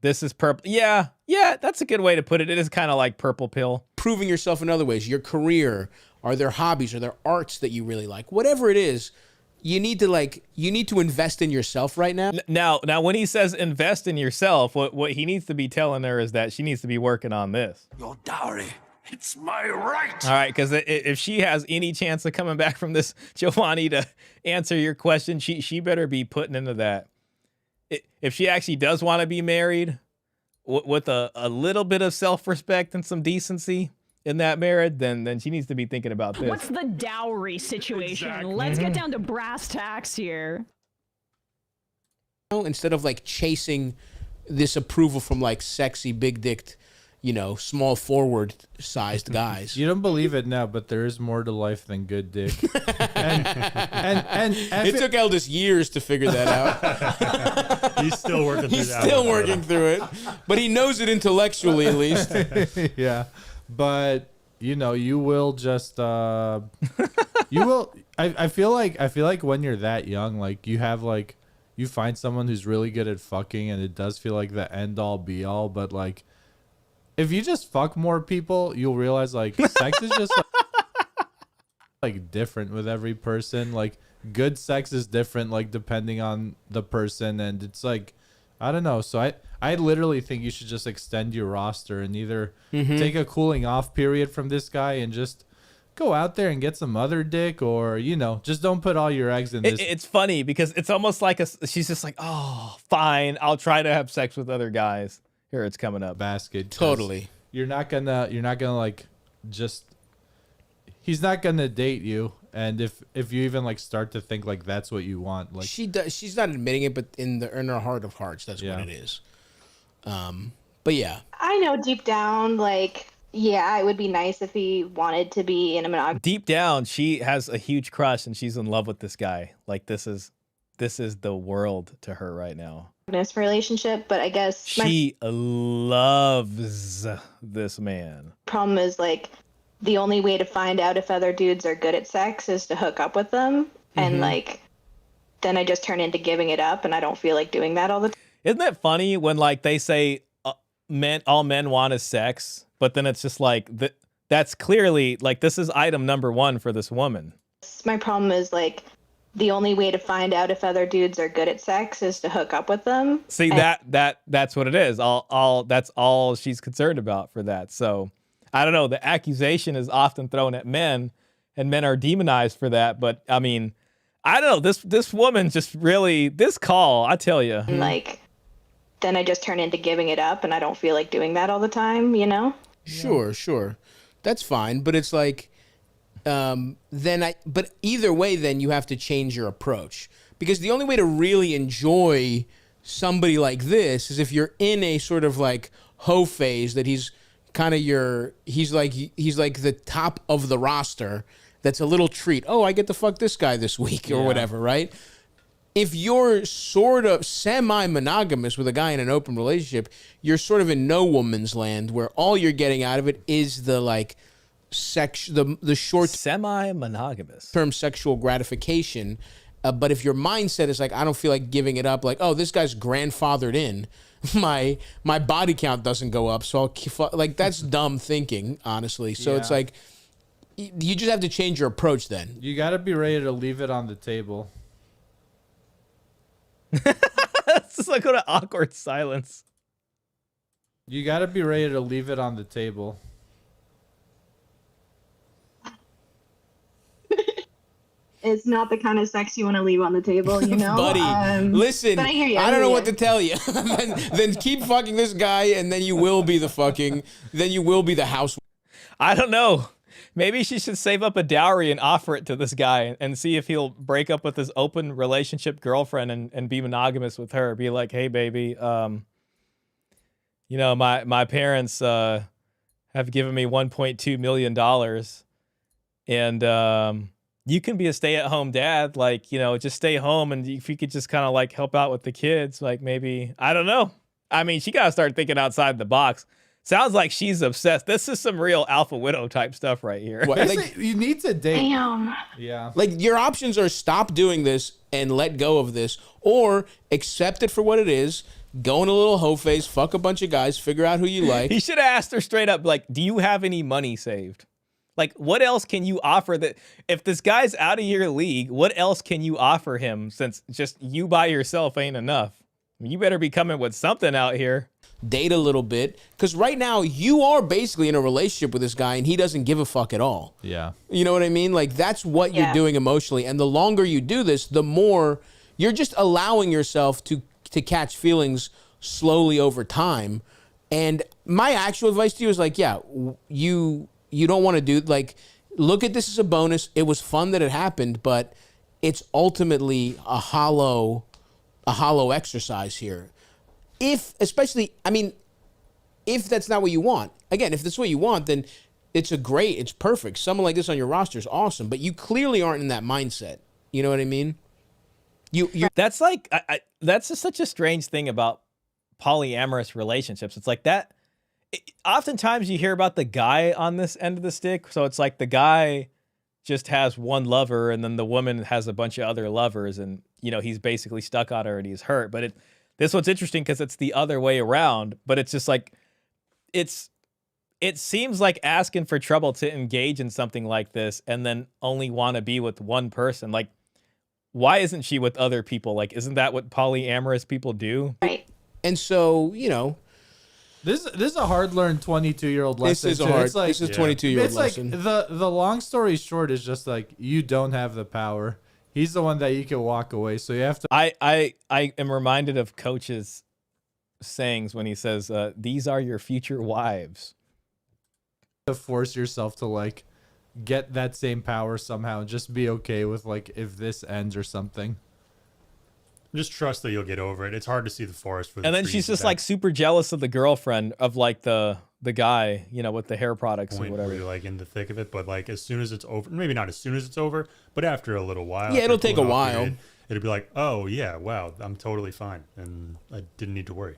This is purple. Yeah, that's a good way to put it. It is kind of like purple pill. Proving yourself in other ways. Your career, are there hobbies, are there arts that you really like? Whatever it is, you need to invest in yourself right now. Now when he says invest in yourself, what he needs to be telling her is that she needs to be working on this. Your dowry, it's my right. All right, because if she has any chance of coming back from this, Giovanni, to answer your question, she better be putting into that. If she actually does want to be married with a little bit of self-respect and some decency in that marriage, then she needs to be thinking about this. What's the dowry situation? Exactly. Let's get down to brass tacks here. Instead of like chasing this approval from like sexy, big-dicked, you know, small forward sized guys. You don't believe it now, but there is more to life than good dick. and it took Eldest years to figure that out. He's still working through He's that. He's still working through it, but he knows it intellectually at least. Yeah, but you know, you will just you will. I feel like when you're that young, like you find someone who's really good at fucking, and it does feel like the end all be all, but like, if you just fuck more people, you'll realize like sex is just like different with every person. Like good sex is different, like depending on the person, and it's like, I don't know. So I literally think you should just extend your roster and either take a cooling off period from this guy and just go out there and get some other dick, or, you know, just don't put all your eggs in this. It's funny because it's almost like she's just like, oh, fine, I'll try to have sex with other guys. Here, it's coming up. Basket. Totally. You're not gonna like just. He's not gonna date you, and if you even like start to think like that's what you want, like she does. She's not admitting it, but in her heart of hearts, that's what it is. But yeah, I know deep down, like, yeah, it would be nice if he wanted to be in a monogamous. Deep down, she has a huge crush and she's in love with this guy. Like this is the world to her right now. Relationship, but I guess she loves this man. Problem is, like, the only way to find out if other dudes are good at sex is to hook up with them, and like, then I just turn into giving it up, and I don't feel like doing that all the time. Isn't that funny when like they say all men want is sex, but then it's just like that's clearly like this is item number one for this woman. My problem is, like, the only way to find out if other dudes are good at sex is to hook up with them. See, that's what it is. That's all she's concerned about for that. So I don't know. The accusation is often thrown at men, and men are demonized for that. But I mean, I don't know. This woman just really, this call, I tell you, like, then I just turn into giving it up, and I don't feel like doing that all the time, you know? Sure. That's fine, but it's like, but either way, then you have to change your approach, because the only way to really enjoy somebody like this is if you're in a sort of like hoe phase that he's kind of he's like the top of the roster. That's a little treat. Oh, I get to fuck this guy this week or whatever, right? If you're sort of semi-monogamous with a guy in an open relationship, you're sort of in no woman's land where all you're getting out of it is the like the short semi-monogamous term sexual gratification. But if your mindset is like, I don't feel like giving it up, like, oh, this guy's grandfathered in, my body count doesn't go up, so I'll like, that's dumb thinking, honestly. So it's like, you just have to change your approach then. You got to be ready to leave it on the table. It's just like an awkward silence. You got to be ready to leave it on the table. It's not the kind of sex you want to leave on the table, you know? Buddy, listen, but I hear you. I don't know what to tell you. then keep fucking this guy, and then you will be the house. I don't know. Maybe she should save up a dowry and offer it to this guy and see if he'll break up with his open relationship girlfriend and be monogamous with her. Be like, hey, baby, you know, my parents have given me $1.2 million, and you can be a stay-at-home dad. Like, you know, just stay home, and if you could just kind of like help out with the kids, like maybe, I don't know. I mean, she got to start thinking outside the box. Sounds like she's obsessed. This is some real alpha widow type stuff right here. Like, you need to date. Damn. Yeah. Like, your options are stop doing this and let go of this, or accept it for what it is, go in a little hoe phase, fuck a bunch of guys, figure out who you like. He should have asked her straight up, like, do you have any money saved? Like, what else can you offer that if this guy's out of your league, what else can you offer him since just you by yourself ain't enough? You better be coming with something out here. Date a little bit, because right now you are basically in a relationship with this guy and he doesn't give a fuck at all. Yeah. You know what I mean? Like, that's what you're doing emotionally. And the longer you do this, the more you're just allowing yourself to catch feelings slowly over time. And my actual advice to you is like, yeah, you don't want to do, like, look at this as a bonus. It was fun that it happened, but it's ultimately a hollow exercise here. If that's not what you want, again, if that's what you want, then it's perfect. Someone like this on your roster is awesome, but you clearly aren't in that mindset. You know what I mean? That's like, that's just such a strange thing about polyamorous relationships. It's like that. Oftentimes you hear about the guy on this end of the stick. So it's like the guy just has one lover and then the woman has a bunch of other lovers, and, you know, he's basically stuck on her and he's hurt. But this one's interesting because it's the other way around, but it's just like, it seems like asking for trouble to engage in something like this and then only want to be with one person. Like, why isn't she with other people? Like, isn't that what polyamorous people do? Right. And so, you know, this is a hard-learned 22-year-old lesson. This is a 22-year-old lesson. It's like the long story short is just like, you don't have the power. He's the one that you can walk away. So you have to. I am reminded of Coach's sayings when he says, "These are your future wives." To force yourself to like get that same power somehow, and just be okay with like if this ends or something. Just trust that you'll get over it. It's hard to see the forest for the And then trees she's just back. like super jealous of the girlfriend of like the guy, you know, with the hair products or Point whatever. where you're like in the thick of it, but like as soon as it's over, maybe not as soon as it's over, but after a little while. Yeah, after it'll take a cooling off while. period, it'll be like, oh yeah, wow, I'm totally fine, and I didn't need to worry.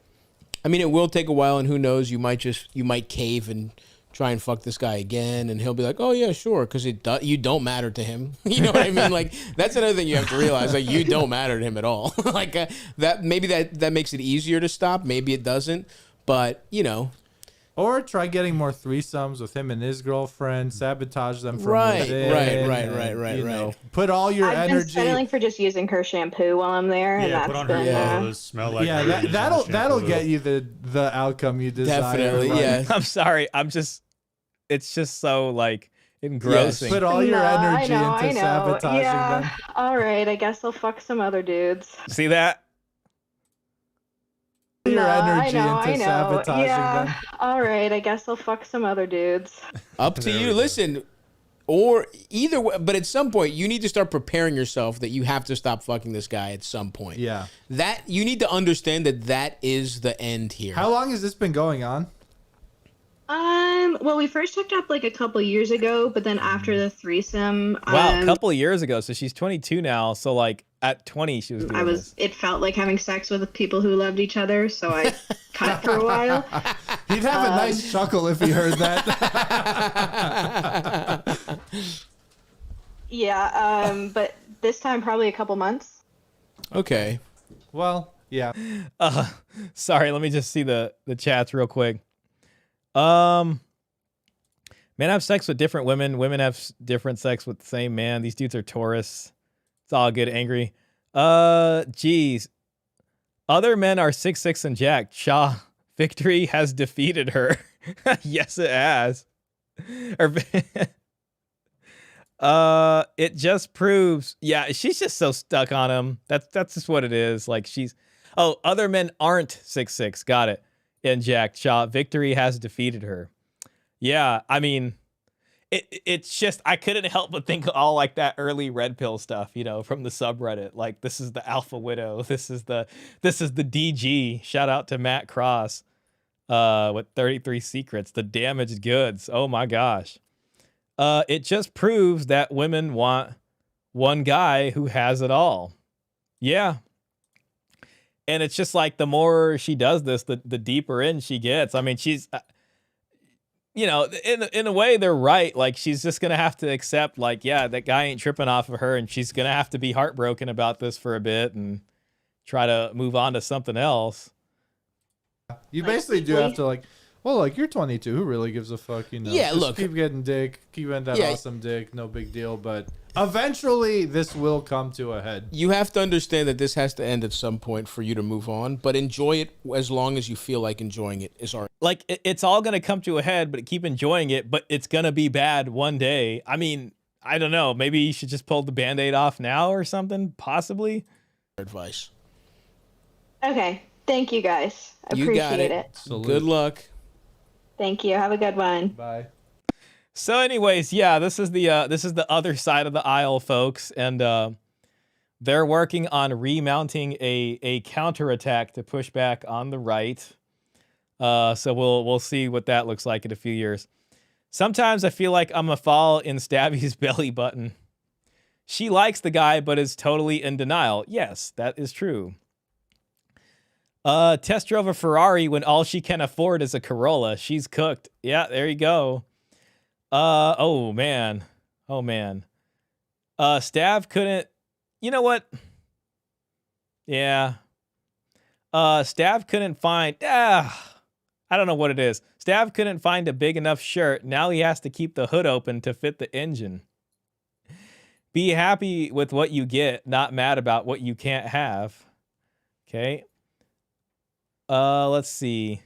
I mean, it will take a while, and who knows, you might cave and try and fuck this guy again, and he'll be like, oh yeah, sure, because you don't matter to him. You know what I mean? Like, that's another thing you have to realize, like, you don't matter to him at all. Like, that maybe that makes it easier to stop, maybe it doesn't, but, you know. Or try getting more threesomes with him and his girlfriend, sabotage them from Right, within. right. You know, put all your I've been energy. settling for just using her shampoo while I'm there, and Yeah, put that's on her been clothes, smell like her, use that'll her that'll shampoo. get you the outcome you desire. Definitely, like, yeah. I'm sorry. It's just so like engrossing. Put all your energy I into know. sabotaging Yeah. them. All right, I guess I'll fuck some other dudes. See that? your energy I into know. sabotaging Yeah. them. All right. I guess I'll fuck some other dudes. Up to you. Listen, or either way, but at some point you need to start preparing yourself that you have to stop fucking this guy at some point. Yeah. That you need to understand that is the end here. How long has this been going on? Well, we first hooked up like a couple years ago, but then after the threesome, Wow, a couple of years ago. So she's 22 now. So like at 20, she was doing this. it felt like having sex with people who loved each other, so I cut for a while. He'd have a nice chuckle if he heard that. Yeah, but this time probably a couple months. Okay. Well, yeah. Sorry, let me just see the chats real quick. Men have sex with different women. Women have different sex with the same man. These dudes are Taurus. It's all good. Angry. Geez. Other men are 6'6" and jacked. Shah. Victory has defeated her. Yes, it has. It just proves. Yeah, she's just so stuck on him. That's just what it is. Like other men aren't 6'6". Got it. And jacked. Shah. Victory has defeated her. Yeah, I mean, it's just, I couldn't help but think all like that early red pill stuff, from the subreddit. Like, this is the Alpha Widow. This is the DG. Shout out to Matt Cross with 33 Secrets. The damaged goods. Oh my gosh. It just proves that women want one guy who has it all. Yeah. And it's just like the more she does this, the deeper in she gets. I mean, she's... in a way, they're right. Like, she's just going to have to accept, like, yeah, that guy ain't tripping off of her, and she's going to have to be heartbroken about this for a bit and try to move on to something else. You basically do have to, like, well, like, you're 22. Who really gives a fuck, Yeah, Just look. keep getting dick. Keep getting that awesome dick. No big deal. But eventually, this will come to a head. You have to understand that this has to end at some point for you to move on, but enjoy it as long as you feel like enjoying it is all right. Like, it's all going to come to a head, but keep enjoying it, but it's going to be bad one day. I mean, I don't know. Maybe you should just pull the Band-Aid off now or something, possibly. Advice. Okay. Thank you, guys. I appreciate it. Good luck. Thank you. Have a good one. Bye. So anyways, yeah, this is the other side of the aisle, folks, and they're working on remounting a counterattack to push back on the right. So we'll see what that looks like in a few years. Sometimes I feel like I'm a fall in Stabby's belly button. She likes the guy, but is totally in denial. Yes, that is true. Test drove a Ferrari when all she can afford is a Corolla. She's cooked. Yeah, there you go. Oh man. Stav couldn't, you know what? Yeah. Stav couldn't find, I don't know what it is. Stav couldn't find a big enough shirt. Now he has to keep the hood open to fit the engine. Be happy with what you get, not mad about what you can't have. Okay. Let's see.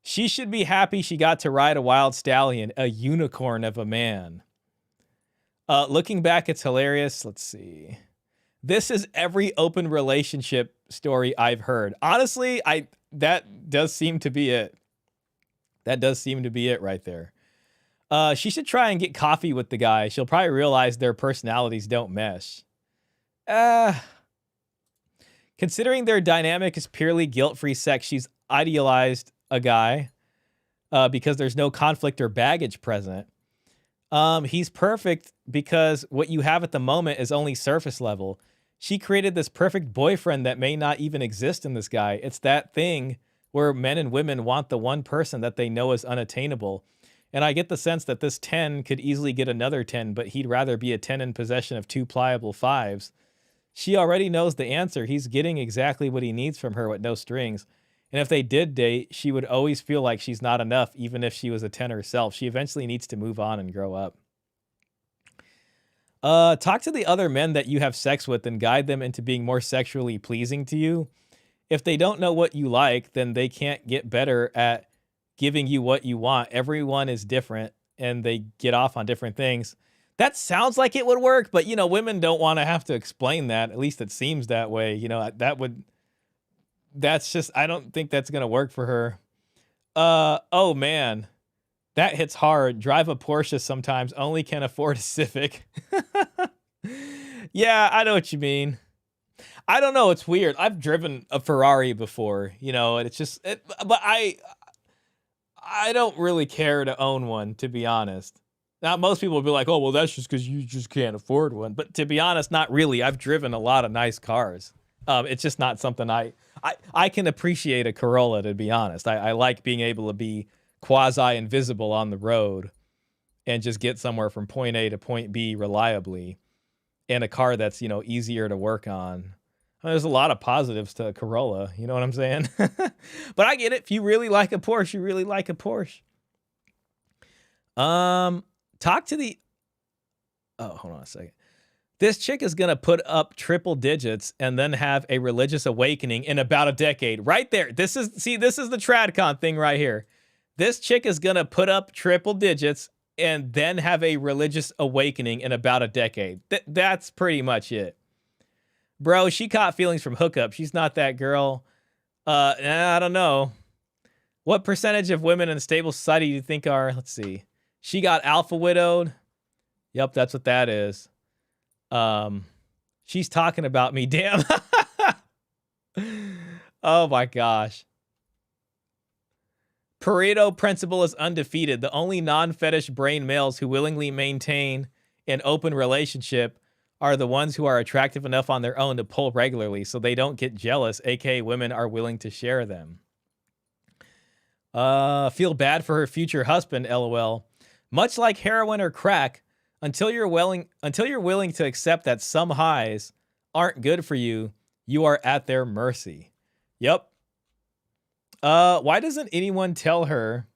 She should be happy she got to ride a wild stallion, a unicorn of a man. Looking back, it's hilarious. Let's see. This is every open relationship story I've heard. Honestly, that does seem to be it. That does seem to be it right there. She should try and get coffee with the guy. She'll probably realize their personalities don't mesh. Considering their dynamic is purely guilt-free sex, she's idealized a guy because there's no conflict or baggage present. He's perfect because what you have at the moment is only surface level. She created this perfect boyfriend that may not even exist in this guy. It's that thing where men and women want the one person that they know is unattainable. And I get the sense that this 10 could easily get another 10, but he'd rather be a 10 in possession of 2 pliable 5s. She already knows the answer. He's getting exactly what he needs from her with no strings. And if they did date, she would always feel like she's not enough, even if she was a 10 herself. She eventually needs to move on and grow up. Talk to the other men that you have sex with and guide them into being more sexually pleasing to you. If they don't know what you like, then they can't get better at giving you what you want. Everyone is different and they get off on different things. That sounds like it would work, but, women don't want to have to explain that. At least it seems that way. That would that's just, I don't think that's gonna work for her. Oh man, that hits hard. Drive a Porsche sometimes, only can afford a Civic. Yeah, I know what you mean. I don't know, it's weird. I've driven a Ferrari before, you know, and it's just, but I don't really care to own one, to be honest. Now, most people will be like, oh, well, that's just because you just can't afford one. But to be honest, not really. I've driven a lot of nice cars. It's just not something I can appreciate a Corolla, to be honest. I like being able to be quasi-invisible on the road and just get somewhere from point A to point B reliably in a car that's, you know, easier to work on. There's a lot of positives to a Corolla, you know what I'm saying? But I get it. If you really like a Porsche, you really like a Porsche. Talk to the... Oh, hold on a second. This chick is going to put up triple digits and then have a religious awakening in about a decade. Right there. This is the TradCon thing right here. This chick is going to put up triple digits and then have a religious awakening in about a decade. That's pretty much it. Bro, she caught feelings from hookup. She's not that girl. I don't know. What percentage of women in a stable society do you think are... Let's see. She got alpha widowed. Yep, that's what that is. She's talking about me. Damn. Oh my gosh. Pareto principle is undefeated. The only non-fetish brain males who willingly maintain an open relationship are the ones who are attractive enough on their own to pull regularly so they don't get jealous, aka women are willing to share them. Feel bad for her future husband, LOL. Much like heroin or crack, until you're willing to accept that some highs aren't good for you, you are at their mercy. Yep. Why doesn't anyone tell her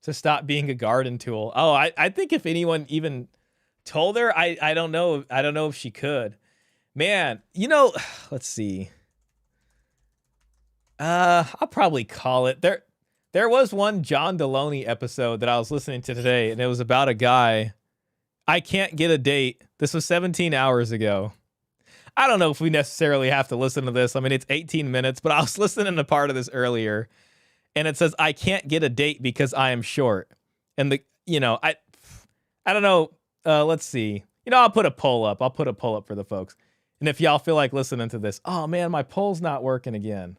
to stop being a garden tool? Oh, I think if anyone even told her, I don't know. I don't know if she could. Man, you know, let's see. I'll probably call it. There was one John Deloney episode that I was listening to today, and it was about a guy. I can't get a date. This was 17 hours ago. I don't know if we necessarily have to listen to this. I mean, it's 18 minutes, but I was listening to part of this earlier, and it says, I can't get a date because I am short. And I don't know. Let's see. You know, I'll put a poll up. I'll put a poll up for the folks. And if y'all feel like listening to this, oh man, my poll's not working again.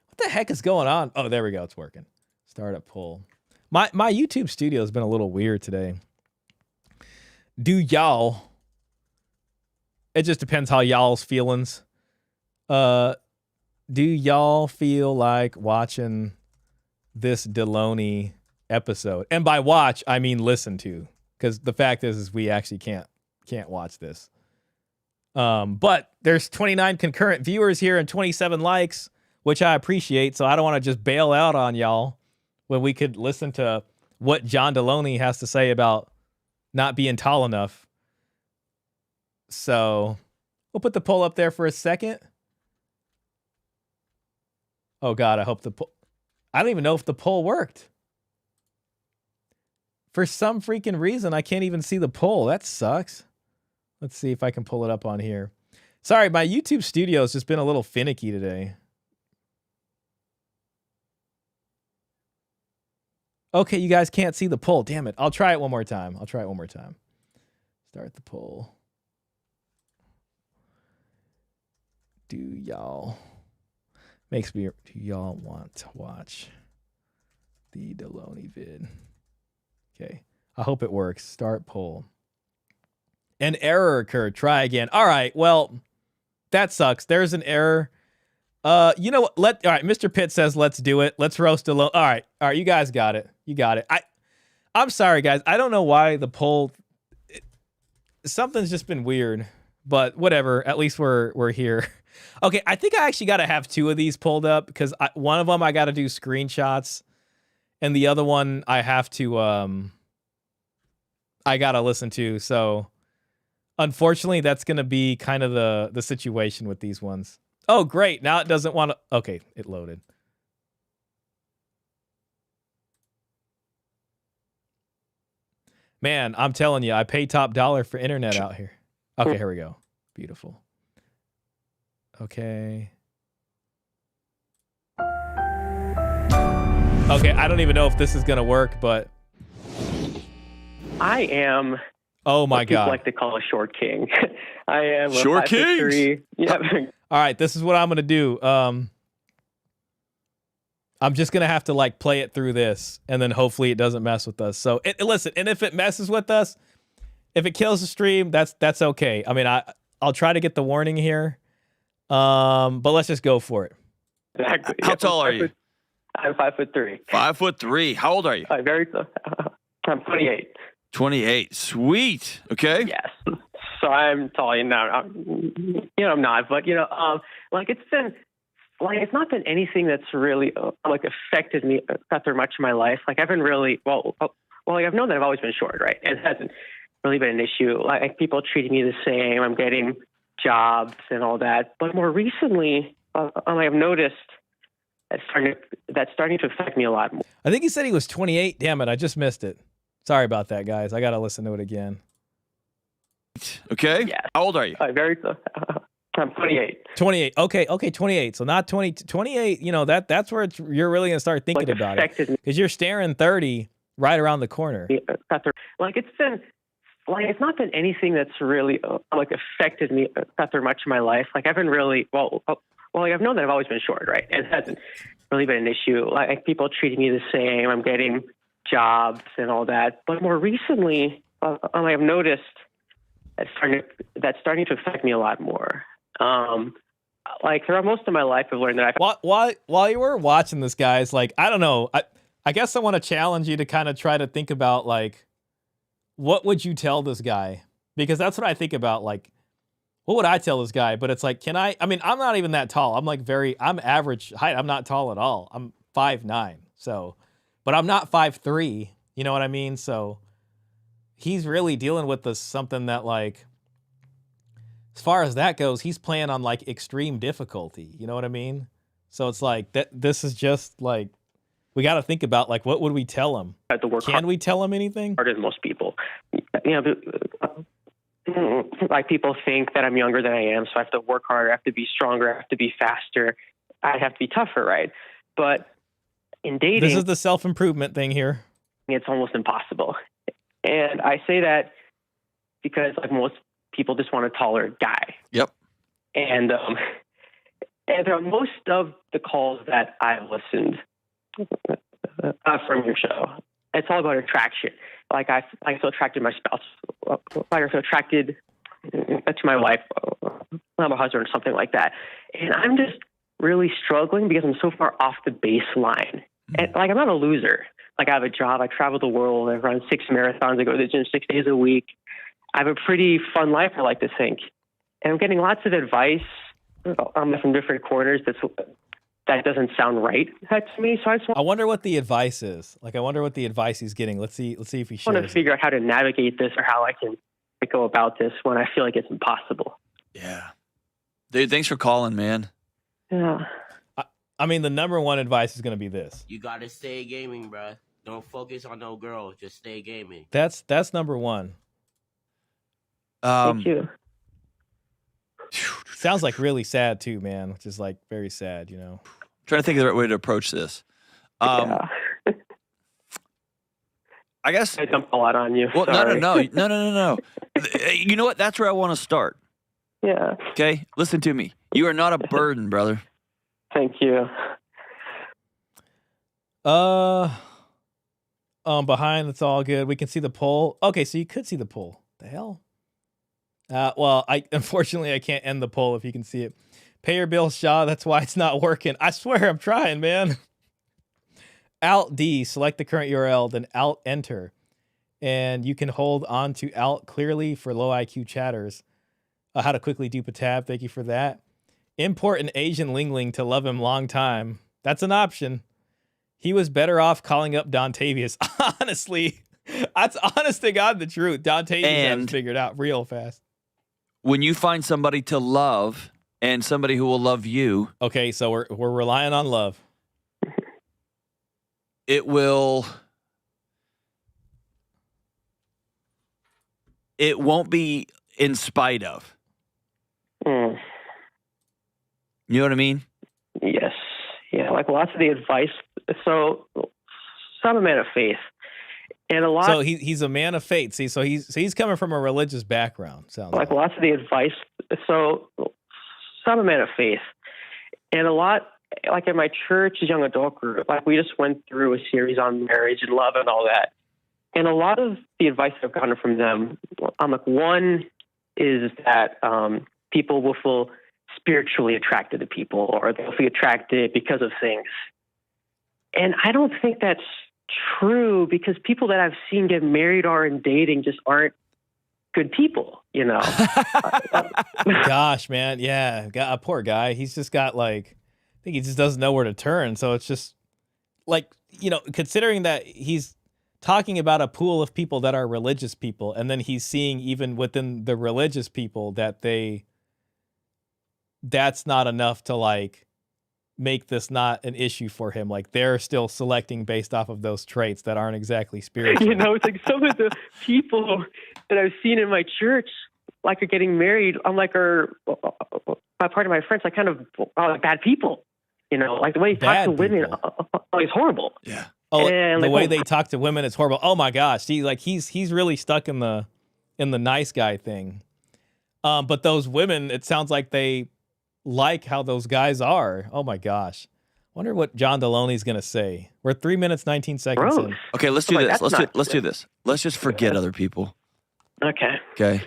What the heck is going on? Oh, there we go. It's working. Startup poll. My YouTube studio has been a little weird today. Do y'all... It just depends how y'all's feelings. Do y'all feel like watching this Deloney episode? And by watch, I mean listen to. Because the fact is we actually can't watch this. But there's 29 concurrent viewers here and 27 likes, which I appreciate. So I don't want to just bail out on y'all when we could listen to what John Deloney has to say about not being tall enough. So we'll put the poll up there for a second. Oh God, I hope the poll... I don't even know if the poll worked. For some freaking reason, I can't even see the poll. That sucks. Let's see if I can pull it up on here. Sorry, my YouTube studio has just been a little finicky today. Okay, you guys can't see the poll. Damn it. I'll try it one more time. Start the poll. Do y'all want to watch the Deloney vid? Okay. I hope it works. Start poll. An error occurred. Try again. All right. Well, that sucks. There's an error. You know what? All right. Mr. Pitt says, let's do it. Let's roast Deloney. All right. You guys got it. You got it. I'm sorry, guys. I don't know why the poll... Something's just been weird, but whatever. At least we're here. Okay, I think I actually got to have two of these pulled up because one of them I got to do screenshots, and the other one I have to I got to listen to. So unfortunately, that's going to be kind of the situation with these ones. Oh, great. Now it doesn't want to... Okay, it loaded. Man, I'm telling you, I pay top dollar for internet out here. Okay, here we go. Beautiful. Okay. Okay, I don't even know if this is gonna work, but I am. oh my what people god! like to call a short king. I am a Short 5'3". Yeah. All right, this is what I'm gonna do. I'm just gonna have to like play it through this, and then hopefully it doesn't mess with us. So listen, and if it messes with us, if it kills the stream, that's okay. I mean, I'll try to get the warning here, but let's just go for it. Exactly. How tall are you? I'm 5'3". 5'3". How old are you? I'm 28. 28. Sweet. Okay. Yes. So I'm tall. I'm not, but like it's been, like it's not been anything that's really like affected me after much of my life. Like I've been really like I've known that I've always been short, right? It hasn't really been an issue. Like people treating me the same. I'm getting jobs and all that. But more recently, I've noticed that's starting to affect me a lot more. I think he said he was 28. Damn it, I just missed it. Sorry about that, guys. I gotta listen to it again. Okay. Yes. How old are you? I'm 28. 28. Okay, 28. So not 20. 28. You know that's where you're really gonna start thinking Like about affected it because you're staring 30 right around the corner. Like it's been, like it's not been anything that's really like affected me after much of my life. Like I've been really like I've known that I've always been short, right? It hasn't really been an issue. Like people treating me the same. I'm getting jobs and all that. But more recently, I've noticed that's starting to affect me a lot more. Like throughout most of my life, I've learned that while you were watching this, guys, like I don't know. I guess I want to challenge you to kind of try to think about like, what would you tell this guy? Because that's what I think about. Like, what would I tell this guy? But it's like, I mean, I'm not even that tall. I'm average height. I'm not tall at all. I'm 5'9". So, but I'm not 5'3". You know what I mean? So he's really dealing with something that like, as far as that goes, he's playing on like extreme difficulty. You know what I mean? So it's like this is just like, we got to think about like, what would we tell him? Can we tell him anything? Harder than most people. Like people think that I'm younger than I am, so I have to work harder, I have to be stronger, I have to be faster, I have to be tougher, right? But in dating, this is the self-improvement thing here. It's almost impossible. And I say that because like most people just want a taller guy. Yep. And most of the calls that I've listened from your show, it's all about attraction. Like I feel attracted to my spouse, like I feel attracted to my wife, my husband, or something like that. And I'm just really struggling because I'm so far off the baseline. And like I'm not a loser. Like I have a job, I travel the world, I run 6 marathons, I go to the gym 6 days a week. I have a pretty fun life, I like to think. And I'm getting lots of advice from different corners that doesn't sound right to me. So I wonder what the advice is. Like I wonder what the advice he's getting. Let's see if he shares. I want to figure out how to navigate this or how I can go about this when I feel like it's impossible. Yeah. Dude, thanks for calling, man. Yeah. I mean, the number one advice is going to be this. You gotta stay gaming, bruh. Don't focus on no girl. Just stay gaming. That's number one. Thank you. Sounds like really sad too, man, which is like very sad, you know. Trying to think of the right way to approach this. Yeah. I guess I dumped a lot on you. Well, Sorry. no. You know what? That's where I want to start. Yeah. Okay? Listen to me. You are not a burden, brother. Thank you. Behind, it's all good. We can see the poll. Okay, so you could see the poll. The hell? Well, unfortunately I can't end the poll if you can see it. Pay your bills, Shah. That's why it's not working. I swear I'm trying, man. Alt D, select the current URL, then Alt Enter. And you can hold on to Alt clearly for low IQ chatters. How to quickly dupe a tab. Thank you for that. Import an Asian Lingling to love him long time. That's an option. He was better off calling up Dontavius. Honestly, that's honest to God the truth. Dontavius has figured out real fast. When you find somebody to love and somebody who will love you. Okay, so we're relying on love. It won't be in spite of. Mm. You know what I mean? Yes. Yeah, like lots of the advice. So I'm a man of faith, and a lot. So he's a man of faith. See, so he's coming from a religious background. Sounds like lots of the advice. So I'm a man of faith, and a lot, like in my church's young adult group, like we just went through a series on marriage and love and all that. And a lot of the advice I've gotten from them, I'm like, one is that people will feel spiritually attracted to people, or they'll feel attracted because of things. And I don't think that's true, because people that I've seen get married or in dating just aren't good people, you know. Gosh, man, yeah, a poor guy. He's just got like, I think he just doesn't know where to turn. So it's just like, you know, considering that he's talking about a pool of people that are religious people, and then he's seeing even within the religious people that that's not enough to like make this not an issue for him. Like they're still selecting based off of those traits that aren't exactly spiritual. You know, it's like some of the people that I've seen in my church, like, are getting married. I'm like, are part of my friends, like, kind of like bad people. You know, like the way he talks to women, is horrible. Yeah. Oh, and the way they talk to women is horrible. Oh my gosh, he's really stuck in the nice guy thing. But those women, it sounds like they like how those guys are. Oh my gosh. Wonder what John Deloney's gonna say. We're 3 minutes 19 seconds in. Okay, let's do this. Let's do this. Let's just forget other people. Okay. Okay.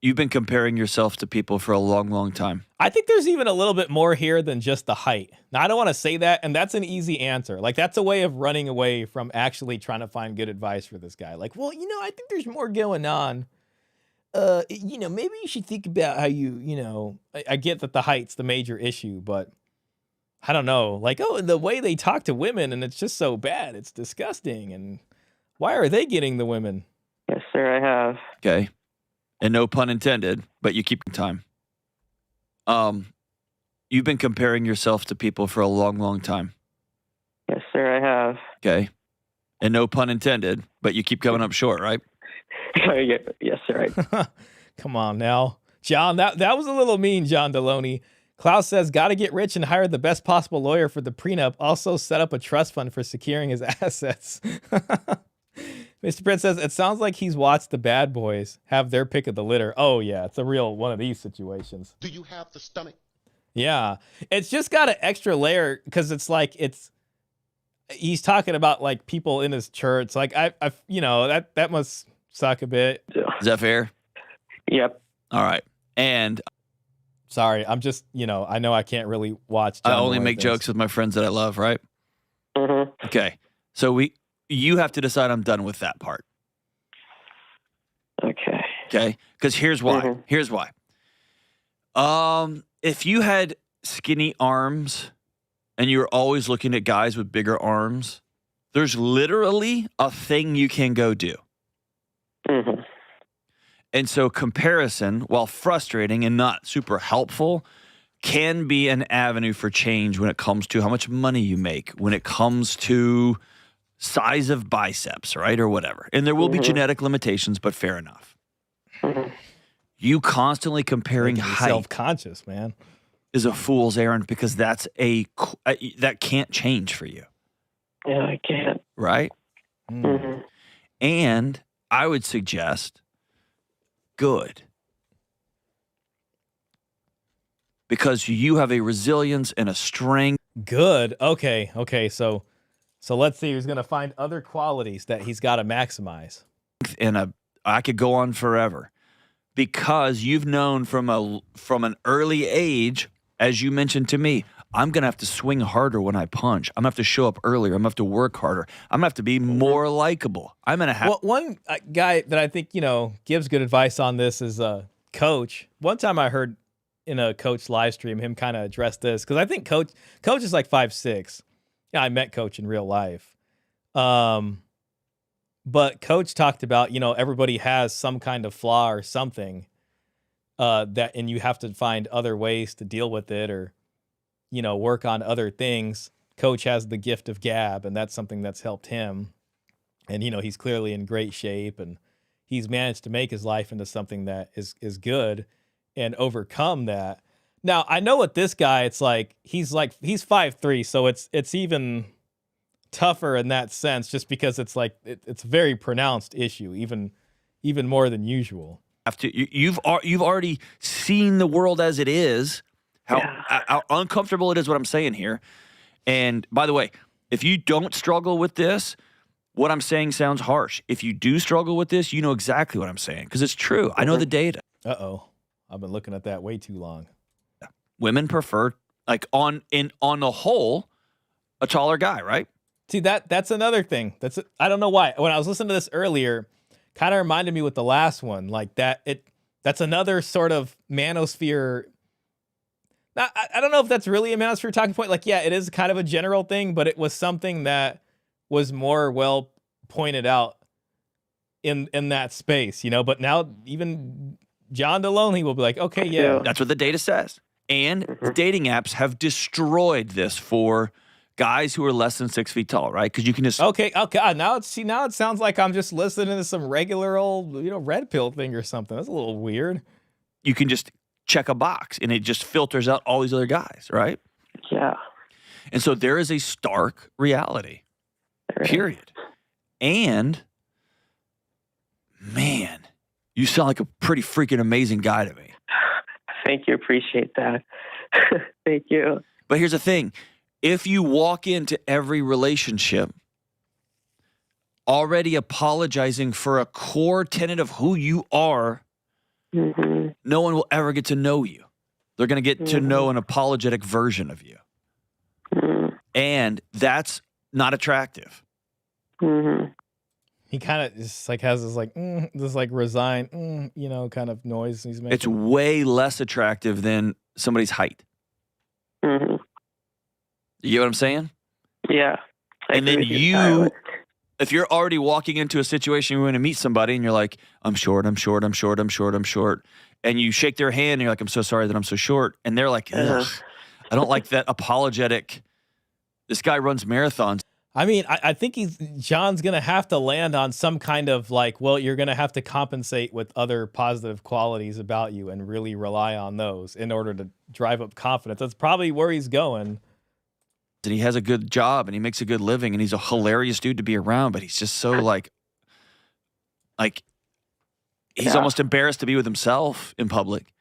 You've been comparing yourself to people for a long, long time. I think there's even a little bit more here than just the height. Now, I don't want to say that, and that's an easy answer. Like, that's a way of running away from actually trying to find good advice for this guy. Like, well, you know, I think there's more going on. You know, maybe you should think about how you know, I get that the height's the major issue, but I don't know. Like, oh, the way they talk to women, and it's just so bad. It's disgusting. And why are they getting the women? Yes, sir, I have. Okay. And no pun intended, but you keep time. You've been comparing yourself to people for a long, long time. Yes, sir, I have. Okay. And no pun intended, but you keep coming up short, right? Yes, sir. Come on now. John, that was a little mean, John Deloney. Klaus says, got to get rich and hire the best possible lawyer for the prenup. Also set up a trust fund for securing his assets. Mr. Prince says, it sounds like he's watched the bad boys have their pick of the litter. Oh, yeah, it's a real one of these situations. Do you have the stomach? Yeah, it's just got an extra layer because it's like he's talking about like people in his church. Like I you know, that must suck a bit. Is that fair? Yep. All right. And sorry, I'm just, you know I can't really watch. I only make jokes with my friends that I love, right? Mm-hmm. Okay. So you have to decide I'm done with that part. Okay. Okay? Because here's why. Mm-hmm. Here's why. If you had skinny arms and you were always looking at guys with bigger arms, there's literally a thing you can go do. Mm-hmm. And so comparison, while frustrating and not super helpful, can be an avenue for change when it comes to how much money you make, when it comes to size of biceps, right, or whatever. And there will be genetic limitations, but fair enough. You constantly comparing height, self-conscious, man, is a fool's errand, because that's that can't change for you. Yeah, I can't. Right? Mm-hmm. And I would suggest good. Because you have a resilience and a strength. Good. Okay. So let's see who's going to find other qualities that he's got to maximize. And I could go on forever, because you've known from an early age, as you mentioned to me, I'm going to have to swing harder when I punch. I'm going to have to show up earlier. I'm going to have to work harder. I'm going to have to be more likable. I'm going to have. Well, one guy that I think, gives good advice on this is Coach. One time I heard in a Coach live stream him kind of address this, because I think Coach is like 5'6". Yeah, I met Coach in real life. But Coach talked about, everybody has some kind of flaw or something and you have to find other ways to deal with it, or, work on other things. Coach has the gift of gab, and that's something that's helped him. And, he's clearly in great shape, and he's managed to make his life into something that is good and overcome that. Now I know with this guy, it's like he's 5'3", so it's even tougher in that sense, just because it's like it's a very pronounced issue, even more than usual. You've already seen the world as it is, how uncomfortable it is. What I'm saying here, and by the way, if you don't struggle with this, what I'm saying sounds harsh. If you do struggle with this, you know exactly what I'm saying because it's true. I know the data. I've been looking at that way too long. Women prefer, like on the whole, a taller guy, right? See, that's another thing. I don't know why. When I was listening to this earlier, kind of reminded me with the last one, like that's another sort of manosphere. I don't know if that's really a manosphere talking point. Like, yeah, it is kind of a general thing, but it was something that was more well pointed out in that space, But now even John DeLoney will be like, okay, yeah. That's what the data says. And the dating apps have destroyed this for guys who are less than 6 feet tall, right? Because you can just okay. Now it sounds like I'm just listening to some regular old red pill thing or something. That's a little weird. You can just check a box and it just filters out all these other guys, right? Yeah. And so there is a stark reality. Period. And man, you sound like a pretty freaking amazing guy to me. Thank you. Appreciate that. Thank you. But here's the thing. If you walk into every relationship already apologizing for a core tenet of who you are, no one will ever get to know you. They're going to get to know an apologetic version of you. And that's not attractive. He kind of just like has this resigned, kind of noise he's making. It's way less attractive than somebody's height. You get what I'm saying? Yeah. And then if you're already walking into a situation you're going to meet somebody and you're like, I'm short, and you shake their hand and you're like, I'm so sorry that I'm so short. And they're like, ugh, I don't like that apologetic. This guy runs marathons. I mean, I think John's going to have to land on some kind of you're going to have to compensate with other positive qualities about you and really rely on those in order to drive up confidence. That's probably where he's going. And he has a good job and he makes a good living and he's a hilarious dude to be around, but he's just so he's almost embarrassed to be with himself in public.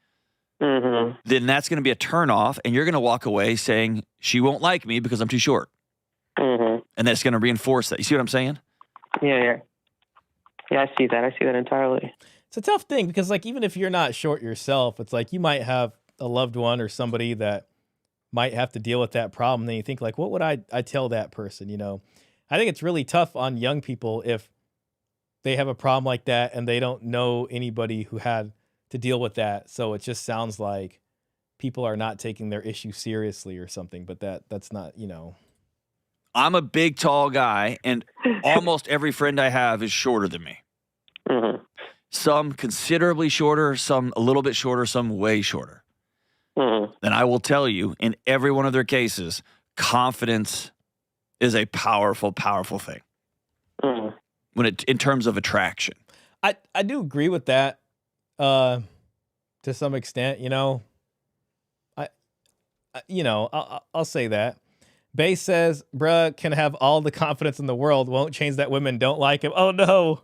Then that's going to be a turnoff and you're going to walk away saying, she won't like me because I'm too short. And that's going to reinforce that. You see what I'm saying? Yeah, I see that. I see that entirely. It's a tough thing because even if you're not short yourself, it's like you might have a loved one or somebody that might have to deal with that problem. Then you think what would I tell that person? I think it's really tough on young people if they have a problem like that and they don't know anybody who had to deal with that. So it just sounds like people are not taking their issue seriously or something, but that's not, I'm a big, tall guy, and almost every friend I have is shorter than me. Some considerably shorter, some a little bit shorter, some way shorter. And I will tell you, in every one of their cases, confidence is a powerful, powerful thing. In terms of attraction. I do agree with that to some extent, I'll say that. Bay says, bruh can have all the confidence in the world, won't change that women don't like him. Oh no,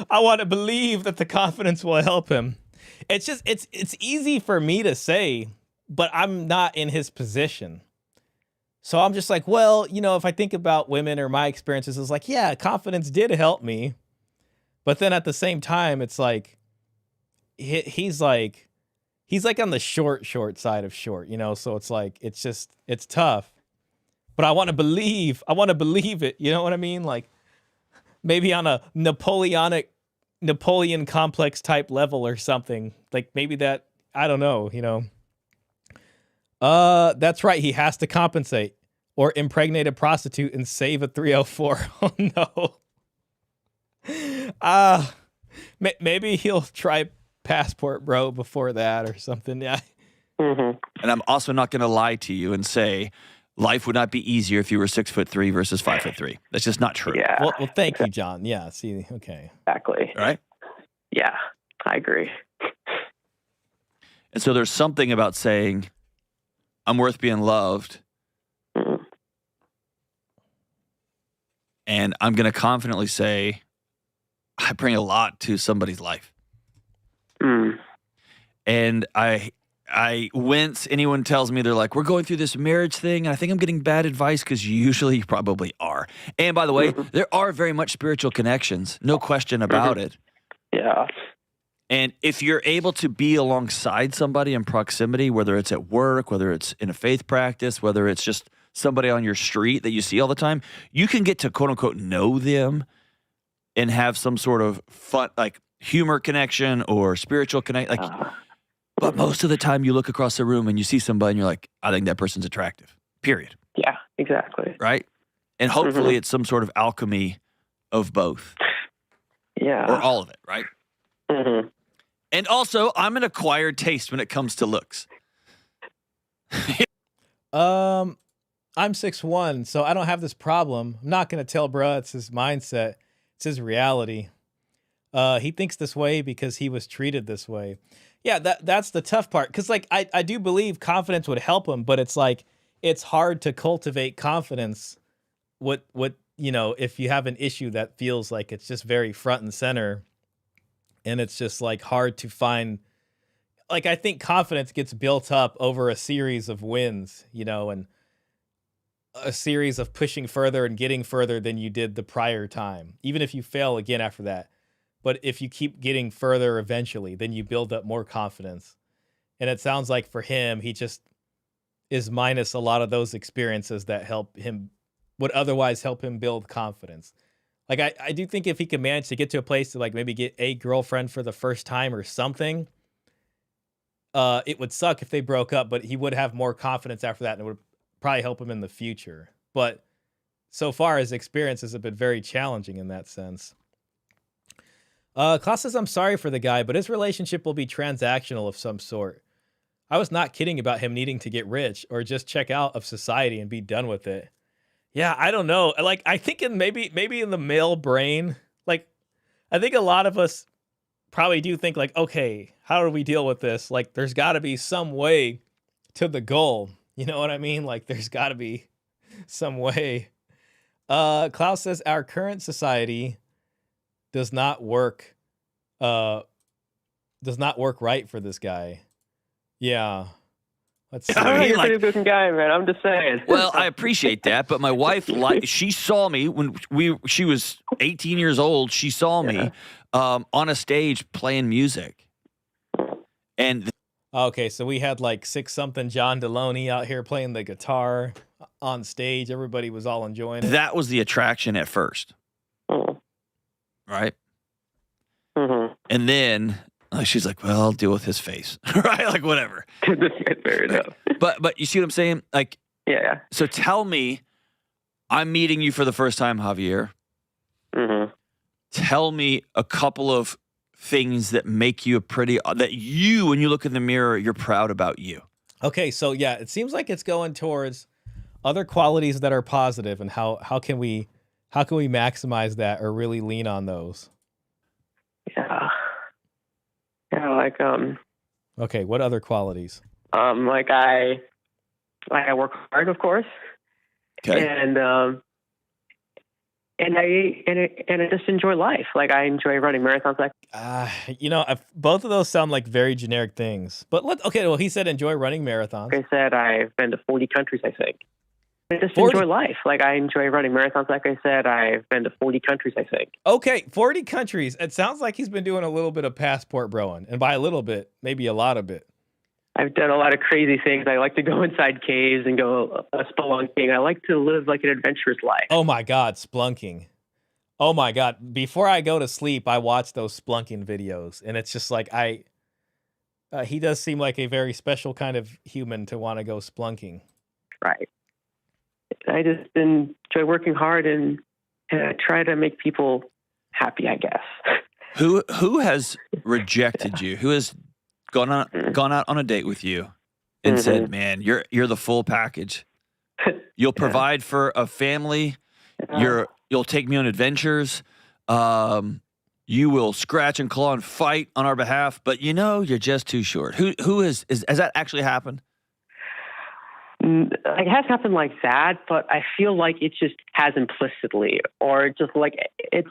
I want to believe that the confidence will help him. It's just, it's easy for me to say, but I'm not in his position. So I'm just like, well, if I think about women or my experiences, it's like, yeah, confidence did help me. But then at the same time, it's like, he's like on the short side of short, so it's like, it's tough. But I want to believe it. You know what I mean? Like maybe on a Napoleon complex type level or something. Like maybe that, I don't know, that's right. He has to compensate or impregnate a prostitute and save a 304. Oh no. Maybe he'll try Passport Bro before that or something. Yeah. And I'm also not going to lie to you and say, life would not be easier if you were 6'3" versus 5'3". That's just not true. Yeah. Well, thank you, John. Yeah. See, okay. Exactly. All right. Yeah, I agree. And so there's something about saying, I'm worth being loved. And I'm going to confidently say I bring a lot to somebody's life. And I wince. Anyone tells me they're like, we're going through this marriage thing, and I think I'm getting bad advice, because usually you probably are. And by the way, there are very much spiritual connections. No question about it. Yeah. And if you're able to be alongside somebody in proximity, whether it's at work, whether it's in a faith practice, whether it's just somebody on your street that you see all the time, you can get to quote unquote know them and have some sort of fun, like humor connection or spiritual connection. Like, but most of the time you look across the room and you see somebody and you're like, I think that person's attractive, period. Yeah, exactly. Right? And hopefully it's some sort of alchemy of both. Yeah. Or all of it, right? And also, I'm an acquired taste when it comes to looks. I'm 6'1", so I don't have this problem. I'm not going to tell bruh it's his mindset. It's his reality. He thinks this way because he was treated this way. Yeah, that's the tough part. Because, like, I do believe confidence would help him, but it's like, it's hard to cultivate confidence. What you know, if you have an issue that feels like it's just very front and center, and it's just like hard to find. Like, I think confidence gets built up over a series of wins, you know, and a series of pushing further and getting further than you did the prior time, even if you fail again after that. But if you keep getting further eventually, then you build up more confidence. And it sounds like for him, he just is minus a lot of those experiences that would otherwise help him build confidence. Like, I do think if he could manage to get to a place to, like, maybe get a girlfriend for the first time or something, it would suck if they broke up, but he would have more confidence after that, and it would probably help him in the future. But so far, his experiences have been very challenging in that sense. Klaus says, I'm sorry for the guy, but his relationship will be transactional of some sort. I was not kidding about him needing to get rich or just check out of society and be done with it. Yeah, I don't know. Like, I think maybe in the male brain, like, I think a lot of us probably do think, like, okay, how do we deal with this? Like, there's got to be some way to the goal. You know what I mean? Like, there's got to be some way. Klaus says, our current society does not work right for this guy. Yeah. Let's see. He's a pretty good guy, man. I'm just saying. Well, I appreciate that, but my wife, she saw me when she was 18 years old. She saw me on a stage playing music. And okay, so we had like 6-something John Deloney out here playing the guitar on stage. Everybody was all enjoying it. That was the attraction at first. Right? And then she's like, well, I'll deal with his face. Right? Like, whatever. Fair enough. But you see what I'm saying? Like, yeah. So tell me, I'm meeting you for the first time, Javier. Tell me a couple of things that make you that you, when you look in the mirror, you're proud about you. Okay, so yeah, it seems like it's going towards other qualities that are positive, and how can we maximize that or really lean on those? Yeah, like okay, what other qualities? Like I work hard, of course. Okay. And I just enjoy life. Like, I enjoy running marathons. Like, you know, both of those sound like very generic things. But well, he said enjoy running marathons. I said I've been to 40 countries, I think. I just enjoy life. Like, I enjoy running marathons. Like I said, I've been to 40 countries, I think. Okay, 40 countries. It sounds like he's been doing a little bit of passport broing. And by a little bit, maybe a lot of it. I've done a lot of crazy things. I like to go inside caves and go spelunking. I like to live like an adventurous life. Oh my God, splunking. Oh my God. Before I go to sleep, I watch those splunking videos. And it's just like, he does seem like a very special kind of human to want to go splunking. Right. I just enjoy working hard and try to make people happy, I guess. Who has rejected you? Who has gone out on a date with you and said, man, you're the full package. You'll provide for a family. You'll take me on adventures. You will scratch and claw and fight on our behalf, but you're just too short. Who has that actually happened? It hasn't happened like that, but I feel like it just has implicitly, or just like it's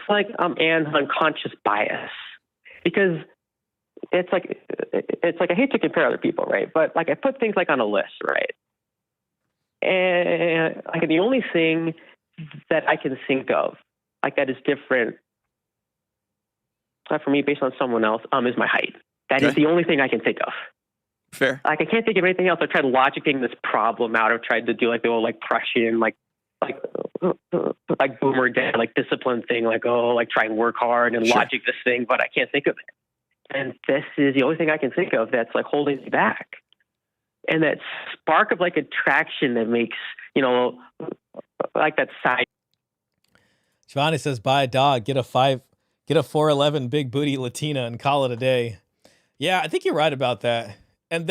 like an unconscious bias, because it's like I hate to compare other people, right? But like I put things like on a list, right? And like the only thing that I can think of like that is different for me based on someone else is my height. That is the only thing I can think of. Fair. Like I can't think of anything else. I've tried logicking this problem out. I've tried to do like the old like Prussian like boomer dad like discipline thing, like try and work hard and logic this thing, but I can't think of it. And this is the only thing I can think of that's like holding me back. And that spark of like attraction that makes, like that side. Giovanni says, buy a dog, get a 4'11" big booty Latina and call it a day. Yeah, I think you're right about that. And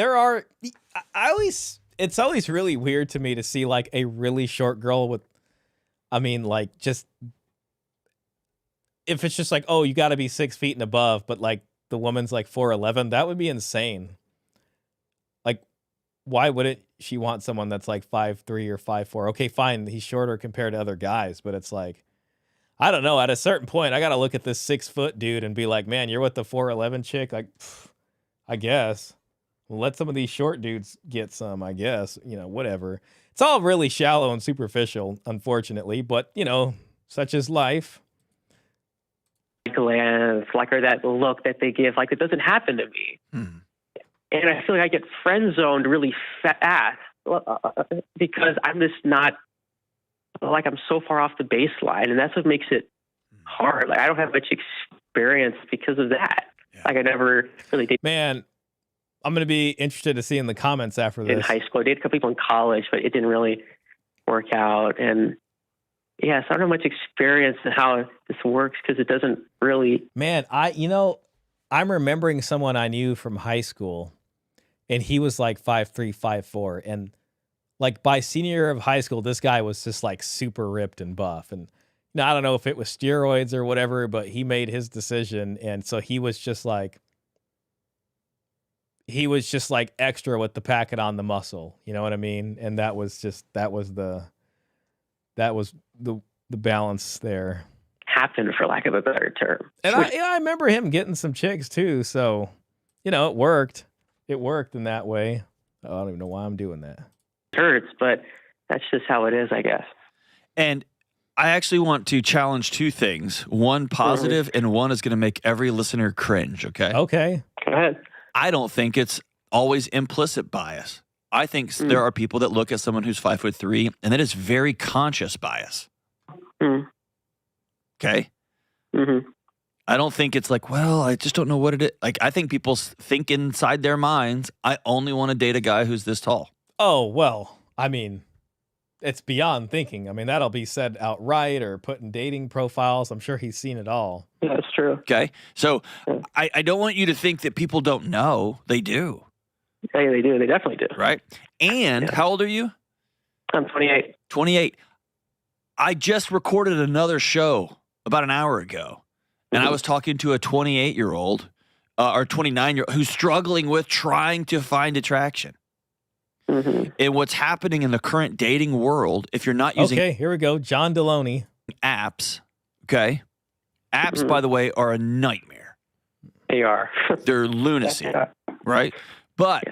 it's always really weird to me to see like a really short girl with, just, if it's just like, oh, you got to be 6 feet and above, but like the woman's like 4'11", that would be insane. Like, why wouldn't she want someone that's like 5'3" or 5'4"? Okay, fine, he's shorter compared to other guys, but it's like, I don't know. At a certain point, I got to look at this 6 foot dude and be like, man, you're with the 4'11" chick? Like, I guess. Well, let some of these short dudes get some, I guess. Whatever. It's all really shallow and superficial, unfortunately, but, such is life. Glance, like, or that look that they give, like, it doesn't happen to me. And I feel like I get friend zoned really fast because I'm just not, like, I'm so far off the baseline, and that's what makes it hard. Like, I don't have much experience because of that. Yeah. Like, I never really did. Man, I'm going to be interested to see in the comments after this. In high school, I dated a couple people in college, but it didn't really work out. And yeah, so I don't have much experience in how this works because it doesn't really. Man, I'm remembering someone I knew from high school, and he was like 5'3", 5'4", and like by senior year of high school, this guy was just like super ripped and buff. And I don't know if it was steroids or whatever, but he made his decision, and so he was just like extra with the packet on the muscle. You know what I mean? And that was the balance there. Happened, for lack of a better term. And I remember him getting some chicks too. So, it worked. It worked in that way. I don't even know why I'm doing that. It hurts, but that's just how it is, I guess. And I actually want to challenge two things. One positive and one is going to make every listener cringe, okay? Okay. Go ahead. I don't think it's always implicit bias. I think there are people that look at someone who's 5'3", and that is very conscious bias. Okay? I don't think it's like, well, I just don't know what it is. Like, I think people think inside their minds, I only want to date a guy who's this tall. Oh, well, it's beyond thinking. That'll be said outright or put in dating profiles. I'm sure he's seen it all. Yeah, that's true. Okay. So I don't want you to think that people don't know. They do. Yeah, they do. They definitely do. Right. And how old are you? I'm 28. 28. I just recorded another show about an hour ago, and I was talking to a 28-year-old or 29-year-old who's struggling with trying to find attraction. And what's happening in the current dating world, if you're not using... Okay, here we go. John Deloney. Apps, okay? Apps, by the way, are a nightmare. They are. They're lunacy, right? But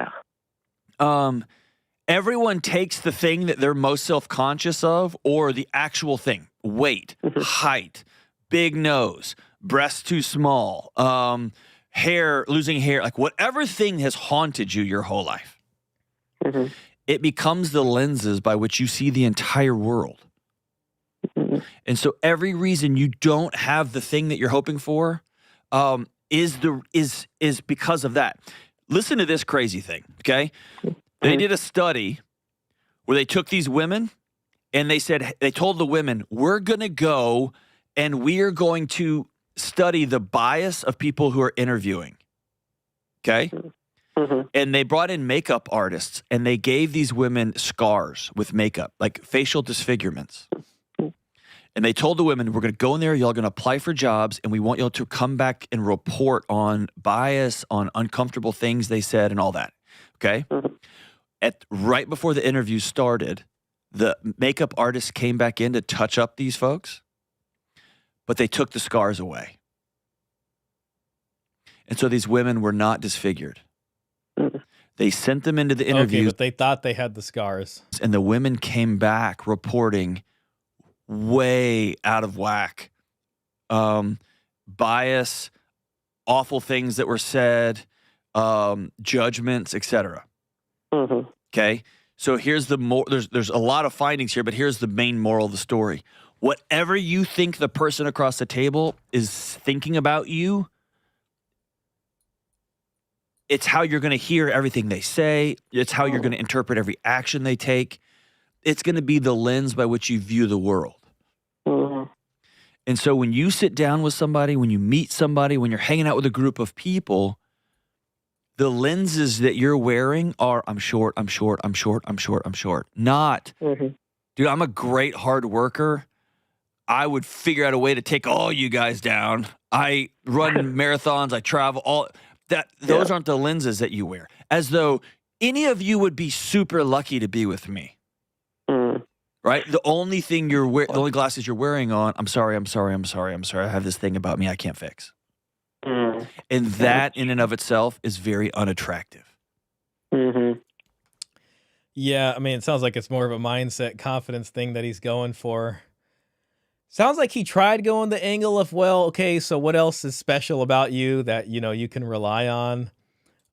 everyone takes the thing that they're most self-conscious of, or the actual thing. Weight, height, big nose, breasts too small, hair, losing hair, like whatever thing has haunted you your whole life. It becomes the lenses by which you see the entire world. And so every reason you don't have the thing that you're hoping for is because of that. Listen to this crazy thing, okay? They did a study where they took these women and they told the women, we're going to go and we are going to study the bias of people who are interviewing. Okay? And they brought in makeup artists and they gave these women scars with makeup, like facial disfigurements. And they told the women, we're going to go in there, y'all going to apply for jobs, and we want y'all to come back and report on bias, on uncomfortable things they said, and all that. Okay? right before the interview started, the makeup artist came back in to touch up these folks, but they took the scars away. And so these women were not disfigured. They sent them into the interview. Okay, but they thought they had the scars. And the women came back reporting way out of whack. Bias, awful things that were said, judgments, etc. Okay? So here's the there's a lot of findings here, but here's the main moral of the story. Whatever you think the person across the table is thinking about you, it's how you're going to hear everything they say. It's how you're going to interpret every action they take. It's going to be the lens by which you view the world. And so when you sit down with somebody, when you meet somebody, when you're hanging out with a group of people, the lenses that you're wearing are, I'm short, I'm short, I'm short, I'm short, I'm short. Not, dude, I'm a great hard worker. I would figure out a way to take all you guys down. I run marathons, I travel, all that. Those aren't the lenses that you wear. As though any of you would be super lucky to be with me. Right? The only thing the only glasses you're wearing on, I'm sorry, I have this thing about me I can't fix. And that in and of itself is very unattractive. Yeah, I mean, it sounds like it's more of a mindset, confidence thing that he's going for. Sounds like he tried going the angle of, well, okay, so what else is special about you that, you can rely on?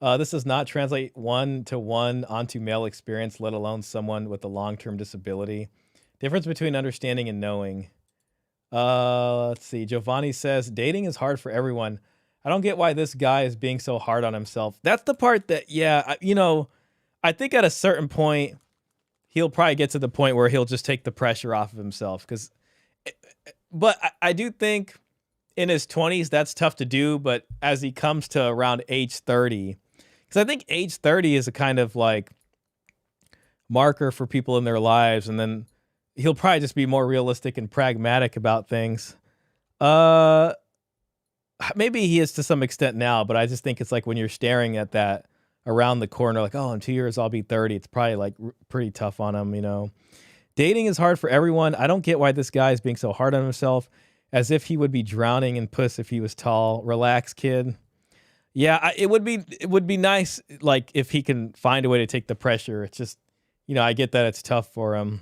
This does not translate one-to-one onto male experience, let alone someone with a long-term disability. Difference between understanding and knowing. Let's see. Giovanni says, dating is hard for everyone. I don't get why this guy is being so hard on himself. That's the part that, I think at a certain point, he'll probably get to the point where he'll just take the pressure off of himself. But I do think in his 20s, that's tough to do. But as he comes to around age 30, because I think age 30 is a kind of like marker for people in their lives. And then he'll probably just be more realistic and pragmatic about things. Maybe he is to some extent now, but I just think it's like when you're staring at that around the corner, like, oh, in 2 years I'll be 30. It's probably like pretty tough on him, Dating is hard for everyone. I don't get why this guy is being so hard on himself, as if he would be drowning in puss if he was tall. Relax, kid. Yeah, it would be nice, like, if he can find a way to take the pressure. It's just, I get that it's tough for him.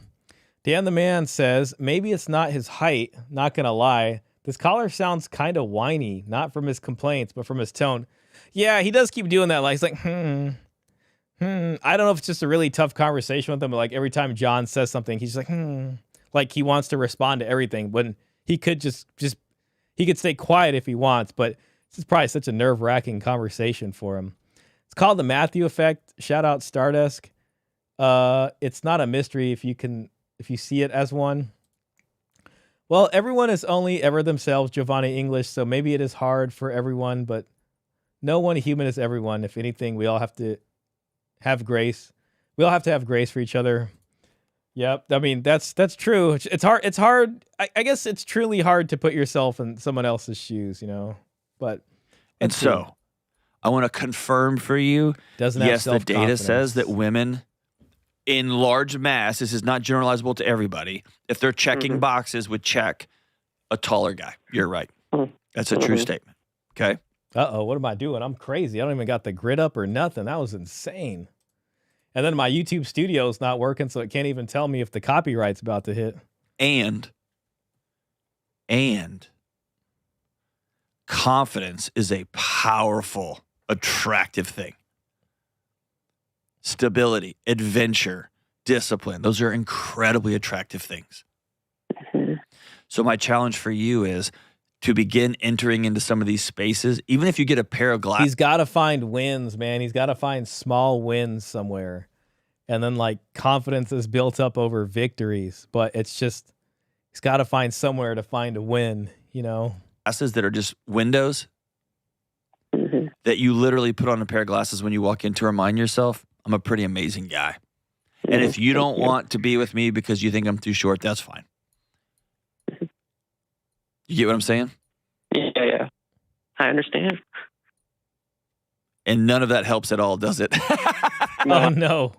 Dan the Man says, maybe it's not his height, not gonna lie. This caller sounds kind of whiny, not from his complaints, but from his tone. Yeah, he does keep doing that. Like, he's like, I don't know if it's just a really tough conversation with him, but like every time John says something, he's just like, like he wants to respond to everything when he could he could stay quiet if he wants, but this is probably such a nerve-wracking conversation for him. It's called the Matthew Effect. Shout out Stardesk. It's not a mystery if you see it as one. Well, everyone is only ever themselves, Giovanni English, so maybe it is hard for everyone, but no one human is everyone. If anything, we all have to have grace. We all have to have grace for each other. Yep. I mean, that's true. It's hard. It's hard. I guess it's truly hard to put yourself in someone else's shoes, but. And so I want to confirm for you. Yes, the data says that women in large mass, this is not generalizable to everybody. If they're checking boxes, would check a taller guy. You're right. That's a true statement. Okay. Uh-oh, what am I doing? I'm crazy. I don't even got the grid up or nothing. That was insane. And then my YouTube studio is not working, so it can't even tell me if the copyright's about to hit. And confidence is a powerful, attractive thing. Stability, adventure, discipline. Those are incredibly attractive things. So my challenge for you is to begin entering into some of these spaces, even if you get a pair of glasses. He's got to find wins, man. He's got to find small wins somewhere. And then, like, confidence is built up over victories. But it's just, he's got to find somewhere to find a win, Glasses that are just windows that you literally put on a pair of glasses when you walk in to remind yourself, I'm a pretty amazing guy. And if you don't want to be with me because you think I'm too short, that's fine. You get what I'm saying? Yeah. I understand. And none of that helps at all, does it? Oh, no.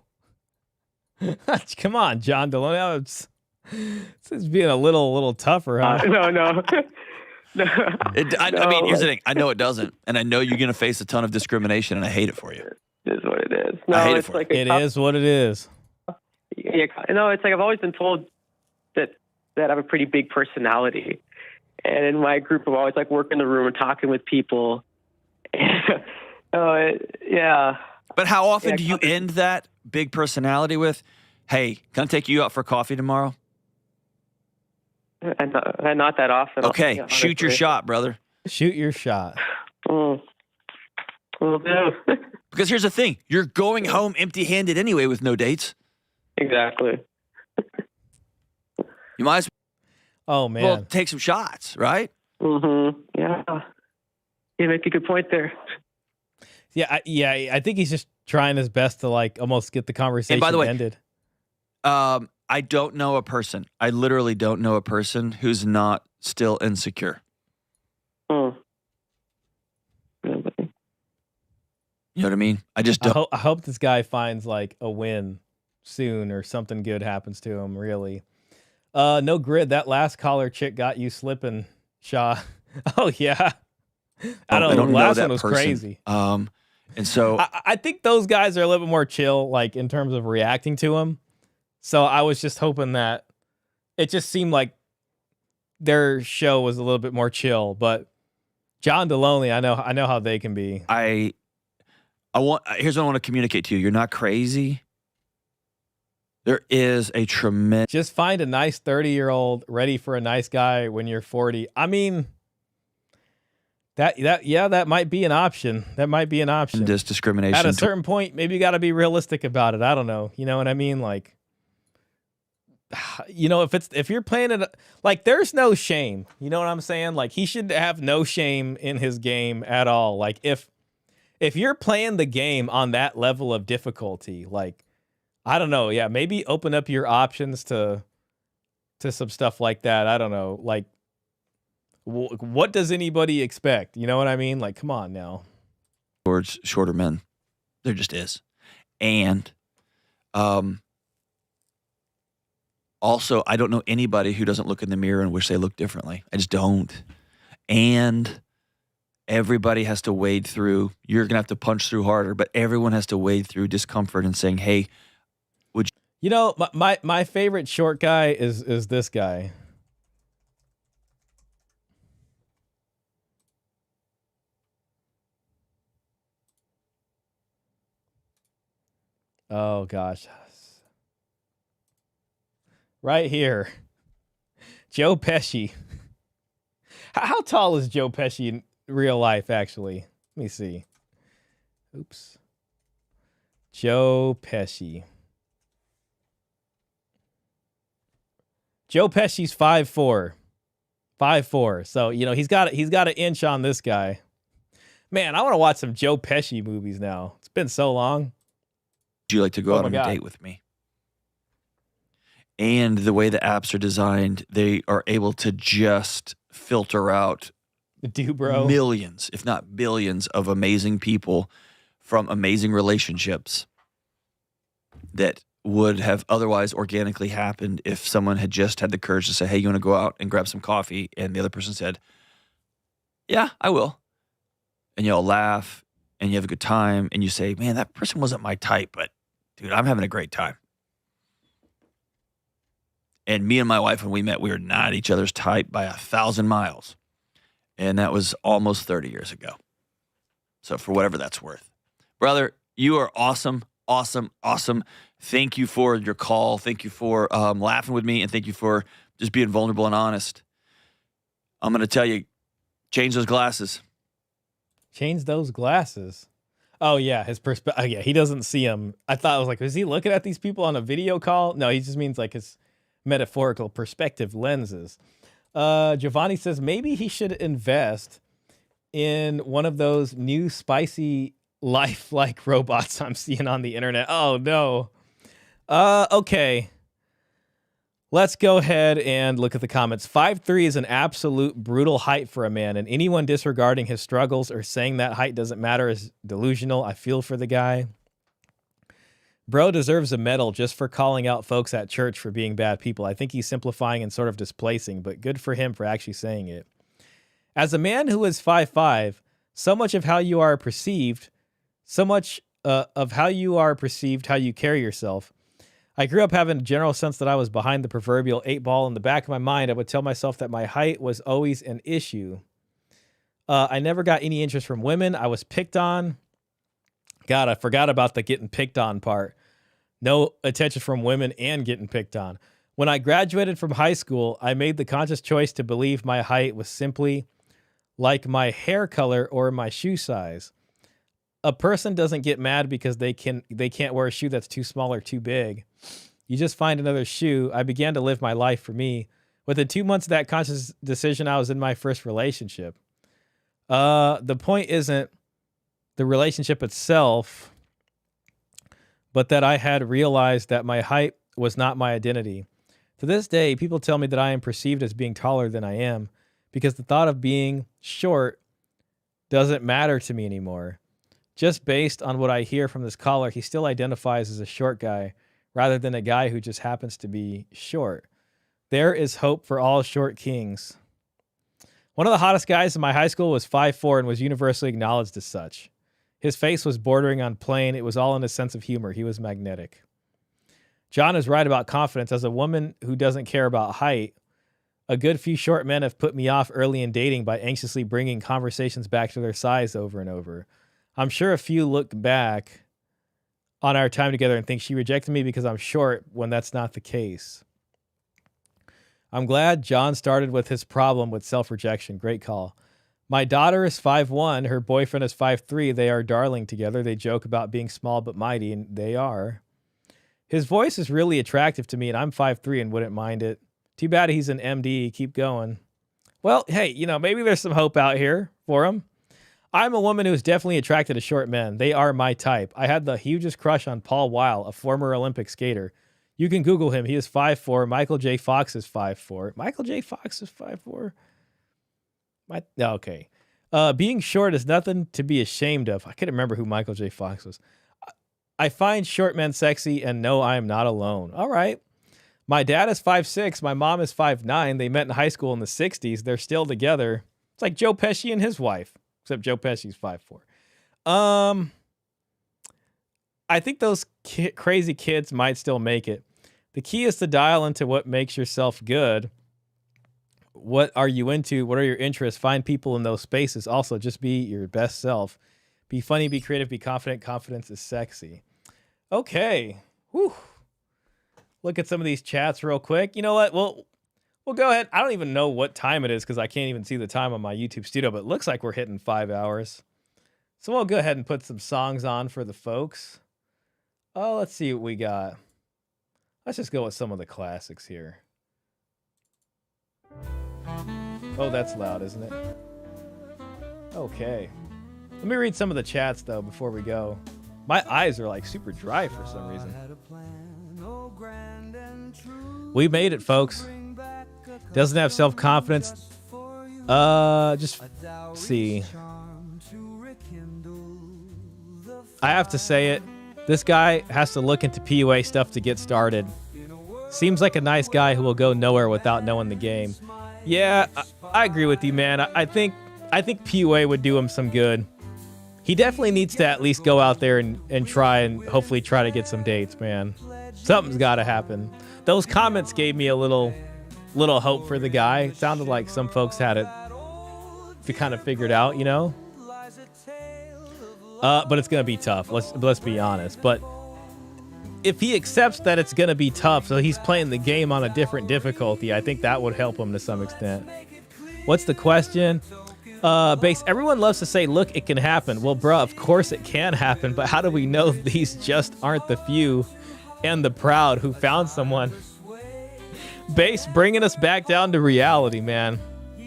Come on, John Delano. It's being a little tougher, huh? No. I mean, here's the thing. I know it doesn't, and I know you're going to face a ton of discrimination, and I hate it for you. It is what it is. No, I hate it's it for like you. It is what it is. Yeah, it's like I've always been told that I have a pretty big personality, and in my group, I'm always like working in the room and talking with people. Yeah. But how often do you end that big personality with, "Hey, can I take you out for coffee tomorrow?" And not that often. Okay, honestly. shoot your shot, brother. Shoot your shot. Will do. Because here's the thing. You're going home empty-handed anyway with no dates. Exactly. You might as well take some shots, right? Mm-hmm. Yeah. You make a good point there. Yeah, I think he's just trying his best to like almost get the conversation And by the way, ended. I don't know a person. I literally don't know a person who's not still insecure. Oh. You know what I mean? I just don't. I hope this guy finds like a win soon or something good happens to him, really. No grid. That last caller chick got you slipping, Shah. Oh, yeah. I don't know. The last one was crazy. And so I think those guys are a little bit more chill, like in terms of reacting to him. So I was just hoping that it just seemed like their show was a little bit more chill. But John Deloney, I know how they can be. here's what I want to communicate to you. You're not crazy. There is a tremendous. Just find a nice 30-year-old ready for a nice guy when you're 40. I mean, that might be an option. That might be an option. This discrimination. At a certain point, maybe you got to be realistic about it. I don't know. You know what I mean? Like, you know, if you're playing it, like, there's no shame. You know what I'm saying? Like, he should have no shame in his game at all. Like, if you're playing the game on that level of difficulty, like, I don't know. Yeah, maybe open up your options to some stuff like that. I don't know. Like, what does anybody expect? You know what I mean? Like, come on now. Towards shorter men, there just is, and also, I don't know anybody who doesn't look in the mirror and wish they looked differently. I just don't. And everybody has to wade through. You're gonna have to punch through harder, but everyone has to wade through discomfort and saying, "Hey, would you?" You know, my favorite short guy is this guy. Oh gosh. Right here. Joe Pesci. How tall is Joe Pesci in real life, actually? Let me see. Oops. Joe Pesci. Joe Pesci's 5'4". 5'4". So, you know, he's got an inch on this guy. Man, I want to watch some Joe Pesci movies now. It's been so long. Would you like to go out on a date with me? And the way the apps are designed, they are able to just filter out millions, if not billions, of amazing people from amazing relationships that would have otherwise organically happened if someone had just had the courage to say, "Hey, you want to go out and grab some coffee?" And the other person said, "Yeah, I will." And you all laugh and you have a good time and you say, "Man, that person wasn't my type, but dude, I'm having a great time." And me and my wife, when we met, we were not each other's type by 1,000 miles. And that was almost 30 years ago. So for whatever that's worth. Brother, you are awesome, awesome, awesome. Thank you for your call. Thank you for laughing with me. And thank you for just being vulnerable and honest. I'm going to tell you, change those glasses. Change those glasses. Oh, yeah, his perspective. Yeah, he doesn't see them. I thought, I was like, is he looking at these people on a video call? No, he just means like his metaphorical perspective lenses. Giovanni says maybe he should invest in one of those new spicy lifelike robots I'm seeing on the internet. Oh, no. Okay. Let's go ahead and look at the comments. 5'3" is an absolute brutal height for a man, and anyone disregarding his struggles or saying that height doesn't matter is delusional. I feel for the guy. Bro deserves a medal just for calling out folks at church for being bad people. I think he's simplifying and sort of displacing, but good for him for actually saying it. As a man who is 5'5", so much of how you are perceived, how you carry yourself. I grew up having a general sense that I was behind the proverbial 8 ball. In the back of my mind, I would tell myself that my height was always an issue. I never got any interest from women. I was picked on. God, I forgot about the getting picked on part. No attention from women and getting picked on. When I graduated from high school, I made the conscious choice to believe my height was simply like my hair color or my shoe size. A person doesn't get mad because they can't wear a shoe that's too small or too big. You just find another shoe. I began to live my life for me. Within 2 months of that conscious decision, I was in my first relationship. The point isn't the relationship itself, but that I had realized that my height was not my identity. To this day, people tell me that I am perceived as being taller than I am because the thought of being short doesn't matter to me anymore. Just based on what I hear from this caller, he still identifies as a short guy rather than a guy who just happens to be short. There is hope for all short kings. One of the hottest guys in my high school was 5'4" and was universally acknowledged as such. His face was bordering on plain. It was all in his sense of humor. He was magnetic. John is right about confidence. As a woman who doesn't care about height, a good few short men have put me off early in dating by anxiously bringing conversations back to their size over and over. I'm sure a few look back on our time together and think she rejected me because I'm short when that's not the case. I'm glad John started with his problem with self-rejection. Great call. My daughter is 5'1". Her boyfriend is 5'3". They are darling together. They joke about being small but mighty, and they are. His voice is really attractive to me, and I'm 5'3" and wouldn't mind it. Too bad he's an MD. Keep going. Well, hey, maybe there's some hope out here for him. I'm a woman who's definitely attracted to short men. They are my type. I had the hugest crush on Paul Weil, a former Olympic skater. You can Google him. He is 5'4". Michael J. Fox is 5'4". Michael J. Fox is 5'4". Okay. Being short is nothing to be ashamed of. I can't remember who Michael J. Fox was. I find short men sexy and know I am not alone. All right. My dad is 5'6". My mom is 5'9". They met in high school in the 60s. They're still together. It's like Joe Pesci and his wife. Except Joe Pesci's 5'4". I think those crazy kids might still make it. The key is to dial into what makes yourself good. What are you into? What are your interests? Find people in those spaces. Also, just be your best self. Be funny, be creative, be confident. Confidence is sexy. Okay. Whew. Look at some of these chats real quick. You know what? We'll go ahead. I don't even know what time it is because I can't even see the time on my YouTube studio, but it looks like we're hitting 5 hours. So we'll go ahead and put some songs on for the folks. Oh, let's see what we got. Let's just go with some of the classics here. Oh, that's loud, isn't it? Okay. Let me read some of the chats, though, before we go. My eyes are, like, super dry for some reason. We made it, folks. Doesn't have self-confidence. Just see. I have to say it. This guy has to look into PUA stuff to get started. Seems like a nice guy who will go nowhere without knowing the game. Yeah, I agree with you, man. I think PUA would do him some good. He definitely needs to at least go out there and try and hopefully try to get some dates, man. Something's got to happen. Those comments gave me a little hope for the guy. It sounded like some folks had it kind of figured out, you know? But it's going to be tough. Let's be honest. But if he accepts that it's going to be tough, so he's playing the game on a different difficulty, I think that would help him to some extent. What's the question? Base, everyone loves to say, look, it can happen. Well, bruh, of course it can happen, but how do we know these just aren't the few and the proud who found someone? Base, bringing us back down to reality, man.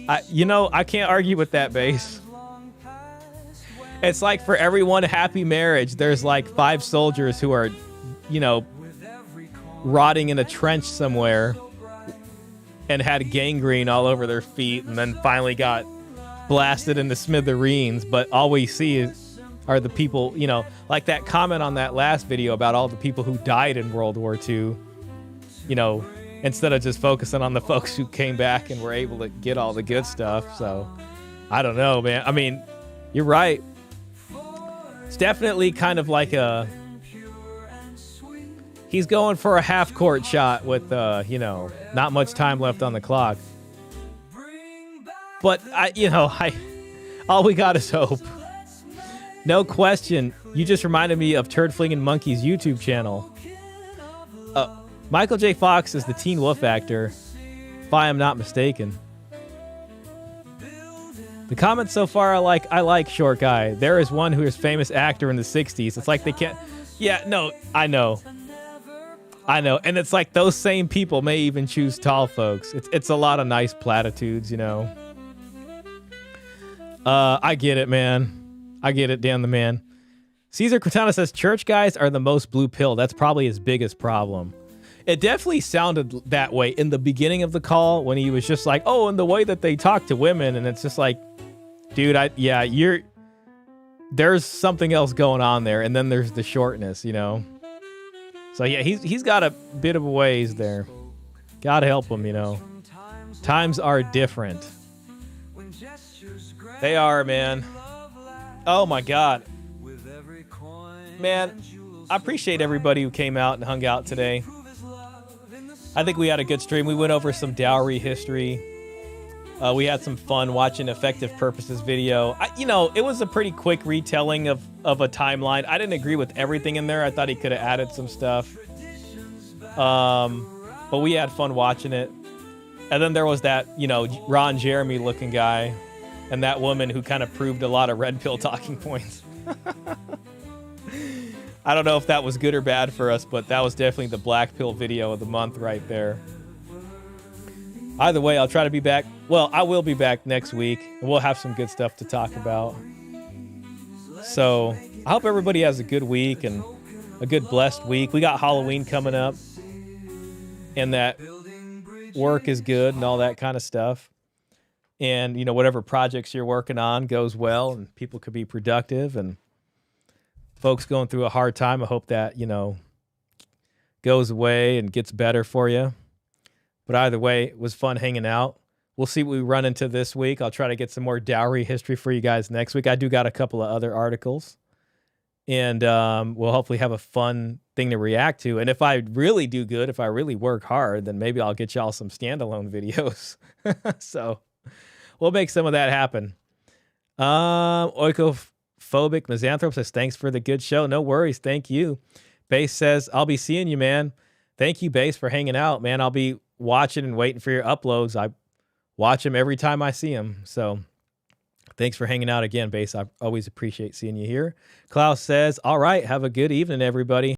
I can't argue with that, Base. It's like for every one happy marriage, there's like 5 soldiers who are, rotting in a trench somewhere and had gangrene all over their feet and then finally got blasted into smithereens. But all we see are the people, you know, like that comment on that last video about all the people who died in World War II, you know, instead of just focusing on the folks who came back and were able to get all the good stuff. So I don't know, man. I mean, you're right. It's definitely kind of like he's going for a half-court shot with, you know, not much time left on the clock. But all we got is hope. No question. You just reminded me of Turd Flinging Monkey's YouTube channel. Michael J. Fox is the Teen Wolf actor, if I am not mistaken. The comments so far are like, I like short guy. There is one who is famous actor in the 60s. It's like they can't. Yeah, no, I know. And it's like those same people may even choose tall folks. It's a lot of nice platitudes, you know. I get it, man. I get it, Dan the man. Caesar Cortana says church guys are the most blue pill. That's probably his biggest problem. It definitely sounded that way in the beginning of the call when he was just like, oh, and the way that they talk to women. And it's just like, dude, there's something else going on there. And then there's the shortness, you know? So yeah, he's got a bit of a ways there. Gotta help him, you know. Times are different. They are, man. Oh my God. Man, I appreciate everybody who came out and hung out today. I think we had a good stream. We went over some dowry history. We had some fun watching Effective Purposes video. It was a pretty quick retelling of a timeline. I didn't agree with everything in there. I thought he could have added some stuff. But we had fun watching it. And then there was that, Ron Jeremy looking guy and that woman who kind of proved a lot of red pill talking points. I don't know if that was good or bad for us, but that was definitely the black pill video of the month right there. Either way, I'll try to be back. Well, I will be back next week, and we'll have some good stuff to talk about. So I hope everybody has a good week and a good blessed week. We got Halloween coming up, and that work is good and all that kind of stuff. And, whatever projects you're working on goes well and people could be productive, and folks going through a hard time, I hope that, goes away and gets better for you. But either way, it was fun hanging out. We'll see what we run into this week. I'll try to get some more dowry history for you guys next week. I do got a couple of other articles. And we'll hopefully have a fun thing to react to. And if I really do good, if I really work hard, then maybe I'll get y'all some standalone videos. So we'll make some of that happen. Oikophobic Misanthrop says, thanks for the good show. No worries. Thank you. Base says, I'll be seeing you, man. Thank you, Base, for hanging out, man. I'll be watching and waiting for your uploads. I watch them every time I see them. So thanks for hanging out again, Base. I always appreciate seeing you here. Klaus says, all right, have a good evening, everybody.